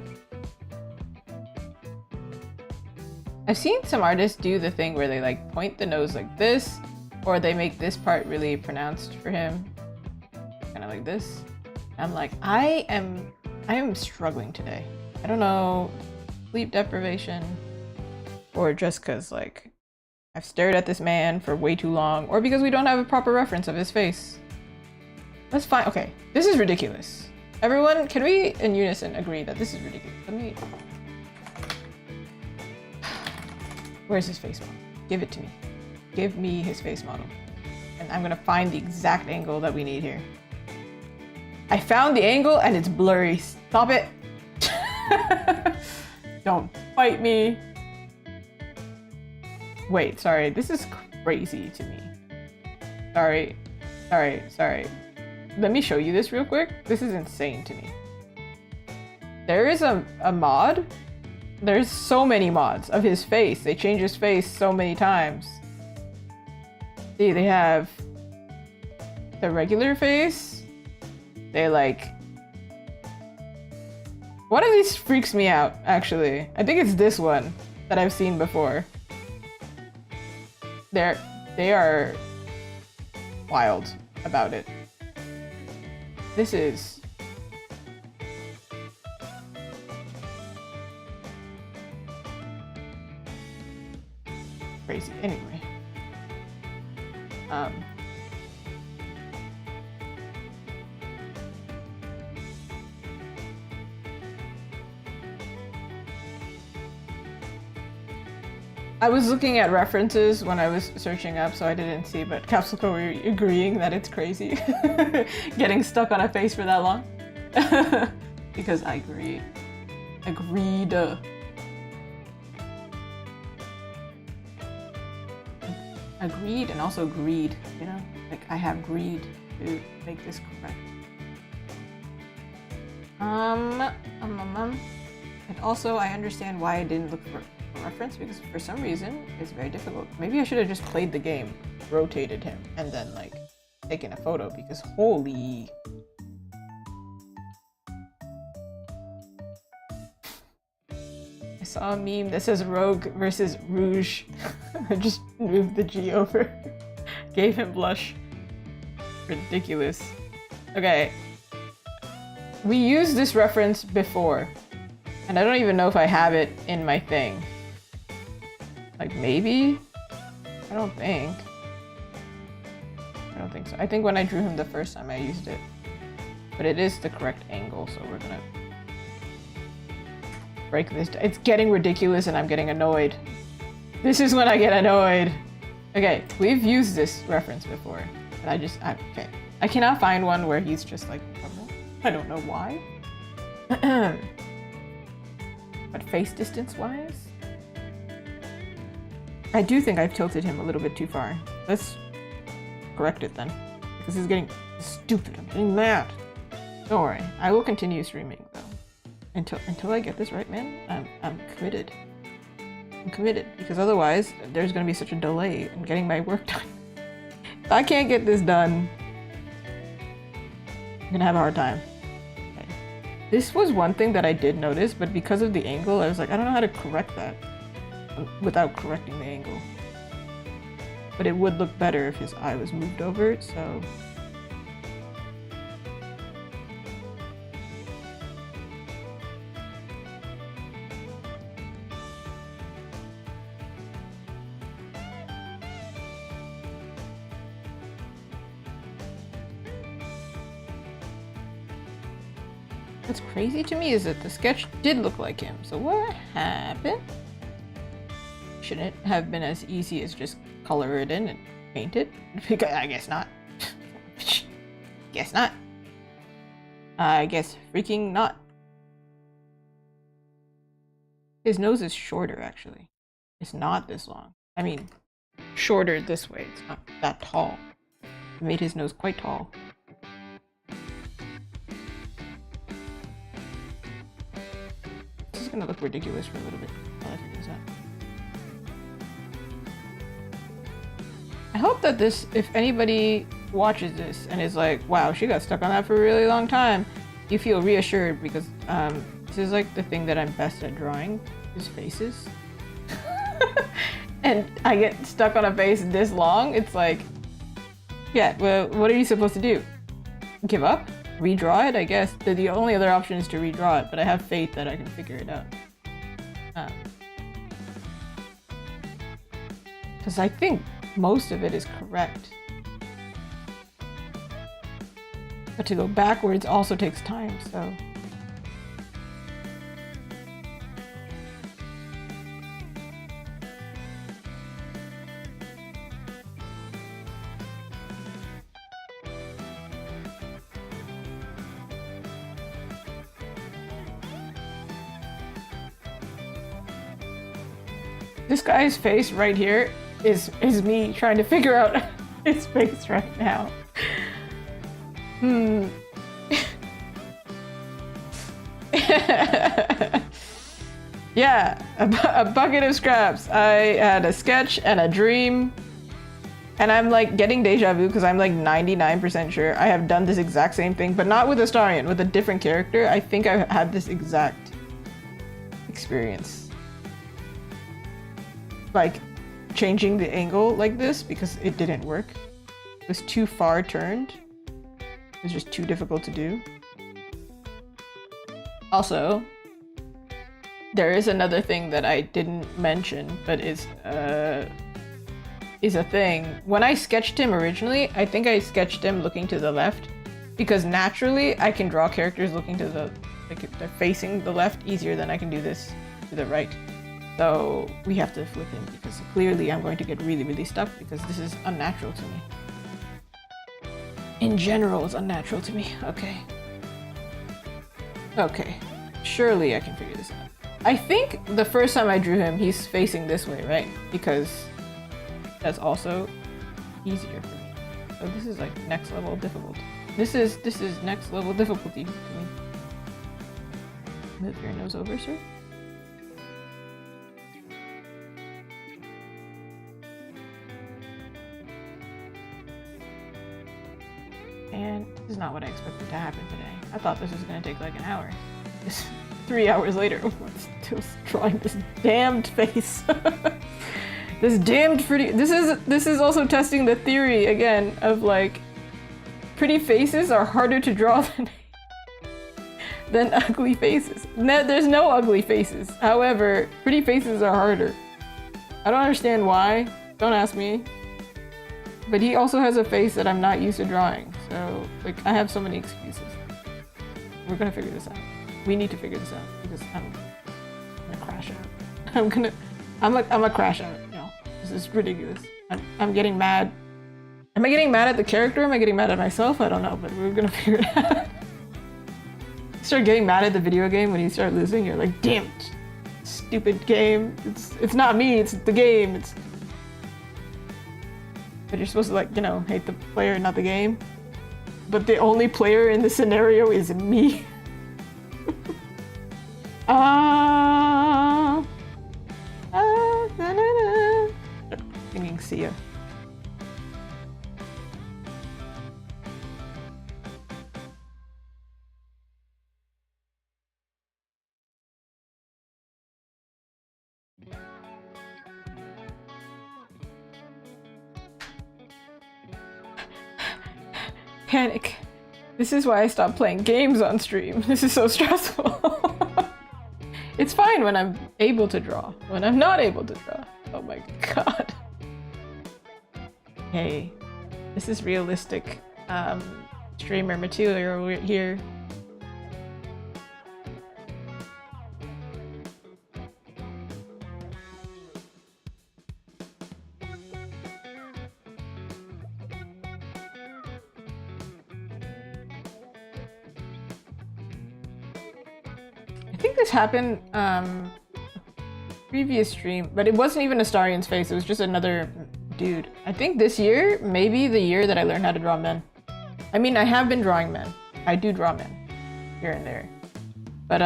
I've seen some artists do the thing where they like point the nose like this, or they make this part really pronounced for him. Kind of like this. I'm like, I am struggling today. I don't know, sleep deprivation, or just cause like I've stared at this man for way too long, or because we don't have a proper reference of his face. That's fine. Okay, this is ridiculous. Everyone, can we in unison agree that this is ridiculous? Let me... Where's his face model? Give it to me. Give me his face model. And I'm gonna find the exact angle that we need here. I found the angle and it's blurry. Stop it. Don't fight me. Wait, sorry. This is crazy to me. Sorry. Let me show you this real quick. This is insane to me. There is a mod. There's so many mods of his face. They change his face so many times. See, they have the regular face. They like... One of these freaks me out, actually. I think it's this one that I've seen before. They are wild about it. This is... crazy. Anyway. I was looking at references when I was searching up, so I didn't see, but Capsule were agreeing that it's crazy getting stuck on a face for that long. Because I agree. Agreed. Agreed and also greed, you know? Like, I have greed to make this correct. And also, I understand why I didn't look for a reference, because for some reason, it's very difficult. Maybe I should have just played the game, rotated him, and then, like, taken a photo, because holy... I saw a meme that says Rogue versus Rouge. I just moved the G over. Gave him blush. Ridiculous. Okay. We used this reference before. And I don't even know if I have it in my thing. Like, maybe? I don't think so. I think when I drew him the first time I used it. But it is the correct angle, so we're gonna break this. It's getting ridiculous and I'm getting annoyed. This is when I get annoyed. Okay, we've used this reference before. But okay. I cannot find one where he's just like, I don't know why. But face distance wise, I do think I've tilted him a little bit too far. Let's correct it then. Because he's getting stupid. I'm getting mad. Don't worry. I will continue streaming though. Until I get this right, man. I'm committed. I'm committed. Because otherwise, there's gonna be such a delay in getting my work done. If I can't get this done, I'm gonna have a hard time. Okay. This was one thing that I did notice, but because of the angle, I was like, I don't know how to correct that without correcting the angle. But it would look better if his eye was moved over, so... What's crazy to me is that the sketch did look like him, so what happened? Shouldn't it have been as easy as just color it in and paint it? Because I guess not. Guess not. I guess freaking not. His nose is shorter, actually. It's not this long. I mean, shorter this way. It's not that tall. It made his nose quite tall. This is gonna look ridiculous for a little bit while I figure this out. I hope that this, if anybody watches this and is like, wow, she got stuck on that for a really long time, you feel reassured, because this is like the thing that I'm best at drawing, is faces. And I get stuck on a face this long, it's like, yeah, well, what are you supposed to do? Give up? redraw it, I guess. The only other option is to redraw it, but I have faith that I can figure it out. Because I think most of it is correct. But to go backwards also takes time, so... This guy's face right here is me trying to figure out his face right now. Yeah, a bucket of scraps. I had a sketch and a dream. And I'm like getting deja vu because I'm like 99% sure I have done this exact same thing, but not with Astarion, with a different character. I think I had this exact experience. Like changing the angle like this because it didn't work. It was too far turned. It was just too difficult to do. Also, there is another thing that I didn't mention, but is a thing. When I sketched him originally, I think I sketched him looking to the left because naturally I can draw characters looking to the, like they're facing the left easier than I can do this to the right. So we have to flip him because clearly I'm going to get really, really stuck because this is unnatural to me. In general, it's unnatural to me. Okay. Okay. Surely I can figure this out. I think the first time I drew him, he's facing this way, right? Because that's also easier for me. So this is like next level difficulty. This is next level difficulty to me. Move your nose over, sir. And this is not what I expected to happen today. I thought this was gonna take like an hour. Just 3 hours later, I'm still drawing this damned face. This damned pretty. This is also testing the theory again of like pretty faces are harder to draw than ugly faces. No, there's no ugly faces. However, pretty faces are harder. I don't understand why. Don't ask me. But he also has a face that I'm not used to drawing. So, like, I have so many excuses. We're gonna figure this out. We need to figure this out because I'm gonna crash out. I'm gonna crash out. You know, this is ridiculous. I'm getting mad. Am I getting mad at the character? Am I getting mad at myself? I don't know, but we're gonna figure it out. You start getting mad at the video game when you start losing. You're like, damn it, stupid game. It's not me. It's the game. But you're supposed to, like, you know, hate the player, not the game. But the only player in the scenario is me. Singing Sia. Panic. This is why I stopped playing games on stream. This is so stressful. It's fine when I'm able to draw. When I'm not able to draw. Oh my god. Hey, this is realistic streamer material here. I think this happened previous stream, but it wasn't even Astarion's face, it was just another dude. I think this year, maybe the year that I learned how to draw men. I mean, I have been drawing men. I do draw men here and there. But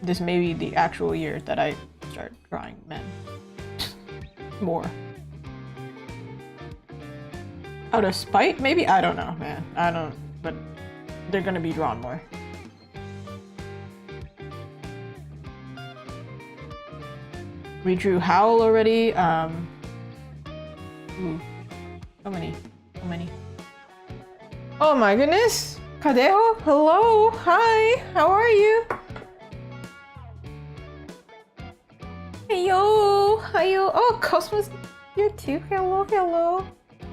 this may be the actual year that I start drawing men. More. Out of spite, maybe? I don't know, man. I don't, but they're gonna be drawn more. We drew Howl already. Ooh, so many. Oh my goodness! Kadeho? Hello? Hi! How are you? Heyo! Heyo! Oh, Cosmo's here too. Hello, hello.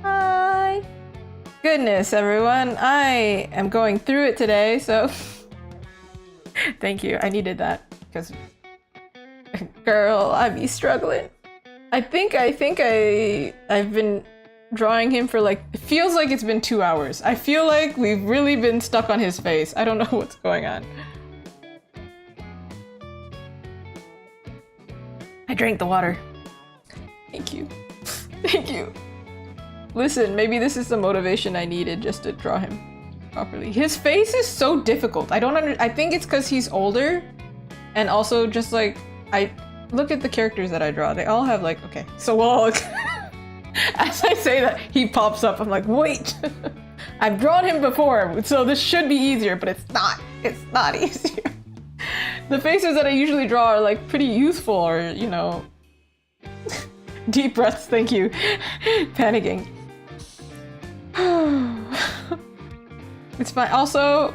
Hi! Goodness, everyone. I am going through it today, so... Thank you. I needed that, because... Girl, I be struggling. I've been drawing him for like, it feels like it's been 2 hours. I feel like we've really been stuck on his face. I don't know what's going on. I drank the water. Thank you. Thank you. Listen, maybe this is the motivation I needed just to draw him properly. His face is so difficult. I think it's because he's older, and also just like, I look at the characters that I draw. They all have like, okay, so well, as I say that, he pops up. I'm like, wait, I've drawn him before, so this should be easier, but it's not. It's not easier. The faces that I usually draw are like pretty youthful, or, you know, deep breaths, thank you. Panicking. It's fine. Also,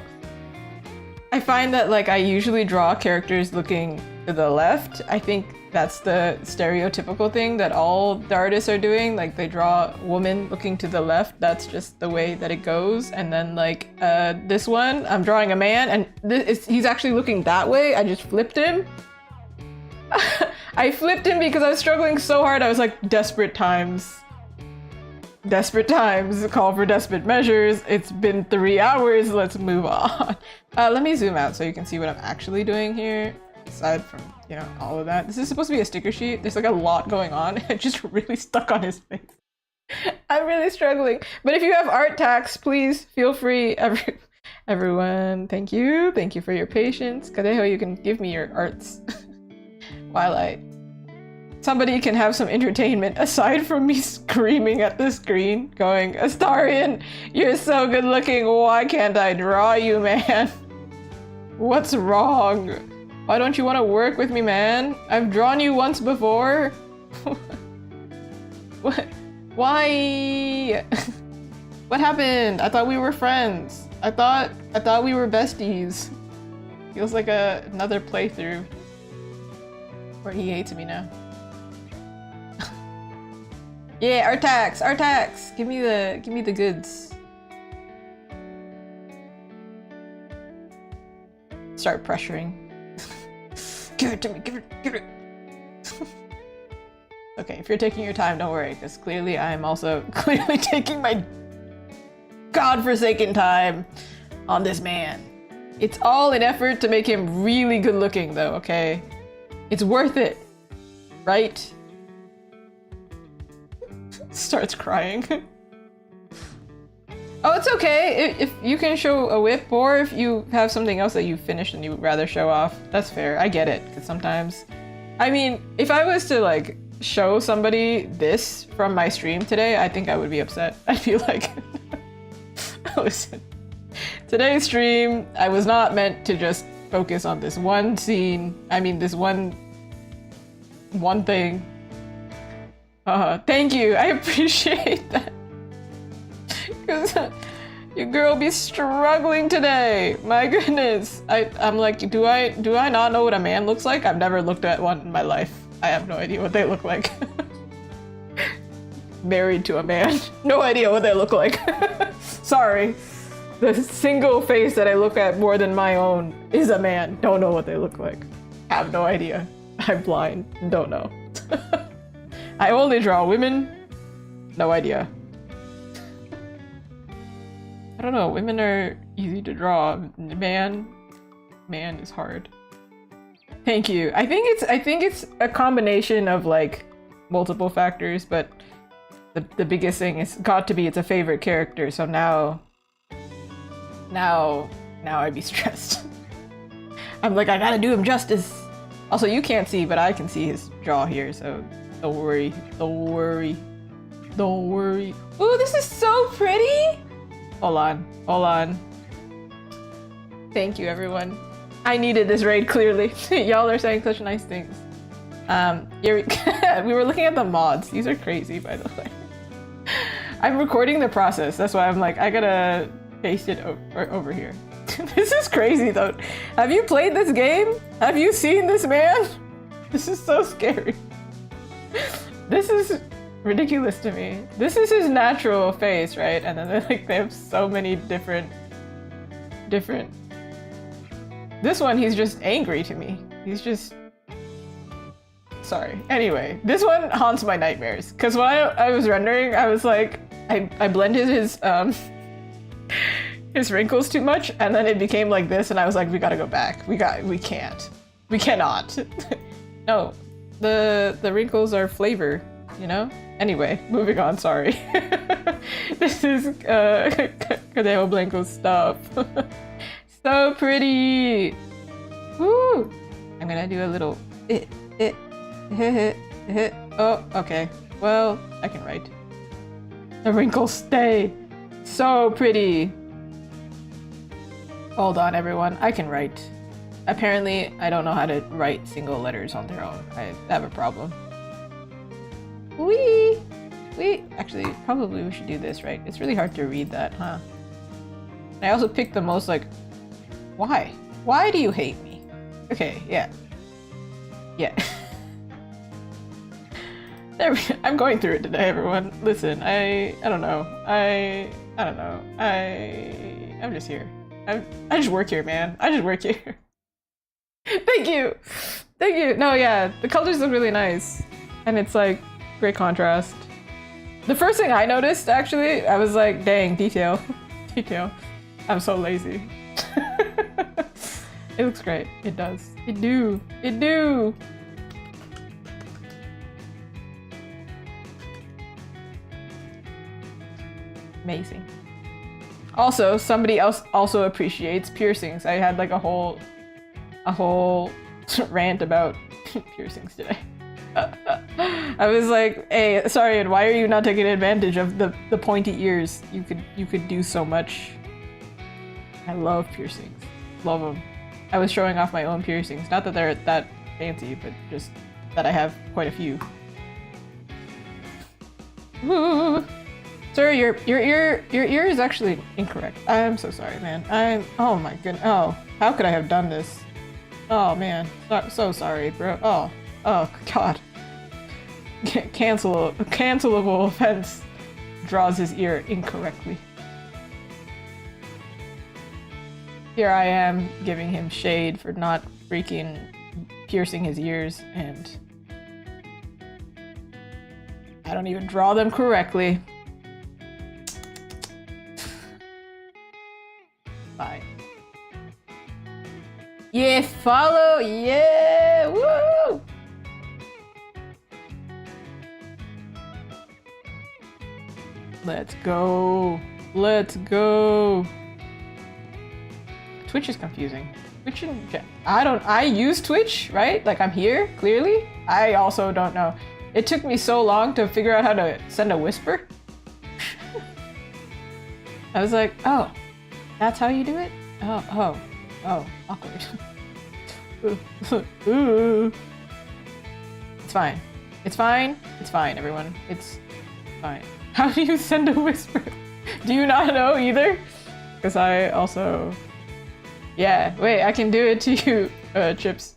I find that like I usually draw characters looking to the left. I think that's the stereotypical thing that all the artists are doing. Like they draw a woman looking to the left. That's just the way that it goes. And then like this one, I'm drawing a man and he's actually looking that way. I just flipped him. I flipped him because I was struggling so hard. I was like, desperate times. Desperate times call for desperate measures. It's been 3 hours. Let's move on. Let me zoom out so you can see what I'm actually doing here. Aside from, you know, all of that. This is supposed to be a sticker sheet. There's like a lot going on. It just really stuck on his face. I'm really struggling. But if you have art tax, please feel free. Everyone, thank you. Thank you for your patience. Kadeho, you can give me your arts while somebody can have some entertainment aside from me screaming at the screen, going, Astarion, you're so good looking. Why can't I draw you, man? What's wrong? Why don't you want to work with me, man? I've drawn you once before. What? Why? What happened? I thought we were friends. I thought we were besties. Feels like another playthrough where he hates me now. Yeah, art tax. Give me the goods. Start pressuring. Give it to me, give it. Okay, if you're taking your time, don't worry, because clearly I'm also clearly taking my godforsaken time on this man. It's all an effort to make him really good looking though, okay? It's worth it, right? Starts crying. Oh, it's okay if you can show a whip, or if you have something else that you finished and you would rather show off. That's fair. I get it, because sometimes... I mean, if I was to, like, show somebody this from my stream today, I think I would be upset. I feel like... Listen, today's stream, I was not meant to just focus on this one scene. I mean, this one thing. Thank you. I appreciate that. Because your girl be struggling today. My goodness. I'm like, do I not know what a man looks like? I've never looked at one in my life. I have no idea what they look like. Married to a man. No idea what they look like. Sorry. The single face that I look at more than my own is a man. Don't know what they look like. Have no idea. I'm blind. Don't know. I only draw women. No idea. I don't know, women are easy to draw. Man is hard. Thank you. I think it's a combination of like multiple factors, but the biggest thing is got to be it's a favorite character. So now I'd be stressed. I'm like, I gotta do him justice. Also, you can't see, but I can see his jaw here, so don't worry. Don't worry. Don't worry. Ooh, this is so pretty. Hold on. Thank you, everyone. I needed this raid, clearly. Y'all are saying such nice things. We were looking at the mods. These are crazy, by the way. I'm recording the process. That's why I'm like, I gotta paste it over here. This is crazy though. Have you played this game? Have you seen this man? This is so scary. This is ridiculous to me. This is his natural face, right? And then they have so many different. This one, he's just angry to me. He's just. Sorry. Anyway, this one haunts my nightmares. Cause when I was rendering, I was like, I blended his wrinkles too much, and then it became like this, and I was like, we gotta go back. We cannot. No, the wrinkles are flavor, you know? Anyway, moving on, sorry. This is Cadeo Blanco's stuff. So pretty! Woo! I'm gonna do a little Oh, okay. Well, I can write. The wrinkles stay. So pretty! Hold on, everyone. I can write. Apparently, I don't know how to write single letters on their own. I have a problem. Wee! Actually, probably we should do this, right? It's really hard to read that, huh? And I also picked the most, like... Why? Why do you hate me? Okay, yeah. Yeah. There we go. I'm going through it today, everyone. Listen, I don't know. I don't know. I'm just here. I just work here, man. I just work here. Thank you! Thank you! No, yeah, the colors look really nice. And it's like, great contrast. The first thing I noticed, actually, I was like, dang, detail. Detail. I'm so lazy. It looks great. It does. It do. It do! Amazing. Also, somebody else also appreciates piercings. I had like a whole rant about piercings today. I was like, hey, sorry, why are you not taking advantage of the pointy ears? You could do so much. I love piercings. Love them. I was showing off my own piercings. Not that they're that fancy, but just that I have quite a few. Woo. Sir, your ear is actually incorrect. I'm so sorry, man. Oh my goodness. Oh, how could I have done this? Oh man, so sorry, bro. Oh God. Cancelable offense. Draws his ear incorrectly. Here I am giving him shade for not freaking piercing his ears, and I don't even draw them correctly. Bye. Yeah, follow, yeah, woo! Let's go. Let's go. Twitch is confusing. Twitch and I use Twitch, right? Like I'm here, clearly. I also don't know. It took me so long to figure out how to send a whisper. I was like, oh, that's how you do it? Oh, awkward. Ooh. It's fine. It's fine. It's fine, everyone. It's fine. How do you send a whisper? Do you not know either? Because I also... Yeah, wait, I can do it to you, Chips.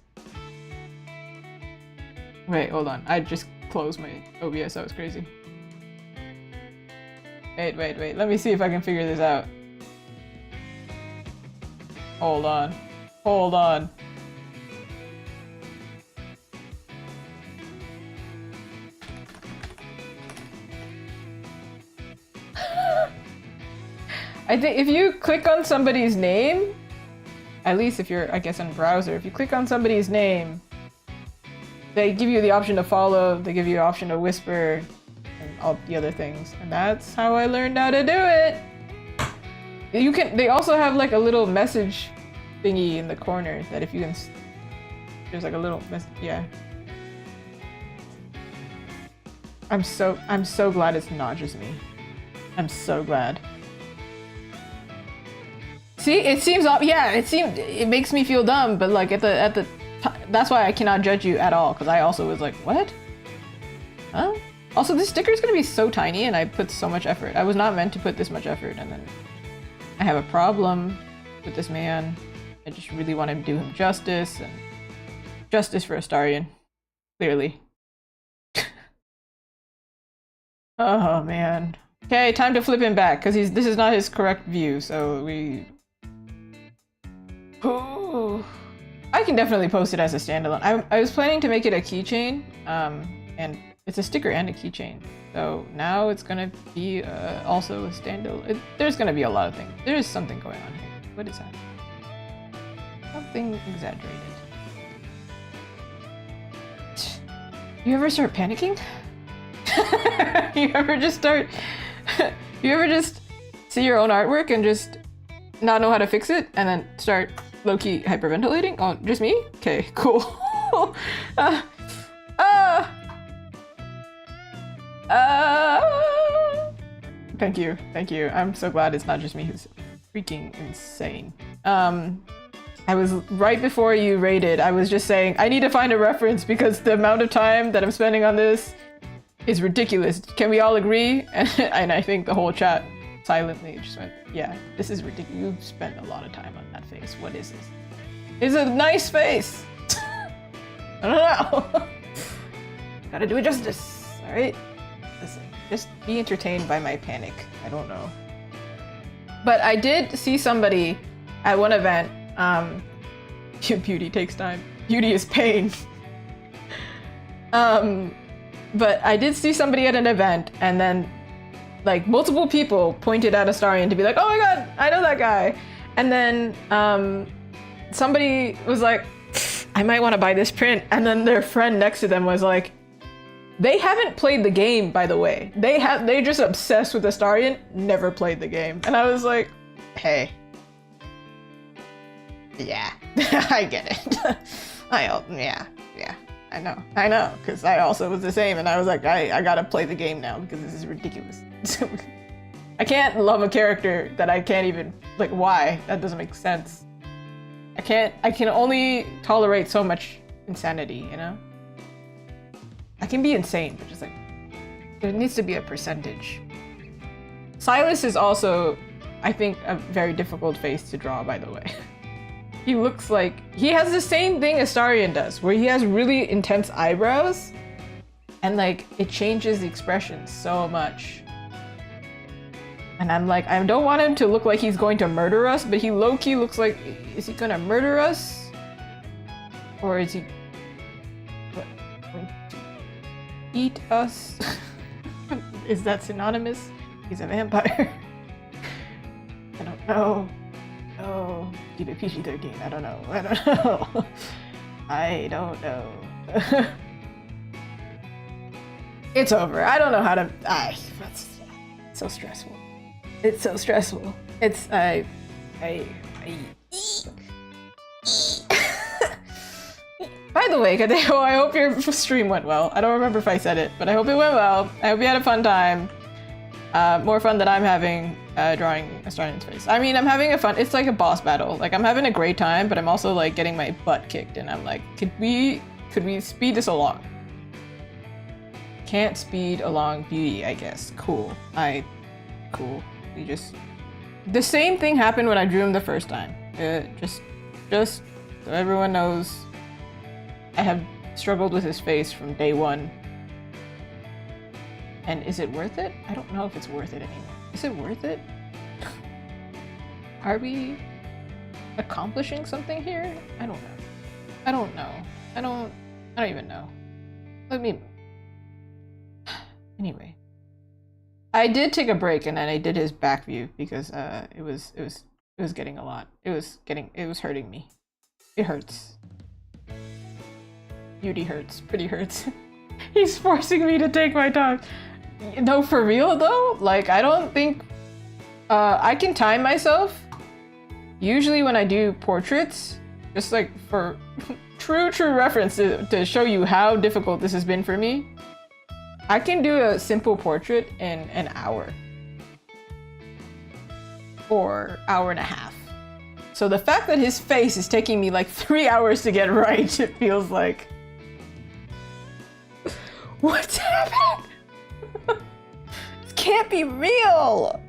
Wait, hold on. I just closed my OBS. That was crazy. Wait. Let me see if I can figure this out. Hold on. I think if you click on somebody's name, at least if you're, I guess, in browser, if you click on somebody's name, they give you the option to follow, they give you the option to whisper, and all the other things. And that's how I learned how to do it. They also have like a little message thingy in the corner that if you can, there's like a little yeah. I'm so glad it's not just me. I'm so glad. See, it makes me feel dumb, but like at the that's why I cannot judge you at all, because I also was like, what? Huh? Also, this sticker is gonna be so tiny, and I put so much effort. I was not meant to put this much effort, and then I have a problem with this man. I just really want to do him justice, and justice for Astarion, clearly. Oh man. Okay, time to flip him back, because this is not his correct view, so we... Ooh. I can definitely post it as a standalone. I was planning to make it a keychain, and it's a sticker and a keychain. So now it's gonna be also a standalone. There's gonna be a lot of things. There is something going on here. What is that? Something exaggerated. You ever start panicking? You ever just start... You ever just see your own artwork and just not know how to fix it and then start low-key hyperventilating? Oh, just me? Okay, cool. Thank you, thank you. I'm so glad it's not just me who's freaking insane. I was right before you raided, I was just saying, I need to find a reference because the amount of time that I'm spending on this is ridiculous. Can we all agree? And I think the whole chat silently just went, yeah, this is ridiculous. You've spent a lot of time on that face. What is this? It's a nice face. I don't know. Gotta do it justice, all right? Listen, just be entertained by my panic. I don't know. But I did see somebody at one event. Beauty takes time. Beauty is pain. But I did see somebody at an event, and then like multiple people pointed at Astarion to be like, oh my god, I know that guy. And then somebody was like, I might want to buy this print. And then their friend next to them was like, they haven't played the game, by the way. They're just obsessed with Astarion, never played the game. And I was like, hey. Yeah, I get it. Yeah. I know, because I also was the same, and I was like, I gotta play the game now, because this is ridiculous. I can't love a character that I can't even, like, why? That doesn't make sense. I can only tolerate so much insanity, you know? I can be insane, but just like, there needs to be a percentage. Silas is also, I think, a very difficult face to draw, by the way. He looks like, he has the same thing Astarion does, where he has really intense eyebrows, and like, it changes the expression so much. And I'm like, I don't want him to look like he's going to murder us, but he low-key looks like, is he gonna murder us? Or is he going to eat us? Is that synonymous? He's a vampire. I don't know. Oh, keep it PG-13. I don't know. I don't know. It's over. I don't know how to. That's so stressful. It's so stressful. It's By the way, Kadeo, I hope your stream went well. I don't remember if I said it, but I hope it went well. I hope you had a fun time. More fun than I'm having drawing Astarion's face. I mean, I'm having a fun, it's like a boss battle. Like, I'm having a great time, but I'm also like getting my butt kicked, and I'm like, could we speed this along? Can't speed along beauty, I guess. Cool. Cool. We just... The same thing happened when I drew him the first time. Just so everyone knows, I have struggled with his face from day one. And is it worth it? I don't know if it's worth it anymore. Is it worth it? Are we accomplishing something here? I don't know. I don't even know. Let me... Anyway. I did take a break, and then I did his back view because it was getting a lot. It was hurting me. It hurts. Beauty hurts. Pretty hurts. He's forcing me to take my time. No, for real though? Like, I don't think... I can time myself. Usually when I do portraits, just like for true reference to show you how difficult this has been for me, I can do a simple portrait in an hour. Or hour and a half. So the fact that his face is taking me like 3 hours to get right, it feels like... What's happening? This can't be real!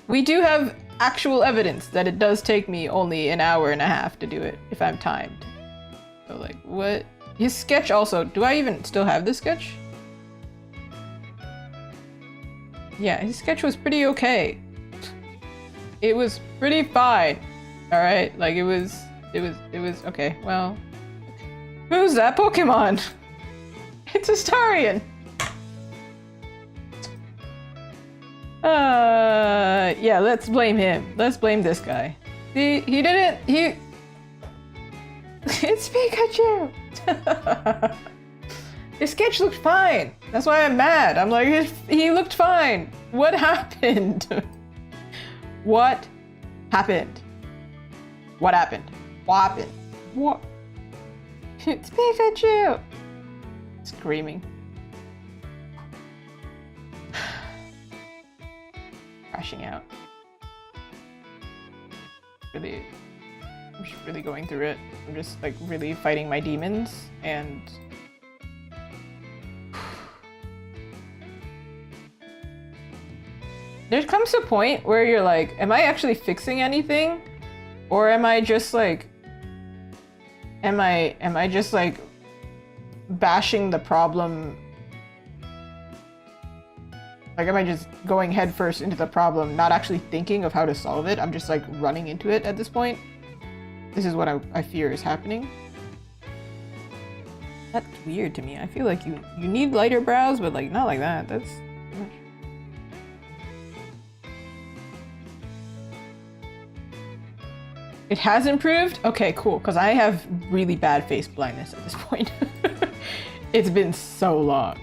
We do have actual evidence that it does take me only an hour and a half to do it if I'm timed. So like, what? His sketch also, do I even still have this sketch? Yeah, his sketch was pretty okay. It was pretty fine. Alright, like it was okay, well. Who's that Pokemon? It's Astarion! Yeah, let's blame him. Let's blame this guy. He didn't, It's Pikachu! His sketch looked fine. That's why I'm mad. I'm like, he looked fine. What happened? What happened? What happened? What happened? What? It's Pikachu! Screaming. Crashing out. I'm just really going through it. I'm just like really fighting my demons and there comes a point where you're like, am I actually fixing anything? Or am I just like am I just like bashing the problem? Like, am I just going headfirst into the problem, not actually thinking of how to solve it? I'm just like running into it at this point. This is what I fear is happening. That's weird to me. I feel like you need lighter brows, but like not like that. That's too much. It has improved? Okay, cool, because I have really bad face blindness at this point. It's been so long.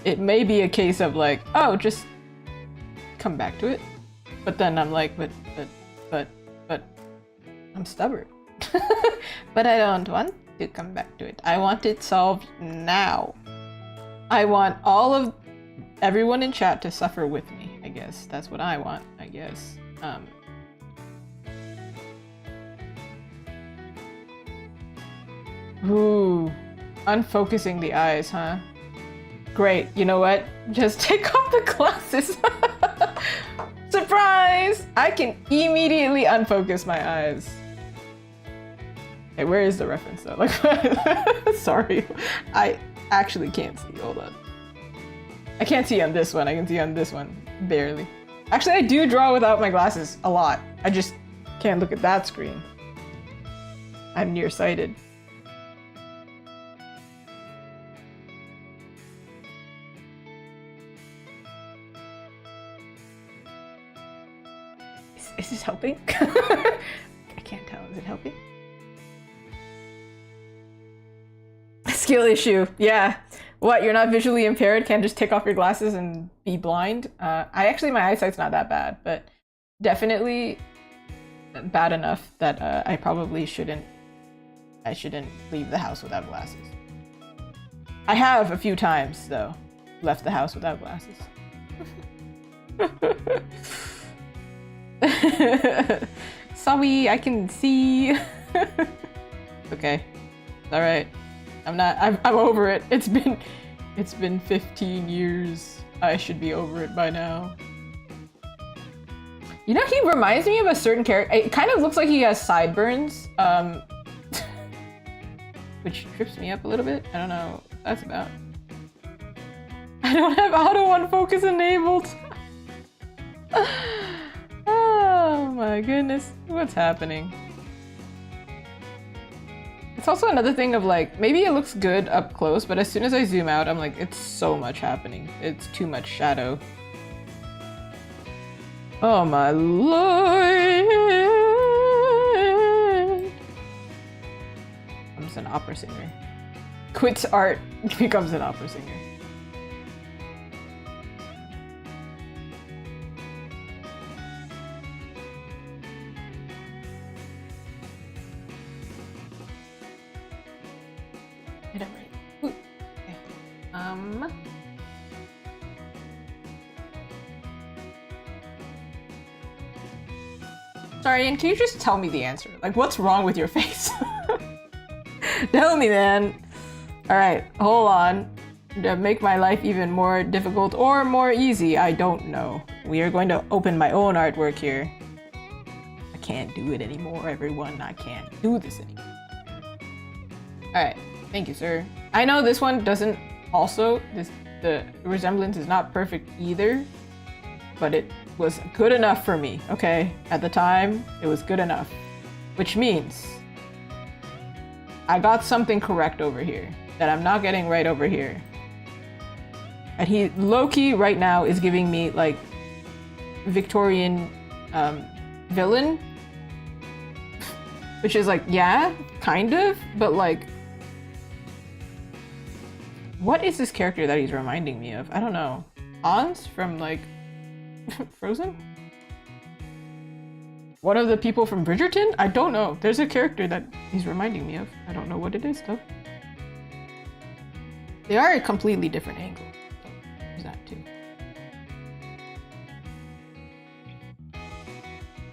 It may be a case of like, oh, just come back to it. But then I'm like, but I'm stubborn. But I don't want to come back to it. I want it solved now. I want everyone in chat to suffer with me, I guess. That's what I want, I guess. Ooh, unfocusing the eyes, huh? Great, you know what? Just take off the glasses. Surprise! I can immediately unfocus my eyes. Hey, where is the reference though? Like, sorry. I actually can't see, hold on. I can't see on this one, I can see on this one, barely. Actually, I do draw without my glasses a lot. I just can't look at that screen. I'm nearsighted. Is this helping? I can't tell. Is it helping? Skill issue. Yeah. What? You're not visually impaired? Can't just take off your glasses and be blind? My eyesight's not that bad, but definitely bad enough that I probably shouldn't. I shouldn't leave the house without glasses. I have a few times though left the house without glasses. Sorry, I can see. Okay, all right. I'm over it. It's been 15 years. I should be over it by now. You know, he reminds me of a certain character. It kind of looks like he has sideburns, which trips me up a little bit. I don't know what that's about. I don't have auto unfocus enabled. Oh my goodness, what's happening? It's also another thing of like, maybe it looks good up close, but as soon as I zoom out, I'm like, it's so much happening. It's too much shadow. Oh my lord! Becomes an opera singer. Quits art, becomes an opera singer. Sorry, and can you just tell me the answer? Like, what's wrong with your face? Tell me, man. All right, hold on. to make my life even more difficult or more easy. I don't know. We are going to open my own artwork here. I can't do it anymore, everyone. I can't do this anymore. Alright, thank you, sir. I know this one doesn't also, the resemblance is not perfect either, but it was good enough for me, okay? At the time, it was good enough. Which means I got something correct over here that I'm not getting right over here. And he, low-key, right now is giving me, like, Victorian villain. Which is like, yeah, kind of, but like... What is this character that he's reminding me of? I don't know. Hans from, like, Frozen? One of the people from Bridgerton? I don't know. There's a character that he's reminding me of. I don't know what it is, though. They are a completely different angle. So there's that, too.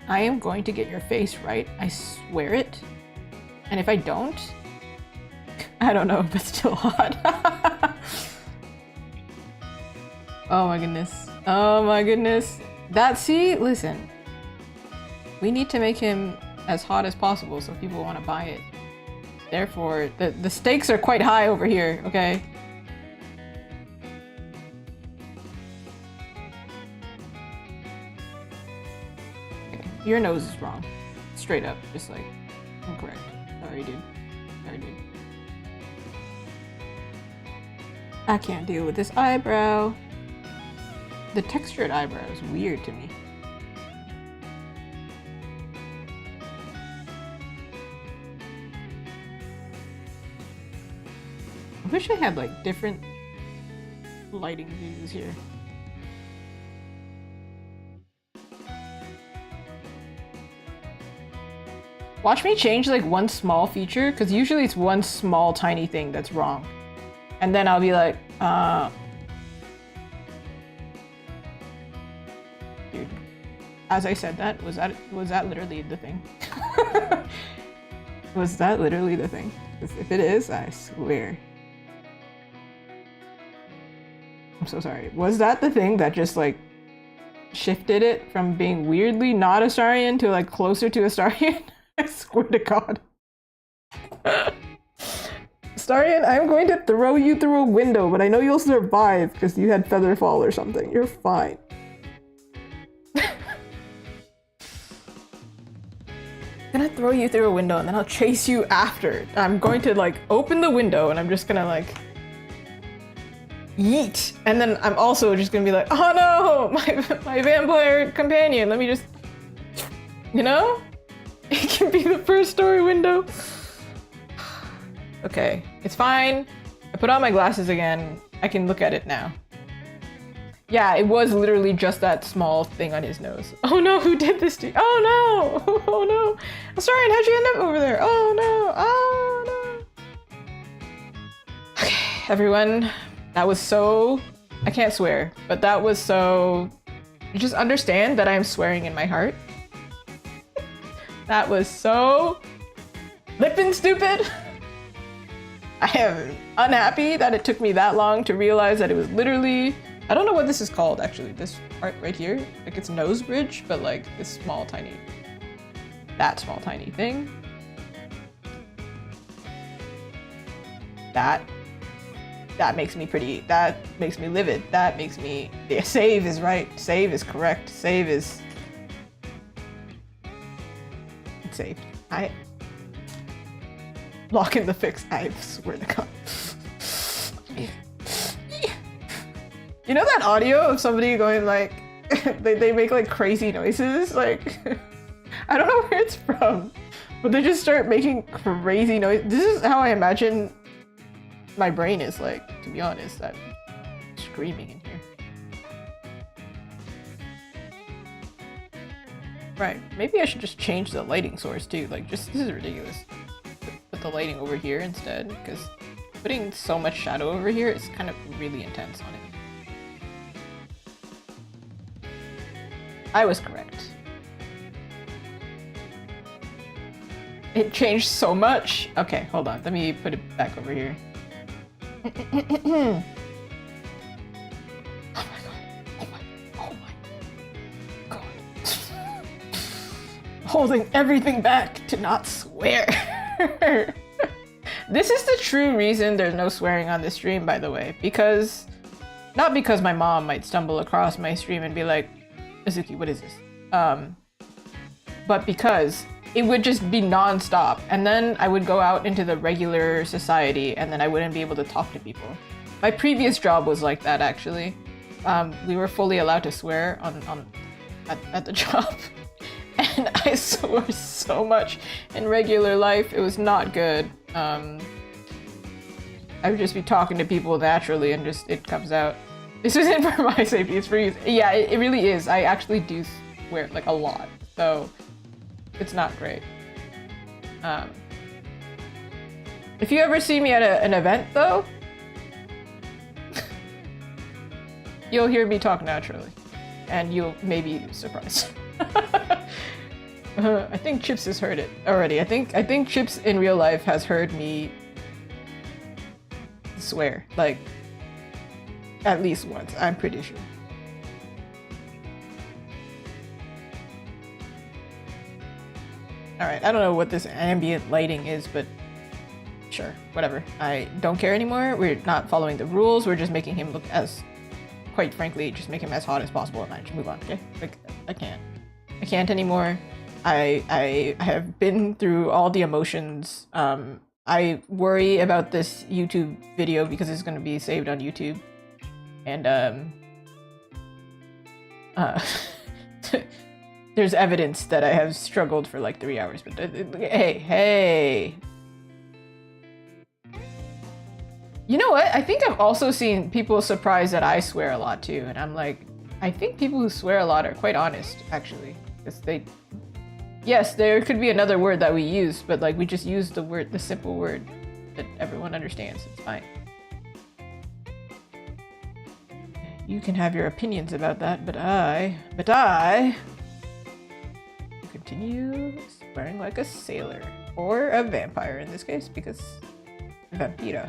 I am going to get your face right. I swear it. And if I don't... I don't know, but still hot. Oh my goodness. Oh my goodness. See, listen. We need to make him as hot as possible so people want to buy it. Therefore, the stakes are quite high over here, okay? Your nose is wrong. Straight up. Just like, incorrect. Sorry, dude. Sorry, dude. I can't deal with this eyebrow. The textured eyebrow is weird to me. I wish I had like different lighting views here. Watch me change like one small feature, because usually it's one small tiny thing that's wrong. And then I'll be like, dude, as I said that, was that literally the thing? Was that literally the thing? If it is, I swear. I'm so sorry. Was that the thing that just like shifted it from being weirdly not Astarion to like closer to Astarion? I swear to God. Astarion, I'm going to throw you through a window, but I know you'll survive because you had feather fall or something. You're fine. I'm gonna throw you through a window and then I'll chase you after. I'm going to like open the window and I'm just gonna like yeet. And then I'm also just gonna be like, oh no, my vampire companion. Let me just, you know? It can be the first story window. Okay, it's fine. I put on my glasses again. I can look at it now. Yeah, it was literally just that small thing on his nose. Oh no, who did this to you? Oh no! Oh no! I'm sorry, how'd you end up over there? Oh no! Oh no! Okay, everyone. That was so... I can't swear, but that was so... You just understand that I am swearing in my heart. That was so... flippin' stupid! I am unhappy that it took me that long to realize that it was literally... I don't know what this is called, actually. This part right here. Like, it's nose bridge, but like this small, tiny... That small, tiny thing. That makes me pretty... That makes me livid. That makes me... Yeah, save is right. Save is correct. Save is... It's saved. Lock in the fix. I swear to God. You know that audio of somebody going like, they make like crazy noises? Like, I don't know where it's from, but they just start making crazy noise. This is how I imagine my brain is like, to be honest. I'm screaming in here. Right, maybe I should just change the lighting source too. Like, just, this is ridiculous. Put the lighting over here instead, because putting so much shadow over here is kind of really intense on it. I was correct. It changed so much. Okay, hold on. Let me put it back over here. holding everything back to not swear. This is the true reason there's no swearing on this stream, by the way, because not because my mom might stumble across my stream and be like, Azuki, what is this? But because it would just be non-stop, and then I would go out into the regular society and then I wouldn't be able to talk to people. My previous job was like that, actually. We were fully allowed to swear at the job. And I swore so much in regular life, it was not good. I would just be talking to people naturally and just, it comes out. This isn't for my safety, it's for you. Yeah, it really is. I actually do swear, like, a lot. So, it's not great. If you ever see me at an event, though, you'll hear me talk naturally. And you'll maybe be surprised. I think Chips has heard it already. I think Chips in real life has heard me swear, like, at least once, I'm pretty sure. Alright, I don't know what this ambient lighting is, but sure, whatever. I don't care anymore. We're not following the rules. We're just making him look as, quite frankly, just make him as hot as possible and I just move on, okay? Like, I can't anymore. I have been through all the emotions. I worry about this YouTube video because it's going to be saved on YouTube. And, there's evidence that I have struggled for like 3 hours, but hey. You know what? I think I've also seen people surprised that I swear a lot too, and I'm like, I think people who swear a lot are quite honest, actually. Because yes, there could be another word that we use, but like we just use the simple word that everyone understands. It's fine. You can have your opinions about that, but I continue swearing like a sailor. Or a vampire in this case, because vampira.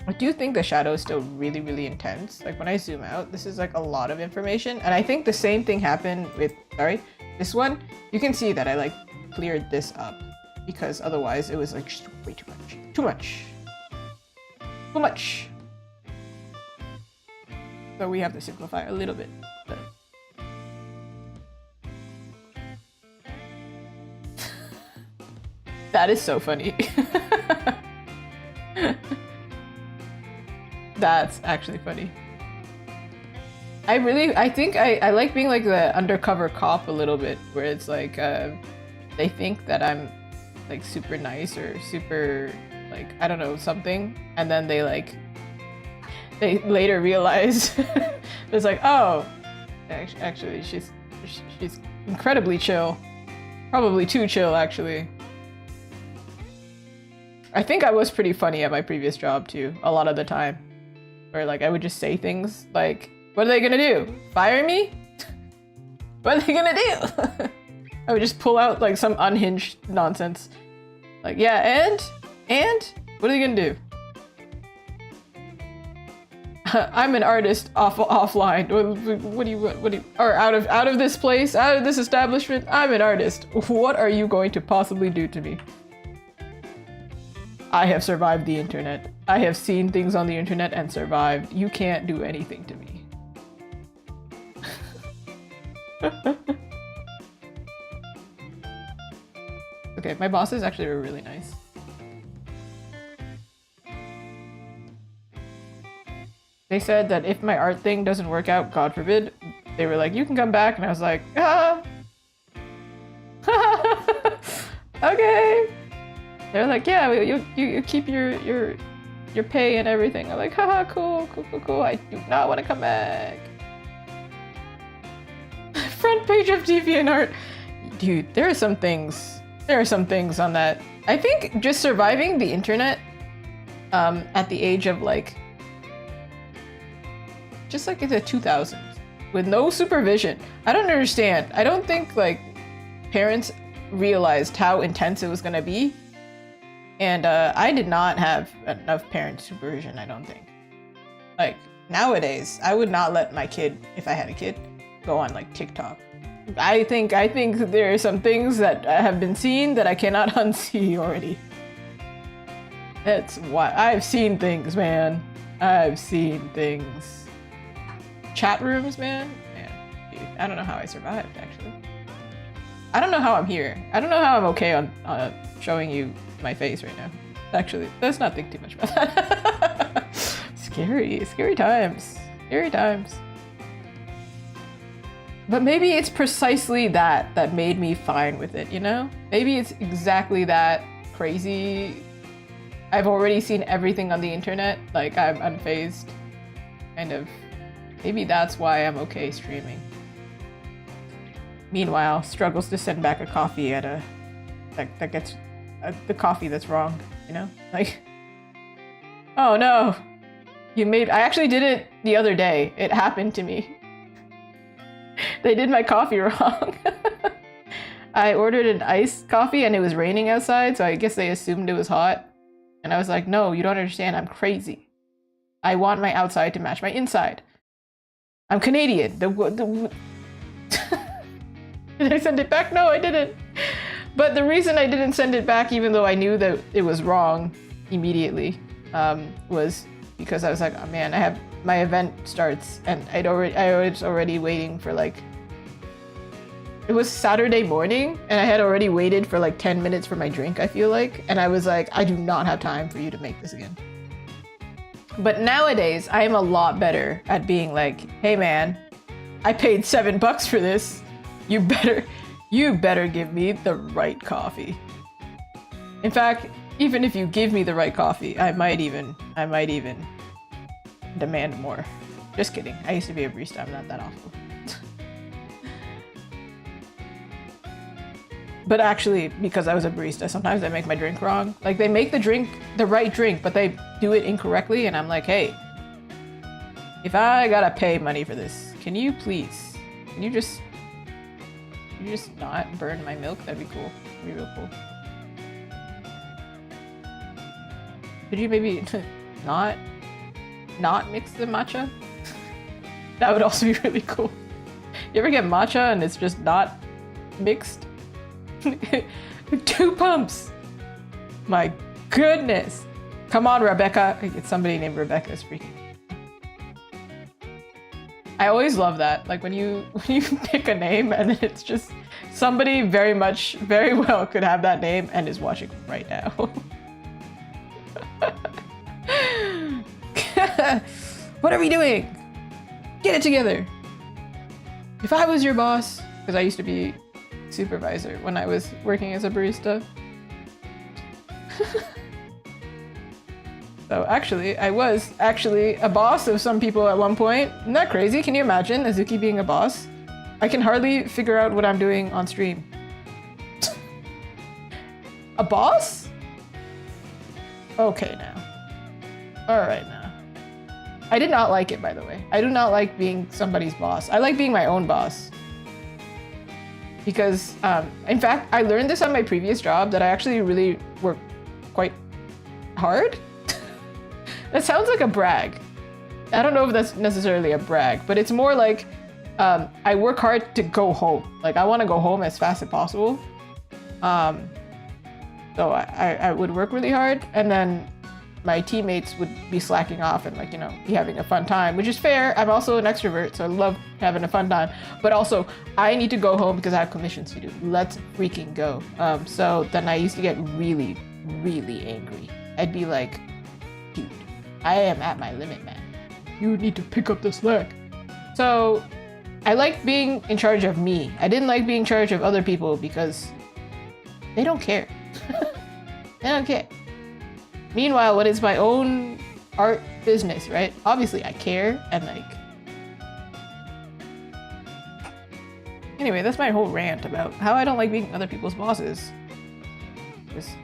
I do think the shadow is still really, really intense. Like when I zoom out, this is like a lot of information. And I think the same thing happened with, this one. You can see that I like cleared this up because otherwise it was like just way too much. Too much. So we have to simplify a little bit. But... that is so funny. That's actually funny. I think I like being like the undercover cop a little bit, where it's like they think that I'm like super nice or super like, I don't know, something, and then they they later realize it's like, oh, actually she's incredibly chill, probably too chill actually. I think I was pretty funny at my previous job too, a lot of the time. Where like I would just say things like, what are they gonna do? Fire me? What are they gonna do? I would just pull out like some unhinged nonsense. Like, yeah, and what are they gonna do? I'm an artist offline. What do you or out of this place, out of this establishment, I'm an artist. What are you going to possibly do to me? I have survived the internet. I have seen things on the internet and survived. You can't do anything to me. Okay, my bosses actually were really nice. They said that if my art thing doesn't work out, God forbid, they were like, you can come back, and I was like, ah. Okay. They're like, yeah, you keep your pay and everything. I'm like, haha, cool. I do not want to come back. Front page of DeviantArt. Dude, there are some things on that. I think just surviving the internet at the age of like, just like in the 2000s with no supervision. I don't understand. I don't think like parents realized how intense it was gonna be. And I did not have enough parent supervision, I don't think. Like, nowadays, I would not let my kid, if I had a kid, go on like TikTok I think there are some things that have been seen that I cannot unsee already. That's why I've seen things, man. I've seen things. Chat rooms, man. Dude, I don't know how I survived, actually. I don't know how I'm here. I don't know how I'm okay on showing you my face right now. Actually, let's not think too much about that. Scary times. Scary times. But maybe it's precisely that made me fine with it, you know? Maybe it's exactly that crazy. I've already seen everything on the internet, like I'm unfazed. Kind of. Maybe that's why I'm okay streaming. Meanwhile, struggles to send back a coffee at a... that gets... the coffee that's wrong, you know? Like... Oh no! I actually did it the other day. It happened to me. They did my coffee wrong. I ordered an iced coffee and it was raining outside, so I guess they assumed it was hot. And I was like, no, you don't understand, I'm crazy. I want my outside to match my inside. I'm Canadian. Did I send it back? No, I didn't. But the reason I didn't send it back, even though I knew that it was wrong immediately, was because I was like, oh man, my event starts, and I was already waiting for like, it was Saturday morning, and I had already waited for like 10 minutes for my drink, I feel like, and I was like, I do not have time for you to make this again. But nowadays, I am a lot better at being like, hey man, I paid $7 for this. You better give me the right coffee. In fact, even if you give me the right coffee, I might even demand more. Just kidding. I used to be a barista. I'm not that awful. But actually, because I was a barista, sometimes I make my drink wrong. Like, they make the right drink, but they do it incorrectly, and I'm like, hey, if I gotta pay money for this, can you just not burn my milk? That'd be cool. That'd be real cool. Could you maybe not mix the matcha? That would also be really cool. You ever get matcha and it's just not mixed? 2 pumps! My goodness! Come on, Rebecca! It's somebody named Rebecca is freaking. I always love that. Like when you pick a name and it's just somebody very well could have that name and is watching right now. What are we doing? Get it together. If I was your boss, because I used to be supervisor when I was working as a barista. So actually, I was actually a boss of some people at one point. Isn't that crazy? Can you imagine Azuki being a boss? I can hardly figure out what I'm doing on stream. A boss? Okay now. Alright now. I did not like it, by the way. I do not like being somebody's boss. I like being my own boss. Because, in fact, I learned this on my previous job that I actually really work quite hard. That sounds like a brag. I don't know if that's necessarily a brag, but it's more like I work hard to go home. Like, I want to go home as fast as possible. So I would work really hard, and then my teammates would be slacking off and, like, you know, be having a fun time, which is fair. I'm also an extrovert, so I love having a fun time. But also, I need to go home because I have commissions to do. Let's freaking go. So then I used to get really, really angry. I'd be like, dude, I am at my limit, man. You need to pick up the slack. So I liked being in charge of me. I didn't like being in charge of other people because they don't care. They don't care. Meanwhile, when it's my own art business, right? Obviously, I care and like... Anyway, that's my whole rant about how I don't like being other people's bosses. Just...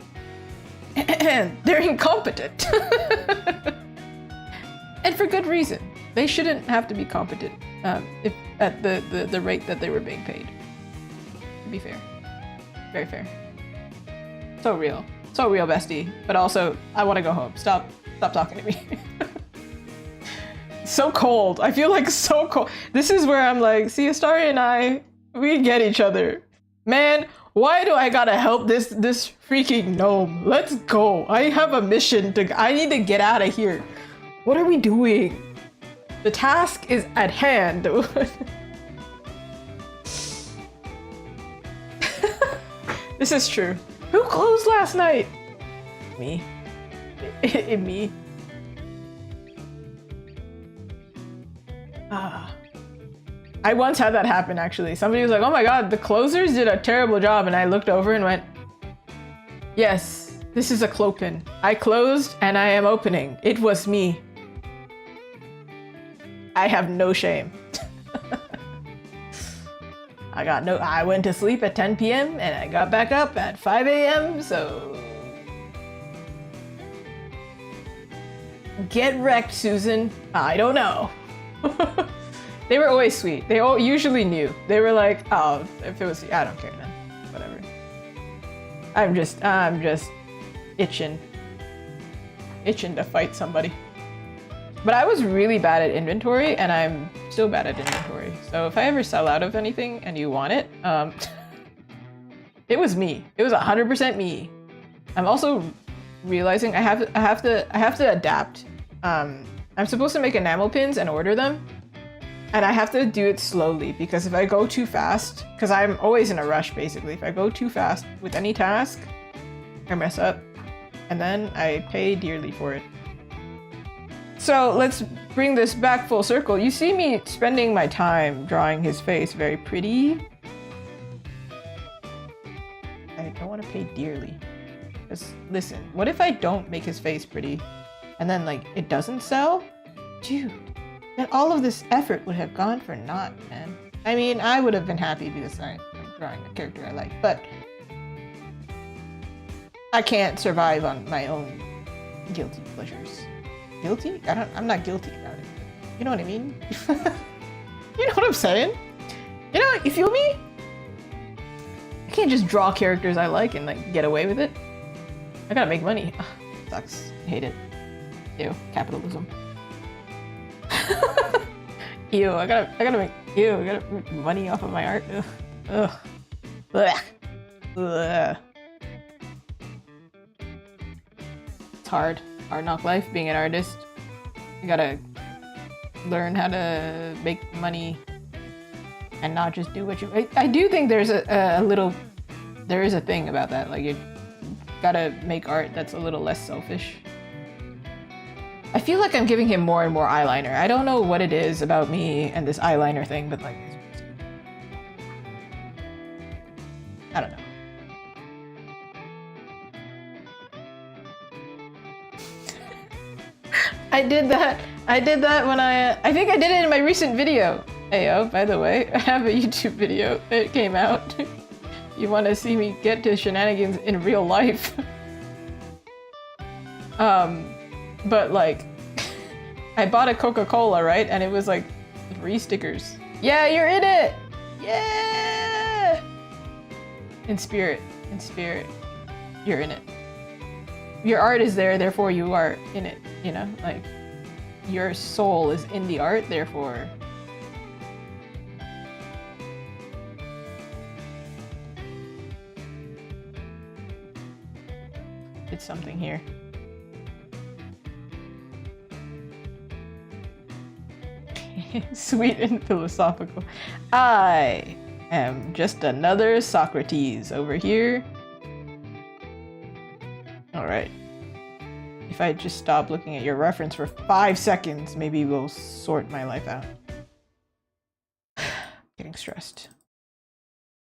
They're incompetent. And for good reason. They shouldn't have to be competent if at the rate that they were being paid. To be fair. Very fair. So real. So real, bestie. But also, I want to go home. Stop talking to me. So cold. I feel like so cold. This is where I'm like, see, Astarion and I We get each other. Man, why do I gotta help this freaking gnome? Let's go. I have a mission I need to get out of here. What are we doing? The task is at hand. This is true. Who closed last night? Me. Me. I once had that happen, actually. Somebody was like, oh my god, the closers did a terrible job. And I looked over and went, yes, this is a cloakin. I closed and I am opening. It was me. I have no shame. I went to sleep at 10 p.m. and I got back up at 5 a.m. So get wrecked, Susan. I don't know. They were always sweet. They all usually knew. They were like, oh, if it was, I don't care then. Whatever. I'm just itching to fight somebody. But I was really bad at inventory, and I'm still bad at inventory. So if I ever sell out of anything and you want it, it was me. It was 100% me. I'm also realizing I have to adapt. I'm supposed to make enamel pins and order them, and I have to do it slowly because if I go too fast, because I'm always in a rush basically. If I go too fast with any task, I mess up, and then I pay dearly for it. So let's bring this back full circle. You see me spending my time drawing his face very pretty. I don't want to pay dearly. Because listen, what if I don't make his face pretty and then like it doesn't sell? Dude, then all of this effort would have gone for naught, man. I mean, I would have been happy because I'm drawing a character I like, but I can't survive on my own guilty pleasures. Guilty? I'm not guilty about it. You know what I mean? You know what I'm saying? You know, you feel me? I can't just draw characters I like and like get away with it. I gotta make money. Ugh, sucks. I hate it. Ew, capitalism. Ew, I gotta make money off of my art. Ugh. Ugh. Blech. Ugh. It's hard. Hard knock life being an artist. You gotta learn how to make money and not just do what you. I do think there's there is a thing about that. Like you gotta make art that's a little less selfish. I feel like I'm giving him more and more eyeliner. I don't know what it is about me and this eyeliner thing, but like, I don't know. I did that when I think I did it in my recent video. Ayo, by the way, I have a YouTube video that came out. You want to see me get to shenanigans in real life. But like, I bought a Coca-Cola, right? And it was like 3 stickers. Yeah, you're in it! Yeah! In spirit, you're in it. Your art is there, therefore you are in it, you know? Like, your soul is in the art, therefore... It's something here. Sweet and philosophical. I am just another Socrates over here. Alright. If I just stop looking at your reference for 5 seconds, maybe we'll sort my life out. Getting stressed.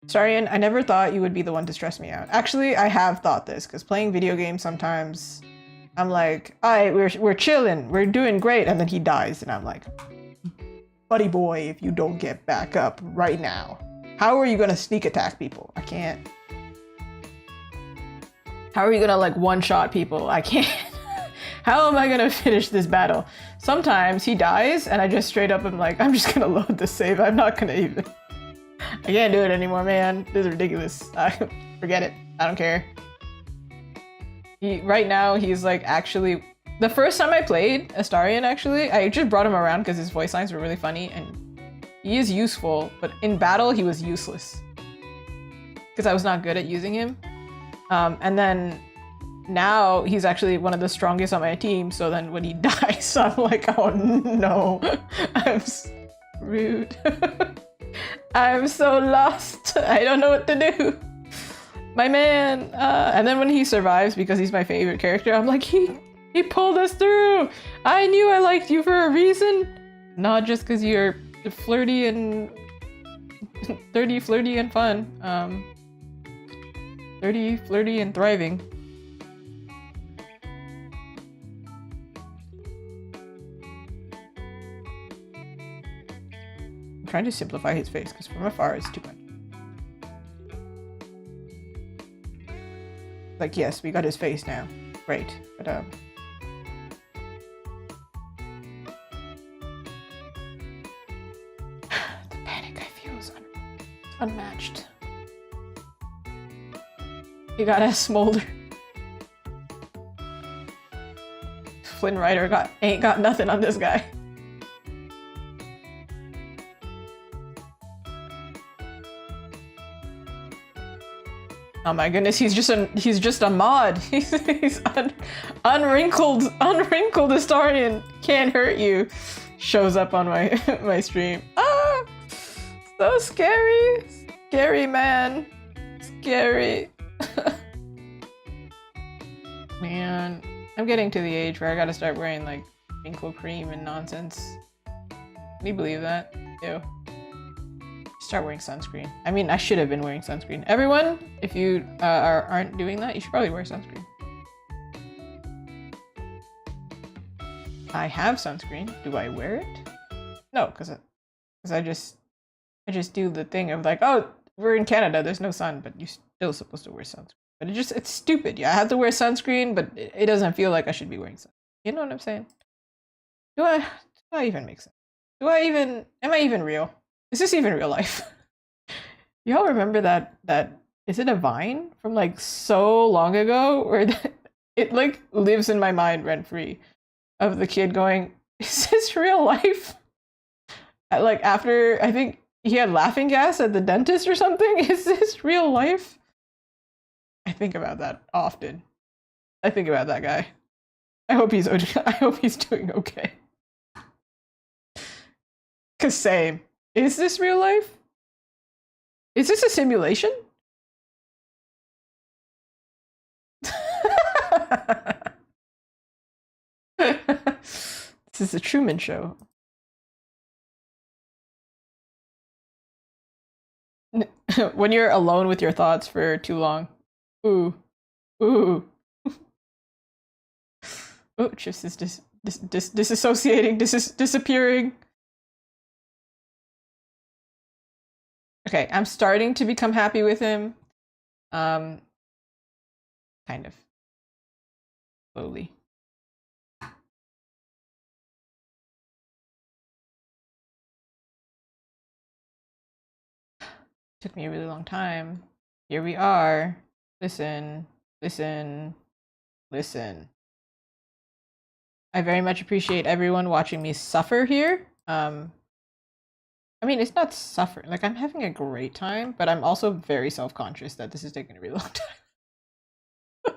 Astarion, I never thought you would be the one to stress me out. Actually, I have thought this, because playing video games sometimes, I'm like, alright, we're chilling, we're doing great, and then he dies, and I'm like, buddy boy, if you don't get back up right now, how are you gonna sneak attack people? I can't. How are you gonna like one-shot people? I can't. How am I gonna finish this battle? Sometimes he dies and I just straight up am like, I'm just gonna load the save. I'm not gonna even. I can't do it anymore, man. This is ridiculous. Forget it. I don't care. Right now, he's like actually... The first time I played Astarion, actually, I just brought him around because his voice lines were really funny and He is useful, but in battle he was useless. Because I was not good at using him. And then now he's actually one of the strongest on my team, so then when he dies, I'm like, oh no, I'm rude. I'm so lost. I don't know what to do. My man. And then when he survives, because he's my favorite character, I'm like, he pulled us through. I knew I liked you for a reason. Not just because you're flirty and flirty and fun. Flirty and thriving. I'm trying to simplify his face because from afar it's too much. Like, yes, we got his face now. Great. But the panic I feel is unmatched. You gotta smolder. Flynn Rider ain't got nothing on this guy. Oh my goodness, he's just a mod. He's unwrinkled Astarion. Can't hurt you. Shows up on my stream. Ah, so scary. Scary man. Scary. Man, I'm getting to the age where I gotta start wearing like wrinkle cream and nonsense. Can you believe that? Ew. Start wearing sunscreen. I mean, I should have been wearing sunscreen. Everyone, if you aren't doing that, you should probably wear sunscreen. I have sunscreen. Do I wear it? No, because I just do the thing of like, oh, we're in Canada, there's no sun, but you're still supposed to wear sunscreen. But it's stupid. Yeah, I have to wear sunscreen, but it doesn't feel like I should be wearing sunscreen. You know what I'm saying? Do I even make sense? Am I even real? Is this even real life? Y'all remember that is it a Vine from like so long ago where it like lives in my mind rent free of the kid going, is this real life? Like after I think he had laughing gas at the dentist or something. Is this real life? I think about that often. I think about that guy. I hope he's doing okay. 'Cause same. Is this real life? Is this a simulation? This is a Truman Show. When you're alone with your thoughts for too long. Ooh. Ooh. Oh, Chips is disassociating, disappearing. Okay, I'm starting to become happy with him. Kind of. Slowly. Took me a really long time. Here we are. Listen, listen, listen. I very much appreciate everyone watching me suffer here. I mean, it's not suffering. Like, I'm having a great time, but I'm also very self-conscious that this is taking a really long time.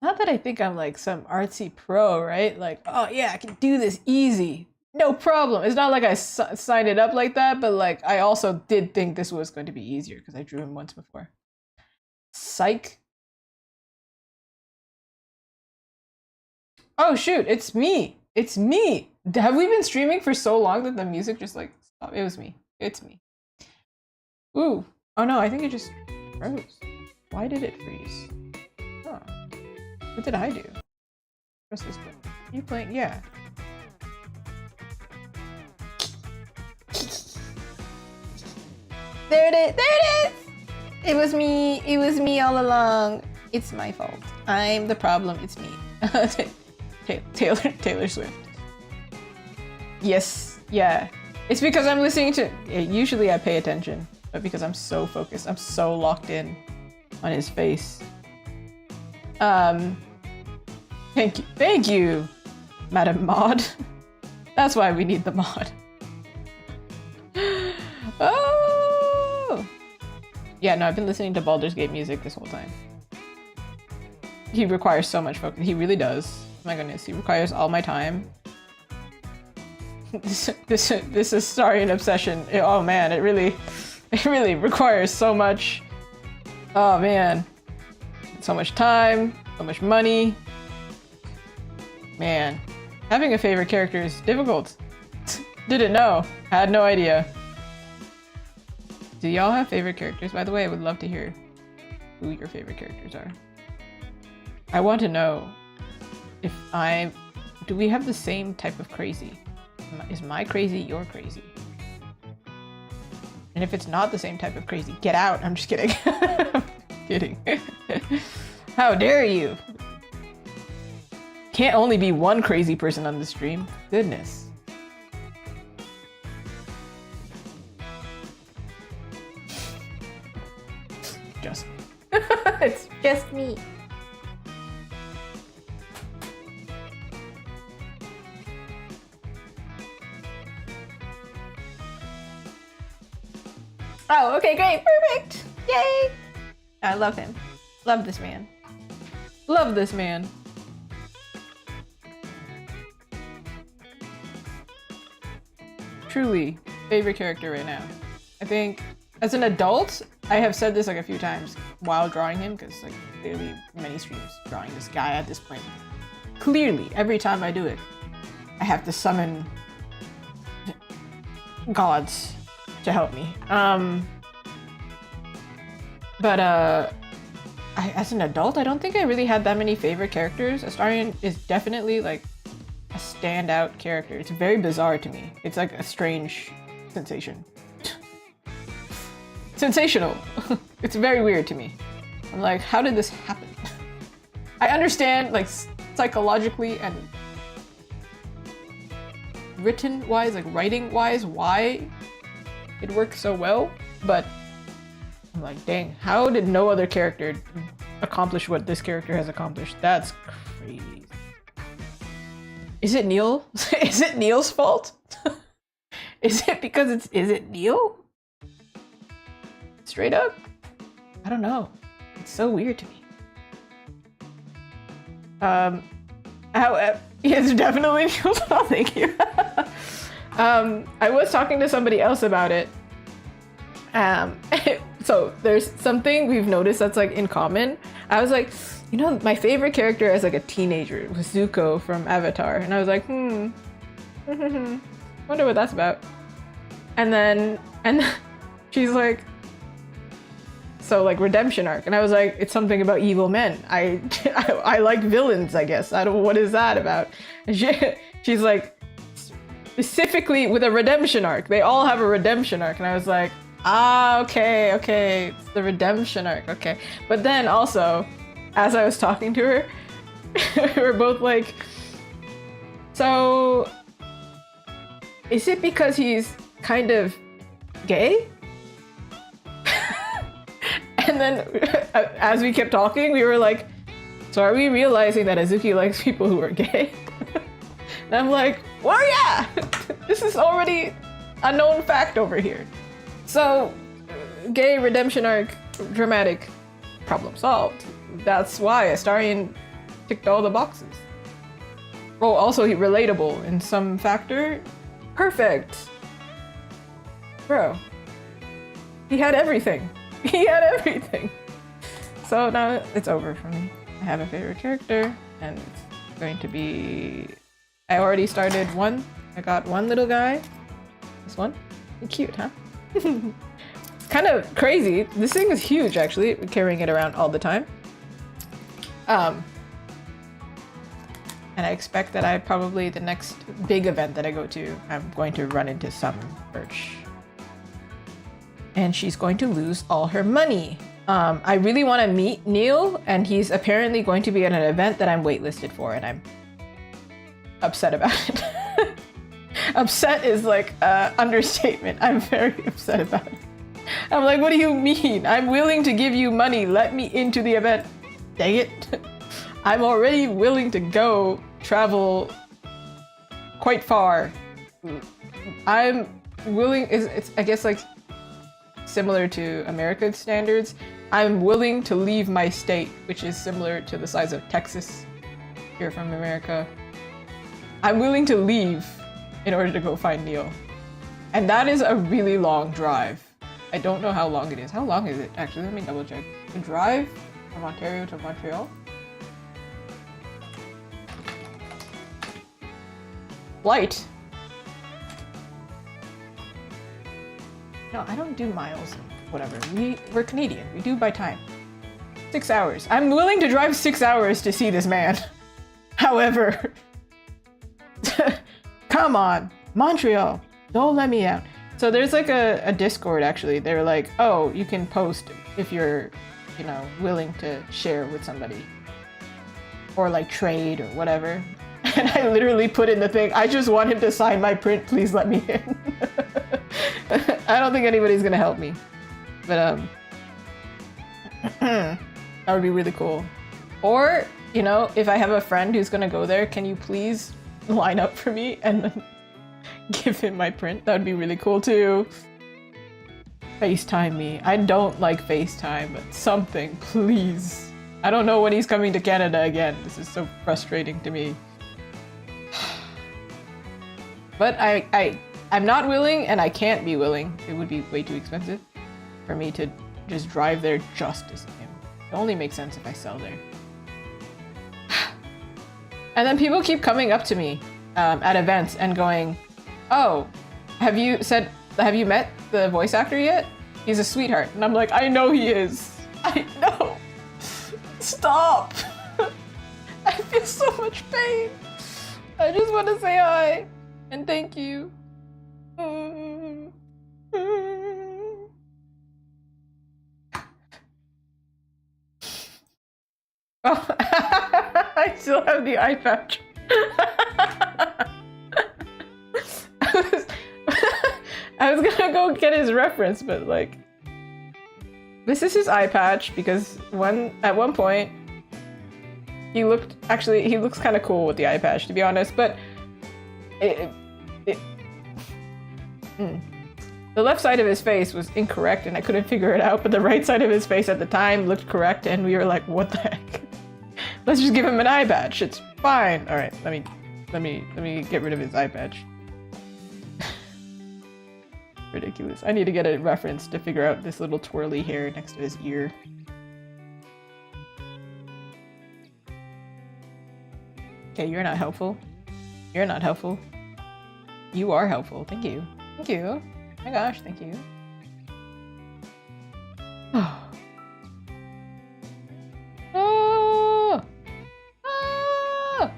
Not that I think I'm like some artsy pro, right? Like, oh yeah, I can do this easy. No problem. It's not like I signed it up like that, but like, I also did think this was going to be easier because I drew him once before. Psych. Oh shoot, it's me. It's me. Have we been streaming for so long that the music just like stopped? It was me. It's me. Ooh. Oh no, I think it just froze. Why did it freeze? Huh. What did I do? What's this thing? Are you playing? Yeah. There it is! There it is! It was me. It was me all along. It's my fault. I'm the problem. It's me. Taylor Swift. Yes, yeah. It's because I'm listening to. Usually I pay attention, but because I'm so focused, I'm so locked in on his face. Thank you, Madam Maud. That's why we need the mod. Oh! Yeah, no, I've been listening to Baldur's Gate music this whole time. He requires so much focus. He really does. Oh my goodness, he requires all my time. This Astarion obsession. Oh man, it really requires so much. Oh man. So much time, so much money. Man, having a favorite character is difficult. Didn't know. Had no idea. Do y'all have favorite characters? By the way, I would love to hear who your favorite characters are. I want to know if do we have the same type of crazy? Is my crazy your crazy? And if it's not the same type of crazy, get out. I'm just kidding. Kidding. How dare you? Can't only be one crazy person on the stream. Goodness. Just it's just me. Oh, okay, great, perfect. Yay! I love him. Love this man. Love this man. Truly, favorite character right now. I think, as an adult, I have said this like a few times while drawing him, because like clearly many streams drawing this guy at this point. Clearly, every time I do it, I have to summon gods to help me. As an adult, I don't think I really had that many favorite characters. Astarion is definitely like a standout character. It's very bizarre to me. It's like a strange sensation. Sensational. It's very weird to me. I'm like, how did this happen? I understand like psychologically and written-wise, like writing-wise, why it works so well, but I'm like, dang, how did no other character accomplish what this character has accomplished? That's crazy. Is it Neil? Is it Neil's fault? Is it because is it Neil? Straight up? I don't know. It's so weird to me. However, it's definitely Neil's fault, thank you. I was talking to somebody else about it. So there's something we've noticed that's like in common. I was like, you know, my favorite character as like a teenager was Zuko from Avatar. And I was like, wonder what that's about. And then she's like, so like redemption arc. And I was like, it's something about evil men. I like villains, I guess. I don't, what is that about? And she's like, specifically with a redemption arc. They all have a redemption arc. And I was like, ah, okay, it's the redemption arc, okay. But then also, as I was talking to her, we were both like, so, is it because he's kind of gay? And then, as we kept talking, we were like, so are we realizing that Azuki likes people who are gay? And I'm like, well, yeah, this is already a known fact over here. So, gay redemption arc, dramatic, problem solved. That's why Astarion ticked all the boxes. Oh, also he relatable in some factor. Perfect. Bro. He had everything. He had everything. So now it's over for me. I have a favorite character, and it's going to be... I already started one. I got one little guy. This one. Cute, huh? It's kind of crazy. This thing is huge, actually. We're carrying it around all the time. And I expect that the next big event that I go to, I'm going to run into some birch. And she's going to lose all her money. I really want to meet Neil, and he's apparently going to be at an event that I'm waitlisted for, and I'm upset about it. Upset is like an understatement. I'm very upset about it. I'm like, what do you mean? I'm willing to give you money. Let me into the event. Dang it. I'm already willing to go travel quite far I'm willing, it's I guess like similar to American standards. I'm willing to leave my state, which is similar to the size of Texas here from America. I'm willing to leave in order to go find Neil. And that is a really long drive. I don't know how long it is. How long is it? Actually, let me double check. The drive from Ontario to Montreal. Flight. No, I don't do miles. Whatever. We're Canadian. We do by time. 6 hours. I'm willing to drive 6 hours to see this man. However, come on, Montreal, don't let me out. So there's like a Discord actually. They're like, oh, you can post if you're, you know, willing to share with somebody or like trade or whatever. And I literally put in the thing, I just want him to sign my print, please let me in. I don't think anybody's gonna help me, but that would be really cool. Or, you know, if I have a friend who's gonna go there, can you please line up for me and give him my print? That would be really cool too. FaceTime me. I don't like FaceTime, but something, please. I don't know when he's coming to Canada again. This is so frustrating to me. But I'm not willing, and I can't be willing. It would be way too expensive for me to just drive there just to see him. It only makes sense if I sell there. And then people keep coming up to me at events and going, oh, have you met the voice actor yet? He's a sweetheart. And I'm like, I know he is. I know. Stop. I feel so much pain. I just want to say hi and thank you. Oh, I still have the eye patch. I was gonna go get his reference, but like, this is his eye patch because at one point he looks kind of cool with the eye patch, to be honest, but the left side of his face was incorrect and I couldn't figure it out, but the right side of his face at the time looked correct and we were like, what the heck? Let's just give him an eye patch. It's fine. All right, let me get rid of his eye patch. Ridiculous. I need to get a reference to figure out this little twirly hair next to his ear. Okay, you're not helpful. You're not helpful. You are helpful. Thank you. Thank you. Oh my gosh, thank you. Oh. Oh. Oh.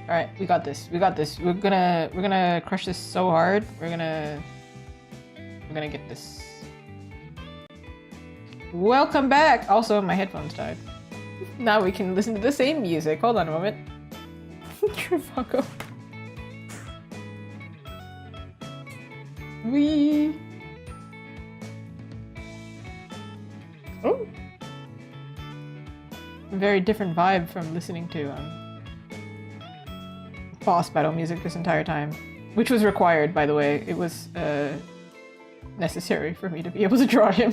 All right, we got this. We got this. We're gonna crush this so hard. We're gonna get this. Welcome back. Also, my headphones died. Now we can listen to the same music. Hold on a moment. Trivago. Oh, very different vibe from listening to boss battle music this entire time, which was required, by the way. It was necessary for me to be able to draw him.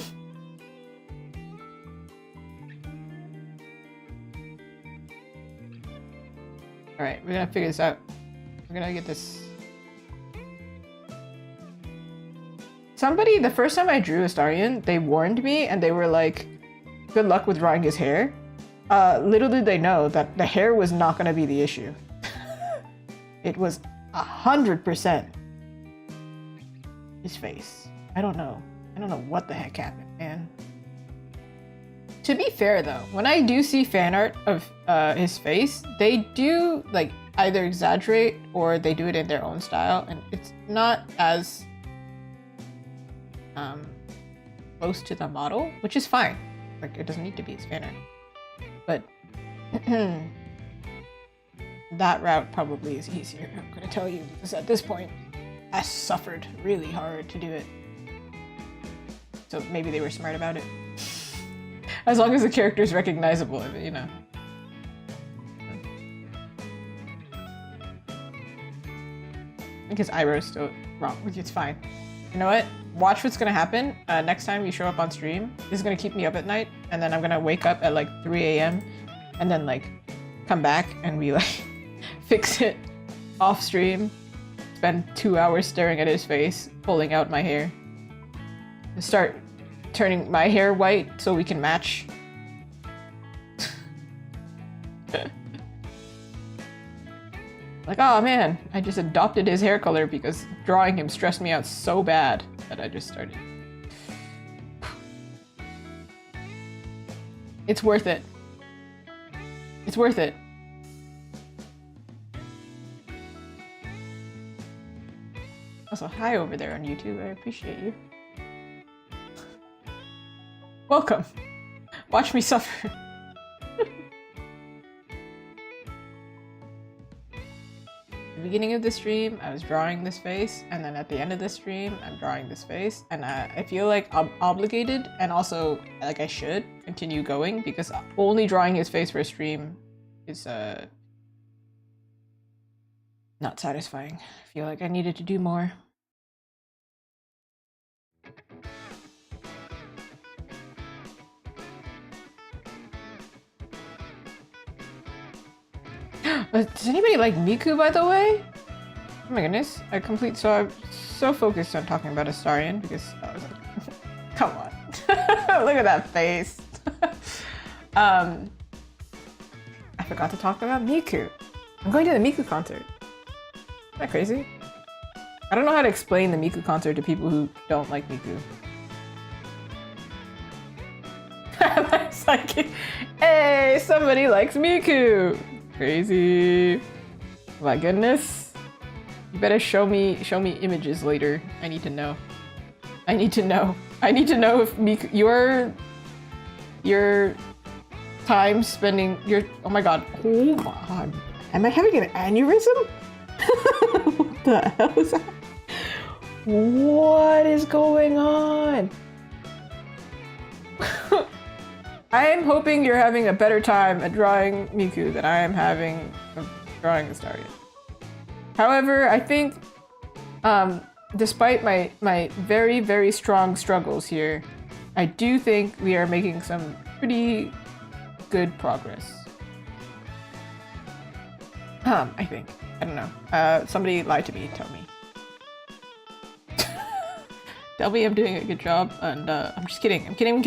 All right, we're gonna figure this out. We're gonna get this. Somebody, the first time I drew Astarion, they warned me and they were like, good luck with drawing his hair. Little did they know that the hair was not gonna be the issue. It was 100% his face. I don't know what the heck happened, man. To be fair though, when I do see fan art of his face, they do like either exaggerate or they do it in their own style, and it's not as close to the model, which is fine. Like, it doesn't need to be his fan art. But that route probably is easier, I'm gonna tell you, because at this point, I suffered really hard to do it. So maybe they were smart about it. As long as the character is recognizable, you know. I think his eyebrow is still wrong, which is fine. You know what? Watch what's gonna happen next time you show up on stream. This is gonna keep me up at night, and then I'm gonna wake up at like 3 a.m. and then like come back and be like fix it off stream, spend 2 hours staring at his face, pulling out my hair, start turning my hair white so we can match. Like, oh man, I just adopted his hair color because drawing him stressed me out so bad that I just started. It's worth it. It's worth it. Also, hi over there on YouTube. I appreciate you. Welcome. Watch me suffer. Beginning of the stream, I was drawing this face, and then at the end of the stream, I'm drawing this face, and I feel like I'm obligated, and also like I should continue going because only drawing his face for a stream is not satisfying. I feel like I needed to do more. Does anybody like Miku, by the way? Oh my goodness, I'm so focused on talking about Astarion because I was like, come on. Look at that face. I forgot to talk about Miku. I'm going to the Miku concert. Isn't that crazy? I don't know how to explain the Miku concert to people who don't like Miku. It's like, hey, somebody likes Miku. Crazy. My goodness. You better show me images later. I need to know. I need to know if Miku, your time spending oh my god. Am I having an aneurysm? What the hell is that? What is going on? I am hoping you're having a better time at drawing Miku than I am having of drawing Astarion. However, I think, despite my very, very strong struggles here, I do think we are making some pretty good progress. I think. I don't know. Somebody lied to me, tell me. Tell me I'm doing a good job, and I'm just kidding. I'm kidding.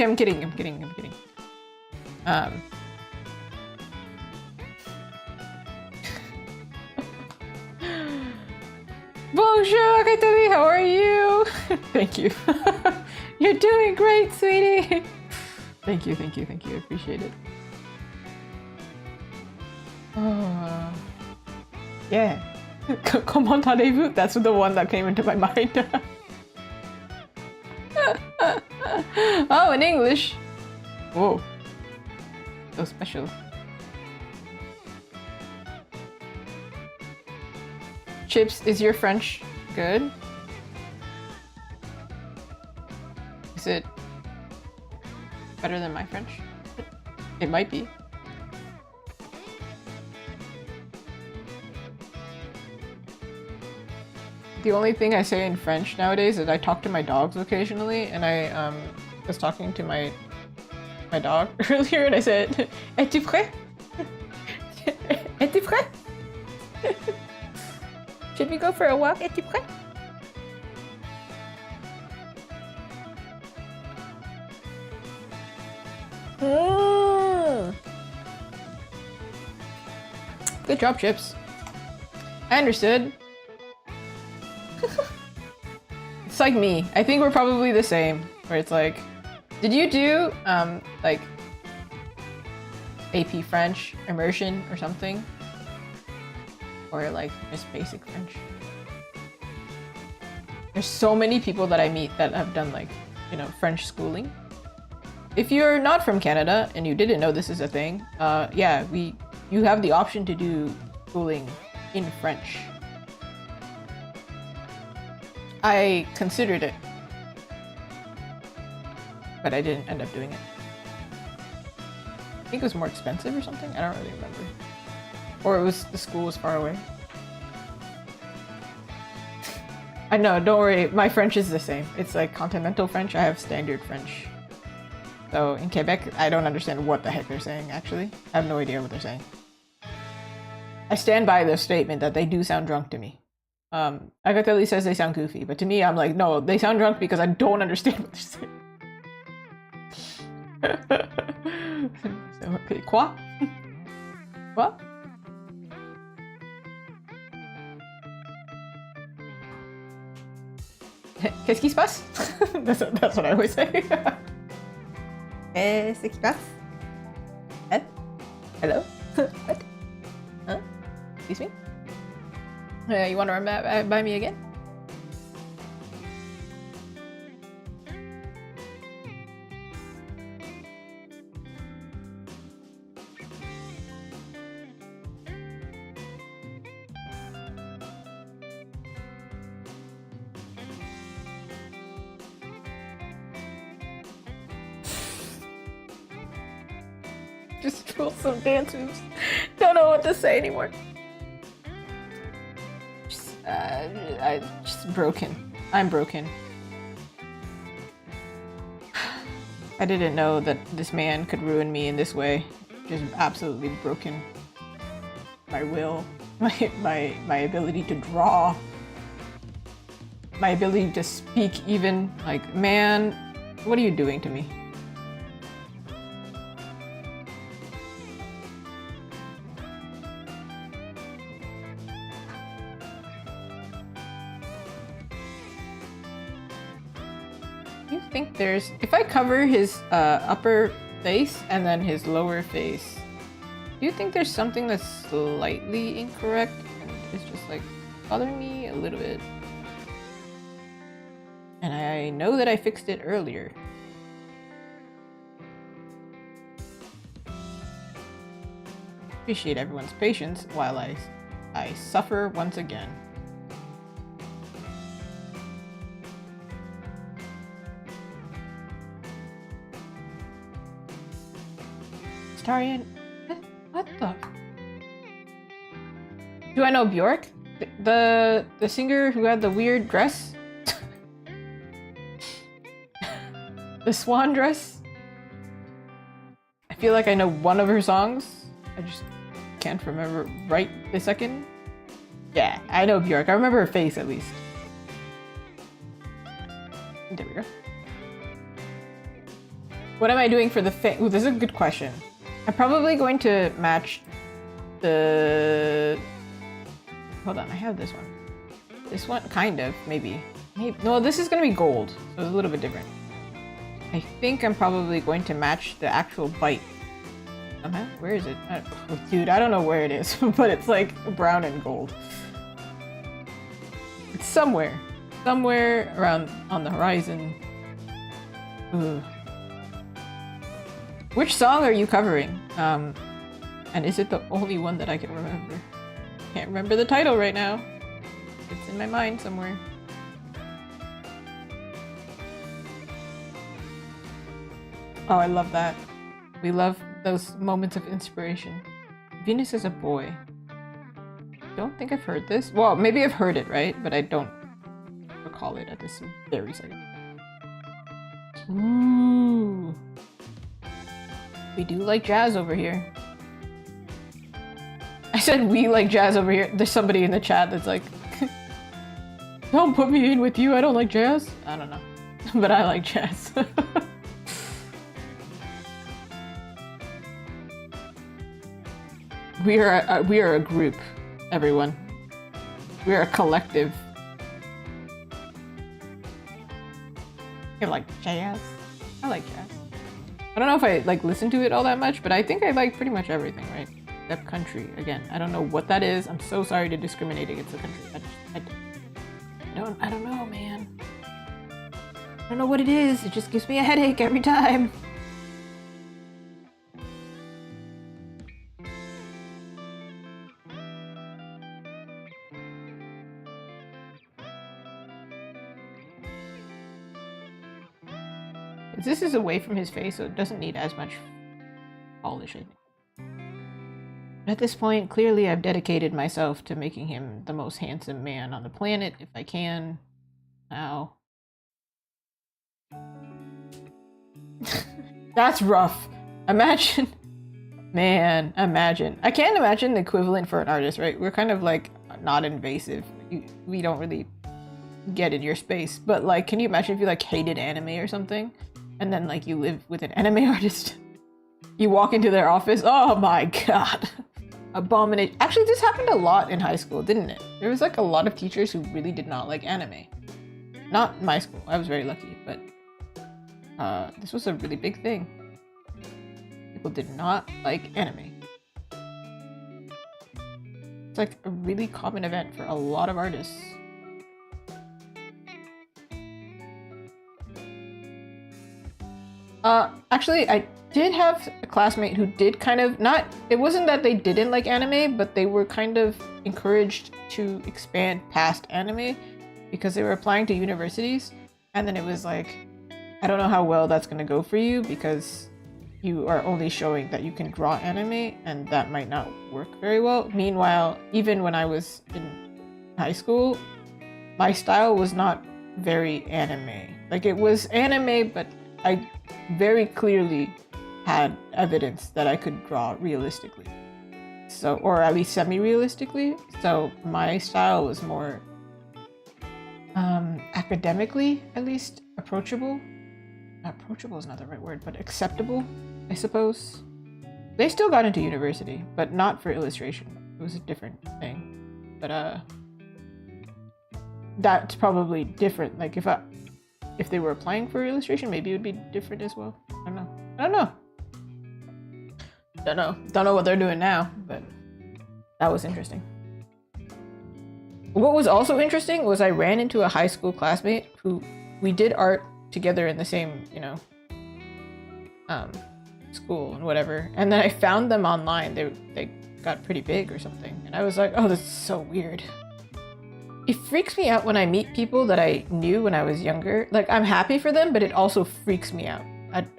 Bonjour, Akatomi, how are you? Thank you. You're doing great, sweetie. Thank you, I appreciate it. Yeah. Comment allez-vous? That's the one that came into my mind. Oh, in English. Whoa. So special. Chips, is your French good? Is it better than my French? It might be. The only thing I say in French nowadays is I talk to my dogs occasionally, and I was talking to my dog earlier, and I said, "Es-tu prêt? Es-tu prêt? Should we go for a walk? Es-tu prêt?" Good job, Chips. I understood. It's like me. I think we're probably the same. Where it's like, did you do like AP French immersion or something? Or like just basic French? There's so many people that I meet that have done like, you know, French schooling. If you're not from Canada and you didn't know this is a thing, yeah, you have the option to do schooling in French. I considered it, but I didn't end up doing it. I think it was more expensive or something. I don't really remember. Or it was the school was far away. I know, don't worry. My French is the same. It's like continental French. I have standard French. So in Quebec, I don't understand what the heck they're saying, actually. I have no idea what they're saying. I stand by the statement that they do sound drunk to me. Agatha says they sound goofy, but to me, I'm like, no, they sound drunk because I don't understand what they're saying. So, okay, quoi? What? Qu'est-ce qui se passe? That's what I always say. Qu'est-ce qui se passe? What? Hello? What? Huh? Excuse me? You want to run by me again? Just roll some dance moves. Don't know what to say anymore. I'm just broken. I'm broken. I didn't know that this man could ruin me in this way. Just absolutely broken my will, my ability to draw, my ability to speak even. Like, man, what are you doing to me? Think there's, if I cover his upper face and then his lower face, do you think there's something that's slightly incorrect and it's just like bothering me a little bit? And I know that I fixed it earlier. Appreciate everyone's patience while I suffer once again. Astarion? What the? Do I know Bjork? The singer who had the weird dress? The swan dress? I feel like I know one of her songs. I just can't remember right this second. Yeah, I know Bjork. I remember her face at least. There we go. What am I doing for the face? Ooh, this is a good question. I'm probably going to match the... Hold on, I have this one. This one, kind of, maybe. No, this is going to be gold, so it's a little bit different. I think I'm probably going to match the actual bite. Where is it? Dude, I don't know where it is, but it's like brown and gold. It's somewhere. Somewhere around on the horizon. Ooh. Which song are you covering? And is it the only one that I can remember? Can't remember the title right now. It's in my mind somewhere. Oh, I love that. We love those moments of inspiration. Venus is a boy. Don't think I've heard this. Well, maybe I've heard it, right? But I don't recall it at this very second. Ooh. We do like jazz over here. I said we like jazz over here. There's somebody in the chat that's like, don't put me in with you, I don't like jazz. I don't know. But I like jazz. We are a group, everyone. We are a collective. I like jazz. I like jazz. I don't know if I like listen to it all that much, but I think I like pretty much everything, right? Except country. Again, I don't know what that is. I'm so sorry to discriminate against the country. I don't know, man. I don't know what it is. It just gives me a headache every time. This is away from his face, so it doesn't need as much polish, I think. At this point, clearly I've dedicated myself to making him the most handsome man on the planet, if I can. Ow. That's rough. Imagine. Man, imagine. I can't imagine the equivalent for an artist, right? We're kind of like not invasive. We don't really get in your space. But like, can you imagine if you like hated anime or something? And then like you live with an anime artist? You walk into their office, oh my god. Abomination. Actually, this happened a lot in high school, didn't it? There was like a lot of teachers who really did not like anime. Not my school, I was very lucky, but this was a really big thing. People did not like anime. It's like a really common event for a lot of artists. Actually, I did have a classmate who did kind of it wasn't that they didn't like anime, but they were kind of encouraged to expand past anime because they were applying to universities. And then it was like, I don't know how well that's going to go for you because you are only showing that you can draw anime and that might not work very well. Meanwhile, even when I was in high school, my style was not very anime. Like it was anime, but I very clearly had evidence that I could draw realistically. So, or at least semi-realistically. So my style was more academically, at least, approachable. Approachable is not the right word, but acceptable, I suppose. They still got into university, but not for illustration. It was a different thing. But that's probably different. Like if they were applying for illustration, maybe it would be different as well. I don't know what they're doing now, but that was interesting. What was also interesting was I ran into a high school classmate who we did art together in the same, school and whatever. And then I found them online. They got pretty big or something. And I was like, oh, this is so weird. It freaks me out when I meet people that I knew when I was younger. Like, I'm happy for them, but it also freaks me out.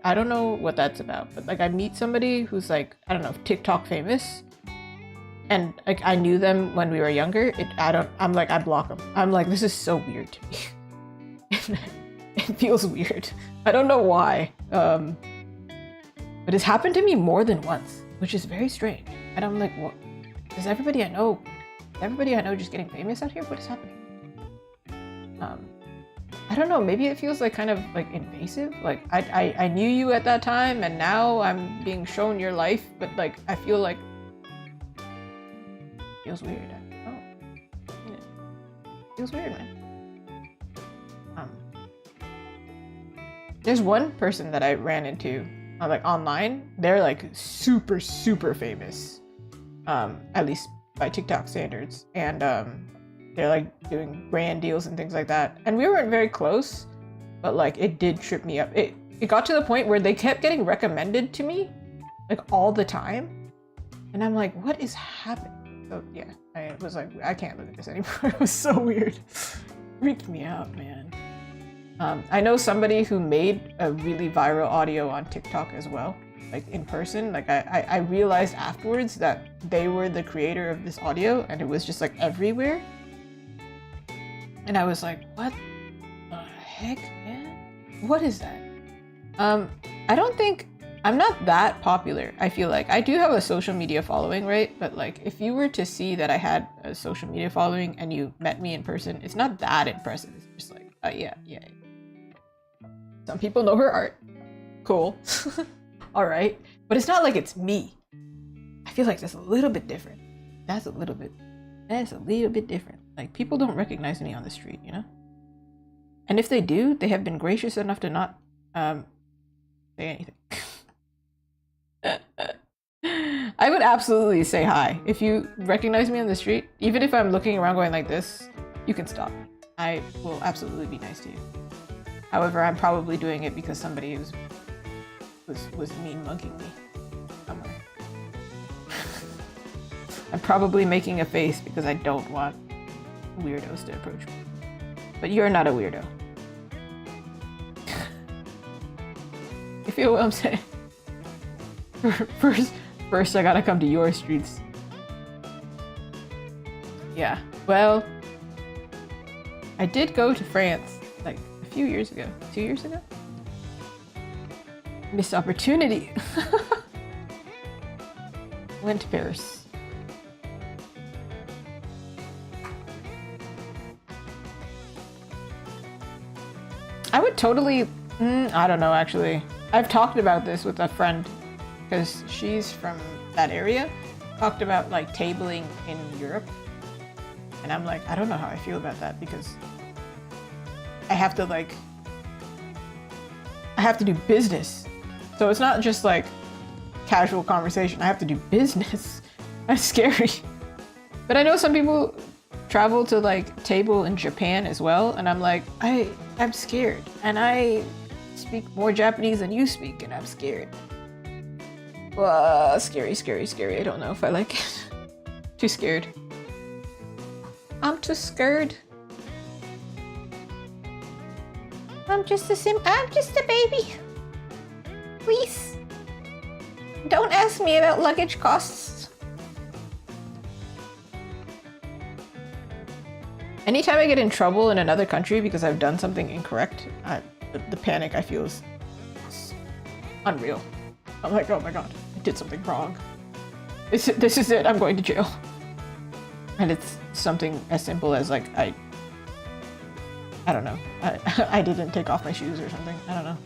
I don't know what that's about, but like I meet somebody who's like, I don't know, TikTok famous, and like I knew them when we were younger. I'm like, I block them. I'm like, this is so weird to me. It feels weird. I don't know why. But it's happened to me more than once, which is very strange. And I'm like, what? Is everybody I know just getting famous out here? What is happening? I don't know, maybe it feels like kind of like invasive. Like I knew you at that time and now I'm being shown your life, but like I feel like it feels weird. I don't know. It feels weird, man. There's one person that I ran into like online. They're like super famous. At least by TikTok standards. And they're like doing brand deals and things like that. And we weren't very close, but like it did trip me up. It got to the point where they kept getting recommended to me like all the time. And I'm like, what is happening? So yeah, I was like, I can't look at this anymore. It was so weird. Freaked me out, man. I know somebody who made a really viral audio on TikTok as well, like in person. Like I realized afterwards that they were the creator of this audio and it was just like everywhere. And I was like, what the heck, man? What is that? I'm not that popular, I feel like. I do have a social media following, right? But like, if you were to see that I had a social media following and you met me in person, it's not that impressive. It's just like, yeah. Some people know her art. Cool. All right. But it's not like it's me. I feel like that's a little bit different. That's a little bit different. Like, people don't recognize me on the street, you know? And if they do, they have been gracious enough to not say anything. I would absolutely say hi. If you recognize me on the street, even if I'm looking around going like this, you can stop. I will absolutely be nice to you. However, I'm probably doing it because somebody was mean mugging me somewhere. I'm probably making a face because I don't want weirdos to approach me. But you're not a weirdo. You feel what I'm saying? First I gotta come to your streets. Yeah, well, I did go to France few years ago. 2 years ago? Missed opportunity. Went to Paris. I would totally... I don't know, actually. I've talked about this with a friend because she's from that area. Talked about like tabling in Europe. And I'm like, I don't know how I feel about that because I have to do business. So it's not just like casual conversation. I have to do business. That's scary. But I know some people travel to like table in Japan as well. And I'm like, I'm scared. And I speak more Japanese than you speak and I'm scared. Scary, scary, scary. I don't know if I like it. Too scared. I'm too scared. I'm just a baby. Please. Don't ask me about luggage costs. Anytime I get in trouble in another country because I've done something incorrect, the panic I feel is unreal. I'm like, oh my god, I did something wrong. This is it, I'm going to jail. And it's something as simple as like, I don't know. I didn't take off my shoes or something. I don't know.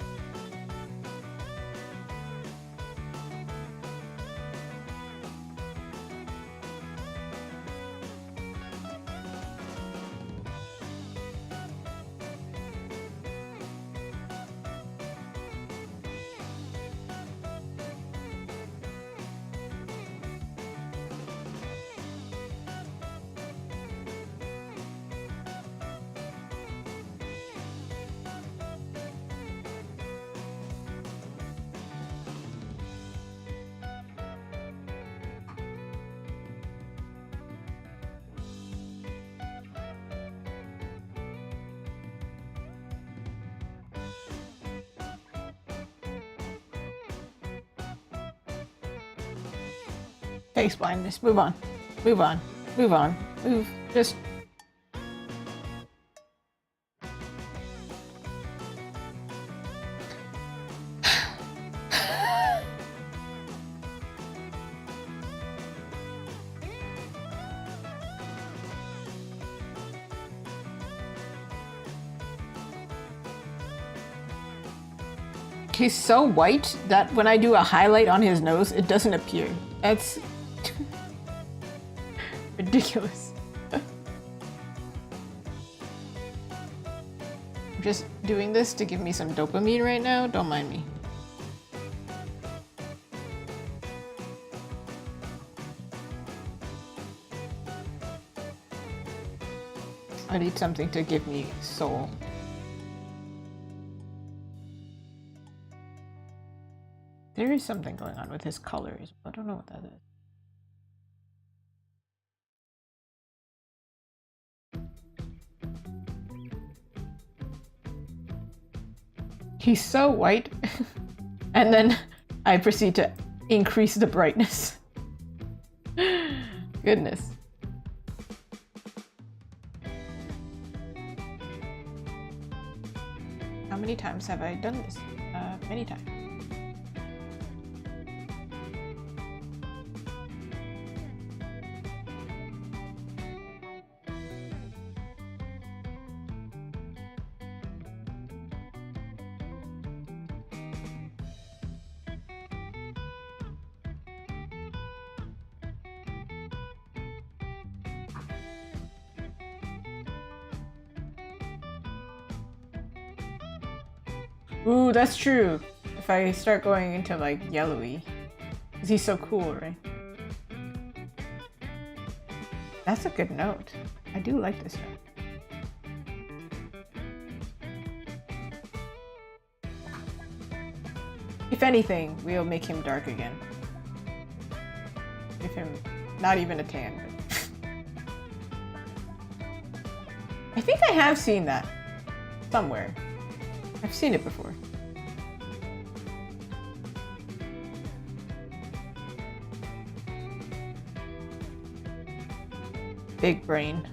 Face blindness. Move on. Move on. Move on. Move. Just... He's so white that when I do a highlight on his nose, it doesn't appear. That's ridiculous. I'm just doing this to give me some dopamine right now. Don't mind me. I need something to give me soul. There is something going on with his colors. I don't know what that is. He's so white. And then I proceed to increase the brightness. Goodness. How many times have I done this? Many times. Ooh, that's true. If I start going into like yellowy. Because he's so cool, right? That's a good note. I do like this note. If anything, we'll make him dark again. Give him not even a tan. I think I have seen that somewhere. I've seen it before. Big brain.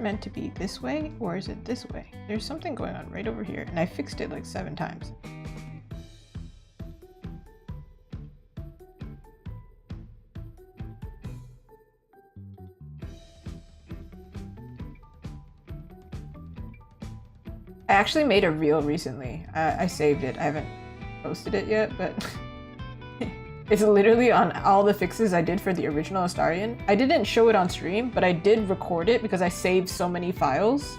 meant to be this way or is it this way? There's something going on right over here and I fixed it like 7 times. I actually made a reel recently. I saved it. I haven't posted it yet, but it's literally on all the fixes I did for the original Astarion. I didn't show it on stream, but I did record it because I saved so many files.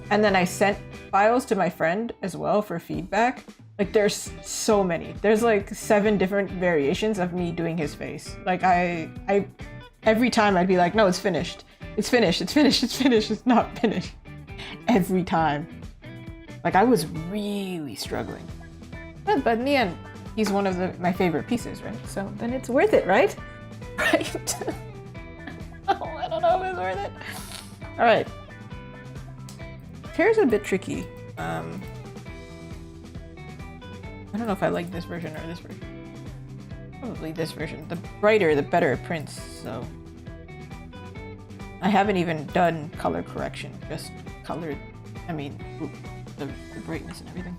And then I sent files to my friend as well for feedback. Like there's so many. There's like 7 different variations of me doing his face. Like I every time I'd be like, no, it's finished. It's finished. It's finished. It's finished. It's not finished. Every time. Like I was really struggling. But in the end, he's one of my favorite pieces, right? So then it's worth it, right? Right? Oh, I don't know if it's worth it. All right. Hair's a bit tricky. I don't know if I like this version or this version. Probably this version. The brighter, the better it prints, so. I haven't even done color correction, just colored, the brightness and everything.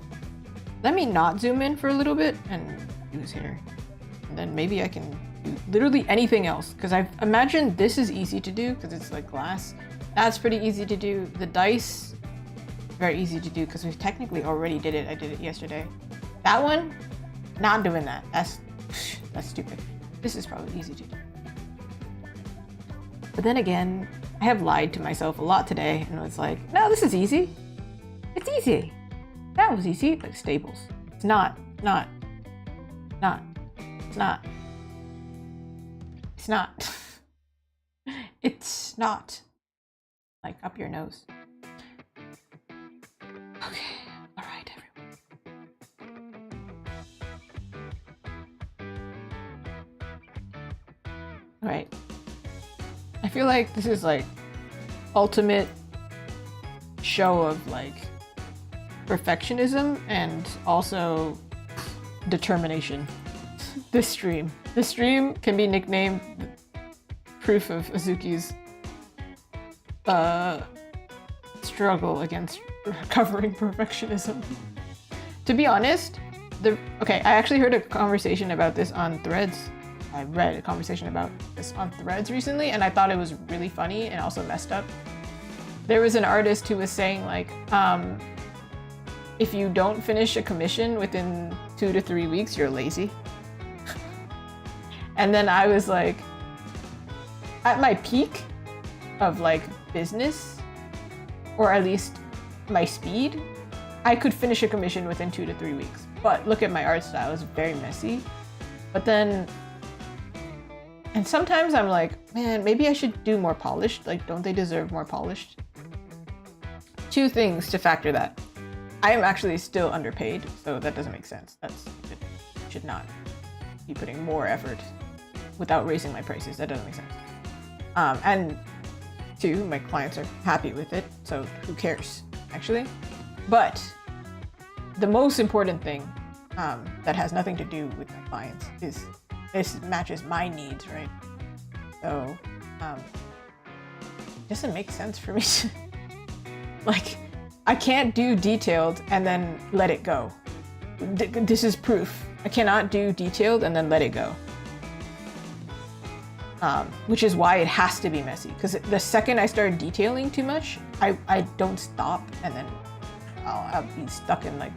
Let me not zoom in for a little bit and do his hair. And then maybe I can do literally anything else. Because I imagine this is easy to do because it's like glass. That's pretty easy to do. The dice, very easy to do because we technically already did it. I did it yesterday. That one, not doing that. That's stupid. This is probably easy to do. But then again, I have lied to myself a lot today and was like, no, this is easy. It's easy. That was easy, like staples. It's not. It's not. It's not. Like up your nose. Okay, all right, everyone. All right. I feel like this is like ultimate show of like perfectionism and also determination. This stream can be nicknamed proof of Azuki's struggle against recovering perfectionism. To be honest, I actually heard a conversation about this on Threads. I read a conversation about this on Threads recently and I thought it was really funny and also messed up. There was an artist who was saying like, if you don't finish a commission within 2 to 3 weeks, you're lazy. And then I was like, at my peak of like business, or at least my speed, I could finish a commission within 2 to 3 weeks. But look at my art style, it's very messy. But then, and sometimes I'm like, man, maybe I should do more polished. Like, don't they deserve more polished? 2 things to factor that. I am actually still underpaid, so that doesn't make sense. It should not be putting more effort without raising my prices. That doesn't make sense. And 2, my clients are happy with it, so who cares, actually? But the most important thing that has nothing to do with my clients is this matches my needs, right? So it doesn't make sense for me to, like, I can't do detailed and then let it go. This is proof. I cannot do detailed and then let it go. Which is why it has to be messy. Because the second I start detailing too much, I don't stop and then I'll be stuck in like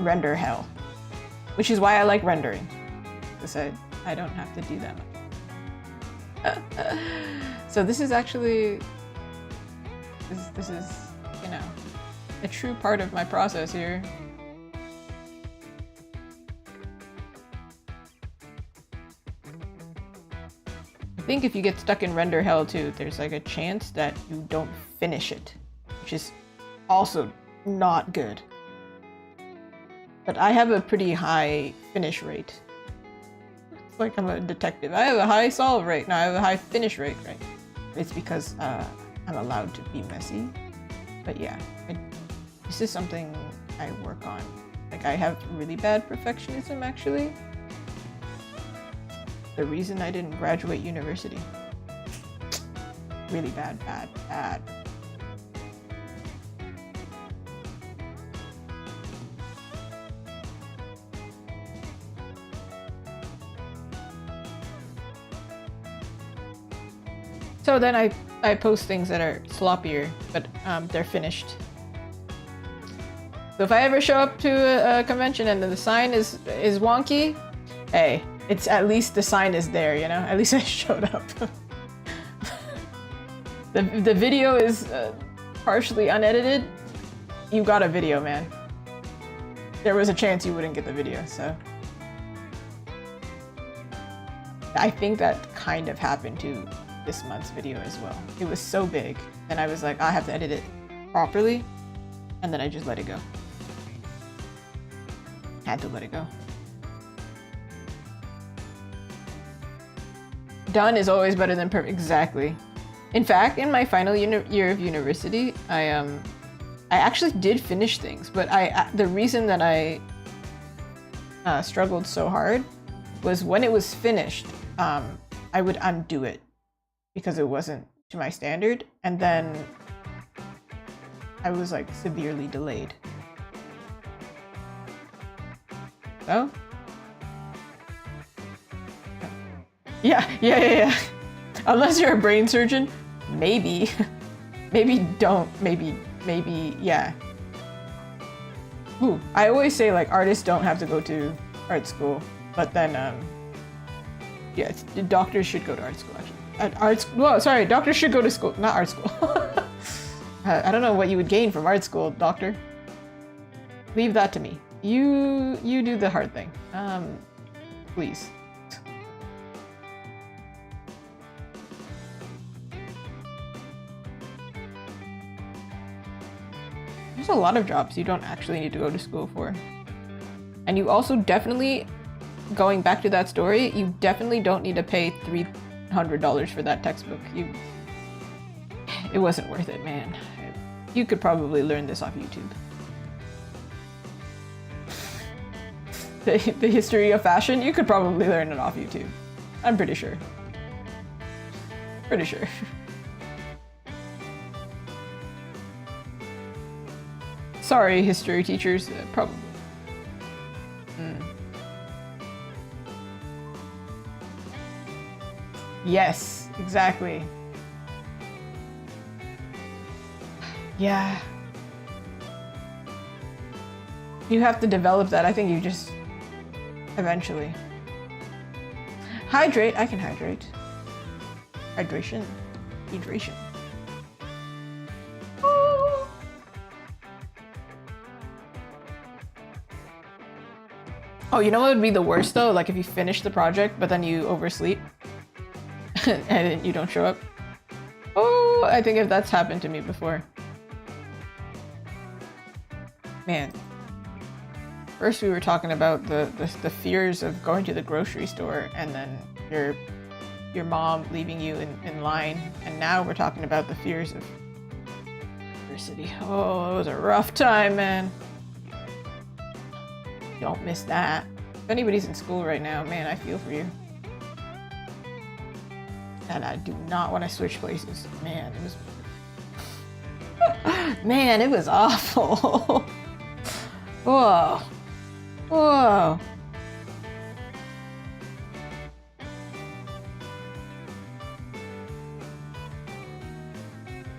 render hell. Which is why I like rendering. Because I don't have to do that much. So this is actually, this is, you know, a true part of my process here. I think if you get stuck in render hell too, there's like a chance that you don't finish it, which is also not good. But I have a pretty high finish rate. It's like I'm a detective. I have a high solve rate. No, I have a high finish rate, right? It's because I'm allowed to be messy. But yeah, this is something I work on. Like I have really bad perfectionism actually. The reason I didn't graduate university. Really bad. So then I post things that are sloppier, but they're finished. So if I ever show up to a convention and the sign is wonky, hey, it's at least the sign is there, you know? At least I showed up. The video is partially unedited. You got a video, man. There was a chance you wouldn't get the video, so. I think that kind of happened to this month's video as well. It was so big, and I was like, I have to edit it properly, and then I just let it go. Had to let it go. Done is always better than perfect. Exactly. In fact, in my final year of university, I actually did finish things, but the reason that I struggled so hard was when it was finished, I would undo it because it wasn't to my standard, and then I was like severely delayed. So? Yeah. Unless you're a brain surgeon, maybe. Maybe don't. Maybe, yeah. Ooh, I always say like artists don't have to go to art school, but then, yeah, doctors should go to art school actually. Whoa, sorry, doctors should go to school, not art school. I don't know what you would gain from art school, doctor. Leave that to me. You do the hard thing. Please. There's a lot of jobs you don't actually need to go to school for. And you also definitely, going back to that story, you definitely don't need to pay $300 for that textbook. It wasn't worth it, man. You could probably learn this off YouTube. The history of fashion, you could probably learn it off YouTube. I'm pretty sure. Pretty sure. Sorry, history teachers, probably. Yes, exactly. Yeah. You have to develop that. I think you just eventually. Hydrate. I can hydrate. Hydration. Hydration. Oh, you know what would be the worst though? Like if you finish the project, but then you oversleep and you don't show up. Oh, I think if that's happened to me before. Man. First we were talking about the fears of going to the grocery store and then your mom leaving you in line. And now we're talking about the fears of university. Oh, it was a rough time, man. Don't miss that. If anybody's in school right now, man, I feel for you. And I do not want to switch places. Man, it was... Man, it was awful. Whoa. Whoa.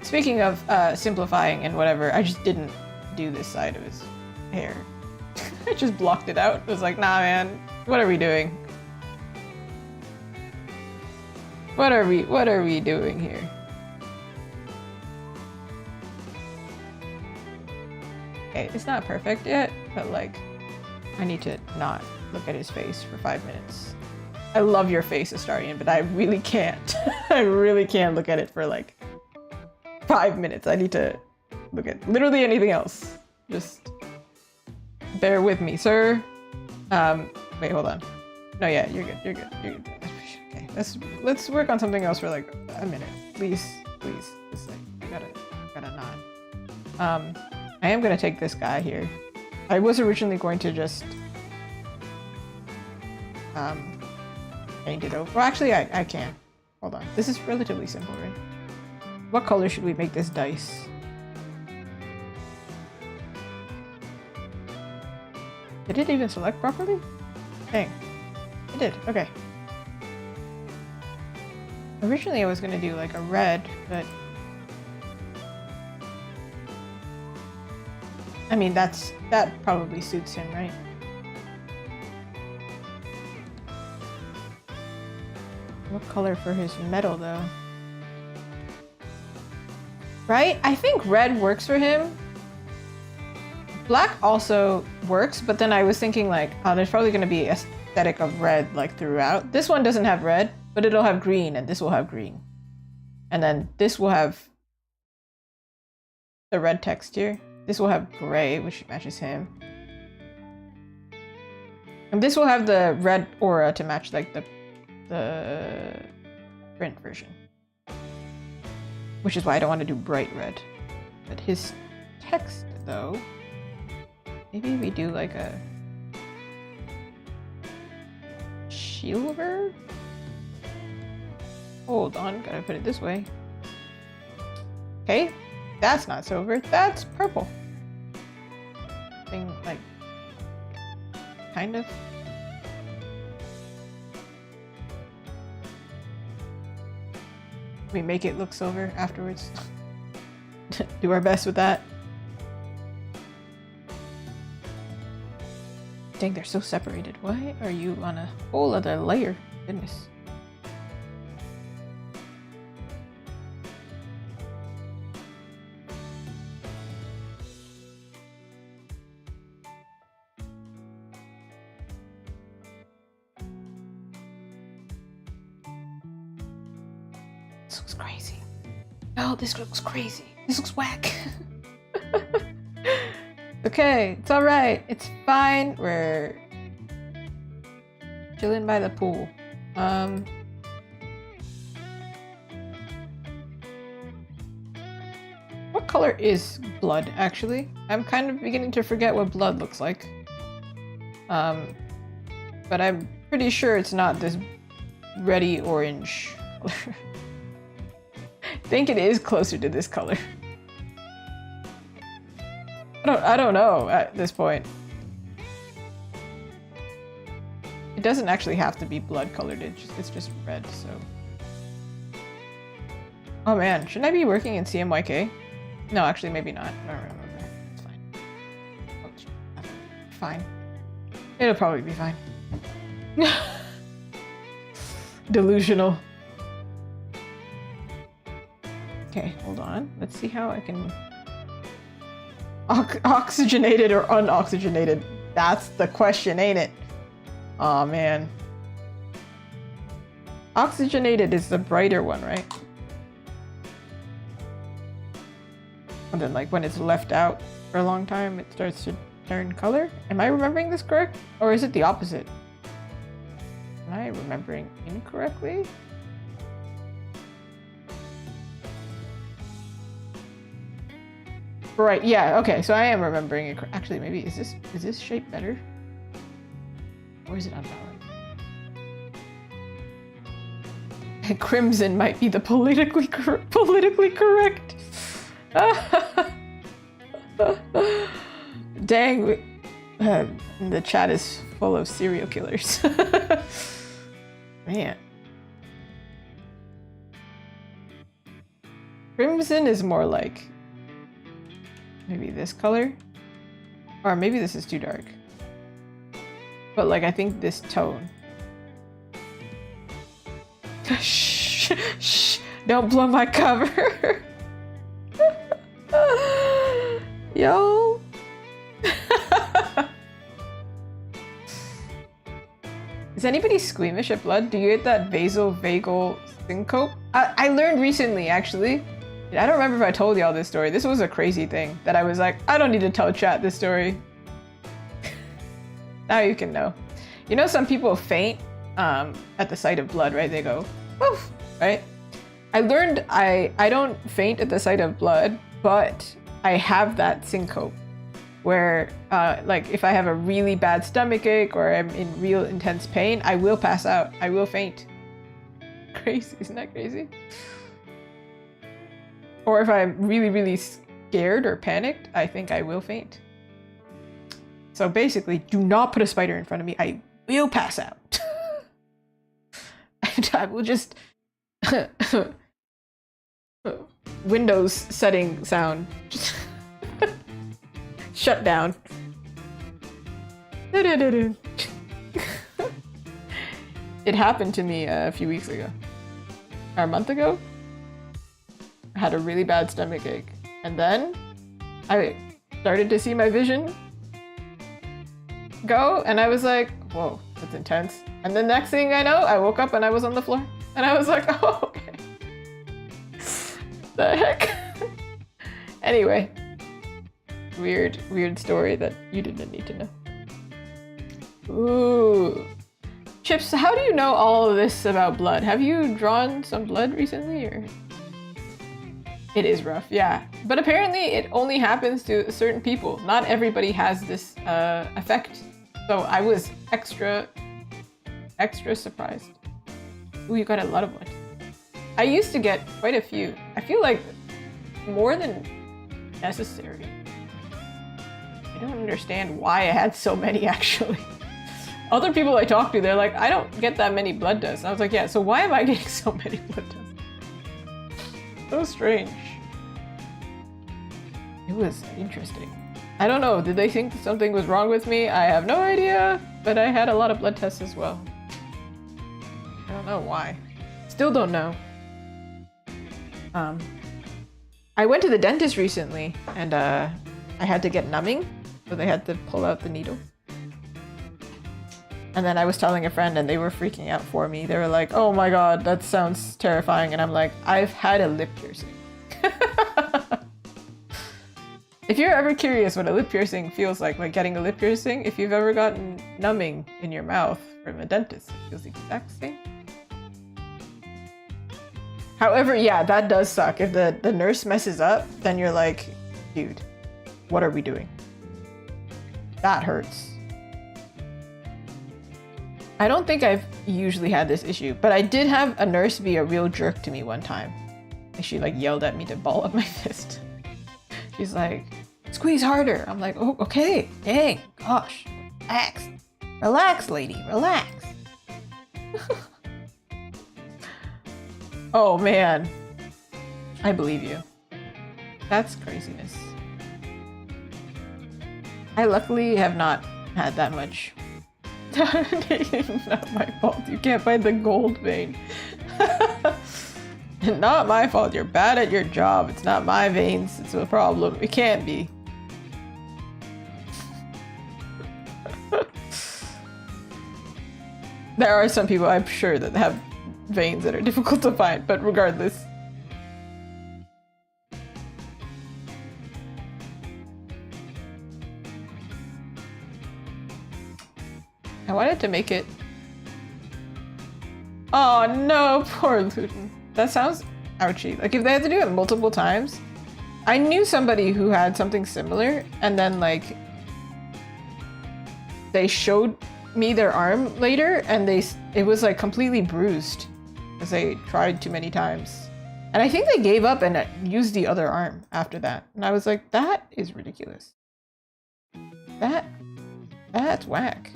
Speaking of simplifying and whatever, I just didn't do this side of his hair. I just blocked it out. It was like, nah, man, what are we doing? What are we doing here? Okay, it's not perfect yet, but like, I need to not look at his face for 5 minutes. I love your face, Astarion, but I really can't. I really can't look at it for like 5 minutes. I need to look at literally anything else. Just bear with me, sir. Wait, hold on. No, yeah, you're good. You're good. You're good. Okay, let's work on something else for like a minute, please. Just like I gotta nod. I am gonna take this guy here. I was originally going to just paint it over. Well, actually, I can. Hold on. This is relatively simple, right? What color should we make this dice? Did it even select properly? Dang. It did. Okay. Originally I was gonna do like a red, but I mean that probably suits him, right? What color for his metal though? Right? I think red works for him. Black also works, but then I was thinking like, oh, there's probably gonna be aesthetic of red like throughout. This one doesn't have red, but it'll have green, and this will have green. And then this will have the red texture. This will have gray, which matches him. And this will have the red aura to match like the print version. Which is why I don't want to do bright red. But his text though, maybe we do like a silver? Hold on, gotta put it this way. Okay, that's not silver, that's purple. Thing like, kind of. We make it look silver afterwards. Do our best with that. Dang, they're so separated. Why are you on a whole other layer? Goodness. This looks crazy. Oh, this looks crazy. This looks whack. Okay, it's alright. It's fine. We're chilling by the pool. What color is blood, actually? I'm kind of beginning to forget what blood looks like. But I'm pretty sure it's not this reddy orange color. I think it is closer to this color. I don't know at this point. It doesn't actually have to be blood colored, it's just red, so. Oh man, shouldn't I be working in CMYK? No, actually maybe not. I don't remember. It's fine. Oh, fine. It'll probably be fine. Delusional. Okay, hold on. Let's see how I can... Oxygenated or unoxygenated? That's the question, ain't it? Aw, man. Oxygenated is the brighter one, right? And then, like, when it's left out for a long time, it starts to turn color? Am I remembering this correct? Or is it the opposite? Am I remembering incorrectly? Right, yeah, okay, so I am remembering it. Actually, maybe, is this shape better? Or is it unbalanced? Crimson might be the politically correct. Dang, the chat is full of serial killers. Man. Crimson is more like maybe this color, or maybe this is too dark. But like, I think this tone. Shh, shh, don't blow my cover. Yo. Is anybody squeamish at blood? Do you get that vasovagal syncope? I learned recently, actually. I don't remember if I told y'all this story. This was a crazy thing that I was like, I don't need to tell chat this story. Now you can know. You know, some people faint at the sight of blood, right? They go, woof, right? I learned I don't faint at the sight of blood, but I have that syncope where like if I have a really bad stomach ache or I'm in real intense pain, I will pass out. I will faint. Crazy, isn't that crazy? Or if I'm really, really scared or panicked, I think I will faint. So basically, do not put a spider in front of me. I will pass out. And I will just Windows setting sound. Shut down. It happened to me a few weeks ago. Or a month ago. I had a really bad stomach ache. And then I started to see my vision go, and I was like, whoa, that's intense. And the next thing I know, I woke up and I was on the floor. And I was like, oh, okay. The heck? Anyway. Weird story that you didn't need to know. Ooh. Chips, how do you know all of this about blood? Have you drawn some blood recently, or? It is rough, yeah. But apparently it only happens to certain people. Not everybody has this effect. So I was extra surprised. Ooh, you got a lot of blood. I used to get quite a few. I feel like more than necessary. I don't understand why I had so many, actually. Other people I talk to, they're like, I don't get that many blood tests. I was like, yeah, so why am I getting so many blood tests? So strange. It was interesting. I don't know, did they think something was wrong with me? I have no idea, but I had a lot of blood tests as well. I don't know why. Still don't know. I went to the dentist recently, and I had to get numbing, so they had to pull out the needle. And then I was telling a friend, and they were freaking out for me. They were like, oh my god, that sounds terrifying. And I'm like, I've had a lip piercing. If you're ever curious what a lip piercing feels like getting a lip piercing, if you've ever gotten numbing in your mouth from a dentist, it feels the exact same. However, yeah, that does suck. If the nurse messes up, then you're like, dude, what are we doing? That hurts. I don't think I've usually had this issue, but I did have a nurse be a real jerk to me one time. She like yelled at me to ball up my fist. She's like, squeeze harder. I'm like, oh, okay, dang, gosh, relax. Relax, lady, relax. Oh man, I believe you. That's craziness. I luckily have not had that much. Not my fault. You can't find the gold vein. Not my fault. You're bad at your job. It's not my veins. It's a problem. It can't be. There are some people, I'm sure, that have veins that are difficult to find, but regardless. I wanted to make it. Oh no, poor Luton. That sounds ouchy. Like if they had to do it multiple times. I knew somebody who had something similar, and then like they showed me their arm later, and it was like completely bruised because they tried too many times. And I think they gave up and used the other arm after that. And I was like, that is ridiculous. That's whack.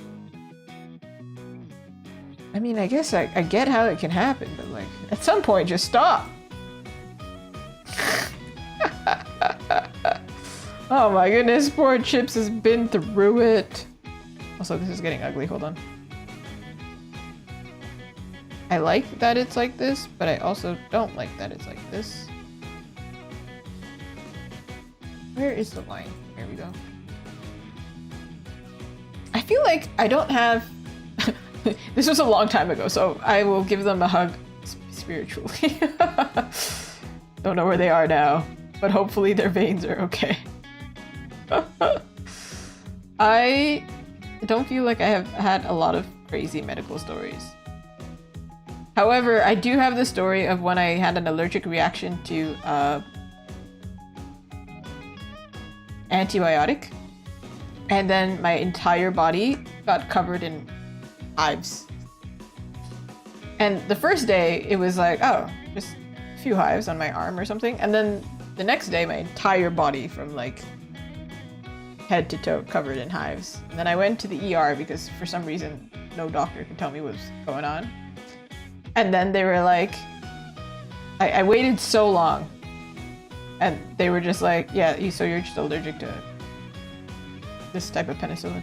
I mean, I guess I get how it can happen, but like, at some point, just stop. Oh my goodness, poor Chips has been through it. Also, this is getting ugly, hold on. I like that it's like this, but I also don't like that it's like this. Where is the line? Here we go. I feel like I don't have... This was a long time ago, so I will give them a hug spiritually. Don't know where they are now, but hopefully their veins are okay. I don't feel like I have had a lot of crazy medical stories. However, I do have the story of when I had an allergic reaction to antibiotic, and then my entire body got covered in hives. And the first day it was like, oh, just a few hives on my arm or something, and then the next day my entire body from like head to toe covered in hives. And then I went to the ER because for some reason no doctor could tell me what was going on. And then they were like, I waited so long. And they were just like, yeah, so you're just allergic to this type of penicillin.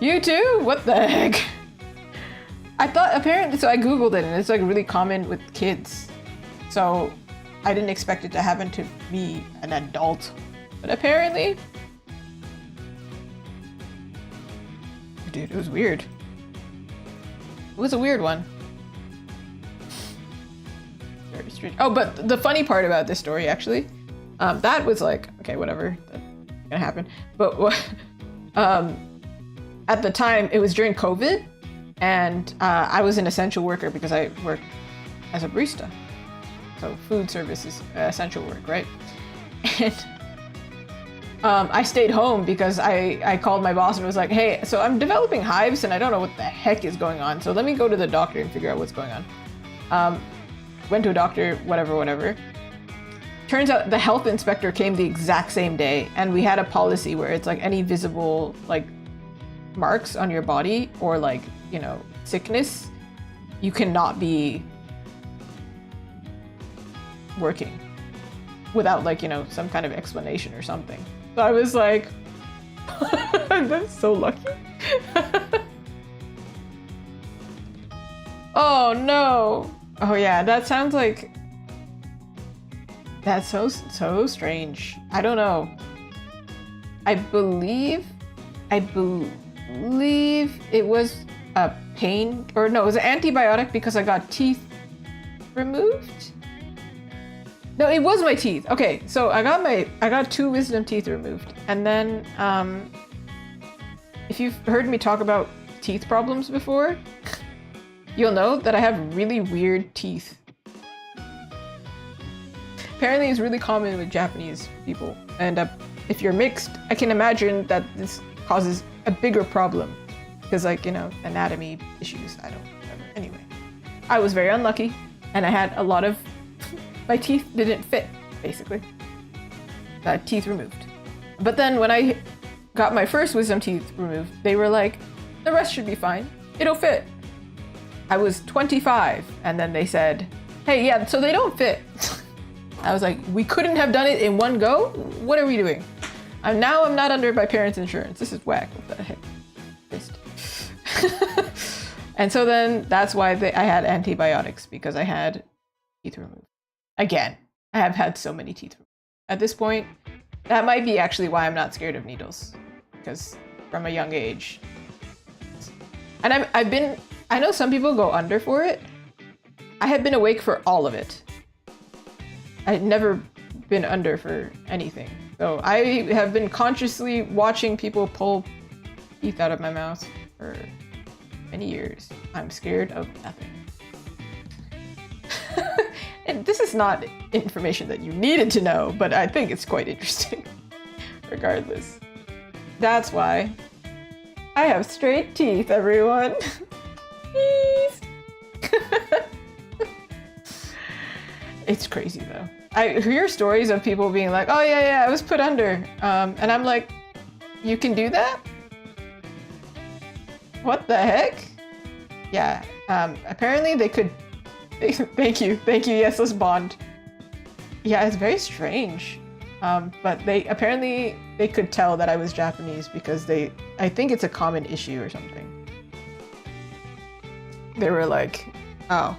You too? What the heck? I thought apparently, so I Googled it and it's like really common with kids. So I didn't expect it to happen to me, an adult. But apparently, dude, it was weird. It was a weird one. Very strange. Oh, but the funny part about this story, actually, that was like, okay, whatever, that's gonna happen. But at the time, it was during COVID, and I was an essential worker because I work as a barista. So food service is essential work, right? And I stayed home because I called my boss and was like, hey, so I'm developing hives and I don't know what the heck is going on. So let me go to the doctor and figure out what's going on. Went to a doctor, whatever. Turns out the health inspector came the exact same day, and we had a policy where it's like any visible like marks on your body or like, you know, sickness, you cannot be working without like, you know, some kind of explanation or something. So I was like, I'm so lucky. Oh no. Oh yeah, that sounds like, that's so strange. I don't know. I believe it was a pain, or no, it was an antibiotic because I got teeth removed. No, it was my teeth. Okay, so I got 2 wisdom teeth removed, and then if you've heard me talk about teeth problems before, you'll know that I have really weird teeth. Apparently, it's really common with Japanese people, and if you're mixed, I can imagine that this causes a bigger problem because, like, you know, anatomy issues. I don't remember. Anyway, I was very unlucky, and I had a lot of my teeth didn't fit, basically. Teeth removed. But then when I got my first wisdom teeth removed, they were like, the rest should be fine. It'll fit. I was 25, and then they said, hey, yeah, so they don't fit. I was like, we couldn't have done it in one go? What are we doing? Now I'm not under my parents' insurance. This is whack. What the heck? And so then that's why I had antibiotics, because I had teeth removed. Again, I have had so many teeth removed. At this point, that might be actually why I'm not scared of needles, because from a young age. And I know some people go under for it. I have been awake for all of it. I had never been under for anything. So I have been consciously watching people pull teeth out of my mouth for many years. I'm scared of nothing. And this is not information that you needed to know, but I think it's quite interesting. Regardless. That's why I have straight teeth, everyone. Please. It's crazy though. I hear stories of people being like, oh yeah, I was put under. And I'm like, you can do that? What the heck? Yeah, apparently they could. Thank you, yes, let's bond. Yeah, it's very strange. But they could tell that I was Japanese because I think it's a common issue or something. They were like, oh,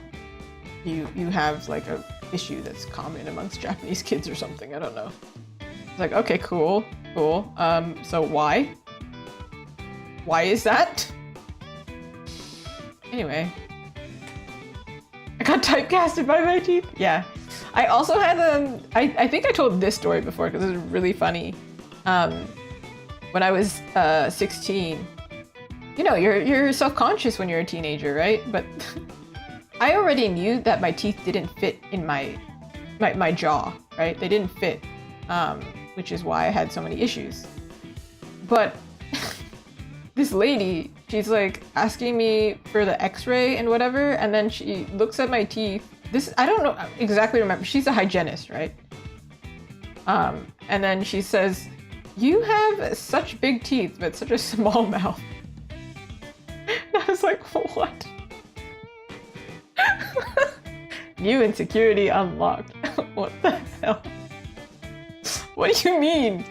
you have like a issue that's common amongst Japanese kids or something, I don't know. It's like, okay, cool. So why? Why is that? Anyway. I got typecasted by my teeth. Yeah. I also had I think I told this story before because it was really funny. When I was 16, you know, you're self-conscious when you're a teenager, right? But I already knew that my teeth didn't fit in my jaw, right? They didn't fit, which is why I had so many issues. But this lady, she's like asking me for the x-ray and whatever, and then she looks at my teeth. I don't know exactly remember. She's a hygienist, right? And then she says, you have such big teeth, but such a small mouth. And I was like, what? New insecurity unlocked. What the hell? What do you mean?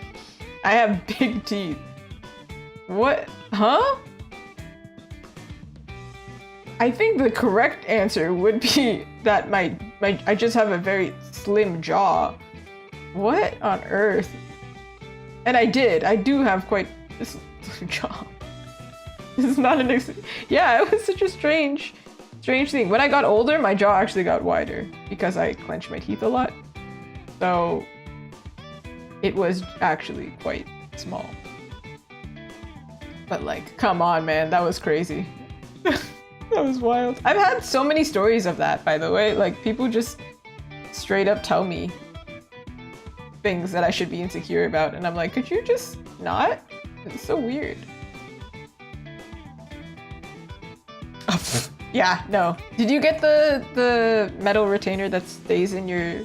I have big teeth. What? Huh? I think the correct answer would be that I just have a very slim jaw. What on earth? And I do have quite a slim jaw. This is not an yeah, it was such a strange thing. When I got older, my jaw actually got wider because I clenched my teeth a lot. So it was actually quite small. But like, come on, man, that was crazy. That was wild. I've had so many stories of that, by the way. Like, people just straight up tell me things that I should be insecure about, and I'm like, could you just not? It's so weird. Oh, yeah, no. Did you get the metal retainer that stays in your,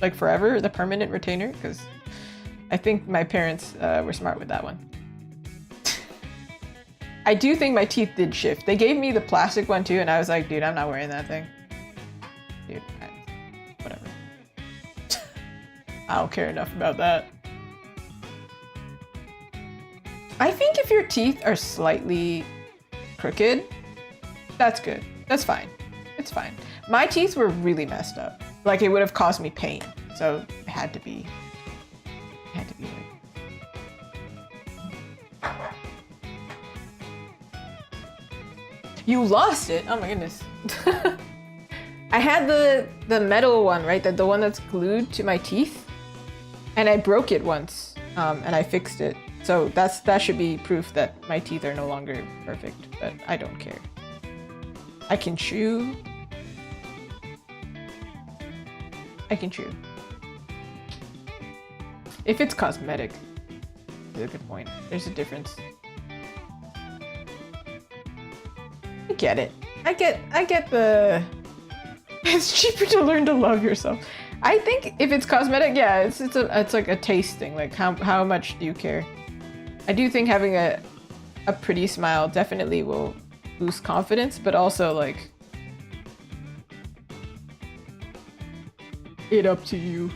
like, forever? The permanent retainer? Because I think my parents were smart with that one. I do think my teeth did shift. They gave me the plastic one too, and I was like, dude, I'm not wearing that thing. Dude, whatever. I don't care enough about that. I think if your teeth are slightly crooked, that's good. That's fine. It's fine. My teeth were really messed up. Like, it would have caused me pain. So it had to be right. You lost it? Oh my goodness. I had the metal one, right? The one that's glued to my teeth. And I broke it once, and I fixed it. So that should be proof that my teeth are no longer perfect, but I don't care. I can chew. I can chew. If it's cosmetic, that's a good point. There's a difference. I get it. I get the... It's cheaper to learn to love yourself. I think if it's cosmetic, yeah, it's like a taste thing. Like, how much do you care? I do think having a pretty smile definitely will boost confidence, but also, like, it up to you.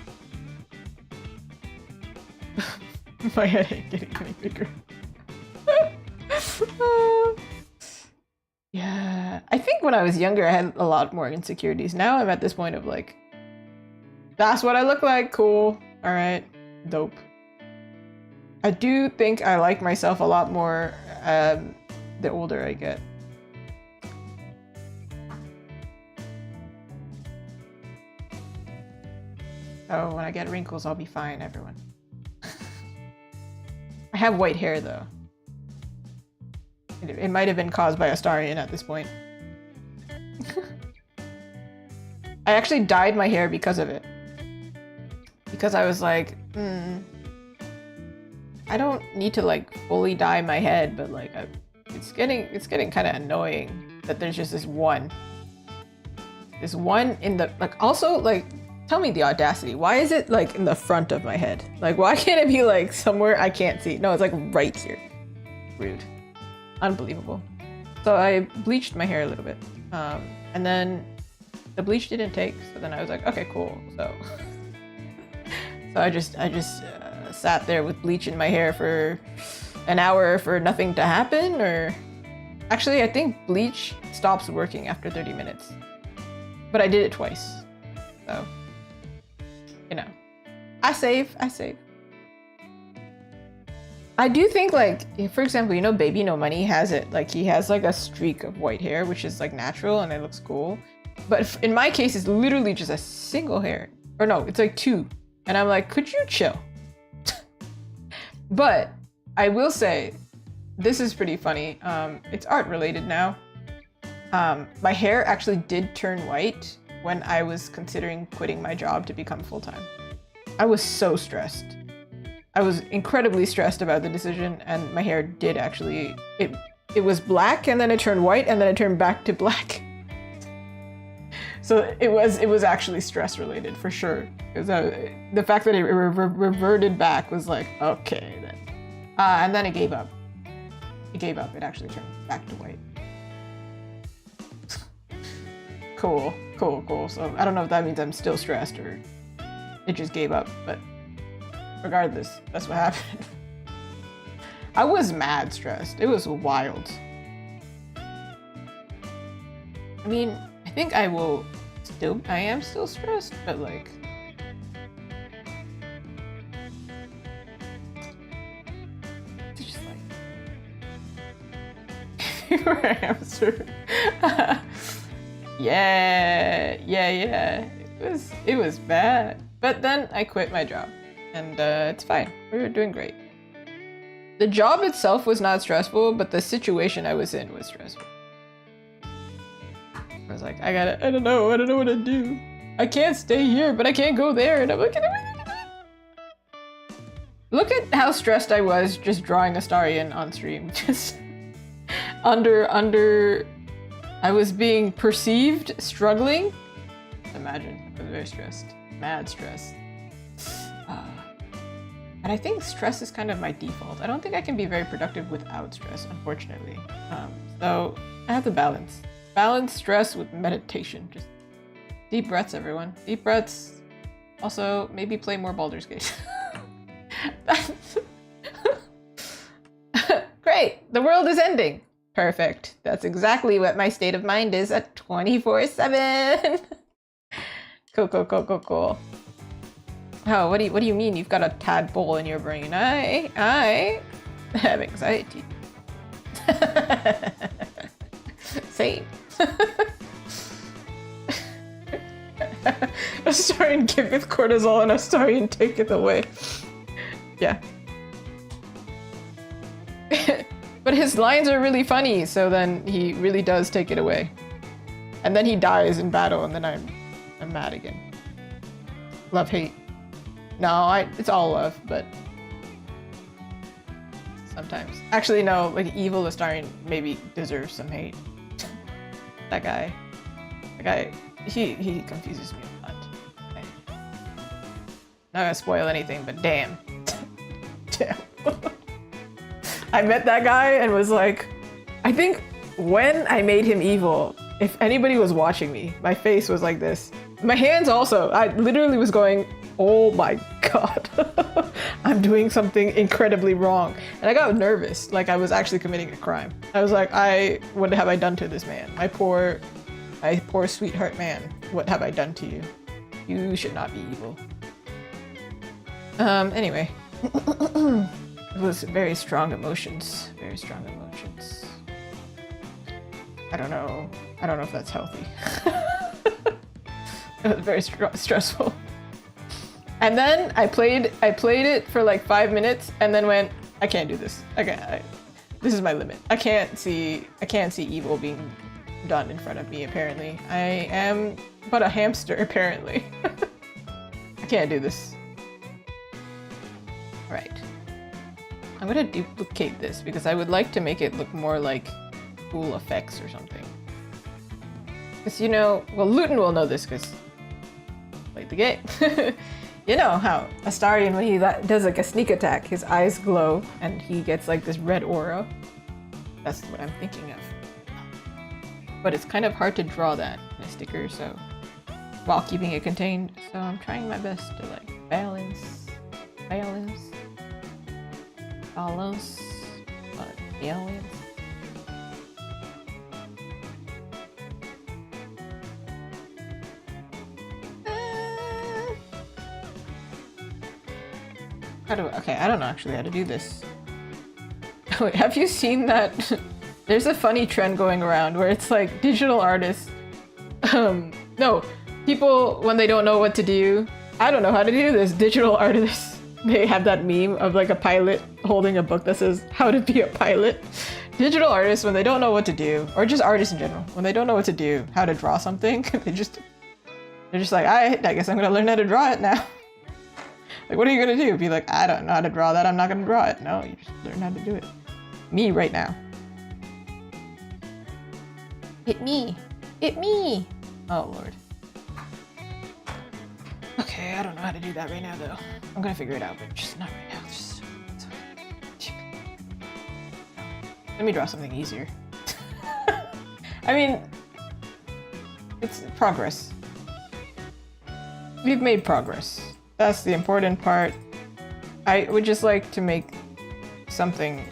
My head ain't getting any bigger. Yeah, I think when I was younger, I had a lot more insecurities. Now I'm at this point of like, that's what I look like, cool, all right, dope. I do think I like myself a lot more the older I get. Oh, when I get wrinkles, I'll be fine, everyone. I have white hair though. It might have been caused by Astarion at this point. I actually dyed my hair because of it. Because I was like, I don't need to like fully dye my head, but like it's getting kind of annoying that there's just this one in the, like, also, like, tell me the audacity. Why is it like in the front of my head? Like, why can't it be like somewhere I can't see? No, it's like right here. Rude. Unbelievable. So I bleached my hair a little bit, and then the bleach didn't take. So then I was like, okay, cool. So I just sat there with bleach in my hair for an hour for nothing to happen. Or actually, I think bleach stops working after 30 minutes. But I did it twice, so you know, I save. I do think, like, for example, you know, Baby No Money has it. Like, he has like a streak of white hair, which is like natural and it looks cool. But in my case, it's literally just a single hair. Or no, it's like two. And I'm like, could you chill? But I will say, this is pretty funny. It's art related now. My hair actually did turn white when I was considering quitting my job to become full-time. I was so stressed. I was incredibly stressed about the decision, and my hair did actually, it was black and then it turned white and then it turned back to black. So it was actually stress related for sure. Because the fact that it reverted back was like, okay then. And then it gave up. It actually turned back to white. Cool. So I don't know if that means I'm still stressed or it just gave up, but regardless, that's what happened. I was mad stressed. It was wild. I mean, I think I am still stressed, but like, it's just like, you're a hamster. Yeah. It was bad. But then I quit my job, and it's fine. We were doing great. The job itself was not stressful, but the situation I was in was stressful. I was like, I don't know what to do. I can't stay here, but I can't go there. And I'm like, look at how stressed I was just drawing Astarion on stream. Just under, I was being perceived, struggling. Imagine, I was very stressed, mad stressed. And I think stress is kind of my default. I don't think I can be very productive without stress, unfortunately. So I have to balance. Balance stress with meditation. Just deep breaths, everyone. Deep breaths. Also, maybe play more Baldur's Gate. Great! The world is ending! Perfect. That's exactly what my state of mind is at 24/7! Cool. Oh, what do you mean you've got a tadpole in your brain? I have anxiety. Same. Astarion giveth cortisol and Astarion taketh away. Yeah. But his lines are really funny, so then he really does take it away. And then he dies in battle, and then I'm mad again. Love, hate. No, it's all love, but sometimes. Actually, no, like evil Astarion maybe deserves some hate. That guy, he confuses me a lot. Okay. Not gonna spoil anything, but damn. Damn. I met that guy and was like, I think when I made him evil, if anybody was watching me, my face was like this. My hands also, I literally was going, oh my god, I'm doing something incredibly wrong. And I got nervous, like I was actually committing a crime. I was like, what have I done to this man? My poor sweetheart man, what have I done to you? You should not be evil. Anyway. It was very strong emotions, I don't know if that's healthy. It was very stressful. And then I played it for like 5 minutes and then went, I can't do this. This is my limit. I can't see evil being done in front of me, apparently. I am but a hamster, apparently. I can't do this. Right. I'm gonna duplicate this because I would like to make it look more like cool effects or something. Because well, Luton will know this because played the game. You know how Astarion, when he does like a sneak attack, his eyes glow and he gets like this red aura. That's what I'm thinking of. But it's kind of hard to draw that in a sticker, so while keeping it contained. So I'm trying my best to like balance. Okay, I don't know actually how to do this. Wait, have you seen that? There's a funny trend going around where it's like digital artists. No, people when they don't know what to do. I don't know how to do this. Digital artists. They have that meme of like a pilot holding a book that says how to be a pilot. Digital artists, when they don't know what to do, or just artists in general, when they don't know what to do, how to draw something, they're just like, I guess I'm gonna learn how to draw it now. Like, what are you gonna do? Be like, I don't know how to draw that, I'm not gonna draw it. No, you just learn how to do it. Me right now. Hit me. Oh, Lord. Okay, I don't know how to do that right now, though. I'm gonna figure it out, but just not right now. Let me draw something easier. I mean, It's progress. We've made progress. That's the important part. I would just like to make something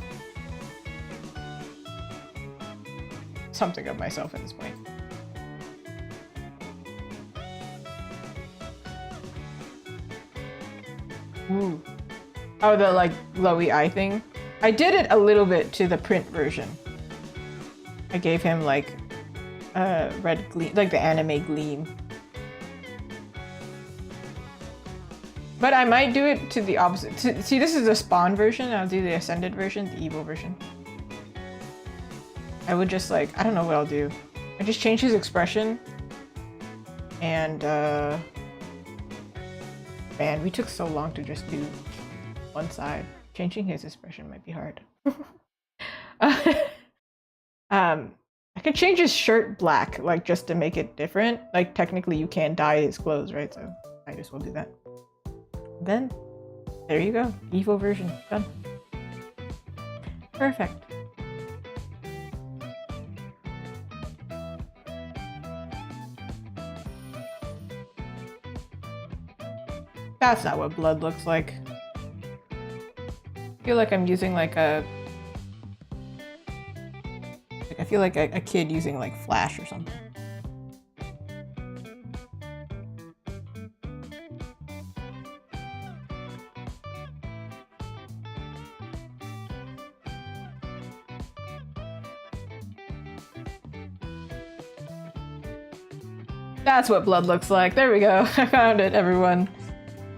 of myself at this point. Ooh. Oh, the like glowy eye thing. I did it a little bit to the print version. I gave him like red gleam, like the anime gleam. But I might do it to the opposite. See, this is the spawn version. I'll do the ascended version, the evil version. I would just like, I don't know what I'll do. I just change his expression. And man, we took so long to just do one side. Changing his expression might be hard. I could change his shirt black, like just to make it different. Like technically you can't dye his clothes, right? So I just will do that. Then, there you go. Evil version. Done. Perfect. That's not what blood looks like. I feel like I'm using like a... I feel like a kid using like Flash or something. That's what blood looks like. There we go. I found it, everyone.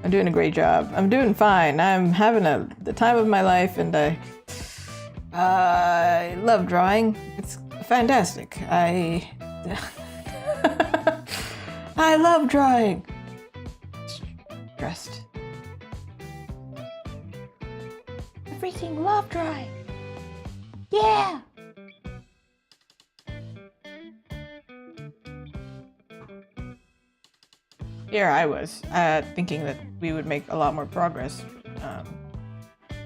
I'm doing a great job. I'm doing fine. I'm having the time of my life, and I love drawing. It's fantastic. I love drawing. Stressed. I freaking love drawing. Yeah. Here I was, thinking that we would make a lot more progress.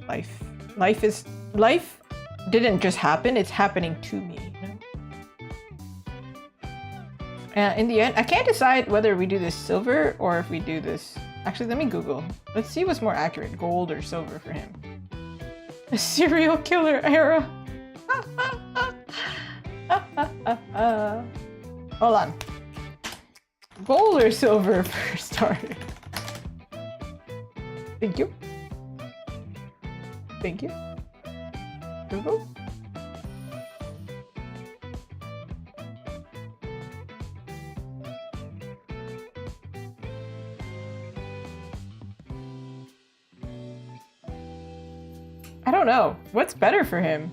Life didn't just happen, it's happening to me. You know? In the end, I can't decide whether we do this silver or if we do this... Actually, let me Google. Let's see what's more accurate, gold or silver for him. The serial killer era. Hold on. Gold or silver for starter? Thank you. Thank you. Google. I don't know. What's better for him?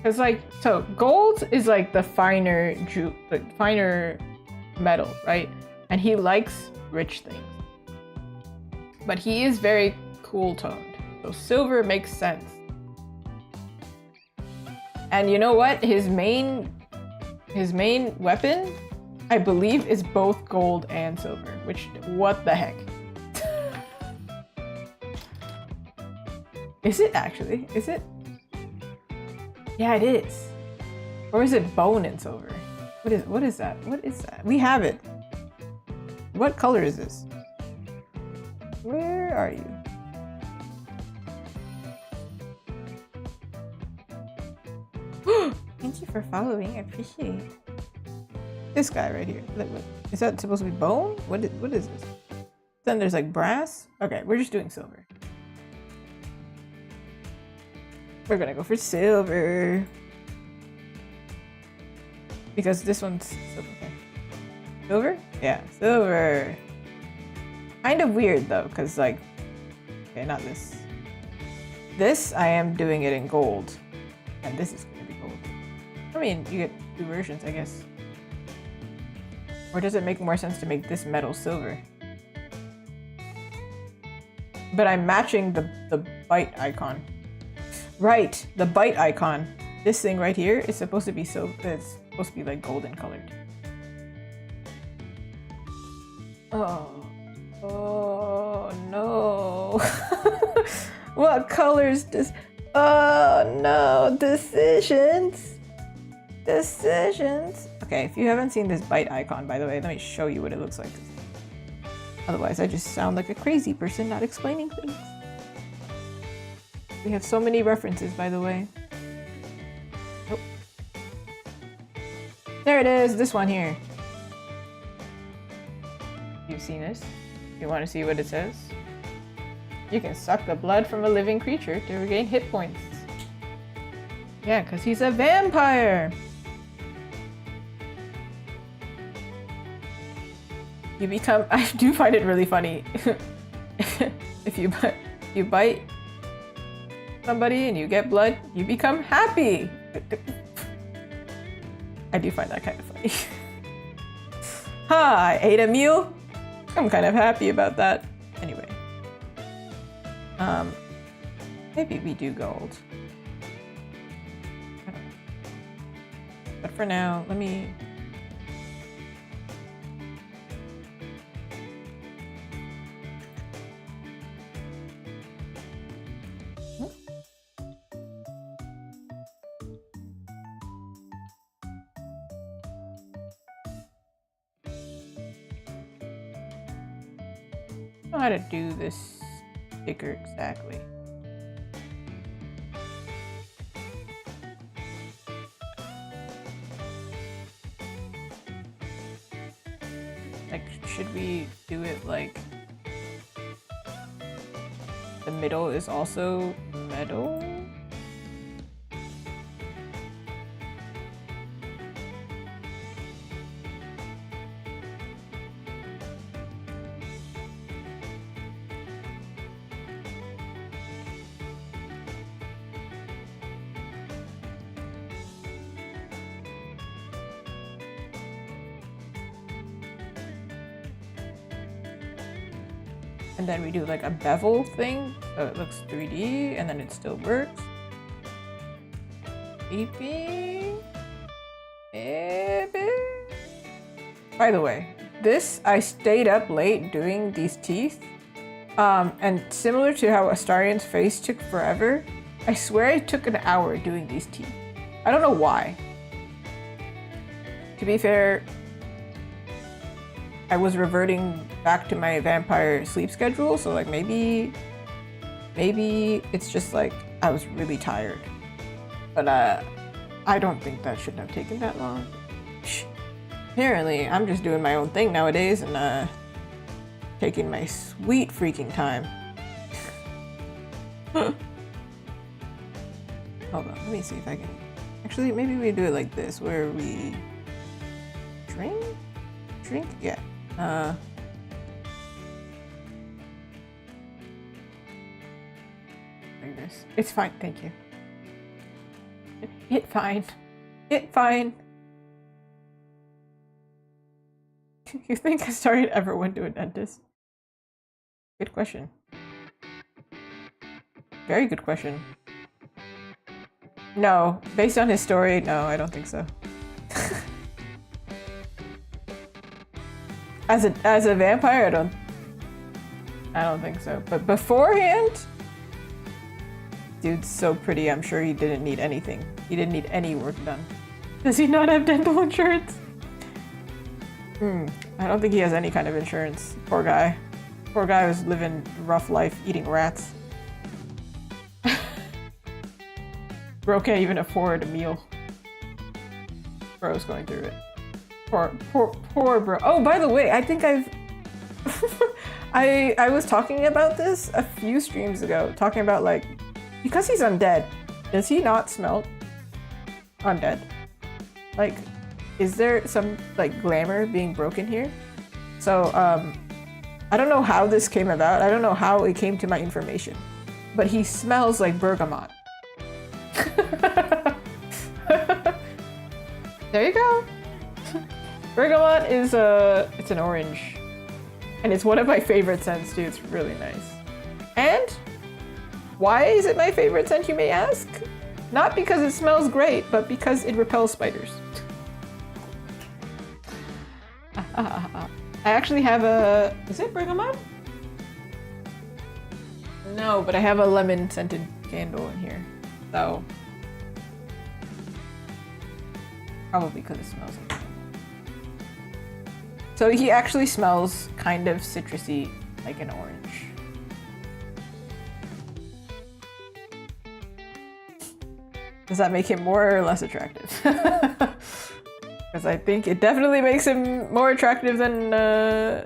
It's like, so gold is like the finer metal, right? And he likes rich things. But he is very cool toned. So silver makes sense. And you know what? His main weapon, I believe, is both gold and silver, which, what the heck? Is it actually? Is it? Yeah, it is. Or is it bone and silver? What is that? What is that? We have it. What color is this? Where are you? Thank you for following. I appreciate it. This guy right here. Is that supposed to be bone? What is this? Then there's like brass. Okay, we're just doing silver. We're gonna go for silver. Because this one's silver. Okay. Silver? Yeah, silver. Kind of weird though, because like, okay, not this. This, I am doing it in gold. And this is gonna be gold. I mean, you get two versions, I guess. Or does it make more sense to make this metal silver? But I'm matching the bite icon. Right, the bite icon. This thing right here is supposed to be it's supposed to be like golden colored. Oh no. What colors does... Oh no, decisions. Decisions. Okay, if you haven't seen this bite icon, by the way, let me show you what it looks like. Otherwise, I just sound like a crazy person not explaining things. We have so many references, by the way. Oh. There it is, this one here. You've seen this? You want to see what it says? You can suck the blood from a living creature to regain hit points. Yeah, because he's a vampire! You become... I do find it really funny. If you bite somebody and you get blood, you become happy! I do find that kind of funny. Ha! I ate a meal? I'm kind of happy about that. Anyway. Maybe we do gold. I don't know. But for now, let me... I don't know how to do this sticker exactly. Like, should we do it like the middle is also metal? And then we do like a bevel thing, so it looks 3D, and then it still works. Maybe. By the way, I stayed up late doing these teeth, and similar to how Astarion's face took forever, I swear I took an hour doing these teeth. I don't know why. To be fair, I was reverting back to my vampire sleep schedule, so like maybe it's just like I was really tired. But I don't think that shouldn't have taken that long. Apparently, I'm just doing my own thing nowadays and taking my sweet freaking time. Hold on, let me see if I can... Actually, maybe we do it like this, where we... Shrink? Yeah. Like this. It's fine, thank you. It's fine. It's fine. You think Astarion ever went to a dentist? Good question. Very good question. No, based on his story, no, I don't think so. As a vampire, I don't think so. But beforehand, dude's so pretty. I'm sure he didn't need anything. He didn't need any work done. Does he not have dental insurance? I don't think he has any kind of insurance. Poor guy. Poor guy was living a rough life eating rats. Bro can't even afford a meal. Bro's going through it. Poor bro. Oh, by the way, I think I've... I was talking about this a few streams ago, talking about like, because he's undead, does he not smell undead? Like, is there some like glamour being broken here? So, I don't know how this came about. I don't know how it came to my information, but he smells like bergamot. There you go. Bergamot is it's an orange, and it's one of my favorite scents too. It's really nice. And why is it my favorite scent, you may ask? Not because it smells great, but because it repels spiders. I actually have a... Is it bergamot? No, but I have a lemon scented candle in here. So probably because it smells like enamel. So he actually smells kind of citrusy, like an orange. Does that make him more or less attractive? Because I think it definitely makes him more attractive than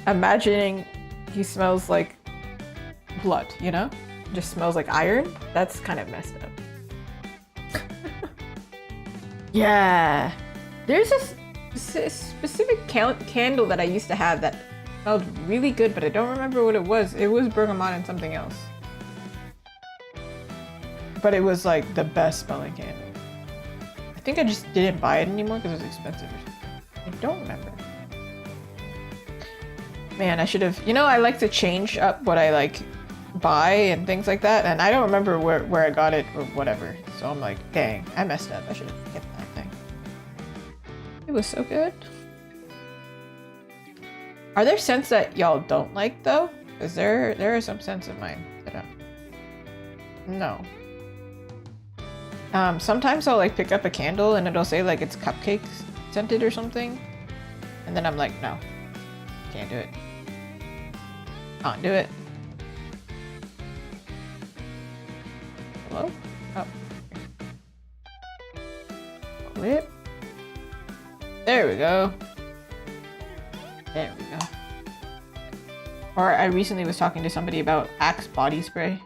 imagining he smells like blood, you know? Just smells like iron. That's kind of messed up. Yeah. There's this specific candle that I used to have that smelled really good, but I don't remember what it was. It was bergamot and something else. But it was like the best smelling candle. I think I just didn't buy it anymore because it was expensive or something. I don't remember. Man, I should have, you know, I like to change up what I like buy and things like that, and I don't remember where I got it or whatever. So I'm like, dang, I messed up. I should have kept that thing. It was so good. Are there scents that y'all don't like though? Because there are some scents of mine that don't. No. Sometimes I'll like pick up a candle and it'll say like it's cupcakes scented or something. And then I'm like, no, can't do it. Can't do it. Hello? Oh. Clip. There we go. There we go. Or I recently was talking to somebody about Axe body spray.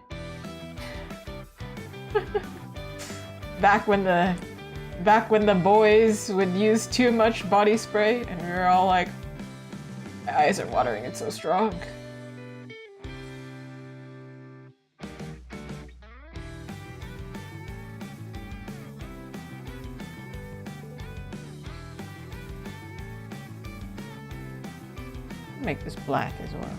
Back when the boys would use too much body spray and we were all like, my eyes are watering, it's so strong. Make this black as well.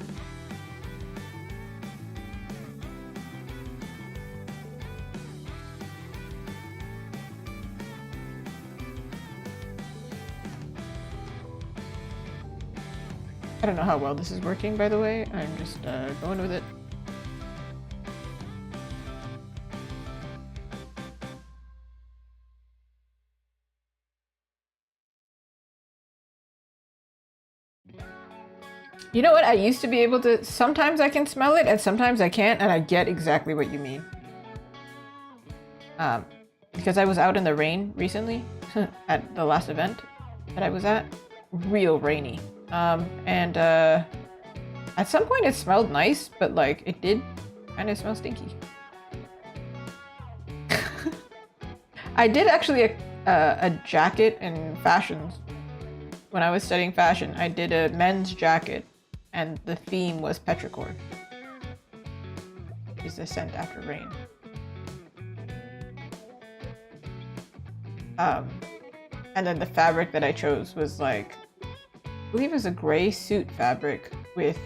I don't know how well this is working, by the way. I'm just going with it. You know what? I used to be able to... Sometimes I can smell it and sometimes I can't, and I get exactly what you mean. Because I was out in the rain recently at the last event that I was at. Real rainy. At some point it smelled nice, but like it did kind of smell stinky. I did actually a jacket in fashions. When I was studying fashion, I did a men's jacket and the theme was petrichor. Is the scent after rain. And then the fabric that I chose was like, I believe it was a gray suit fabric with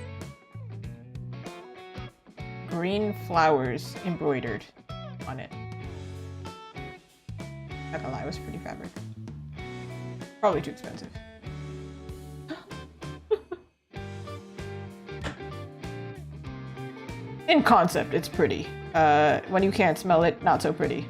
green flowers embroidered on it. Not gonna lie, it was pretty fabric. Probably too expensive. In concept, it's pretty. When you can't smell it, not so pretty.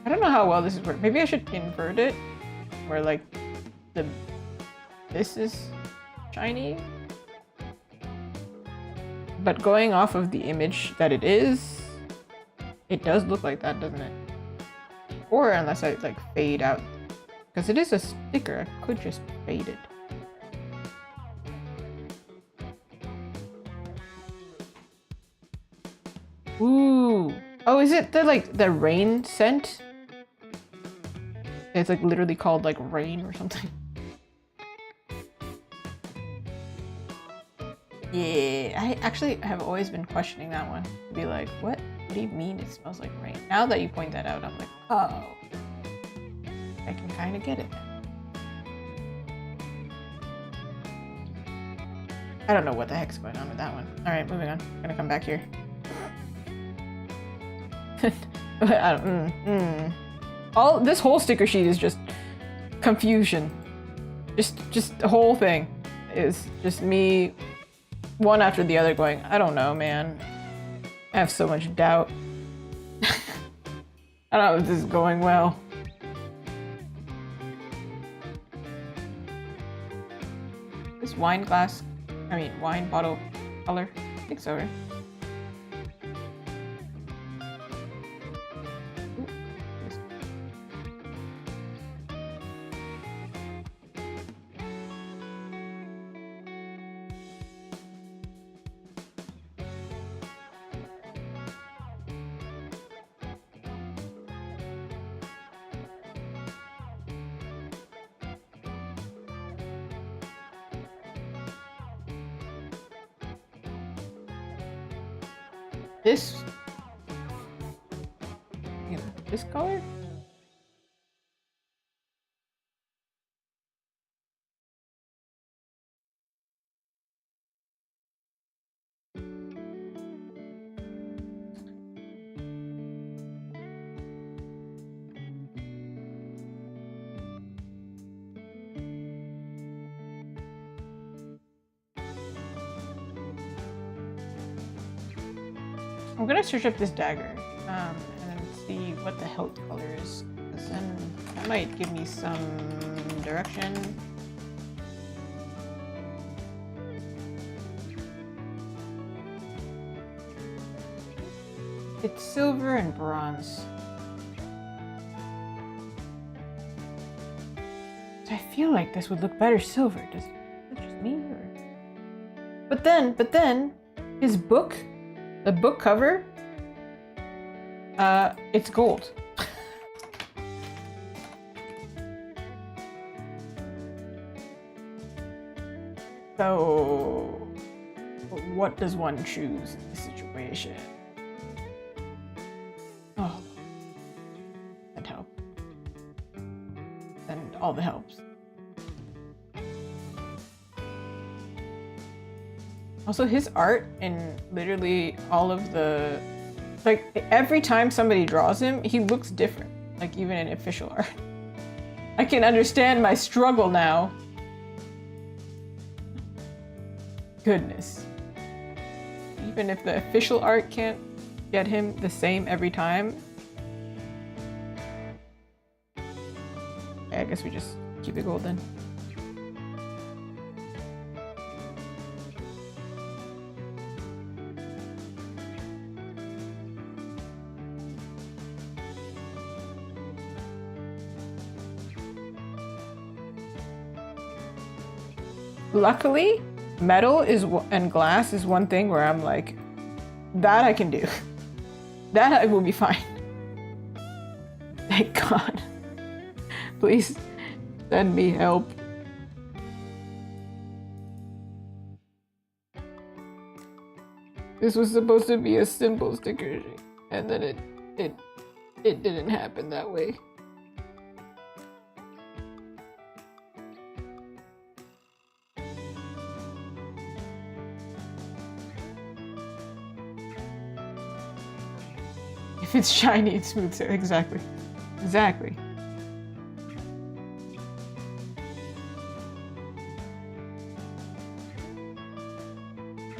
I don't know how well this is working. Maybe I should invert it, where like this is shiny. But going off of the image that it is, it does look like that, doesn't it? Or unless I like fade out, because it is a sticker, I could just fade it. Ooh. Oh, is it the rain scent? It's like literally called like rain or something. Yeah, I actually have always been questioning that one. To be like, what do you mean it smells like rain? Now that you point that out, I'm like, oh, I can kind of get it. I don't know what the heck's going on with that one. All right, moving on. I'm gonna come back here. All this whole sticker sheet is just confusion. Just the whole thing is just me, one after the other going, I don't know, man. I have so much doubt. I don't know if this is going well. This wine bottle color? I think so, right? This color? I'm gonna search up this dagger, and then see what the hilt color is, because then that might give me some direction. It's silver and bronze. I feel like this would look better silver. Is it just me, or? But then, his book. The book cover, it's gold. So, what does one choose in this situation? Oh, that help. And all the helps. Also, his art in literally all of the... Like, every time somebody draws him, he looks different. Like, even in official art. I can understand my struggle now. Goodness. Even if the official art can't get him the same every time. Okay, I guess we just keep it gold then. Luckily, metal and glass is one thing where I'm like, that I can do. That I will be fine. Thank God. Please send me help. This was supposed to be a simple sticker, and then it didn't happen that way. If it's shiny, it's smooth. So exactly. Exactly.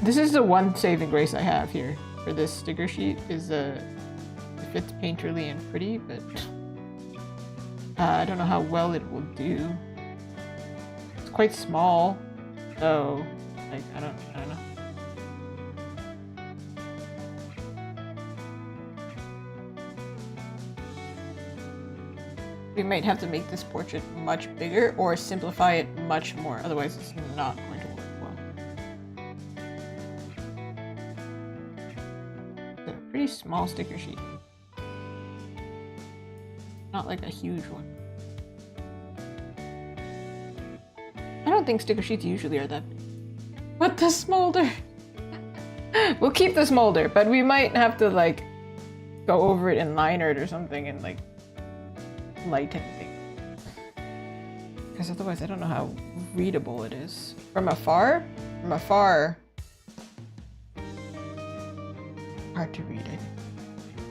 This is the one saving grace I have here for this sticker sheet, is if it's painterly and pretty, but I don't know how well it will do. It's quite small, so like I don't know. We might have to make this portrait much bigger or simplify it much more, otherwise it's not going to work well. It's a pretty small sticker sheet. Not like a huge one. I don't think sticker sheets usually are that big. What, the smolder? We'll keep the smolder, but we might have to like go over it in line art or something and like lighten things. Because otherwise I don't know how readable it is. From afar? From afar. Hard to read, I think.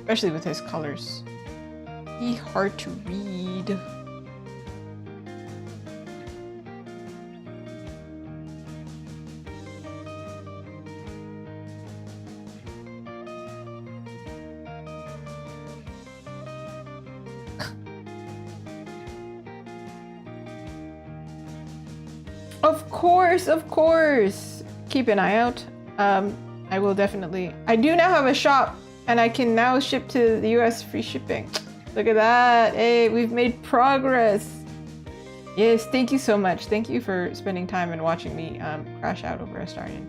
Especially with his colors. Hard to read. Of course, of course. Keep an eye out. I will definitely. I do now have a shop, and I can now ship to the US free shipping. Look at that. Hey, we've made progress. Yes, thank you so much. Thank you for spending time and watching me crash out over Astarion.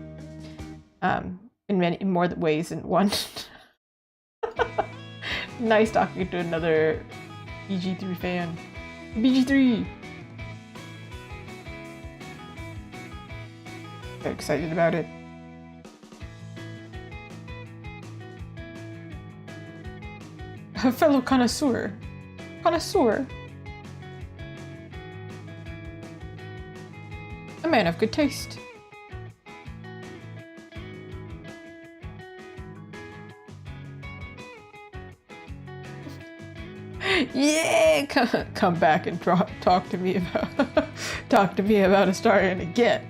In more ways than one. Nice talking to another BG3 fan. BG3! Very excited about it. A fellow connoisseur. Connoisseur. A man of good taste. Yeah, come back and talk to me about Astarion again.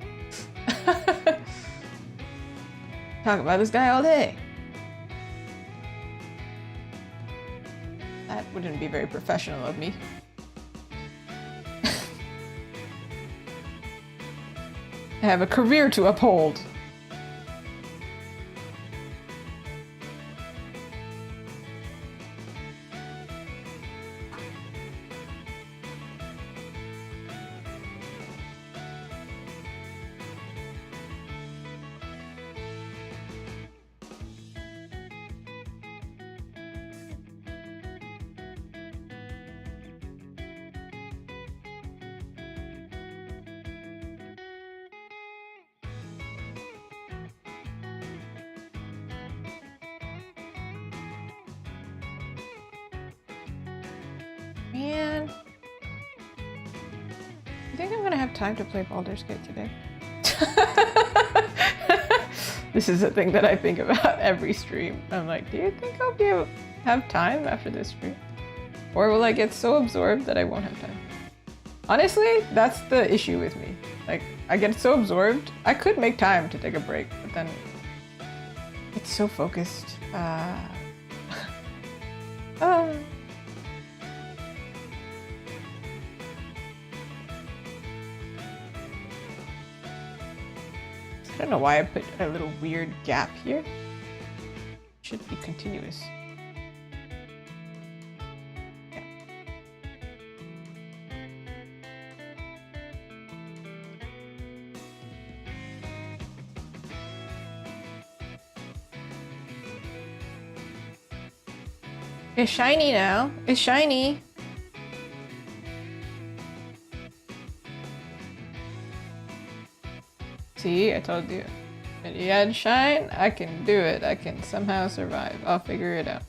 Talk about this guy all day. That wouldn't be very professional of me. I have a career to uphold. Man, I think I'm gonna have time to play Baldur's Gate today. This is a thing that I think about every stream. I'm like, do you think I'll be able to have time after this stream? Or will I get so absorbed that I won't have time? Honestly, that's the issue with me. Like, I get so absorbed, I could make time to take a break, but then it's so focused. I don't know why I put a little weird gap here. It should be continuous. Yeah. It's shiny now. It's shiny. See, I told you. If you add shine, I can do it. I can somehow survive. I'll figure it out.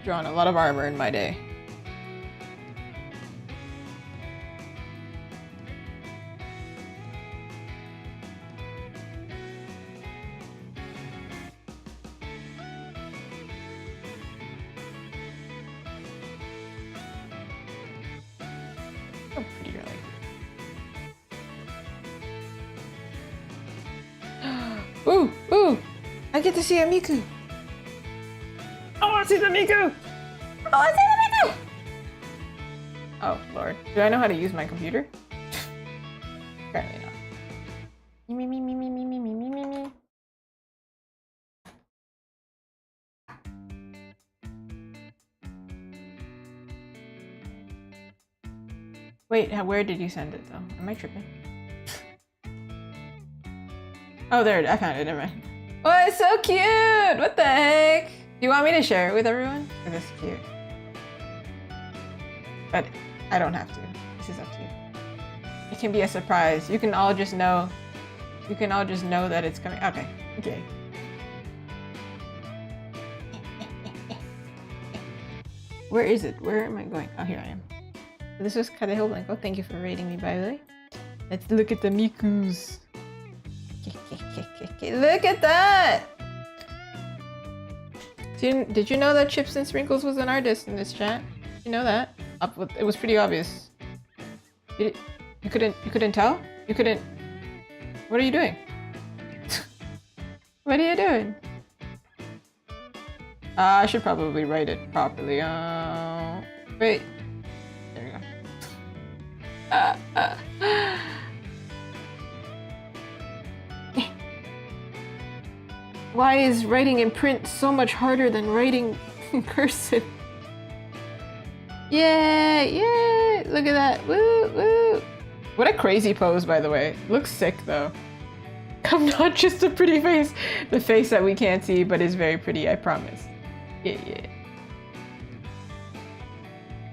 Drawn a lot of armor in my day. Oh, pretty early. Ooh, ooh! I get to see a Miku! I want to see the Miku! I want to see the Miku! Oh, Lord. Do I know how to use my computer? Apparently not. Me, me, me, me, me, me, me, me, me, me. Wait, where did you send it though? Am I tripping? Oh, there, I found it, never mind. Oh, it's so cute! What the heck? Do you want me to share it with everyone? Because it's cute. But I don't have to. This is up to you. It can be a surprise. You can all just know. You can all just know that it's coming. Okay, okay. Where is it? Where am I going? Oh, here I am. This was Kadeho Blanco. Thank you for rating me, by the way. Let's look at the Mikus. Look at that! Did you know that Chips and Sprinkles was an artist in this chat? Did you know that? It was pretty obvious. You couldn't tell? You couldn't... What are you doing? What are you doing? I should probably write it properly. Wait. There you go. Why is writing in print so much harder than writing in cursive? Yeah, yeah, look at that. Woo, woo. What a crazy pose, by the way. Looks sick, though. I'm not just a pretty face. The face that we can't see, but is very pretty, I promise. Yeah, yeah.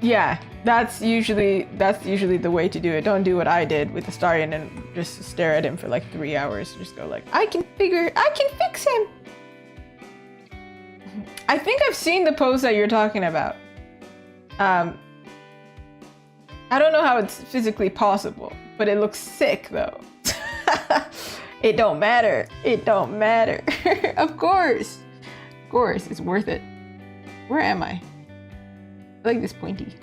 Yeah, that's usually the way to do it. Don't do what I did with Astarion and just stare at him for like 3 hours. Just go like, I can fix him. I think I've seen the pose that you're talking about. I don't know how it's physically possible, but it looks sick though. It don't matter. It don't matter. Of course, it's worth it. Where am I? I like this pointy.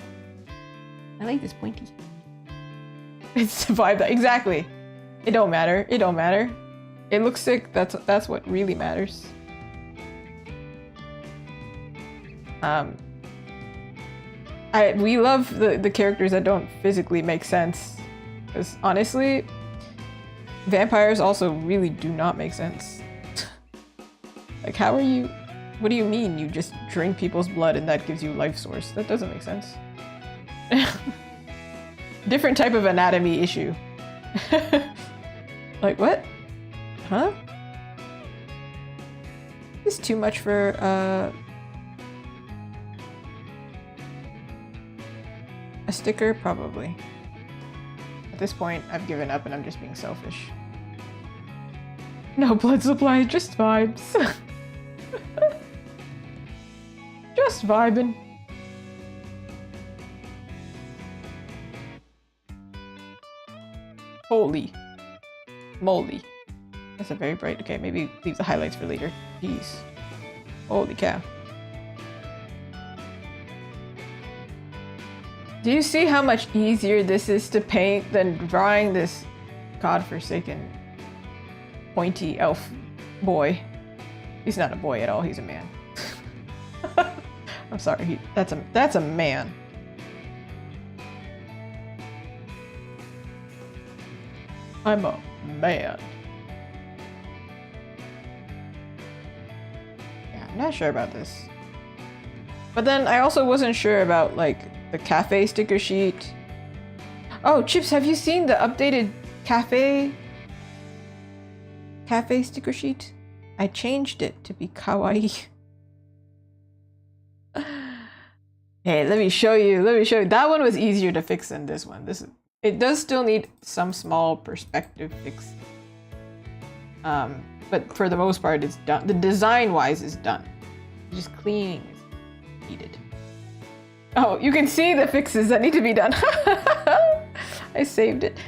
I like this pointy. It's the vibe that exactly. It don't matter. It don't matter. It looks sick. That's what really matters. We love the characters that don't physically make sense, because honestly, vampires also really do not make sense. Like, how are you? What do you mean you just drink people's blood and that gives you life source? That doesn't make sense. Different type of anatomy issue. Like, what? Huh? This is too much for, a sticker? Probably. At this point, I've given up and I'm just being selfish. No blood supply, just vibes. Just vibing. Holy moly. That's a very bright. Okay, maybe leave the highlights for later. Jeez. Holy cow. Do you see how much easier this is to paint than drawing this godforsaken pointy elf boy? He's not a boy at all, he's a man. I'm sorry, that's a man. I'm a man. Yeah, I'm not sure about this. But then I also wasn't sure about like the cafe sticker sheet. Oh, Chips, have you seen the updated cafe sticker sheet? I changed it to be kawaii. Hey, let me show you. That one was easier to fix than this one. It does still need some small perspective fix. But for the most part, it's done. The design-wise is done. Just cleaning is needed. Oh, you can see the fixes that need to be done. I saved it.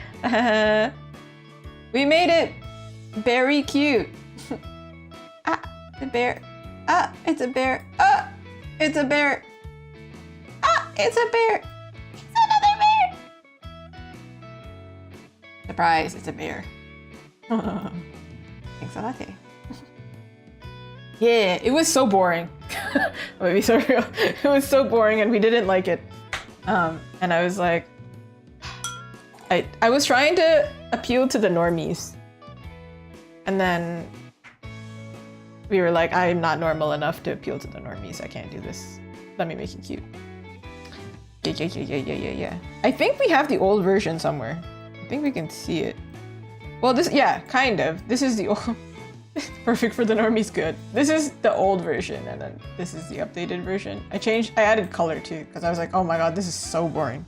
We made it very cute. Ah, the bear. Ah, it's a bear. Ah, it's a bear. Ah, it's a bear. It's another bear. Surprise, it's a bear. Thanks a lot. Yeah, it was so boring. Let me be so real. It was so boring and we didn't like it. And I was like, I was trying to appeal to the normies. And then we were like, I'm not normal enough to appeal to the normies. I can't do this. Let me make it cute. Yeah. I think we have the old version somewhere. I think we can see it. Well, yeah, kind of. This is the old... Perfect for the normies, good. This is the old version, and then this is the updated version. I added color too, because I was like, oh my god, this is so boring.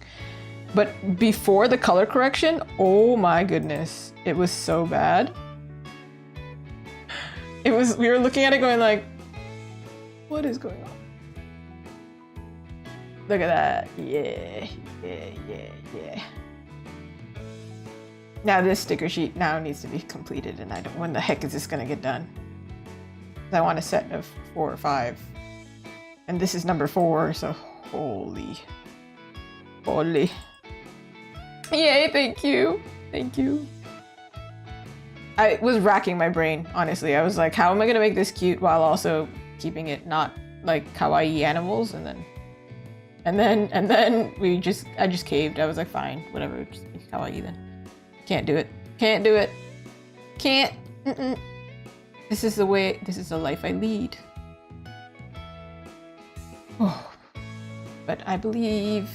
But before the color correction, oh my goodness, it was so bad. We were looking at it going like, what is going on? Look at that, yeah. Now this sticker sheet now needs to be completed, and when the heck is this gonna get done? I want a set of 4 or 5. And this is number 4, so holy. Yay, thank you. I was racking my brain, honestly. I was like, how am I gonna make this cute while also keeping it not like kawaii animals? And then And then I just caved. I was like, fine, whatever, just make kawaii then. Can't do it. Can't do it. Can't. This is the life I lead. Oh. But I believe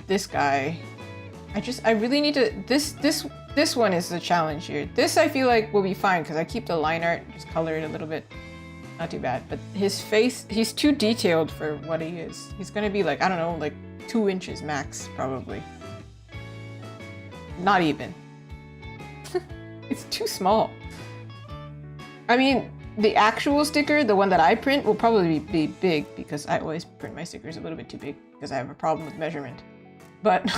this guy. I really need to, this one is the challenge here. This I feel like will be fine because I keep the line art, just color it a little bit. Not too bad, but his face, he's too detailed for what he is. He's gonna be like, I don't know, like 2 inches max, probably. Not even. It's too small. I mean, the actual sticker, the one that I print, will probably be big because I always print my stickers a little bit too big because I have a problem with measurement. But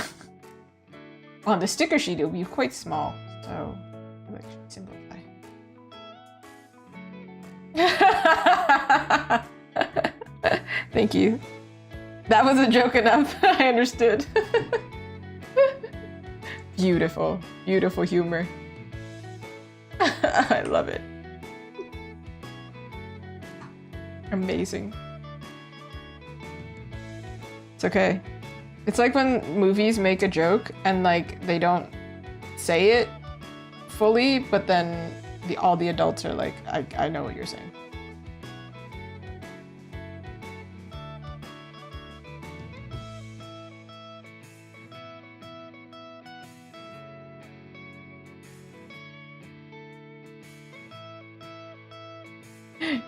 on the sticker sheet, it'll be quite small. So, let's simplify. Thank you. That was a joke enough. I understood. Beautiful, beautiful humor. I love it. Amazing. It's okay. It's like when movies make a joke and like they don't say it fully, but then all the adults are like, I know what you're saying.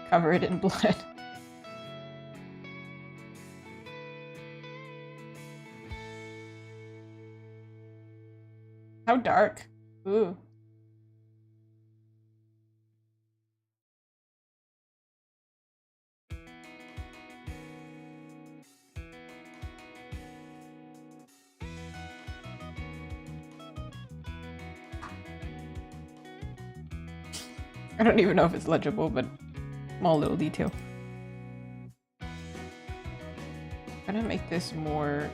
Cover it in blood. How dark. Ooh. I don't even know if it's legible, but small little detail. I'm gonna make this more...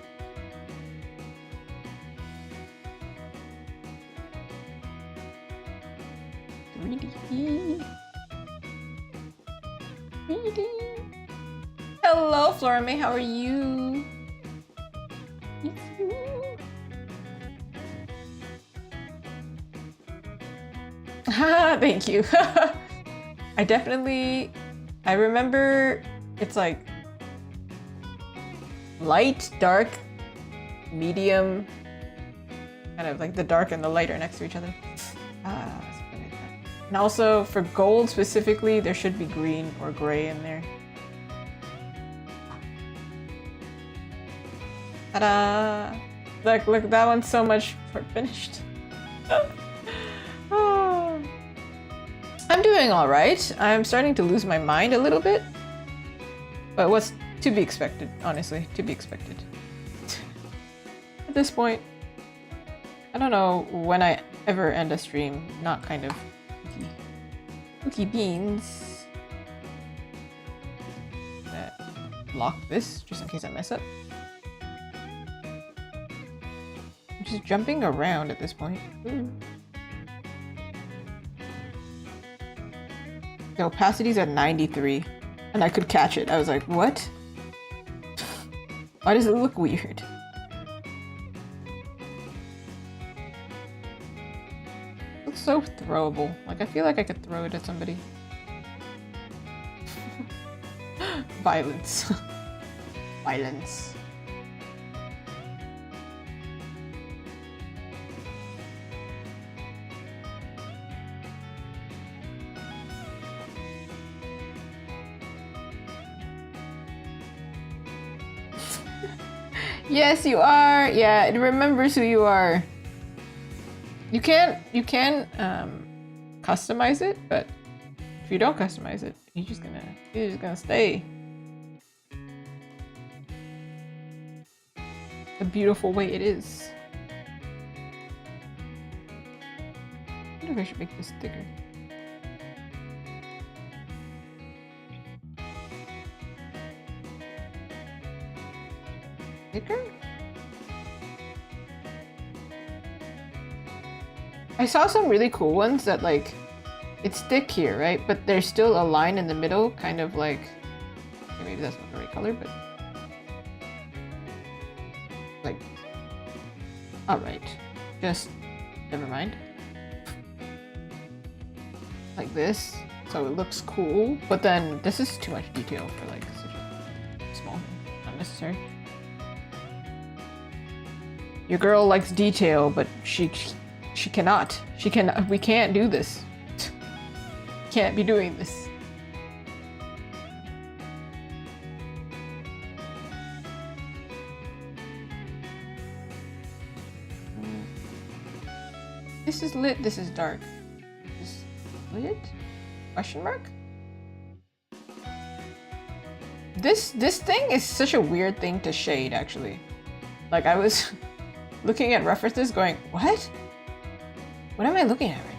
Hello, Flora May, how are you? Thank you. I remember it's like light, dark, medium, kind of like the dark and the light are next to each other. Something like that. And also for gold specifically, there should be green or gray in there. Ta-da! Look, that one's so much finished. I'm doing all right. I'm starting to lose my mind a little bit. But what's to be expected, honestly, to be expected. At this point, I don't know when I ever end a stream, not kind of cookie beans. Lock this, just in case I mess up. I'm just jumping around at this point. Ooh. The opacity's at 93, and I could catch it. I was like, what? Why does it look weird? It looks so throwable. Like, I feel like I could throw it at somebody. Violence. Violence. Yes, you are. Yeah, it remembers who you are. You can customize it, but if you don't customize it, you're just gonna stay. The beautiful way it is. I wonder if I should make this thicker. Thicker? I saw some really cool ones that like it's thick here, right? But there's still a line in the middle, kind of like, okay, maybe that's not the right color, but like, all right, just never mind. Like this, so it looks cool, but then this is too much detail for like such a small thing. Not necessary. Your girl likes detail, but she cannot. We can't do this. Can't be doing this. This is lit, this is dark. This lit? Question mark? This thing is such a weird thing to shade, actually. Like, I was looking at references going, what? What am I looking at right now?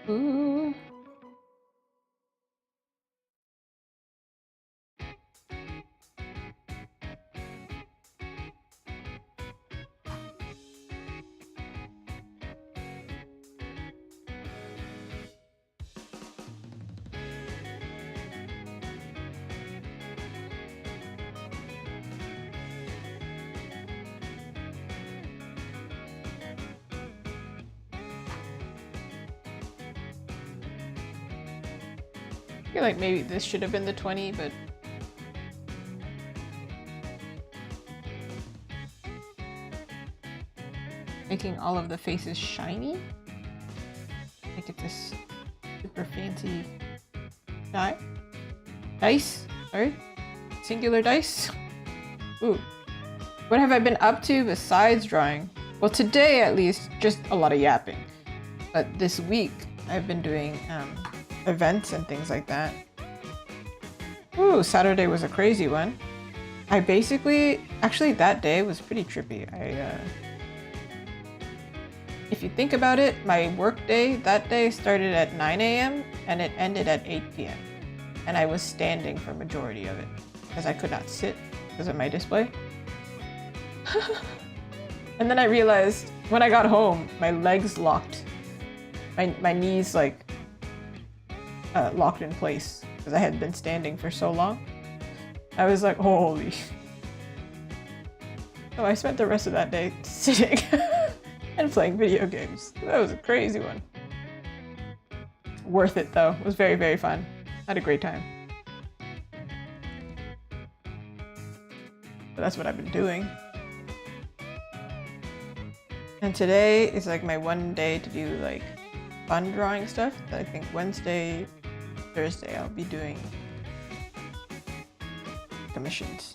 Ooh. I feel like maybe this should have been the 20, but making all of the faces shiny. Make it this super fancy dice. Sorry, singular dice. Ooh, what have I been up to besides drawing? Well, today at least, just a lot of yapping. But this week I've been doing events and things like that. Ooh, Saturday was a crazy one. I basically, actually that day was pretty trippy. If you think about it, my work day that day started at 9 a.m. and it ended at 8 p.m. And I was standing for majority of it because I could not sit because of my display. And then I realized when I got home, my legs locked. My knees like locked in place because I had been standing for so long. I was like, holy. So I spent the rest of that day sitting and playing video games. That was a crazy one. Worth it though. It was very, very fun. Had a great time. But that's what I've been doing. And today is like my one day to do like fun drawing stuff. I think Wednesday, Thursday I'll be doing commissions.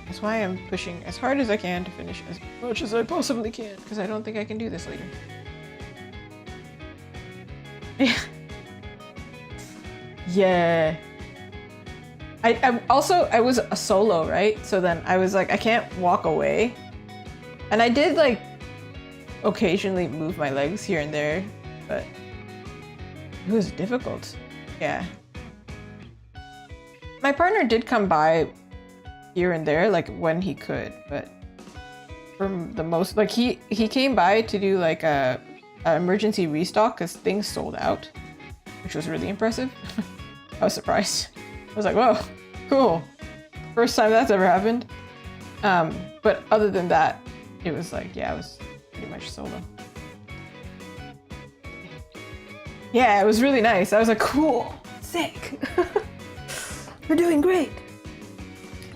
That's why I'm pushing as hard as I can to finish as much as I possibly can, because I don't think I can do this later. Yeah. I was a solo, right? So then I was like, I can't walk away. And I did like occasionally move my legs here and there, but it was difficult. Yeah. My partner did come by here and there, like when he could, but for the most, like he came by to do like a emergency restock because things sold out, which was really impressive. I was surprised. I was like, whoa, cool. First time that's ever happened. But other than that, it was like, yeah, I was pretty much solo. Yeah, it was really nice. I was like, cool, sick. We're doing great.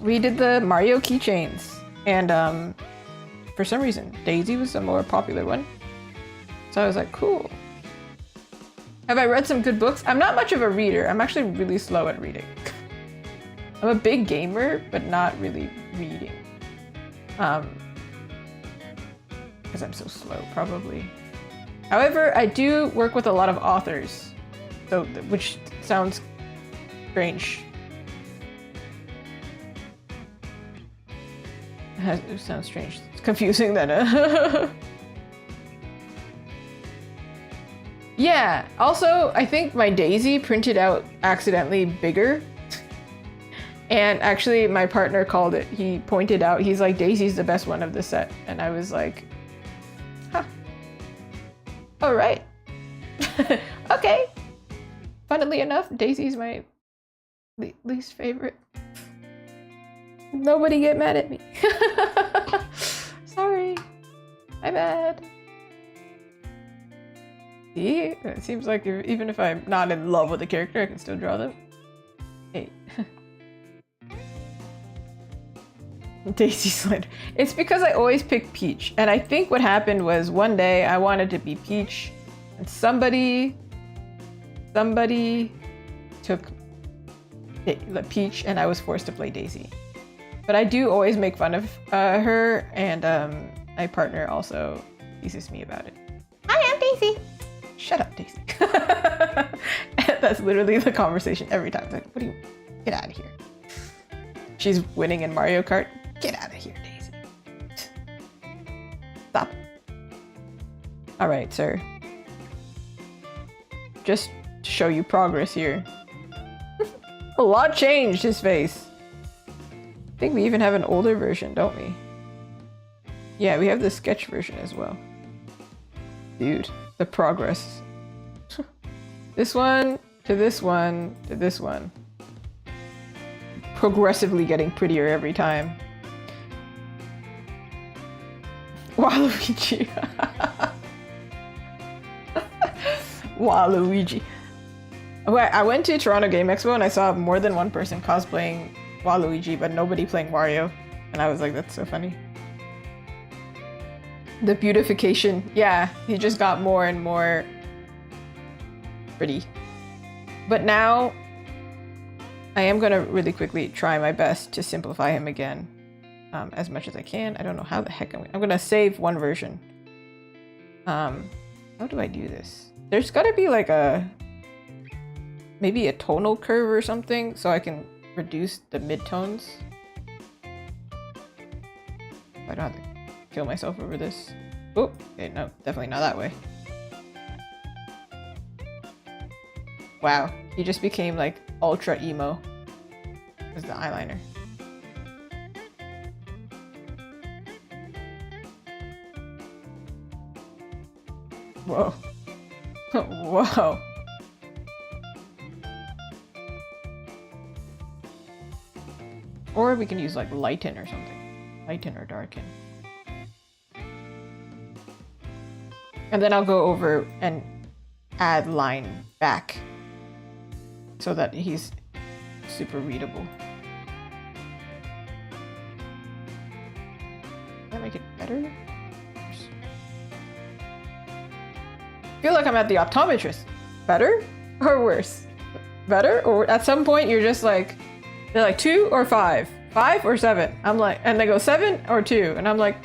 We did the Mario keychains, and for some reason, Daisy was the more popular one. So I was like, cool. Have I read some good books? I'm not much of a reader. I'm actually really slow at reading. I'm a big gamer, but not really reading. Because I'm so slow, probably. However, I do work with a lot of authors, so which sounds strange. It sounds strange. It's confusing then. Yeah, also, I think my Daisy printed out accidentally bigger. And actually, my partner called it. He pointed out, he's like, Daisy's the best one of the set. And I was like, huh. All right. Okay. Funnily enough, Daisy's my least favorite. Nobody get mad at me. Sorry. My bad. See? It seems like even if I'm not in love with the character, I can still draw them. Hey. Daisy Slender. It's because I always pick Peach. And I think what happened was one day I wanted to be Peach. And somebody took the Peach and I was forced to play Daisy. But I do always make fun of her, and my partner also teases me about it. I am Daisy! Shut up, Daisy. That's literally the conversation every time. It's like, what do you... Get out of here. She's winning in Mario Kart. Get out of here, Daisy. Stop. Alright, sir. Just to show you progress here. A lot changed, his face. I think we even have an older version, don't we? Yeah, we have the sketch version as well. Dude, the progress. This one, to this one, to this one. Progressively getting prettier every time. Waluigi. Waluigi. I went to Toronto Game Expo and I saw more than one person cosplaying Waluigi, but nobody playing Wario. And I was like, that's so funny. The beautification. Yeah, he just got more and more pretty. But now, I am going to really quickly try my best to simplify him again. As much as I can. I don't know how the heck I'm going to save one version. How do I do this? There's got to be like maybe a tonal curve or something so I can reduce the midtones. I don't have to kill myself over this. Oh, okay, no, definitely not that way. Wow, he just became like ultra emo with the eyeliner. Whoa. Whoa. Or we can use like lighten or something. Lighten or darken. And then I'll go over and add line back so that he's super readable. Can I make it better? I feel like I'm at the optometrist. Better or worse? Better? Or at some point you're just like, they're like 2 or 5? 5 or 7? I'm like, and they go 7 or 2? And I'm like,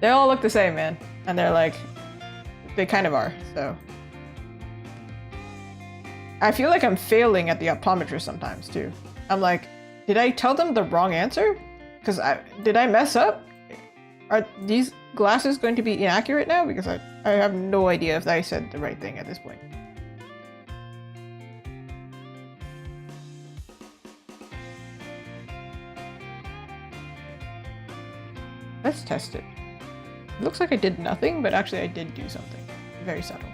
they all look the same, man. And they're like, they kind of are, so. I feel like I'm failing at the optometrist sometimes too. I'm like, did I tell them the wrong answer? Because did I mess up? Are these glasses going to be inaccurate now? Because I have no idea if I said the right thing at this point. Let's test it. It looks like I did nothing, but actually I did do something. Very subtle.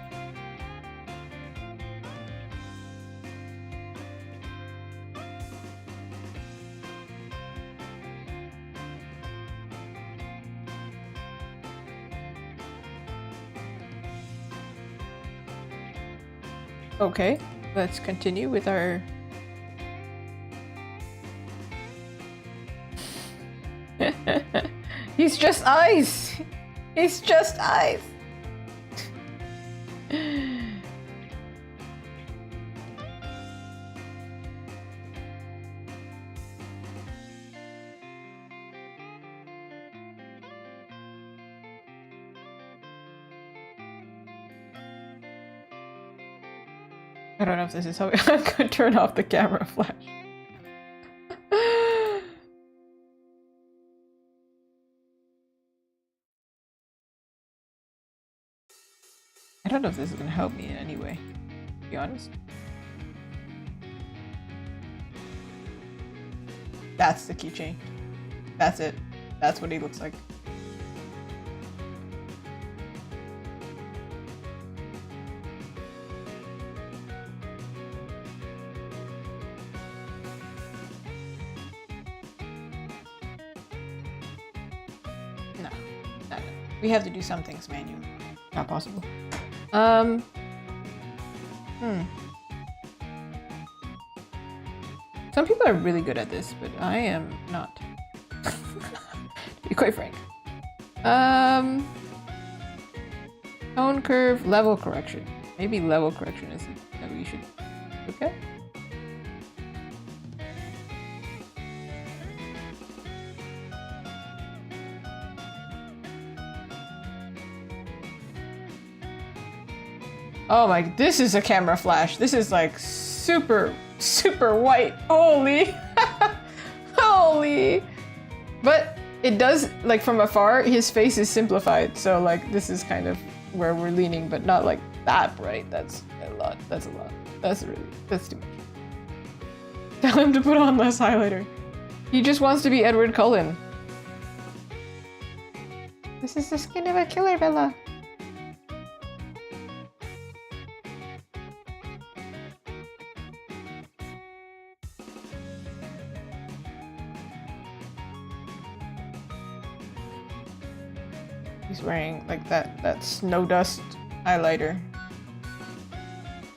Okay, let's continue with our... He's just eyes! He's just eyes! I don't know if this is how I'm gonna turn off the camera flash. don't know if this is gonna help me in any way, to be honest. That's the keychain. That's it. That's what he looks like. No. We have to do some things manually. Not possible. Some people are really good at this, but I am not. To be quite frank. Tone curve, level correction. Maybe level correction is that we should look at. Oh my, this is a camera flash. This is like super white. Holy. Holy. But it does, like from afar, his face is simplified. So like this is kind of where we're leaning, but not like that bright. That's a lot. That's a lot. That's too much. Tell him to put on less highlighter. He just wants to be Edward Cullen. This is the skin of a killer, Bella. He's wearing like that snow dust highlighter.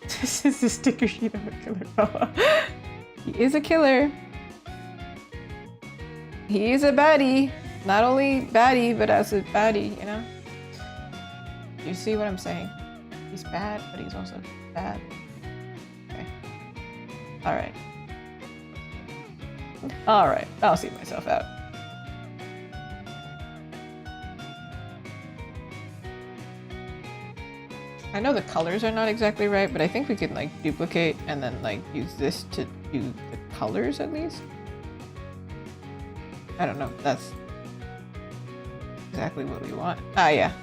This is the sticker sheet of a killer fella. He is a killer. He is a baddie. Not only baddie, but as a baddie, you know? You see what I'm saying? He's bad, but he's also bad. Okay. Alright. Alright, I'll see myself out. I know the colors are not exactly right, but I think we could like duplicate and then like use this to do the colors at least. I don't know if that's exactly what we want. Ah, yeah.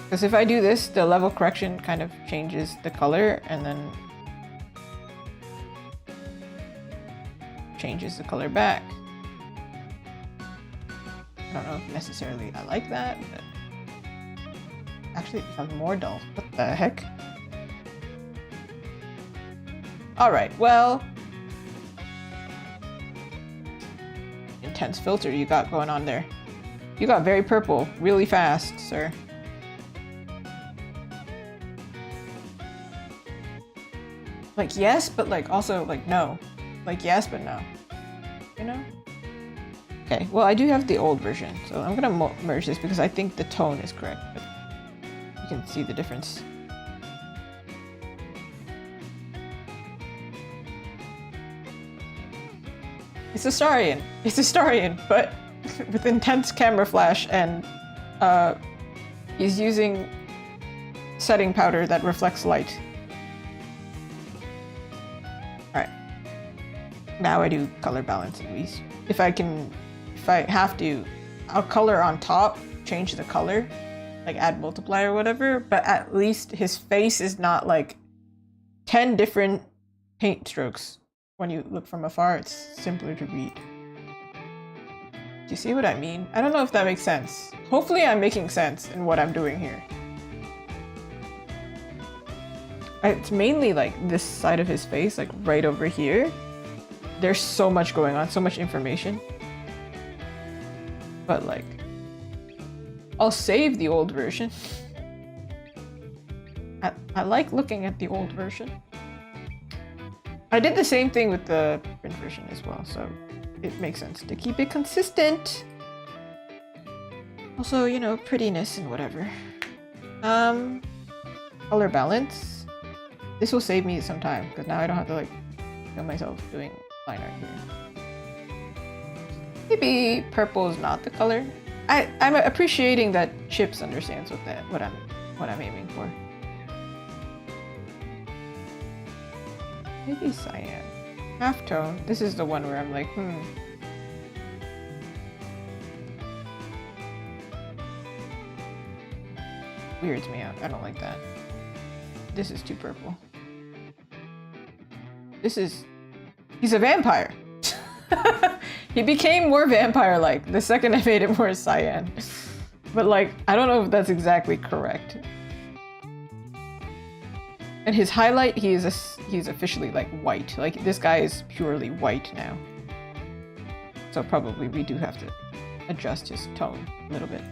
Because if I do this, the level correction kind of changes the color and then changes the color back. I don't know if necessarily I like that, but actually it becomes more dull. What the heck? Alright, well. Intense filter you got going on there. You got very purple really fast, sir. Like yes, but like also like no. Like yes, but no. You know? Okay, well I do have the old version, so I'm gonna merge this because I think the tone is correct, but you can see the difference. It's Astarion. It's Astarion, but with intense camera flash and he's using setting powder that reflects light. Alright. Now I do color balance at least. If I have to, I'll color on top, change the color, like add multiply or whatever, but at least his face is not like 10 different paint strokes. When you look from afar, it's simpler to read. Do you see what I mean? I don't know if that makes sense. Hopefully I'm making sense in what I'm doing here. It's mainly like this side of his face, like right over here. There's so much going on, so much information. But like, I'll save the old version. I like looking at the old version. I did the same thing with the print version as well, so it makes sense to keep it consistent. Also, you know, prettiness and whatever. Color balance. This will save me some time, because now I don't have to like kill myself doing line art here. Maybe purple is not the color. I'm appreciating that Chips understands what I'm aiming for. Maybe cyan. Halftone. This is the one where I'm like, Weirds me out. I don't like that. This is too purple. He's a vampire. He became more vampire-like the second I made it more cyan. But like, I don't know if that's exactly correct. And his highlight, he's officially like white. Like this guy is purely white now. So probably we do have to adjust his tone a little bit.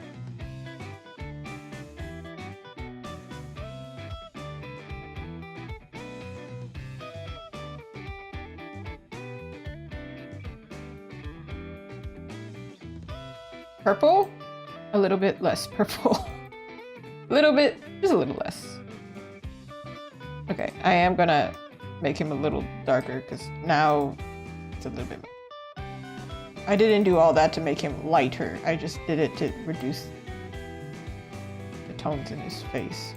Purple? A little bit less purple. A little bit, just a little less. Okay, I am gonna make him a little darker because now it's a little bit. I didn't do all that to make him lighter. I just did it to reduce the tones in his face.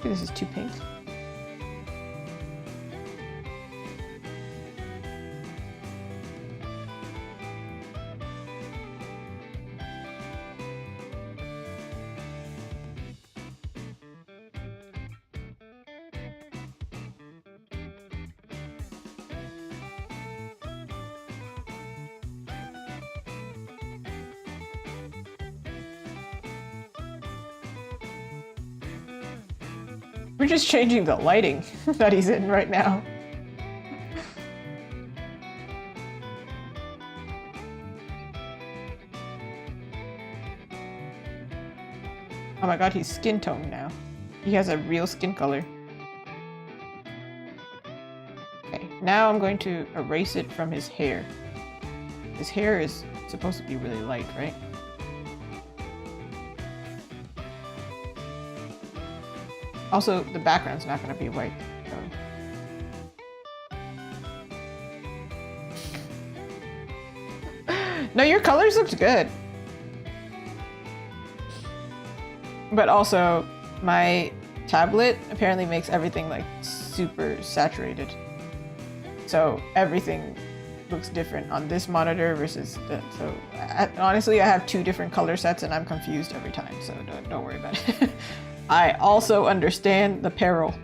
This is too pink. We're just changing the lighting that he's in right now. Oh my god, he's skin toned now. He has a real skin color. Okay, now I'm going to erase it from his hair. His hair is supposed to be really light, right? Also, the background's not going to be white. So. No, your colors looked good. But also, my tablet apparently makes everything like super saturated. So everything looks different on this monitor versus the, so honestly, I have two different color sets and I'm confused every time. So don't worry about it. I also understand the peril.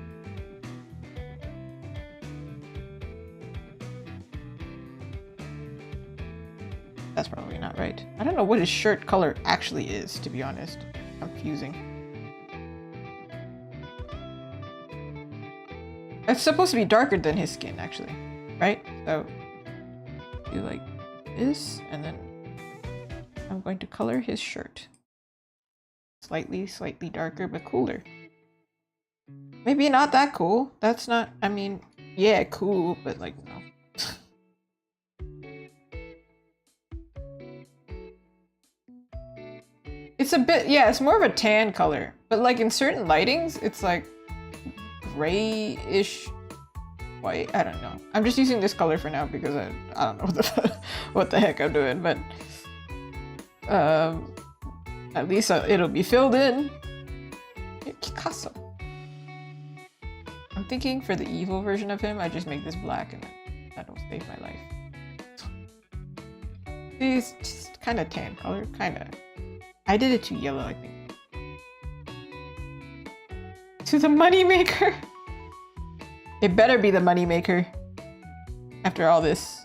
That's probably not right. I don't know what his shirt color actually is, to be honest. Confusing. It's supposed to be darker than his skin, actually, right? So do like this, and then I'm going to color his shirt. Slightly darker, but cooler. Maybe not that cool. That's not, I mean, yeah, cool, but like, no. It's a bit, yeah, it's more of a tan color, but like in certain lightings, it's like grayish white. I don't know. I'm just using this color for now because I don't know what the heck I'm doing, but at least it'll be filled in. Picasso. I'm thinking for the evil version of him, I just make this black and that'll save my life. He's just kind of tan color, kind of. I did it to yellow, I think. To the moneymaker. It better be the moneymaker. After all this.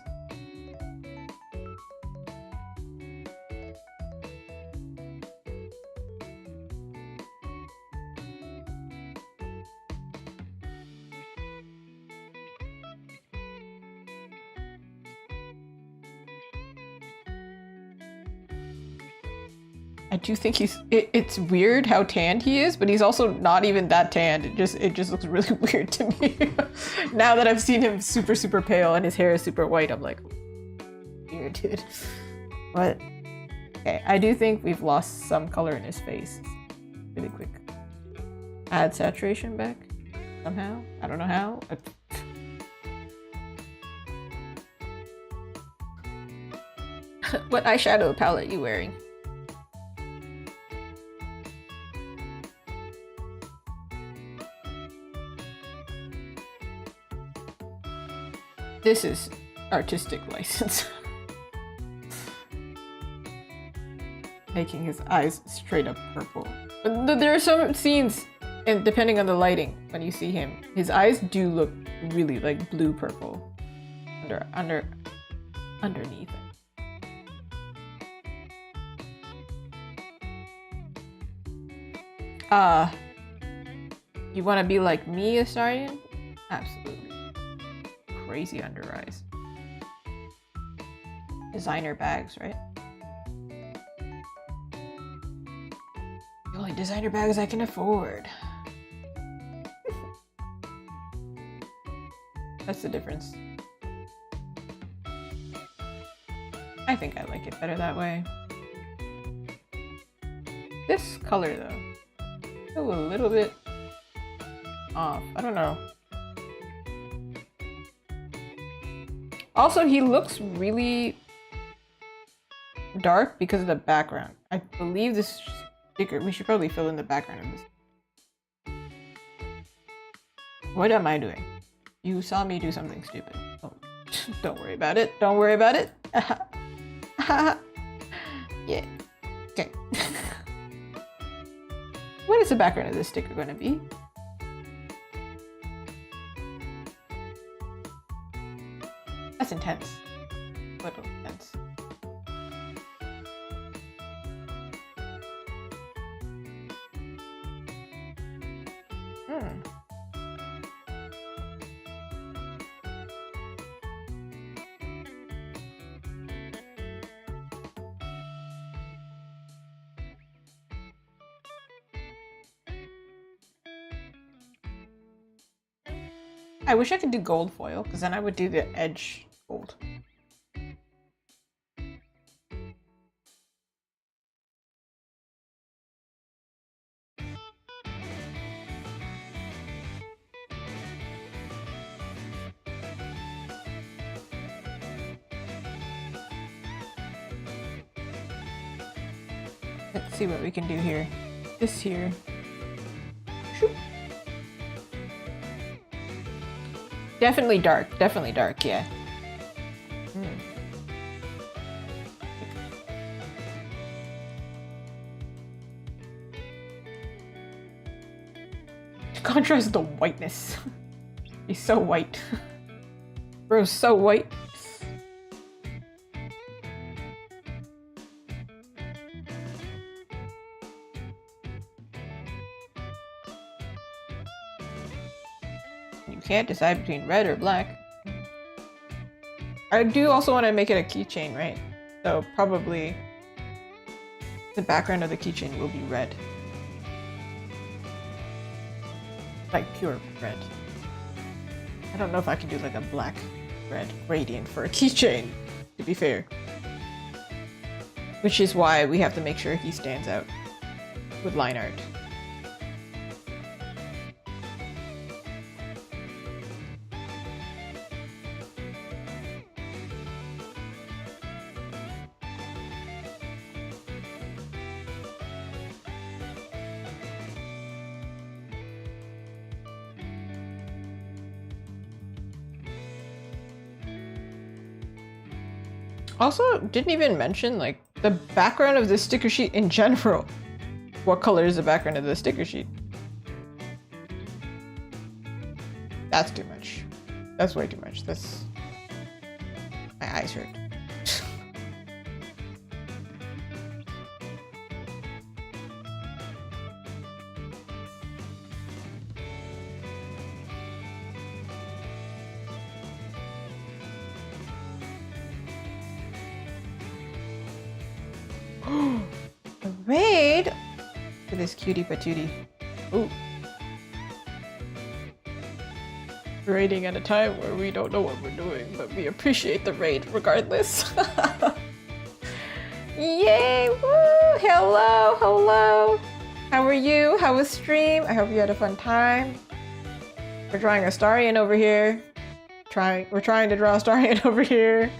I do think it's weird how tanned he is, but he's also not even that tanned. It just looks really weird to me. Now that I've seen him super pale and his hair is super white, I'm like, weird, dude. But okay, I do think we've lost some color in his face. Really quick. Add saturation back somehow. I don't know how. What eyeshadow palette are you wearing? This is artistic license. making his eyes straight up purple. But there are some scenes, and depending on the lighting, when you see him, his eyes do look really like blue purple underneath it. You want to be like me, Astarion? Absolutely. Crazy under eyes. Designer bags, right? The only designer bags I can afford. That's the difference. I think I like it better that way. This color though, still a little bit off. I don't know. Also, he looks really dark because of the background. I believe this sticker, we should probably fill in the background of this. What am I doing? You saw me do something stupid. Oh, don't worry about it. Don't worry about it. Yeah. Okay. What is the background of this sticker going to be? That's intense. A little intense. I wish I could do gold foil, because then I would do the edge gold. Let's see what we can do here. This here. Shoop. Definitely dark, yeah. To contrast the whiteness. He's so white. Bro's so white. You can't decide between red or black. I do also want to make it a keychain, right? So probably the background of the keychain will be red. Like pure red. I don't know if I can do like a black red gradient for a keychain, to be fair. Which is why we have to make sure he stands out with line art. Also, didn't even mention like the background of the sticker sheet in general. What color is the background of the sticker sheet? That's too much. That's way too much. That's... my eyes hurt. A raid for this cutie patootie. Ooh. Raiding at a time where we don't know what we're doing, but we appreciate the raid regardless. Yay! Woo! Hello! Hello! How are you? How was stream? I hope you had a fun time. We're drawing Astarion over here. We're trying to draw Astarion over here.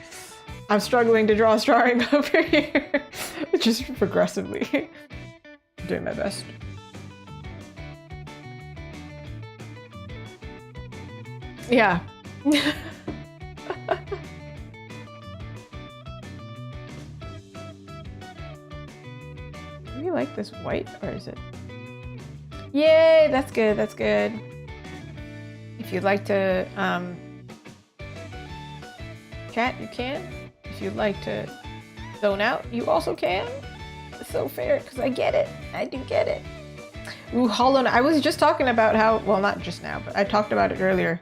I'm struggling to draw Astarion over here. Just progressively. I'm doing my best. Yeah. Do you like this white or is it? Yay, that's good, that's good. If you'd like to chat, you can. If you'd like to zone out, you also can. It's so fair, because I get it. I do get it. Ooh, Hollow Knight. I was just talking about how, well, not just now, but I talked about it earlier,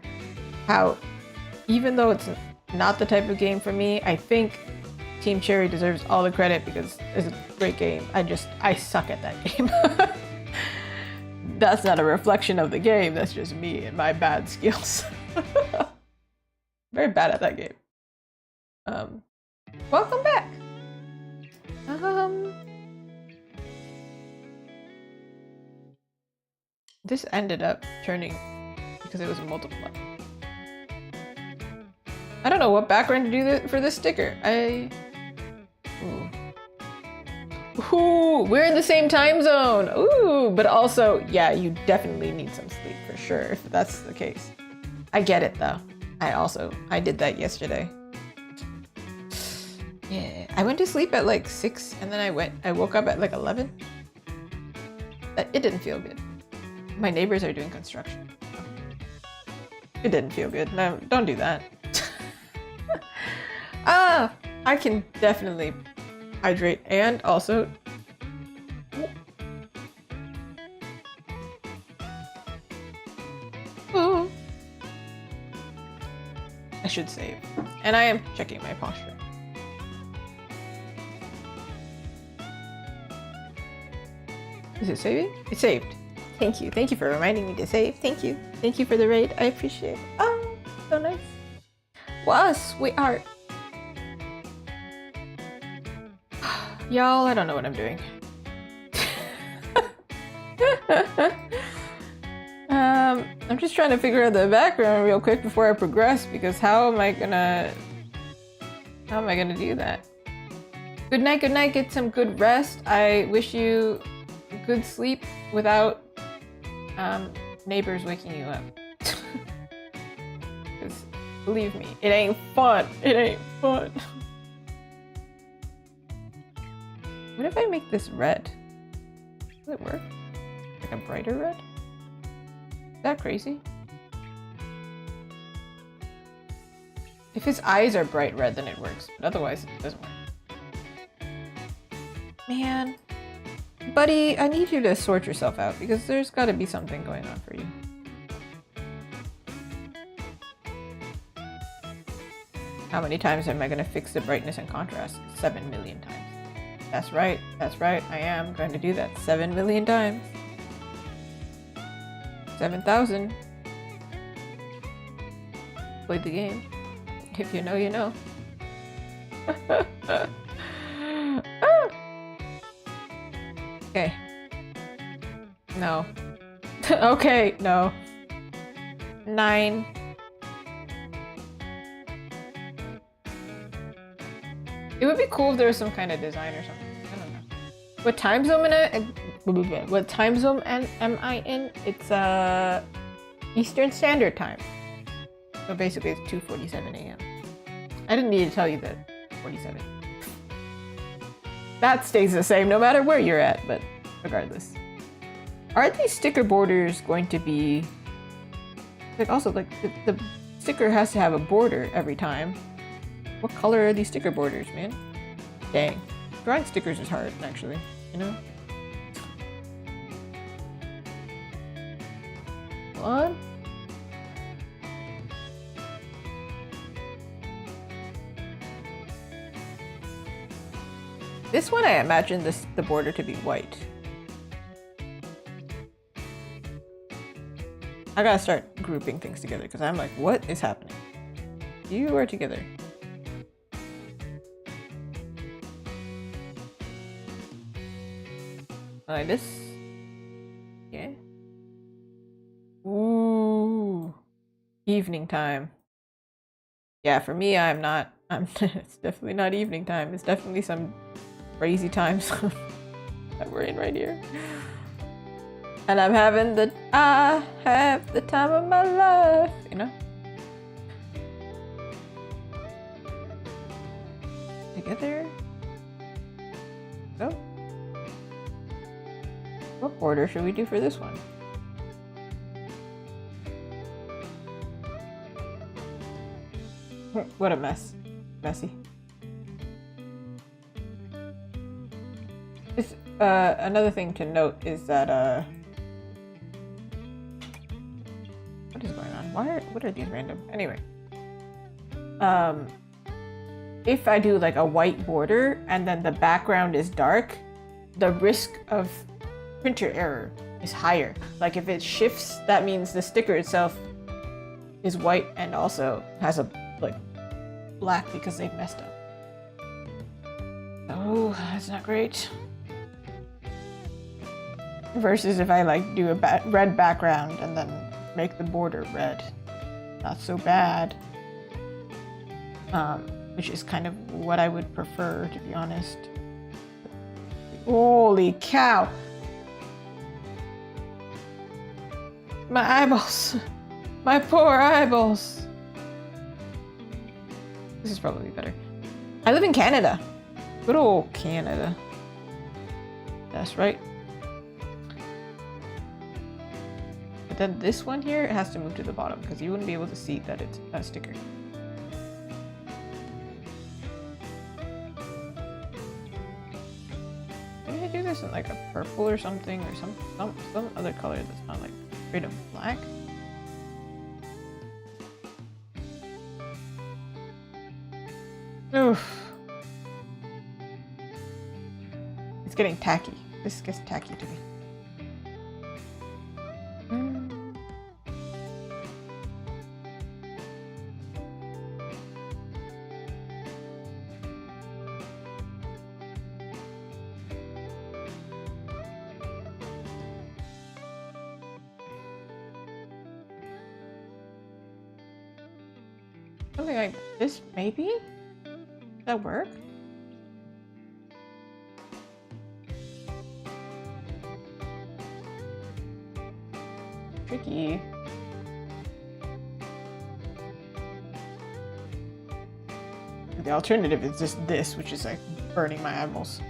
how even though it's not the type of game for me, I think Team Cherry deserves all the credit because it's a great game. I suck at that game. That's not a reflection of the game, that's just me and my bad skills. Very bad at that game. Welcome back. This ended up turning because it was a multiply. I don't know what background to do for this sticker. Ooh, we're in the same time zone. Ooh, but also, yeah, you definitely need some sleep for sure if that's the case. I get it though. I did that yesterday. Yeah, I went to sleep at like 6 and then I woke up at like 11. It didn't feel good. My neighbors are doing construction. It didn't feel good. No, don't do that. I can definitely hydrate and also I should save. And I am checking my posture. Is it saving? It's saved. Thank you. Thank you for reminding me to save. Thank you. Thank you for the raid. I appreciate it. Oh, so nice. What a sweetheart. Y'all, I don't know what I'm doing. I'm just trying to figure out the background real quick before I progress because how am I gonna do that? Good night, get some good rest. I wish you good sleep without neighbors waking you up. Because believe me, it ain't fun. It ain't fun. What if I make this red? Will it work? Like a brighter red? Is that crazy? If his eyes are bright red, then it works. But otherwise, it doesn't work. Man. Buddy, I need you to sort yourself out because there's got to be something going on for you. How many times am I going to fix the brightness and contrast? 7 million times. That's right, I am going to do that 7 million times. 7,000. Played the game. If you know, you know. Okay. No. Okay, no. 9. It would be cool if there was some kind of design or something. I don't know. What time zone am I in? It's Eastern Standard Time. So basically it's 2:47 a.m. I didn't need to tell you that 47. That stays the same no matter where you're at, but regardless. Are these sticker borders going to be like also like the sticker has to have a border every time? What color are these sticker borders, man? Dang. Drawing stickers is hard, actually, you know? What? This one, I imagine the border to be white. I gotta start grouping things together because I'm like, what is happening? You are together. Like this. Yeah. Ooh. Evening time. Yeah, for me, it's definitely not evening time. It's definitely some crazy times that we're in right here. And I have the time of my life, you know? Together. Go. What border should we do for this one? What a mess. Messy. This, another thing to note is that, what is going on? What are these random? Anyway. If I do like a white border and then the background is dark, the risk of printer error is higher. Like if it shifts, that means the sticker itself is white and also has a like black because they've messed up. Oh, that's not great. Versus if I like do a red background and then make the border red. Not so bad. Which is kind of what I would prefer, to be honest. Holy cow! My eyeballs! My poor eyeballs! This is probably better. I live in Canada. Good old Canada. That's right. But then this one here, it has to move to the bottom because you wouldn't be able to see that it's a sticker. Maybe I do this in like a purple or something, or some other color that's not like straight up black. Oof. It's getting tacky. This gets tacky to me. Something like this, maybe? Does that work? Tricky. The alternative is just this, which is like burning my eyeballs.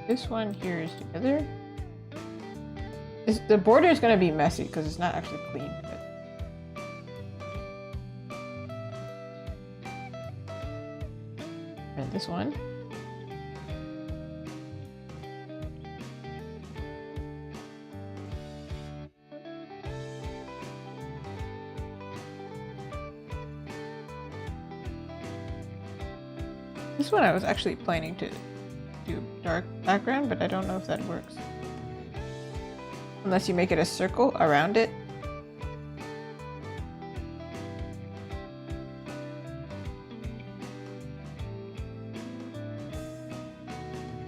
This one here is together. The border is going to be messy because it's not actually clean. And this one. This one I was actually planning to do dark background, but I don't know if that works. Unless you make it a circle around it.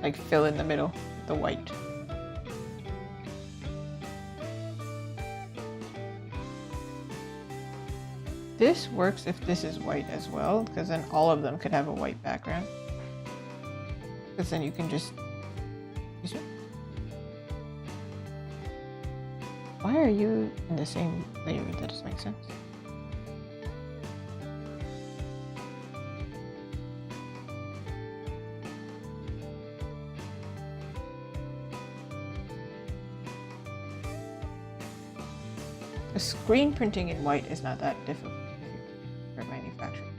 Like fill in the middle with the white. This works if this is white as well, because then all of them could have a white background. Because then you can just... Why are you in the same layer? That doesn't make sense. The screen printing in white is not that difficult for manufacturing.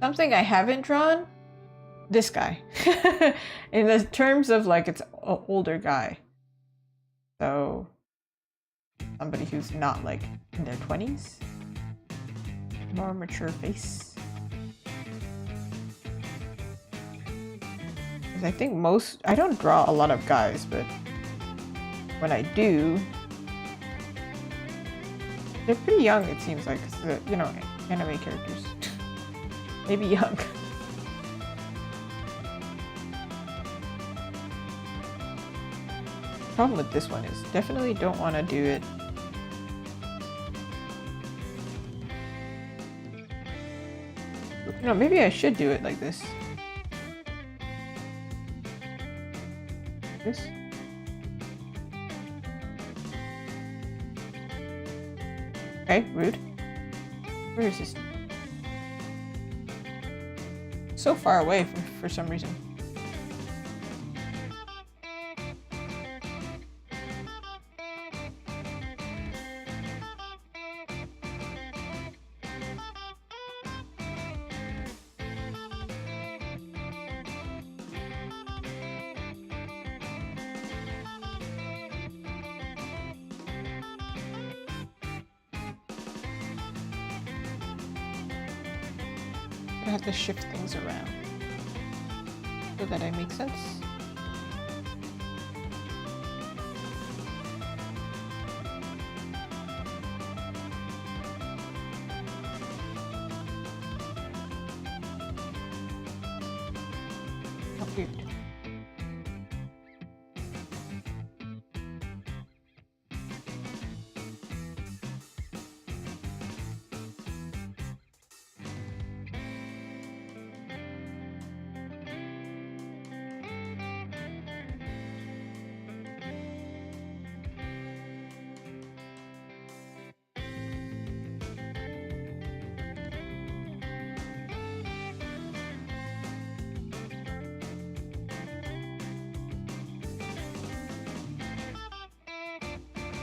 Something I haven't drawn, this guy. In the terms of like it's an older guy. So somebody who's not like in their 20s. More mature face. I think I don't draw a lot of guys, but when I do, they're pretty young, it seems like, you know, anime characters. Maybe young. Problem with this one is definitely don't want to do it. You know, maybe I should do it like this. Okay, rude. Where is this? So far away for some reason. I have to shift things around so that I make sense. Oh, weird.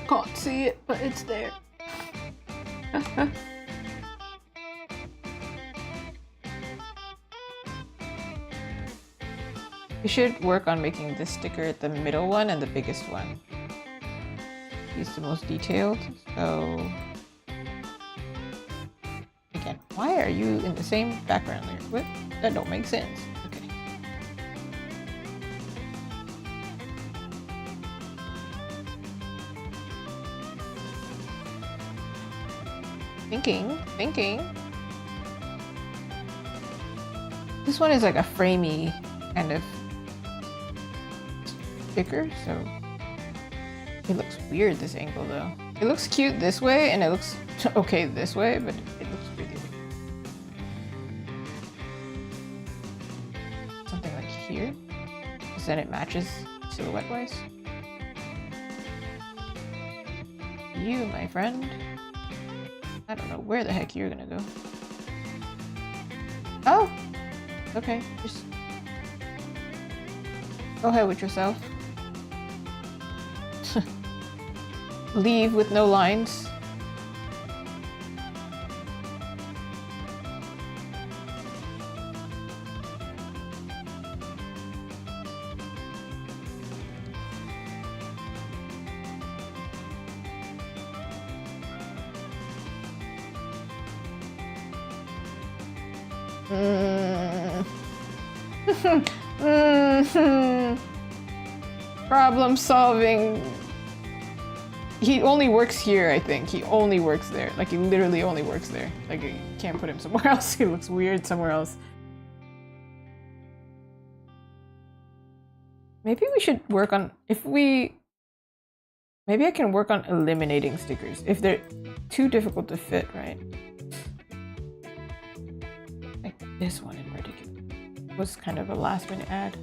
Can't see it, but it's there. We should work on making this sticker the middle one and the biggest one. He's the most detailed, so... Again, why are you in the same background layer? What? That don't make sense. Okay. Thinking. This one is like a framey kind of sticker, so it looks weird this angle though. It looks cute this way and it looks okay this way, but it looks weird. Something like here, because then it matches silhouette wise. You, my friend. I don't know where the heck you're gonna go. Oh! Okay, just go ahead with yourself. Leave with no lines. Problem solving. He only works here, I think. He only works there. Like, he literally only works there. Like, you can't put him somewhere else. He looks weird somewhere else. Maybe we should work on... Maybe I can work on eliminating stickers. If they're too difficult to fit, right? Like this one in particular was kind of a last minute add.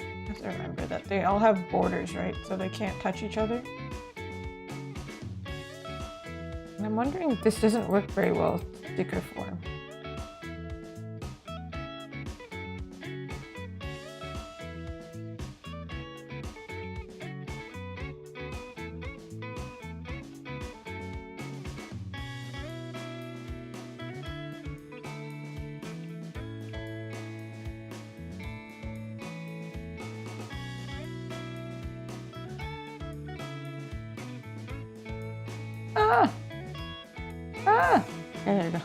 I have to remember that they all have borders, right? So they can't touch each other. And I'm wondering if this doesn't work very well with sticker form. Ah! Ah! There you go.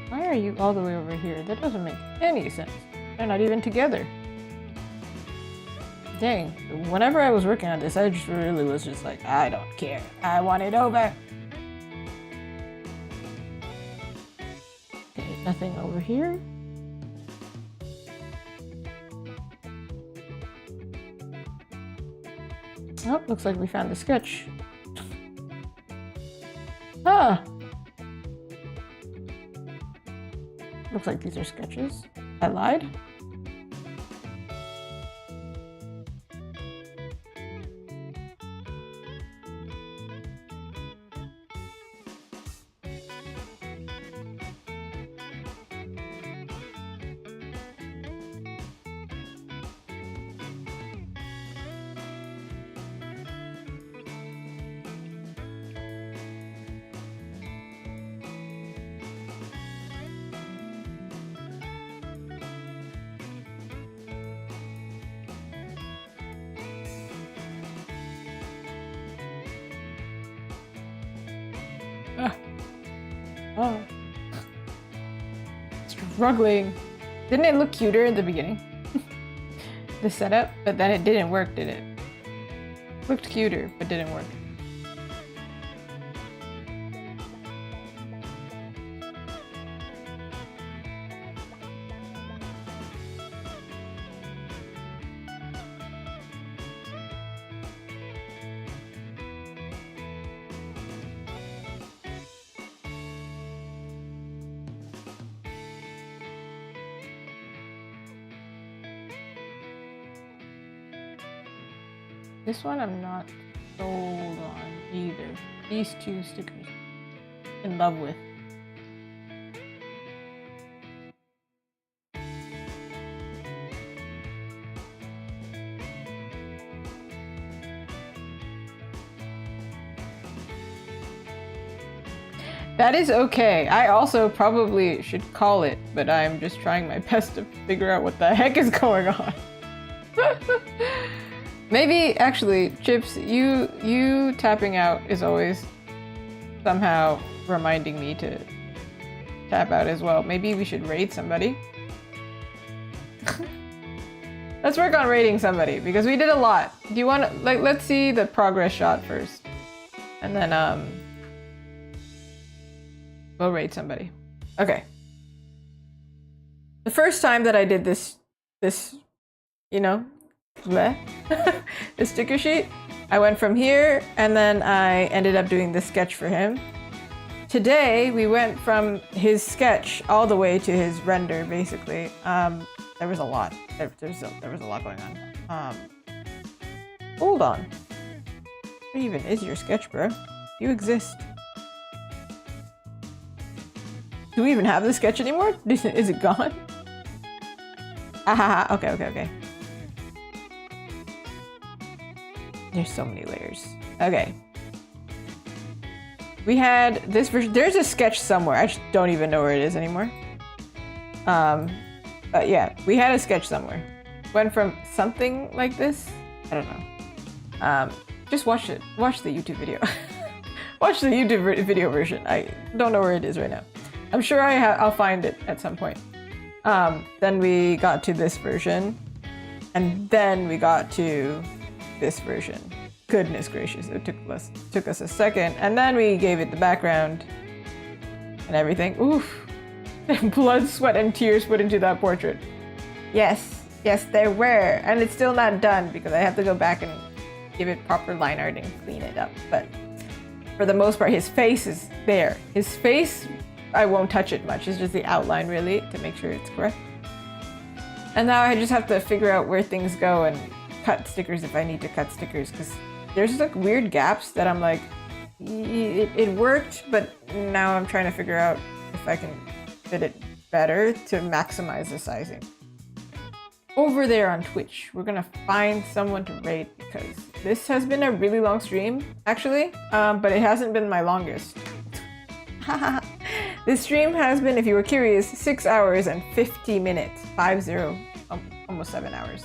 Why are you all the way over here? That doesn't make any sense. They're not even together. Dang, whenever I was working on this, I just really was just like, I don't care. I want it over. Okay, nothing over here. Oh, looks like we found the sketch. Ah! Looks like these are sketches. I lied. Oh. Struggling. Didn't it look cuter in the beginning? The setup, but then it didn't work, did it? Looked cuter, but didn't work. This one I'm not sold on either. These two stickers. In love with. That is okay. I also probably should call it, but I'm just trying my best to figure out what the heck is going on. Maybe, actually, Chips, you tapping out is always somehow reminding me to tap out as well. Maybe we should raid somebody. Let's work on raiding somebody, because we did a lot. Do you want to, like, let's see the progress shot first. And then, we'll raid somebody. Okay. The first time that I did this, you know, the sticker sheet, I went from here and then I ended up doing the sketch for him. Today we went from his sketch all the way to his render, basically. There was a lot. There was a lot going on. Hold on. What even is your sketch, bro? You exist. Do we even have the sketch anymore? Is it gone? Ah, okay. There's so many layers. Okay. We had this version. There's a sketch somewhere. I just don't even know where it is anymore. But yeah, we had a sketch somewhere. Went from something like this. I don't know. Just watch it. Watch the YouTube video. Watch the YouTube video version. I don't know where it is right now. I'm sure I'll find it at some point. Then we got to this version. And then we got to this version. Goodness gracious, it took us a second, and then we gave it the background and everything. Oof. Blood, sweat, and tears put into that portrait. Yes, there were, and it's still not done because I have to go back and give it proper line art and clean it up. But for the most part, his face is there. His face, I won't touch it much. It's just the outline, really, to make sure it's correct. And now I just have to figure out where things go and cut stickers if I need to cut stickers, because there's like weird gaps that I'm like, it worked, but now I'm trying to figure out if I can fit it better to maximize the sizing. Over there on Twitch, we're gonna find someone to raid, because this has been a really long stream, actually, but it hasn't been my longest. This stream has been, if you were curious, 6 hours and 50 minutes. 50, almost 7 hours.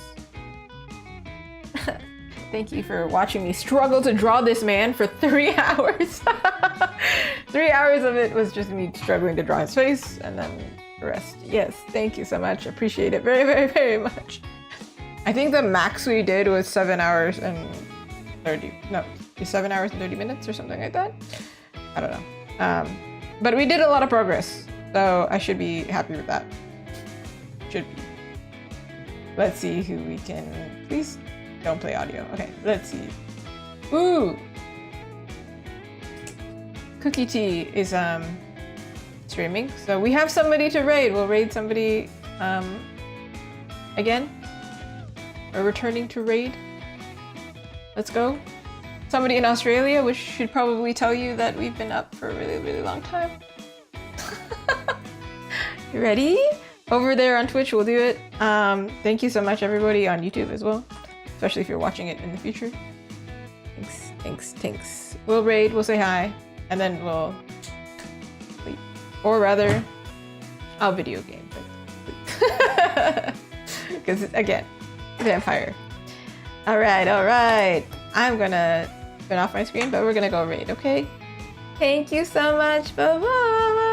Thank you for watching me struggle to draw this man for 3 hours. 3 hours of it was just me struggling to draw his face, and then the rest. Yes, thank you so much. Appreciate it very, very, very much. I think the max we did was 7 hours and 7 hours and 30 minutes or something like that. I don't know. But we did a lot of progress, so I should be happy with that. Should be. Let's see who we can. Please don't play audio. Okay, let's see. Ooh! Cookie Tea is streaming, so we have somebody to raid. We'll raid somebody again. We're returning to raid. Let's go. Somebody in Australia, which should probably tell you that we've been up for a really, really long time. You ready? Over there on Twitch, we'll do it. Thank you so much, everybody on YouTube as well, especially if you're watching it in the future. Thanks. We'll raid, we'll say hi, and then we'll sleep. Or rather, I'll video game. Because, again, vampire. All right. I'm gonna turn off my screen, but we're gonna go raid, okay? Thank you so much. Bye-bye.